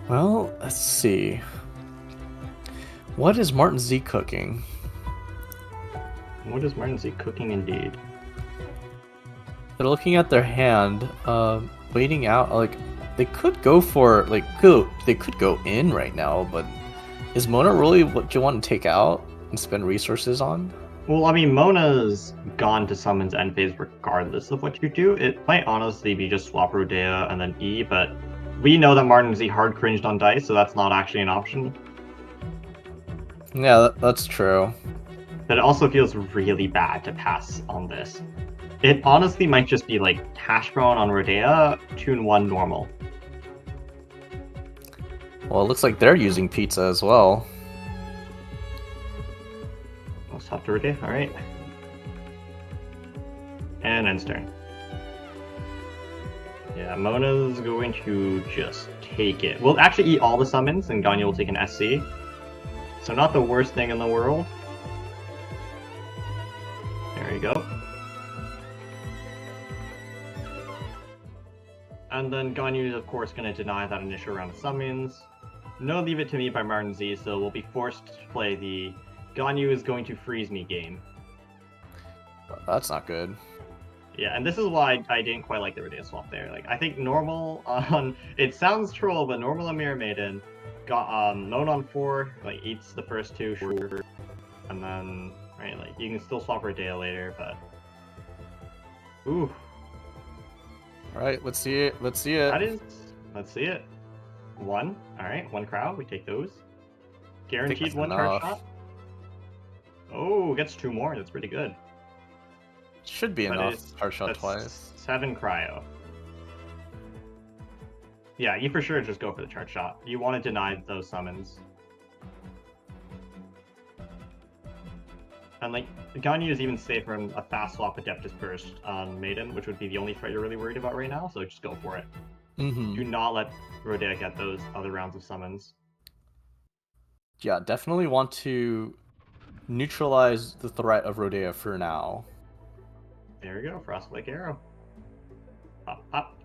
Well, let's see. What is Martin Z cooking? What is Martin Z cooking indeed? They're looking at their hand, waiting out, like... They could go for, like, they could go in right now, but is Mona really what you want to take out and spend resources on? Well, I mean, Mona's gone to Summon's end phase regardless of what you do. It might honestly be just swap Rodea and then E, but we know that Martin Z hard cringed on dice, so that's not actually an option. Yeah, that's true. But it also feels really bad to pass on this. It honestly might just be like Hash Brown on Rodea, Tune 1 normal. Well, it looks like they're using pizza as well. I'll stop to Rodea, alright. And end turn. Yeah, Mona's going to just take it. We'll actually eat all the summons, and Ganyu will take an SC. So not the worst thing in the world. There you go. And then Ganyu is of course going to deny that initial round of summons. No Leave It to Me by Martin Z, so we'll be forced to play the Ganyu is going to freeze me game. That's not good. Yeah, and this is why I didn't quite like the Rodea swap there. Like, I think normal on... It sounds troll, but normal on Mirror Maiden got known on 4, like, eats the first 2, sure. And then, right, like, you can still swap Rodea later, but... Ooh. Alright, let's see it. Let's see it. That is... Let's see it. 1. Alright, 1 crowd. We take those. Guaranteed 1 charge shot. Oh, gets 2 more. That's pretty good. Should be enough. Charge shot twice. 7 cryo. Yeah, you for sure just go for the charge shot. You want to deny those summons. And like, Ganyu is even safer in a fast swap Adeptus Burst on Maiden, which would be the only fight you're really worried about right now, so just go for it. Do not let Rodea get those other rounds of summons. Yeah, definitely want to neutralize the threat of Rodea for now. There we go, Frostflake Arrow. Up, up.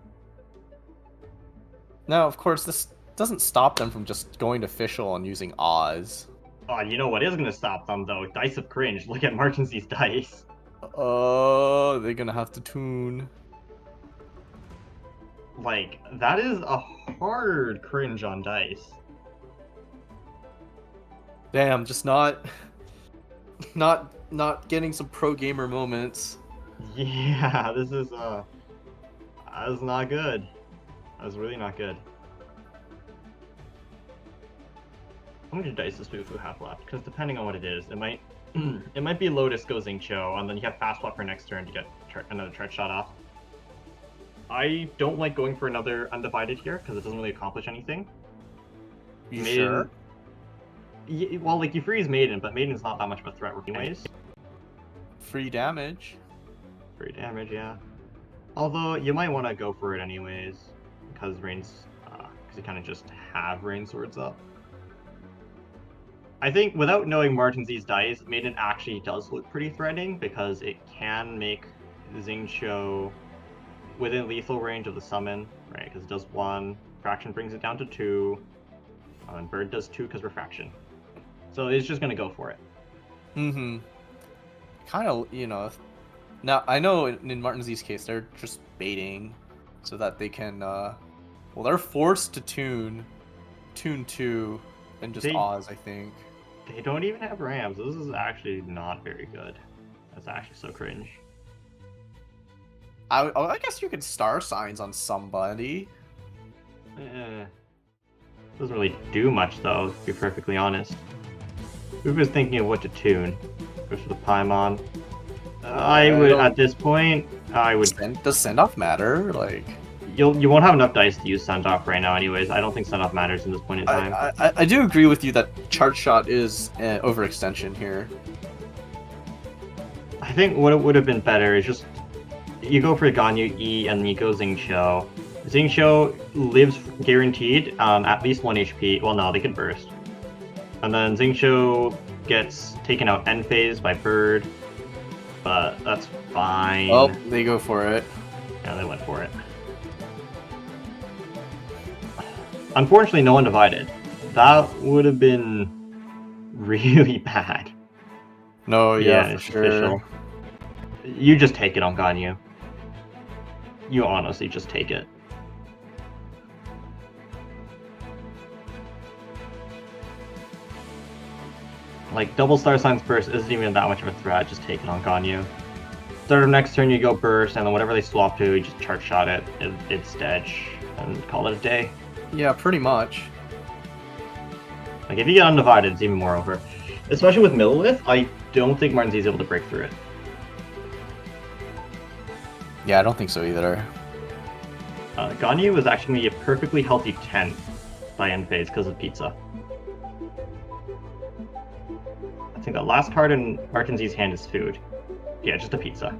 Now, of course, this doesn't stop them from just going to Fischl and using Oz. Oh, you know what is going to stop them, though? Dice of Cringe. Look at Martin Z's dice. Oh, they're going to have to tune. Like, that is a hard cringe on dice. Damn, just not getting some pro gamer moments. Yeah, this is that was not good. That was really not good. How many dice does Fufu have left? Because depending on what it is, it might it might be Lotus goes Xingqiu, and then you have fast swap for next turn to get another charge shot off. I don't like going for another undivided here because it doesn't really accomplish anything. You Maiden, sure? Yeah, well, like you freeze Maiden, but Maiden's not that much of a threat anyways. Free damage. Free damage, yeah. Although you might want to go for it anyways because you kind of just have Rain Swords up. I think without knowing Martin Z's dice, Maiden actually does look pretty threatening because it can make Xingqiu within lethal range of the summon, right? Because it does 1, Fraction brings it down to 2, and Bird does 2 because Refraction. So it's just gonna go for it. Mm-hmm. Kind of, Now I know in Martin Z's case they're just baiting, so that they can. Well, they're forced to tune 2, and just Oz, I think. They don't even have Rams. This is actually not very good. That's actually so cringe. I guess you could star signs on somebody. Doesn't really do much though, to be perfectly honest. Who was thinking of what to tune? Goes for the Paimon. I would, at this point, I would. Does send off matter? Like, you won't have enough dice to use send off right now, anyways. I don't think send off matters in this point in time. I do agree with you that charge shot is an overextension here. I think what it would have been better is just you go for Ganyu E and you go Xingqiu. Xingqiu lives guaranteed at least 1 HP. Well, no, they can burst. And then Xingqiu gets taken out end phase by Bird, but that's fine. Oh, they go for it. Yeah, they went for it. Unfortunately, no Undivided. That would have been really bad. No, yeah, for sure. Official. You just take it on Ganyu. You honestly just take it. Like, double star signs burst isn't even that much of a threat, just take it on Ganyu. Start of next turn, you go burst, and then whatever they swap to, you just charge shot it. It's dead, and call it a day. Yeah, pretty much. Like, if you get Undivided, it's even more over. Especially with Millilith, I don't think Martin Z is able to break through it. Yeah, I don't think so either. Ganyu is actually going to be a perfectly healthy 10th by end phase because of pizza. I think the last card in Martin Z's hand is food. Yeah, just a pizza.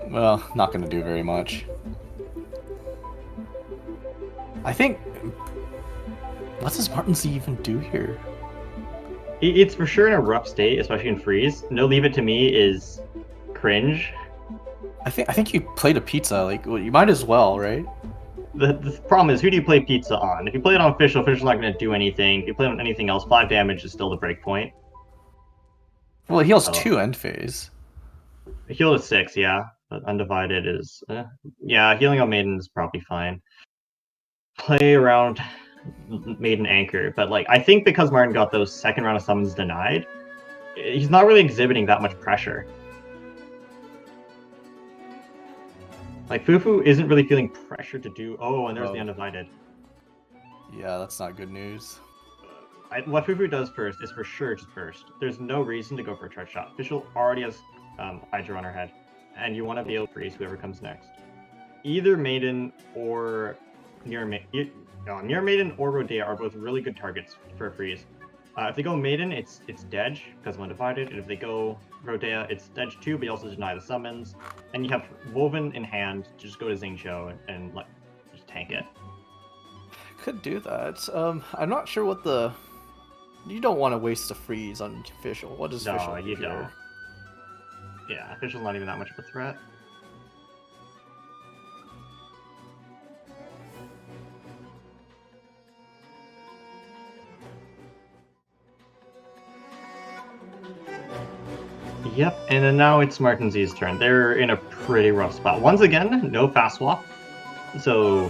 Well, not going to do very much. I think... What does Martin Z even do here? It's for sure in a rough state, especially in freeze. No Leave It To Me is cringe. I think you played a pizza. Like, well, you might as well, right? The problem is, who do you play pizza on? If you play it on official's not going to do anything. If you play it on anything else, 5 damage is still the break point. Well, it heals 2 end phase. Heal is 6, yeah. But Undivided is... yeah, healing on Maiden is probably fine. Play around Maiden Anchor, but like I think because Martin got those second round of summons denied, he's not really exhibiting that much pressure. Like Fufu isn't really feeling pressure to do... Oh, and there's the Undivided. Yeah, that's not good news. What Fufu does first is for sure just burst. There's no reason to go for a charge shot. Official already has Hydra on her head, and you want to be able to freeze whoever comes next. Either Maiden or Mirror Maiden or Rodea are both really good targets for a freeze. If they go Maiden, it's Dedge because of Undivided, and if they go Rodea, it's Dedge too, but you also deny the summons. And you have Woven in hand to just go to Xingqiu and like just tank it. Could do that. I'm not sure what the... You don't want to waste a freeze on official. What is official? No, you don't. Yeah, official's not even that much of a threat. Yep, and then now it's Martin Z's turn. They're in a pretty rough spot. Once again, no fast swap, so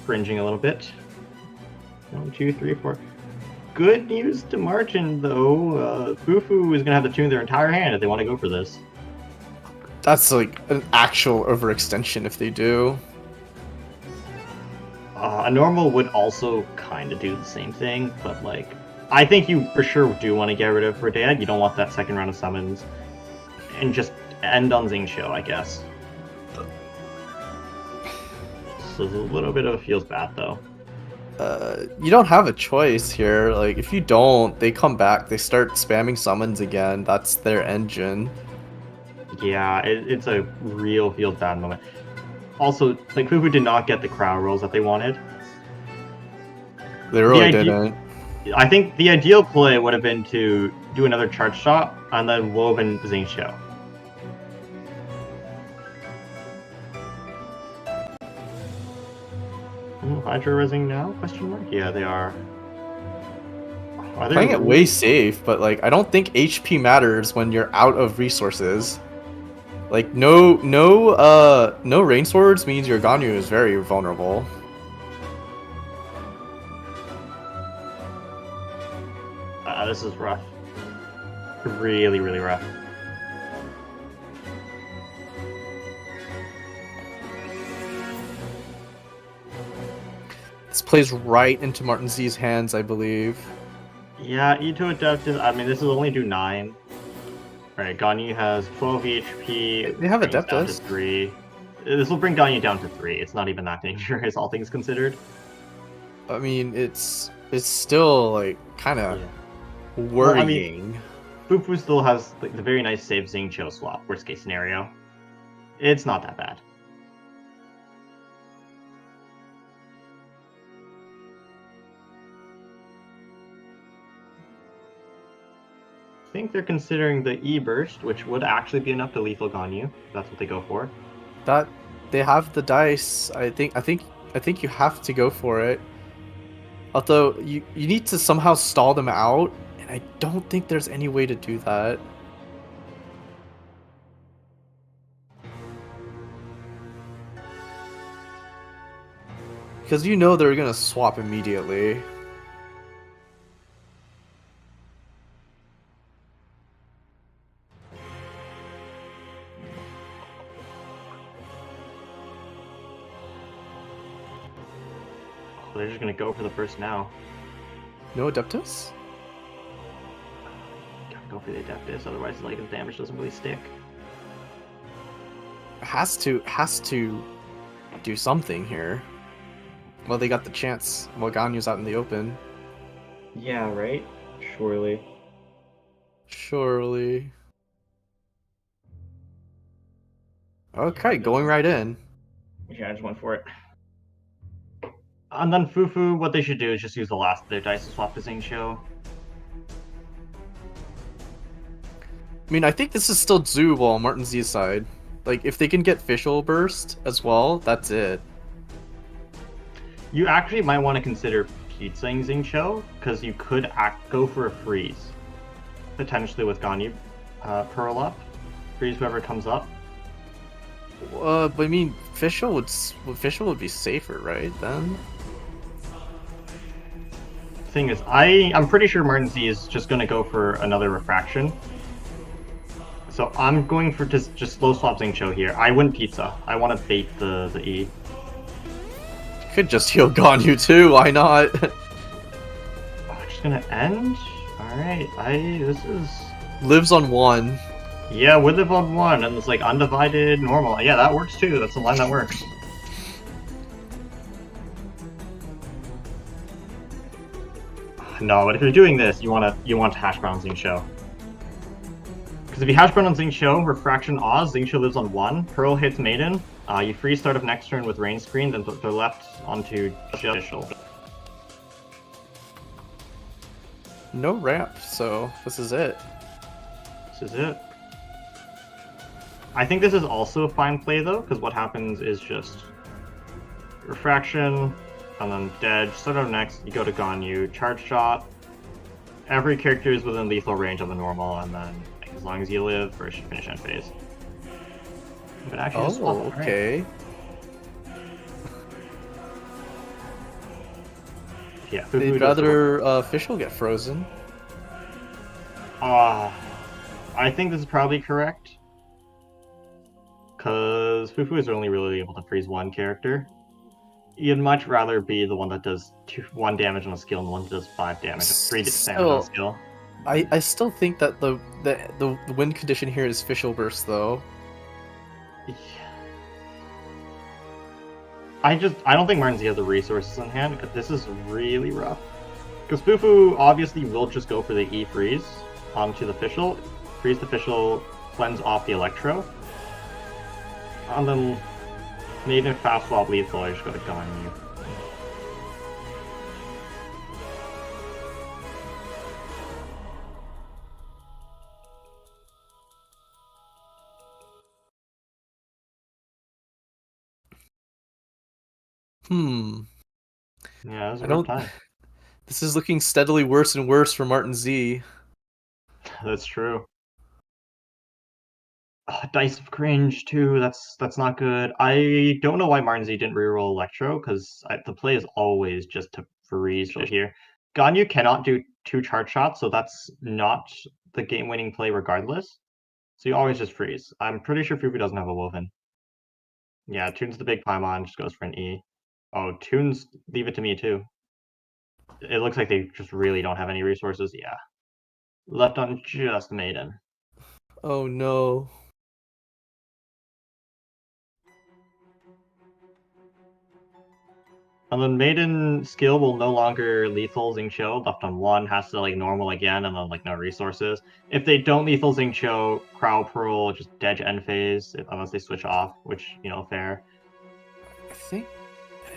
cringing a little bit. 1, 2, 3, 4. Good news to Martin, though. Fufu is going to have to tune their entire hand if they want to go for this. That's like an actual overextension if they do. A normal would also kind of do the same thing, but like, I think you for sure do want to get rid of Rodea. You don't want that second round of summons. And just end on Xingqiu, I guess. So it's a little bit of feels bad, though. You don't have a choice here. Like, if you don't, they come back, they start spamming summons again. That's their engine. Yeah, it's a real feels bad moment. Also, like, Fufu did not get the crowd rolls that they wanted. They really didn't. I think the ideal play would have been to do another charge shot, and then Woven Xingqiu. Hydra Rising now? Question mark? Yeah, they are. Are they Playing it way safe, but like I don't think HP matters when you're out of resources. Like no rain swords means your Ganyu is very vulnerable. This is rough. Really, really rough. This plays right into Martin Z's hands, I believe. Yeah, Ito Adeptus. I mean, this will only do 9. Alright, Ganyu has 12 HP. They have brings down to Adeptus. 3. This will bring Ganyu down to 3. It's not even that dangerous, all things considered. I mean, it's still like kind of Yeah. worrying. Fufu still has like, the very nice save Xingqiu swap, worst case scenario. It's not that bad. I think they're considering the E burst, which would actually be enough to lethal Ganyu. That's what they go for. That they have the dice. I think you have to go for it. Although you need to somehow stall them out, and I don't think there's any way to do that. Because you know they're gonna swap immediately. They're just gonna go for the burst now. No Adeptus? Gotta go for the Adeptus, otherwise like the damage doesn't really stick. Has to do something here. Well, they got the chance while Ganyu's out in the open. Yeah, right? Surely. Surely. Okay, going right in. Yeah, I just went for it. And then Fufu, what they should do is just use the last of their dice to swap to Xingqiu. I mean, I think this is still Zhu on Martin Z's side. Like, if they can get Fischl Burst as well, that's it. You actually might want to consider pizzaing Xingqiu, because you could go for a freeze. Potentially with Ganyu Pearl up. Freeze whoever comes up. But I mean, Fischl would be safer, right? Then. Thing is, I'm pretty sure Martin Z is just going to go for another refraction. So I'm going for just slow swap Xingqiu here. I wouldn't pizza. I want to bait the E. Could just heal Ganyu too. Why not? Oh, just gonna end. All right. This is Lives on 1. Yeah, we live on 1, and it's like undivided normal. Yeah, that works too. That's the line that works. No, but if you're doing this, you want to hash brown Xingqiu. Because if you hash brown on Xingqiu, refraction Oz, Xingqiu lives on 1. Pearl hits Maiden. You freeze start of next turn with rain screen, then they're left onto Fischl. No ramp, so this is it. This is it. I think this is also a fine play though, because what happens is just refraction, and then dead. Start of next, you go to Ganyu, charge shot. Every character is within lethal range of the normal, and then as long as you live, first you finish end phase. But actually, just swap it, okay. Right? Yeah, They'd rather Fischl get frozen. I think this is probably correct. Because Fufu is only really able to freeze one character. You'd much rather be the one that does 1 damage on a skill and the one that does 5 damage, 3 damage on a skill. I still think that the win condition here is Fischl Burst though. Yeah. I don't think Martin Z has the resources on hand. This is really rough. Because Fufu obviously will just go for the E freeze onto the Fischl, freeze the Fischl, cleanse off the Electro, and then Maiden fast swap lethal. I just got to Ganyu. Hmm. Yeah, it was a I rough don't. time. This is looking steadily worse and worse for Martin Z. That's true. Dice of Cringe too. That's not good. I don't know why Martin Z didn't reroll Electro because the play is always just to freeze here. Ganyu cannot do 2 charge shots, so that's not the game-winning play regardless. So you always just freeze. I'm pretty sure Fufu doesn't have a Woven. Yeah, Toon's the big Paimon, just goes for an E. Oh, Toon's leave it to me too. It looks like they just really don't have any resources. Yeah. Left on just Maiden. Oh no. And then Maiden skill will no longer lethal Xingqiu, left on 1, has to like normal again, and then like no resources. If they don't lethal Xingqiu, Crow Pearl just Dedge end phase, unless they switch off, which, you know, fair. I think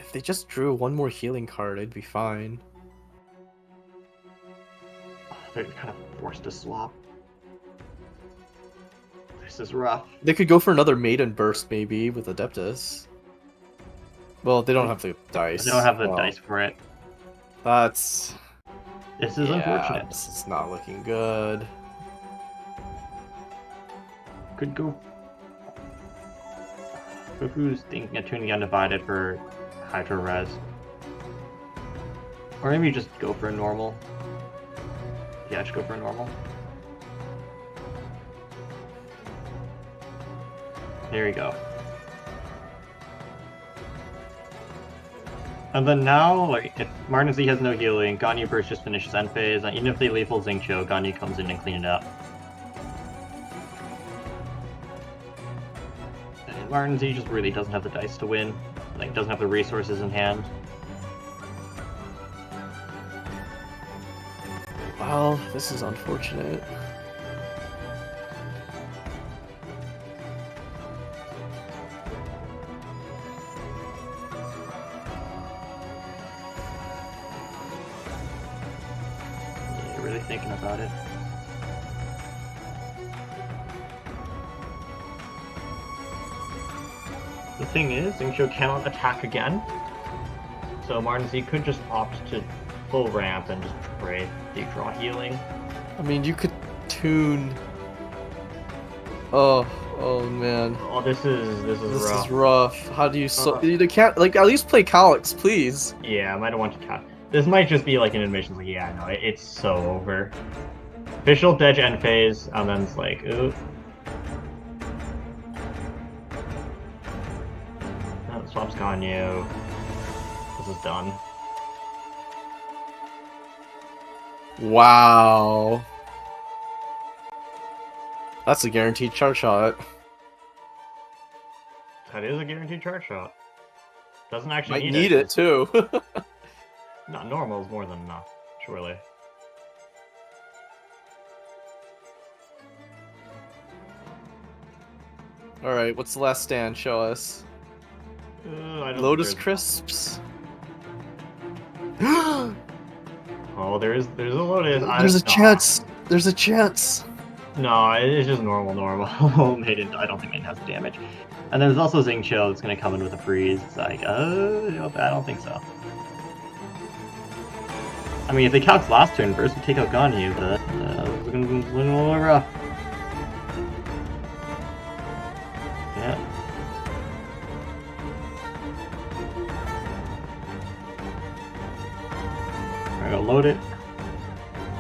if they just drew one more healing card, it'd be fine. They're kind of forced to swap. This is rough. They could go for another Maiden Burst maybe with Adeptus. Well, they don't have the dice. They don't have the dice for it. That's... This is unfortunate. This is not looking good. Could go. Fufu's thinking of tuning undivided for Hydro Res. Or maybe just go for a normal. Yeah, just go for a normal. There we go. And then now, like, if Martin Z has no healing, Ganyu Burst just finishes end phase, and even if they lethal Xingqiu, Ganyu comes in and clean it up. And Martin Z just really doesn't have the dice to win, like, doesn't have the resources in hand. Well, this is unfortunate. Really thinking about it. The thing is, Xingqiu cannot attack again, so Martin Z could just opt to full ramp and just pray they draw healing. I mean, you could tune... Oh man. Oh, this is rough. Is rough. How do you you can't, like, at least play Calyx, please. Yeah, I might have wanted to cut. This might just be like an admission, like, yeah, no, it's so over. Official Dedge end phase, and then it's like, ooh. Oh, swaps Ganyu. This is done. Wow. That's a guaranteed chart shot. That is a guaranteed charge shot. Doesn't actually Might need it too. Not normal is more than enough, surely. Alright, what's the last stand? Show us. I don't Lotus think Crisps. Oh, there's a Lotus. There's a chance. There's a chance. No, it's just normal. Maiden, I don't think Maiden has damage. And then there's also Xingqiu that's gonna come in with a freeze. It's like, I don't think so. I mean, if they count last turn first, we take out Ganyu, but it's gonna be a little rough. Yeah. Alright, go load it.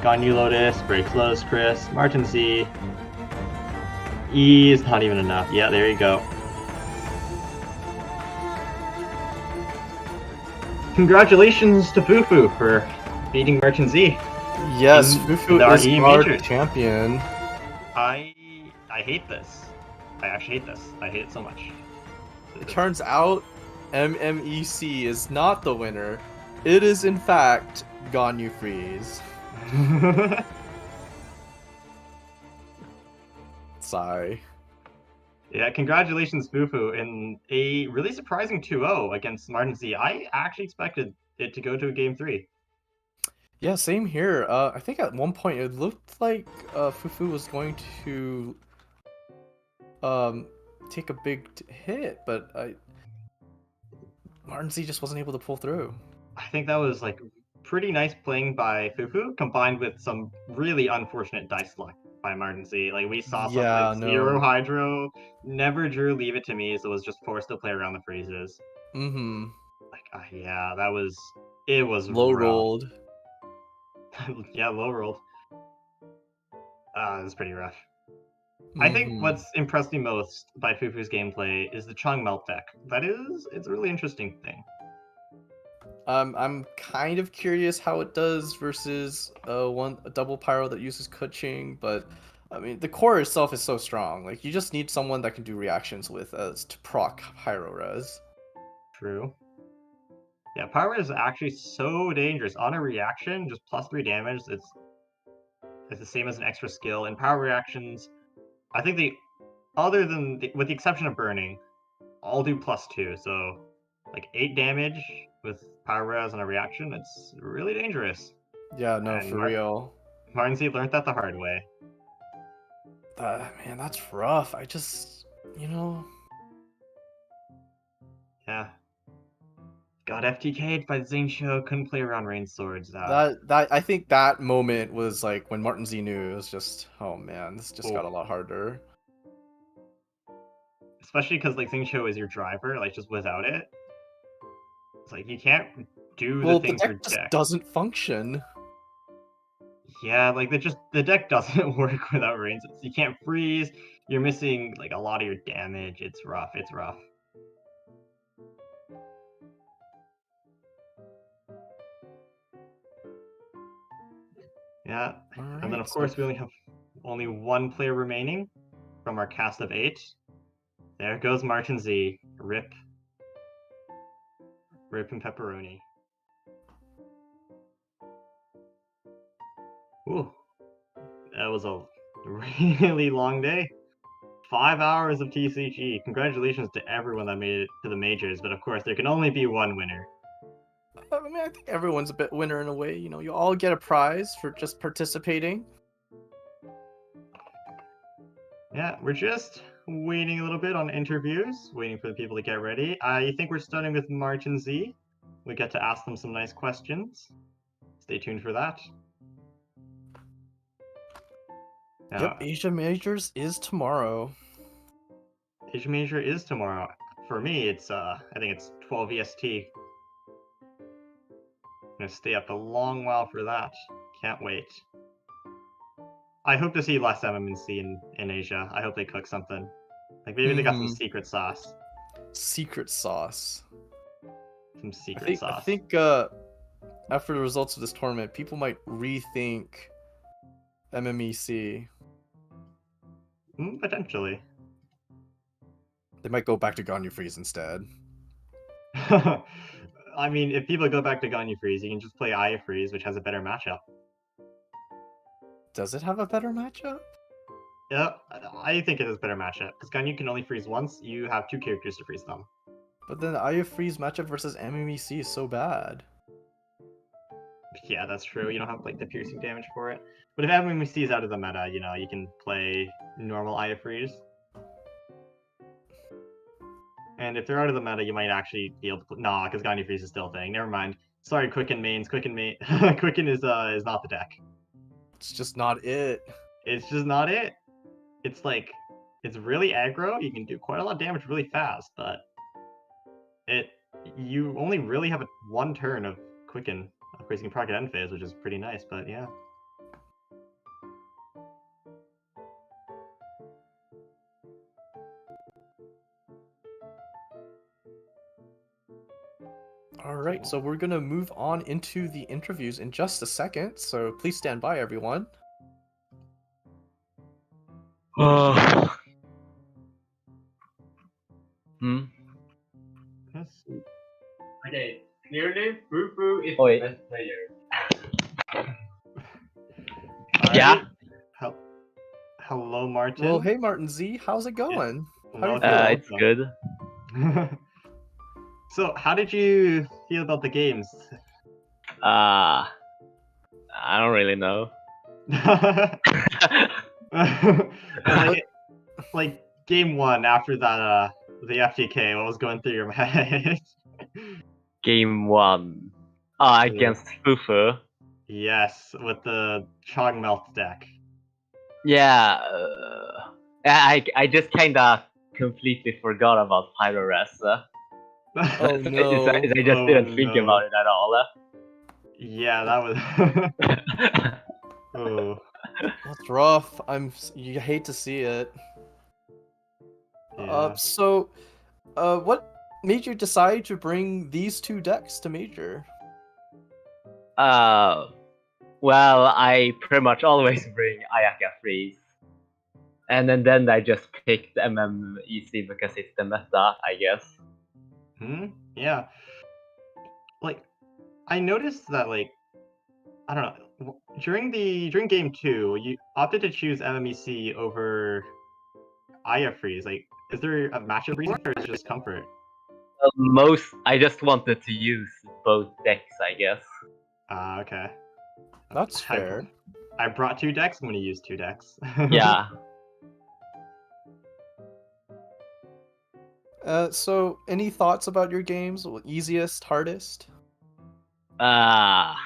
Ganyu Lotus, breaks Lotus Chris, Martin Z. E is not even enough. Yeah, there you go. Congratulations to Fufu for beating Martin Z. Yes, In Fufu the is RE our majors. champion. I hate this. I actually hate this. I hate it so much. It turns out MMEC is not the winner. It is in fact Ganyu Freeze. Sigh. Yeah, congratulations, Fufu, in a really surprising 2-0 against Martin Z. I actually expected it to go to a game 3. Yeah, same here. I think at one point it looked like Fufu was going to take a big hit, but Martin Z just wasn't able to pull through. I think that was like pretty nice playing by Fufu, combined with some really unfortunate dice luck by Martin Z. Like we saw stuff Yeah, like no. zero hydro, never drew Leave It to Me, so was just forced to play around the freezes. Mm-hmm. Like yeah, it was Low rough. rolled. Yeah, low rolled. It was pretty rough. I think Mhm. what's impressed me most by Fufu's gameplay is the Chung Melt deck. It's a really interesting thing. I'm kind of curious how it does versus a double pyro that uses Kuching, but I mean the core itself is so strong. Like you just need someone that can do reactions with to proc pyro res. True. Yeah, Pyro is actually so dangerous. On a reaction, just +3 damage, it's the same as an extra skill. And power reactions, I think with the exception of burning, all do +2. So like 8 damage with power res on a reaction, it's really dangerous. Yeah, no, And for real. Martin Z learned that the hard way. Man, that's rough. I just, Yeah. Got FTK'd by Zingsho, couldn't play around rain swords. that I think that moment was like when Martin Z knew it was just, oh man, this just got a Oh. lot harder. Especially because like Zingsho is your driver, like just without it, it's like you can't do Well, the things the your deck just deck. doesn't function. Yeah, like the deck doesn't work without rains. You can't freeze. You're missing like a lot of your damage. It's rough. It's rough. Yeah, and then of course we only have one player remaining from our cast of 8. There goes Martin Z. Rip. Rip and pepperoni. Ooh, that was a really long day. 5 hours of TCG. Congratulations to everyone that made it to the majors, but of course there can only be one winner. I mean, I think everyone's a bit winner in a way. You know, you all get a prize for just participating. Yeah, we're just waiting a little bit on interviews, waiting for the people to get ready. I think we're starting with Martin Z. We get to ask them some nice questions. Stay tuned for that. Yep, Asia Majors is tomorrow. Asia Major is tomorrow. For me, it's I think it's 12 EST. I'm gonna stay up a long while for that. Can't wait. I hope to see less MMC in Asia. I hope they cook something. Like maybe they got some secret sauce. Secret sauce. Some secret sauce. I think after the results of this tournament, people might rethink MMEC. Potentially. They might go back to Ganyu Freeze instead. I mean, if people go back to Ganyu Freeze, you can just play Aya Freeze, which has a better matchup. Does it have a better matchup? Yeah, I think it has a better matchup. Because Ganyu can only freeze once, you have 2 characters to freeze them. But then the Aya Freeze matchup versus MMEC is so bad. Yeah, that's true. You don't have like the piercing damage for it. But if MMC is out of the meta, you know, you can play normal Aya Freeze. And if they're out of the meta, you might actually be able to play... Nah, because Ganyu Freeze is still a thing. Never mind. Sorry, Quicken mains. Quicken is not the deck. It's just not it. It's just not it. It's like, it's really aggro. You can do quite a lot of damage really fast, but you only really have one turn of Quicken. Of course, you can proc at end phase, which is pretty nice, but yeah. Alright, so we're gonna move on into the interviews in just a second, so please stand by, everyone. Yes. Okay, clearly Fufu is the best player. Yeah. Hello, Martin. Well, hey Martin Z, how's it going? Yeah. It's good. So, how did you feel about the games? I don't really know. like game 1 after that the FTK, what was going through your head? Game 1. Against Fufu. Yes, with the Chong Melt deck. Yeah. I just kinda completely forgot about Pyro-Res. Oh no. I just didn't think about it at all. Yeah, that was. Oh. That's rough. You hate to see it. Yeah. So, what made you decide to bring these two decks to Major? Well, I pretty much always bring Ayaka Freeze. And then I just picked MMEC because it's the meta, I guess. Yeah. Like, I noticed that, like, I don't know, during game 2, you opted to choose MMEC over Aya Freeze. Like, is there a matchup reason, or is it just comfort? I just wanted to use both decks, I guess. Okay. That's fair. I brought 2 decks, I'm gonna use 2 decks. Yeah. So, any thoughts about your games? Easiest, hardest? I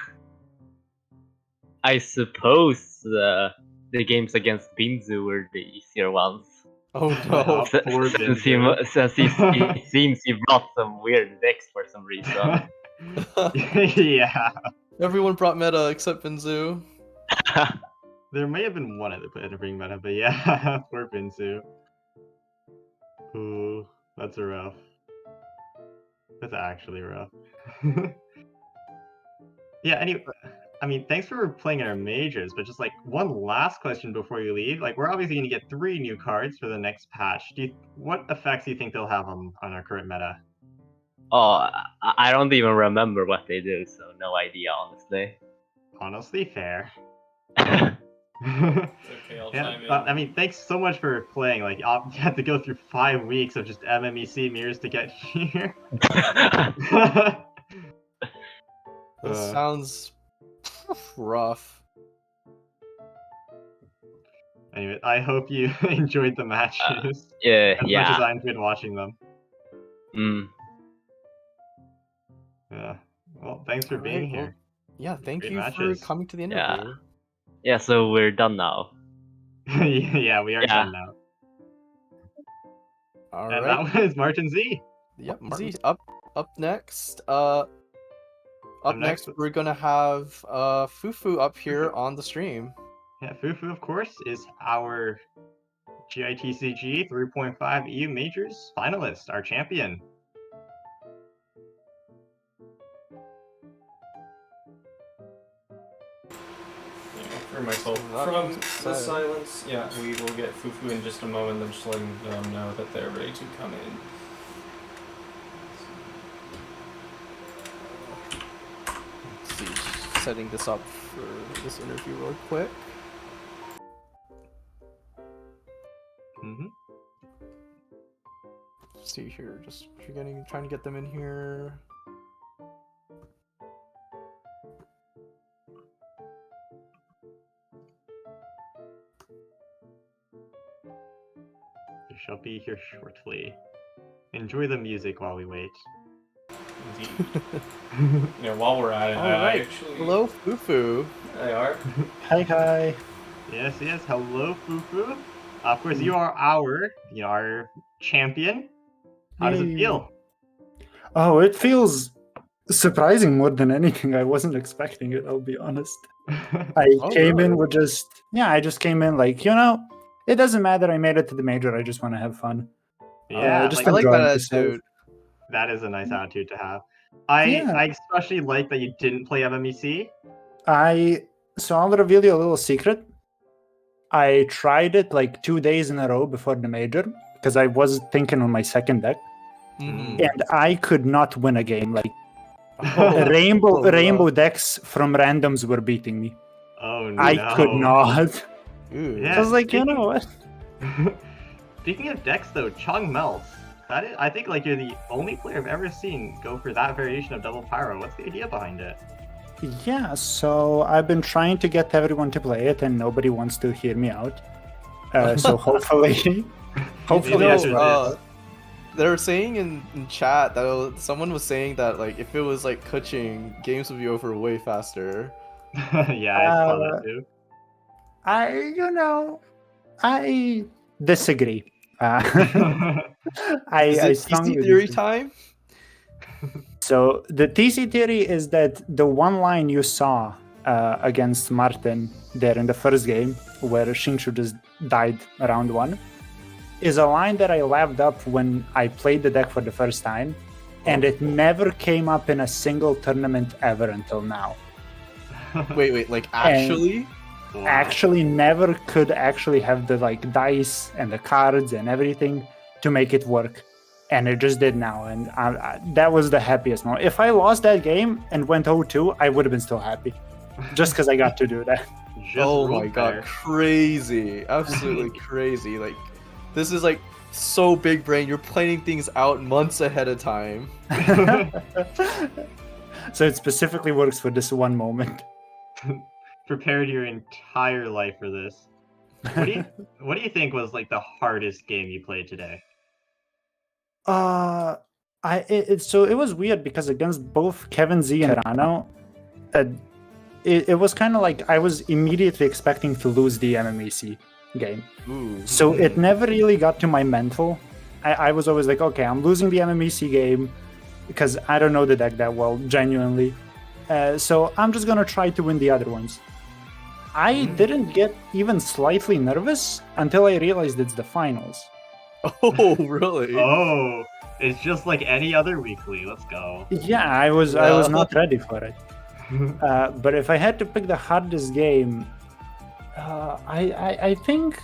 suppose the games against Binzu were the easier ones. Oh no. Since he seems he brought some weird decks for some reason. Yeah. Everyone brought meta except Binzu. There may have been one other player to bring meta, but yeah, poor Binzu. Ooh, that's rough. That's actually rough. Yeah, anyway, I mean, thanks for playing in our majors, but just like one last question before you leave. Like, we're obviously going to get 3 new cards for the next patch. What effects do you think they'll have on our current meta? Oh, I don't even remember what they do, so no idea, honestly. Honestly, fair. Okay, I'll chime in. I mean, thanks so much for playing. Like, you had to go through 5 weeks of just MMEC mirrors to get here. This sounds rough. Anyway, I hope you enjoyed the matches. Yeah, as much as I enjoyed watching them. Yeah. Well, thanks for being here. Well, yeah, thank Great you matches. for coming to the interview. Yeah, so we're done now. Yeah, we are done now. All And right. that was Martin Z. Yep, Martin. Up next. Up next, we're gonna have Fufu up here on the stream. Yeah, Fufu, of course, is our GITCG 3.5 EU Majors finalist, our champion. For myself, from the silence, yeah, we will get Fufu in just a moment. I'm just letting them know that they're ready to come in. Let's see, setting this up for this interview real quick. Let's see here, just trying to get them in here. They shall be here shortly. Enjoy the music while we wait. Indeed. Yeah, while we're at it, Alright. actually... Hello, Fufu. They are. Hi. Yes. Hello, Fufu. Of course, you are our champion. How does it feel? Oh, it feels surprising more than anything. I wasn't expecting it, I'll be honest. I came in with I just came in like, it doesn't matter, I made it to the major, I just want to have fun. Yeah, I like that attitude. That is a nice attitude to have. I especially like that you didn't play MMEC. So I'll reveal you a little secret. I tried it like 2 days in a row before the major, because I was thinking on my second deck. And I could not win a game. Like rainbow decks from randoms were beating me. Oh no! I could not. Yeah, I was like, you know what? Speaking of decks, though, Chong Melts. I think like you're the only player I've ever seen go for that variation of double pyro. What's the idea behind it? Yeah, so I've been trying to get everyone to play it, and nobody wants to hear me out. So hopefully, they were saying in chat that someone was saying that like if it was like Kuching, games would be over way faster. Yeah, I saw that too. I disagree. Is I it strongly TC theory disagree. time? So the TC theory is that the one line you saw against Martin there in the first game, where Shinshu just died round 1, is a line that I laughed up when I played the deck for the first time, and it never came up in a single tournament ever until now. Wait, like actually? Wow. Actually never could actually have the like dice and the cards and everything to make it work, and it just did now, and that was the happiest moment. If I lost that game and went 0-2, I would have been still happy, just because I got to do that. Just Oh ruled my god, better. crazy, absolutely crazy. Like this is like so big brain. You're planning things out months ahead of time. So it specifically works for this one moment. Prepared your entire life for this. What do you think was like the hardest game you played today? So it was weird because against both Kevin Z and Rano, it was kind of like I was immediately expecting to lose the MMEC game. Ooh. So it never really got to my mental. I was always like, okay, I'm losing the MMEC game because I don't know the deck that well, genuinely. So I'm just gonna try to win the other ones. I didn't get even slightly nervous until I realized it's the finals. Oh, really? Oh, it's just like any other weekly. Let's go. Yeah, I was not ready for it. But if I had to pick the hardest game, I think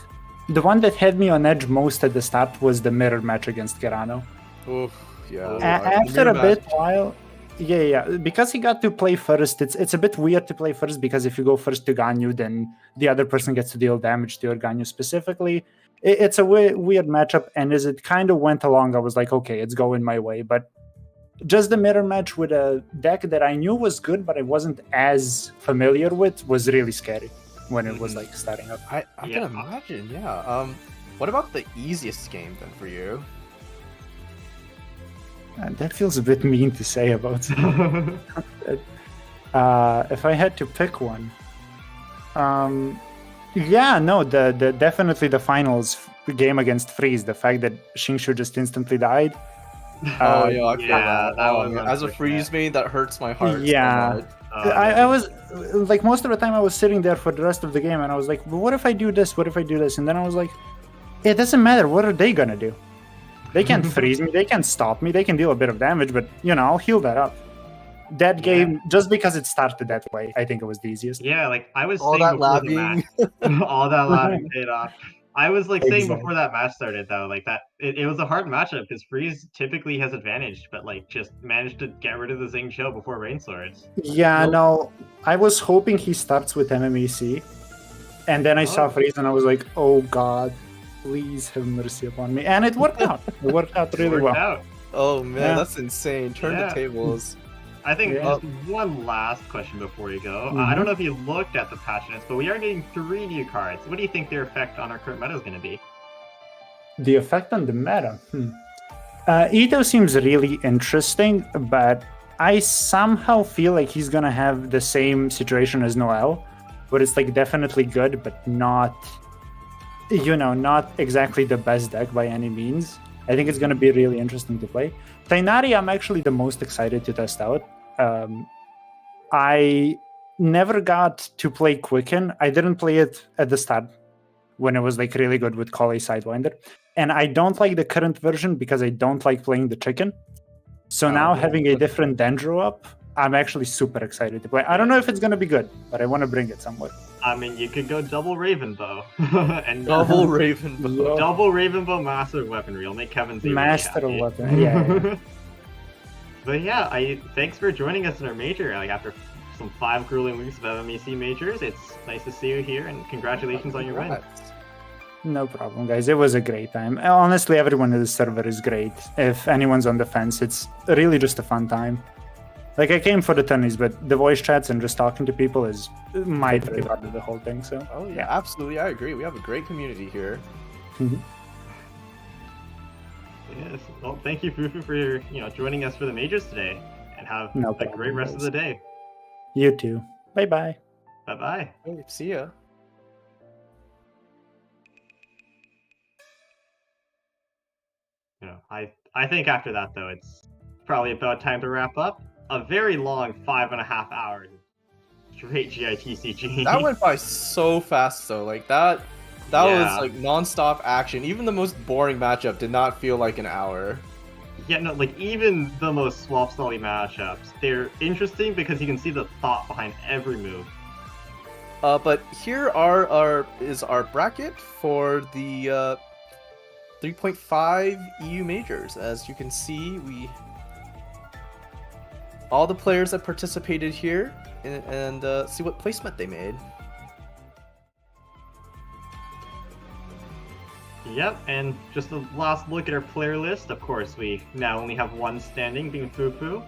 the one that had me on edge most at the start was the mirror match against Gerano. Oof, yeah. After a bit while, yeah, because he got to play first, it's a bit weird to play first because if you go first to Ganyu, then the other person gets to deal damage to your Ganyu specifically. It's a weird matchup, and as it kind of went along, I was like, okay, it's going my way. But just the mirror match with a deck that I knew was good, but I wasn't as familiar with, was really scary when it was like starting up. I can imagine, yeah. What about the easiest game then for you? That feels a bit mean to say about it. If I had to pick one, definitely the finals game against Freeze. The fact that Shinshu just instantly died. Oh yeah, I feel yeah, that. that Oh, was man. As a Freeze main, that hurts my heart. Yeah. So much. I was like, most of the time I was sitting there for the rest of the game, and I was like, well, what if I do this? What if I do this? And then I was like, it doesn't matter. What are they gonna do? They can't freeze me. They can't stop me. They can deal a bit of damage, but I'll heal that up. That game, just because it started that way, I think it was the easiest. Yeah, like I was All saying that before the lagging. match, all that lagging paid off. I was like saying Exactly. before that match started though, like that it was a hard matchup because Freeze typically has advantage, but like just managed to get rid of the Zing Show before Rain Swords. Yeah, no, I was hoping he starts with MMEC, and then I saw Freeze, and I was like, oh god, please have mercy upon me. And it worked out. It worked out really Worked well. out. Oh man, Yeah. that's insane. Turn the tables. I think Yeah. just one last question before we go. I don't know if you looked at the patch notes, but we are getting 3 new cards. What do you think their effect on our current meta is going to be? The effect on the meta. Ito seems really interesting, but I somehow feel like he's gonna have the same situation as Noel, where it's like definitely good, but not, not exactly the best deck by any means. I think it's gonna be really interesting to play. Tainari, I'm actually the most excited to test out. I never got to play Quicken. I didn't play it at the start when it was like really good with Kali Sidewinder. And I don't like the current version because I don't like playing the chicken. So now having a different Dendro up, I'm actually super excited to play. I don't know if it's going to be good, but I want to bring it somewhere. I mean, you could go double Ravenbow. and Double Ravenbow. Double Ravenbow Master of Weaponry. It'll make Kevin Z Master really of happy. Weapon. Yeah. But yeah, thanks for joining us in our major. Like after some 5 grueling weeks of MMEC majors, it's nice to see you here, and congratulations on your win. No problem, guys. It was a great time. Honestly, everyone in the server is great. If anyone's on the fence, it's really just a fun time. Like, I came for the tourneys, but the voice chats and just talking to people is my favorite part of the whole thing. So, Oh yeah, absolutely. I agree. We have a great community here. Yeah, Yes. Well, thank you, Fufu, for joining us for the majors today, and have No a problem, great rest of the day. You too. Bye bye. Bye bye. Hey, see ya. I think after that though, it's probably about time to wrap up. A very long 5.5 hours straight GITCG. That went by so fast though. Like that Yeah. was like non-stop action. Even the most boring matchup did not feel like an hour. Yeah, no, like even the most swap-stally matchups, they're interesting because you can see the thought behind every move. But here is our bracket for the 3.5 EU majors. As you can see, all the players that participated here, and see what placement they made. Yep, and just a last look at our player list. Of course, we now only have one standing, being Fufu.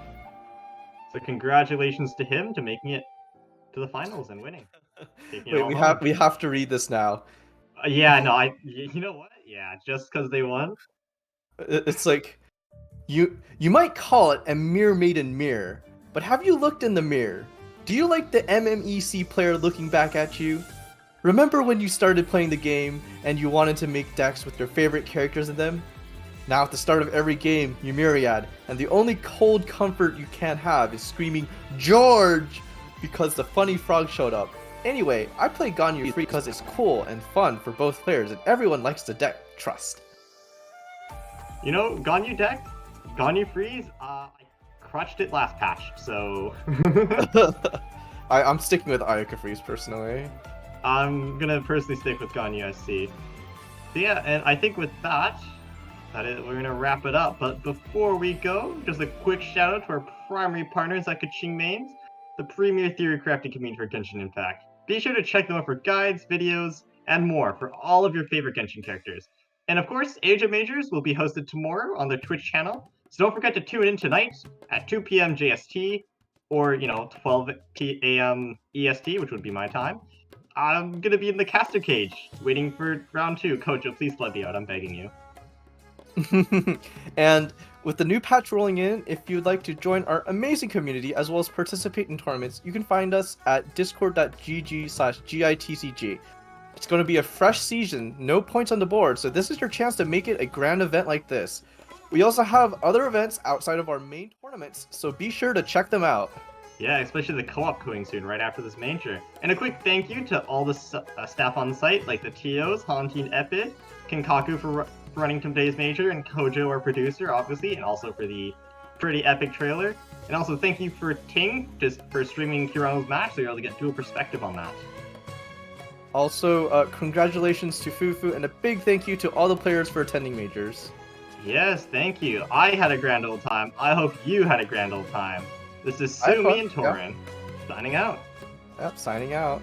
So congratulations to him to making it to the finals and winning. Taking it Wait, all we home. have to read this now. Yeah, no, you know what? Yeah, just because they won. It's like you might call it a mirror made in mirror, but have you looked in the mirror? Do you like the MMEC player looking back at you? Remember when you started playing the game and you wanted to make decks with your favorite characters in them? Now at the start of every game, you myriad, and the only cold comfort you can have is screaming George because the funny frog showed up. Anyway, I play Ganyu Free because it's cool and fun for both players and everyone likes the deck, trust. You know, Ganyu deck, Ganyu Freeze, I crutched it last patch, so... I'm sticking with Ayaka Freeze personally. I'm gonna personally stick with Ganyu SC. So yeah, and I think with that we're gonna wrap it up. But before we go, just a quick shout out to our primary partners at GITCG Mains, the premier theory crafting community for Genshin Impact. Be sure to check them out for guides, videos, and more for all of your favorite Genshin characters. And of course, Age of Majors will be hosted tomorrow on the Twitch channel, so don't forget to tune in tonight at 2 p.m. JST, or 12 a.m. EST, which would be my time. I'm gonna be in the caster cage, waiting for round 2. Kojo, please let me out, I'm begging you. And with the new patch rolling in, if you'd like to join our amazing community as well as participate in tournaments, you can find us at discord.gg/GITCG. It's going to be a fresh season, no points on the board, so this is your chance to make it a grand event like this. We also have other events outside of our main tournaments, so be sure to check them out. Yeah, especially the co-op going soon, right after this major. And a quick thank you to all the staff on the site, like the TOs, Hantine Epid, Kinkaku for running today's major, and Kojo, our producer, obviously, and also for the pretty epic trailer. And also thank you for Ting, just for streaming Kirano's match, so you're able to get dual perspective on that. Also, congratulations to Fufu, and a big thank you to all the players for attending majors. Yes, thank you. I had a grand old time. I hope you had a grand old time. This is Sumi and Torin, signing out. Yep, signing out.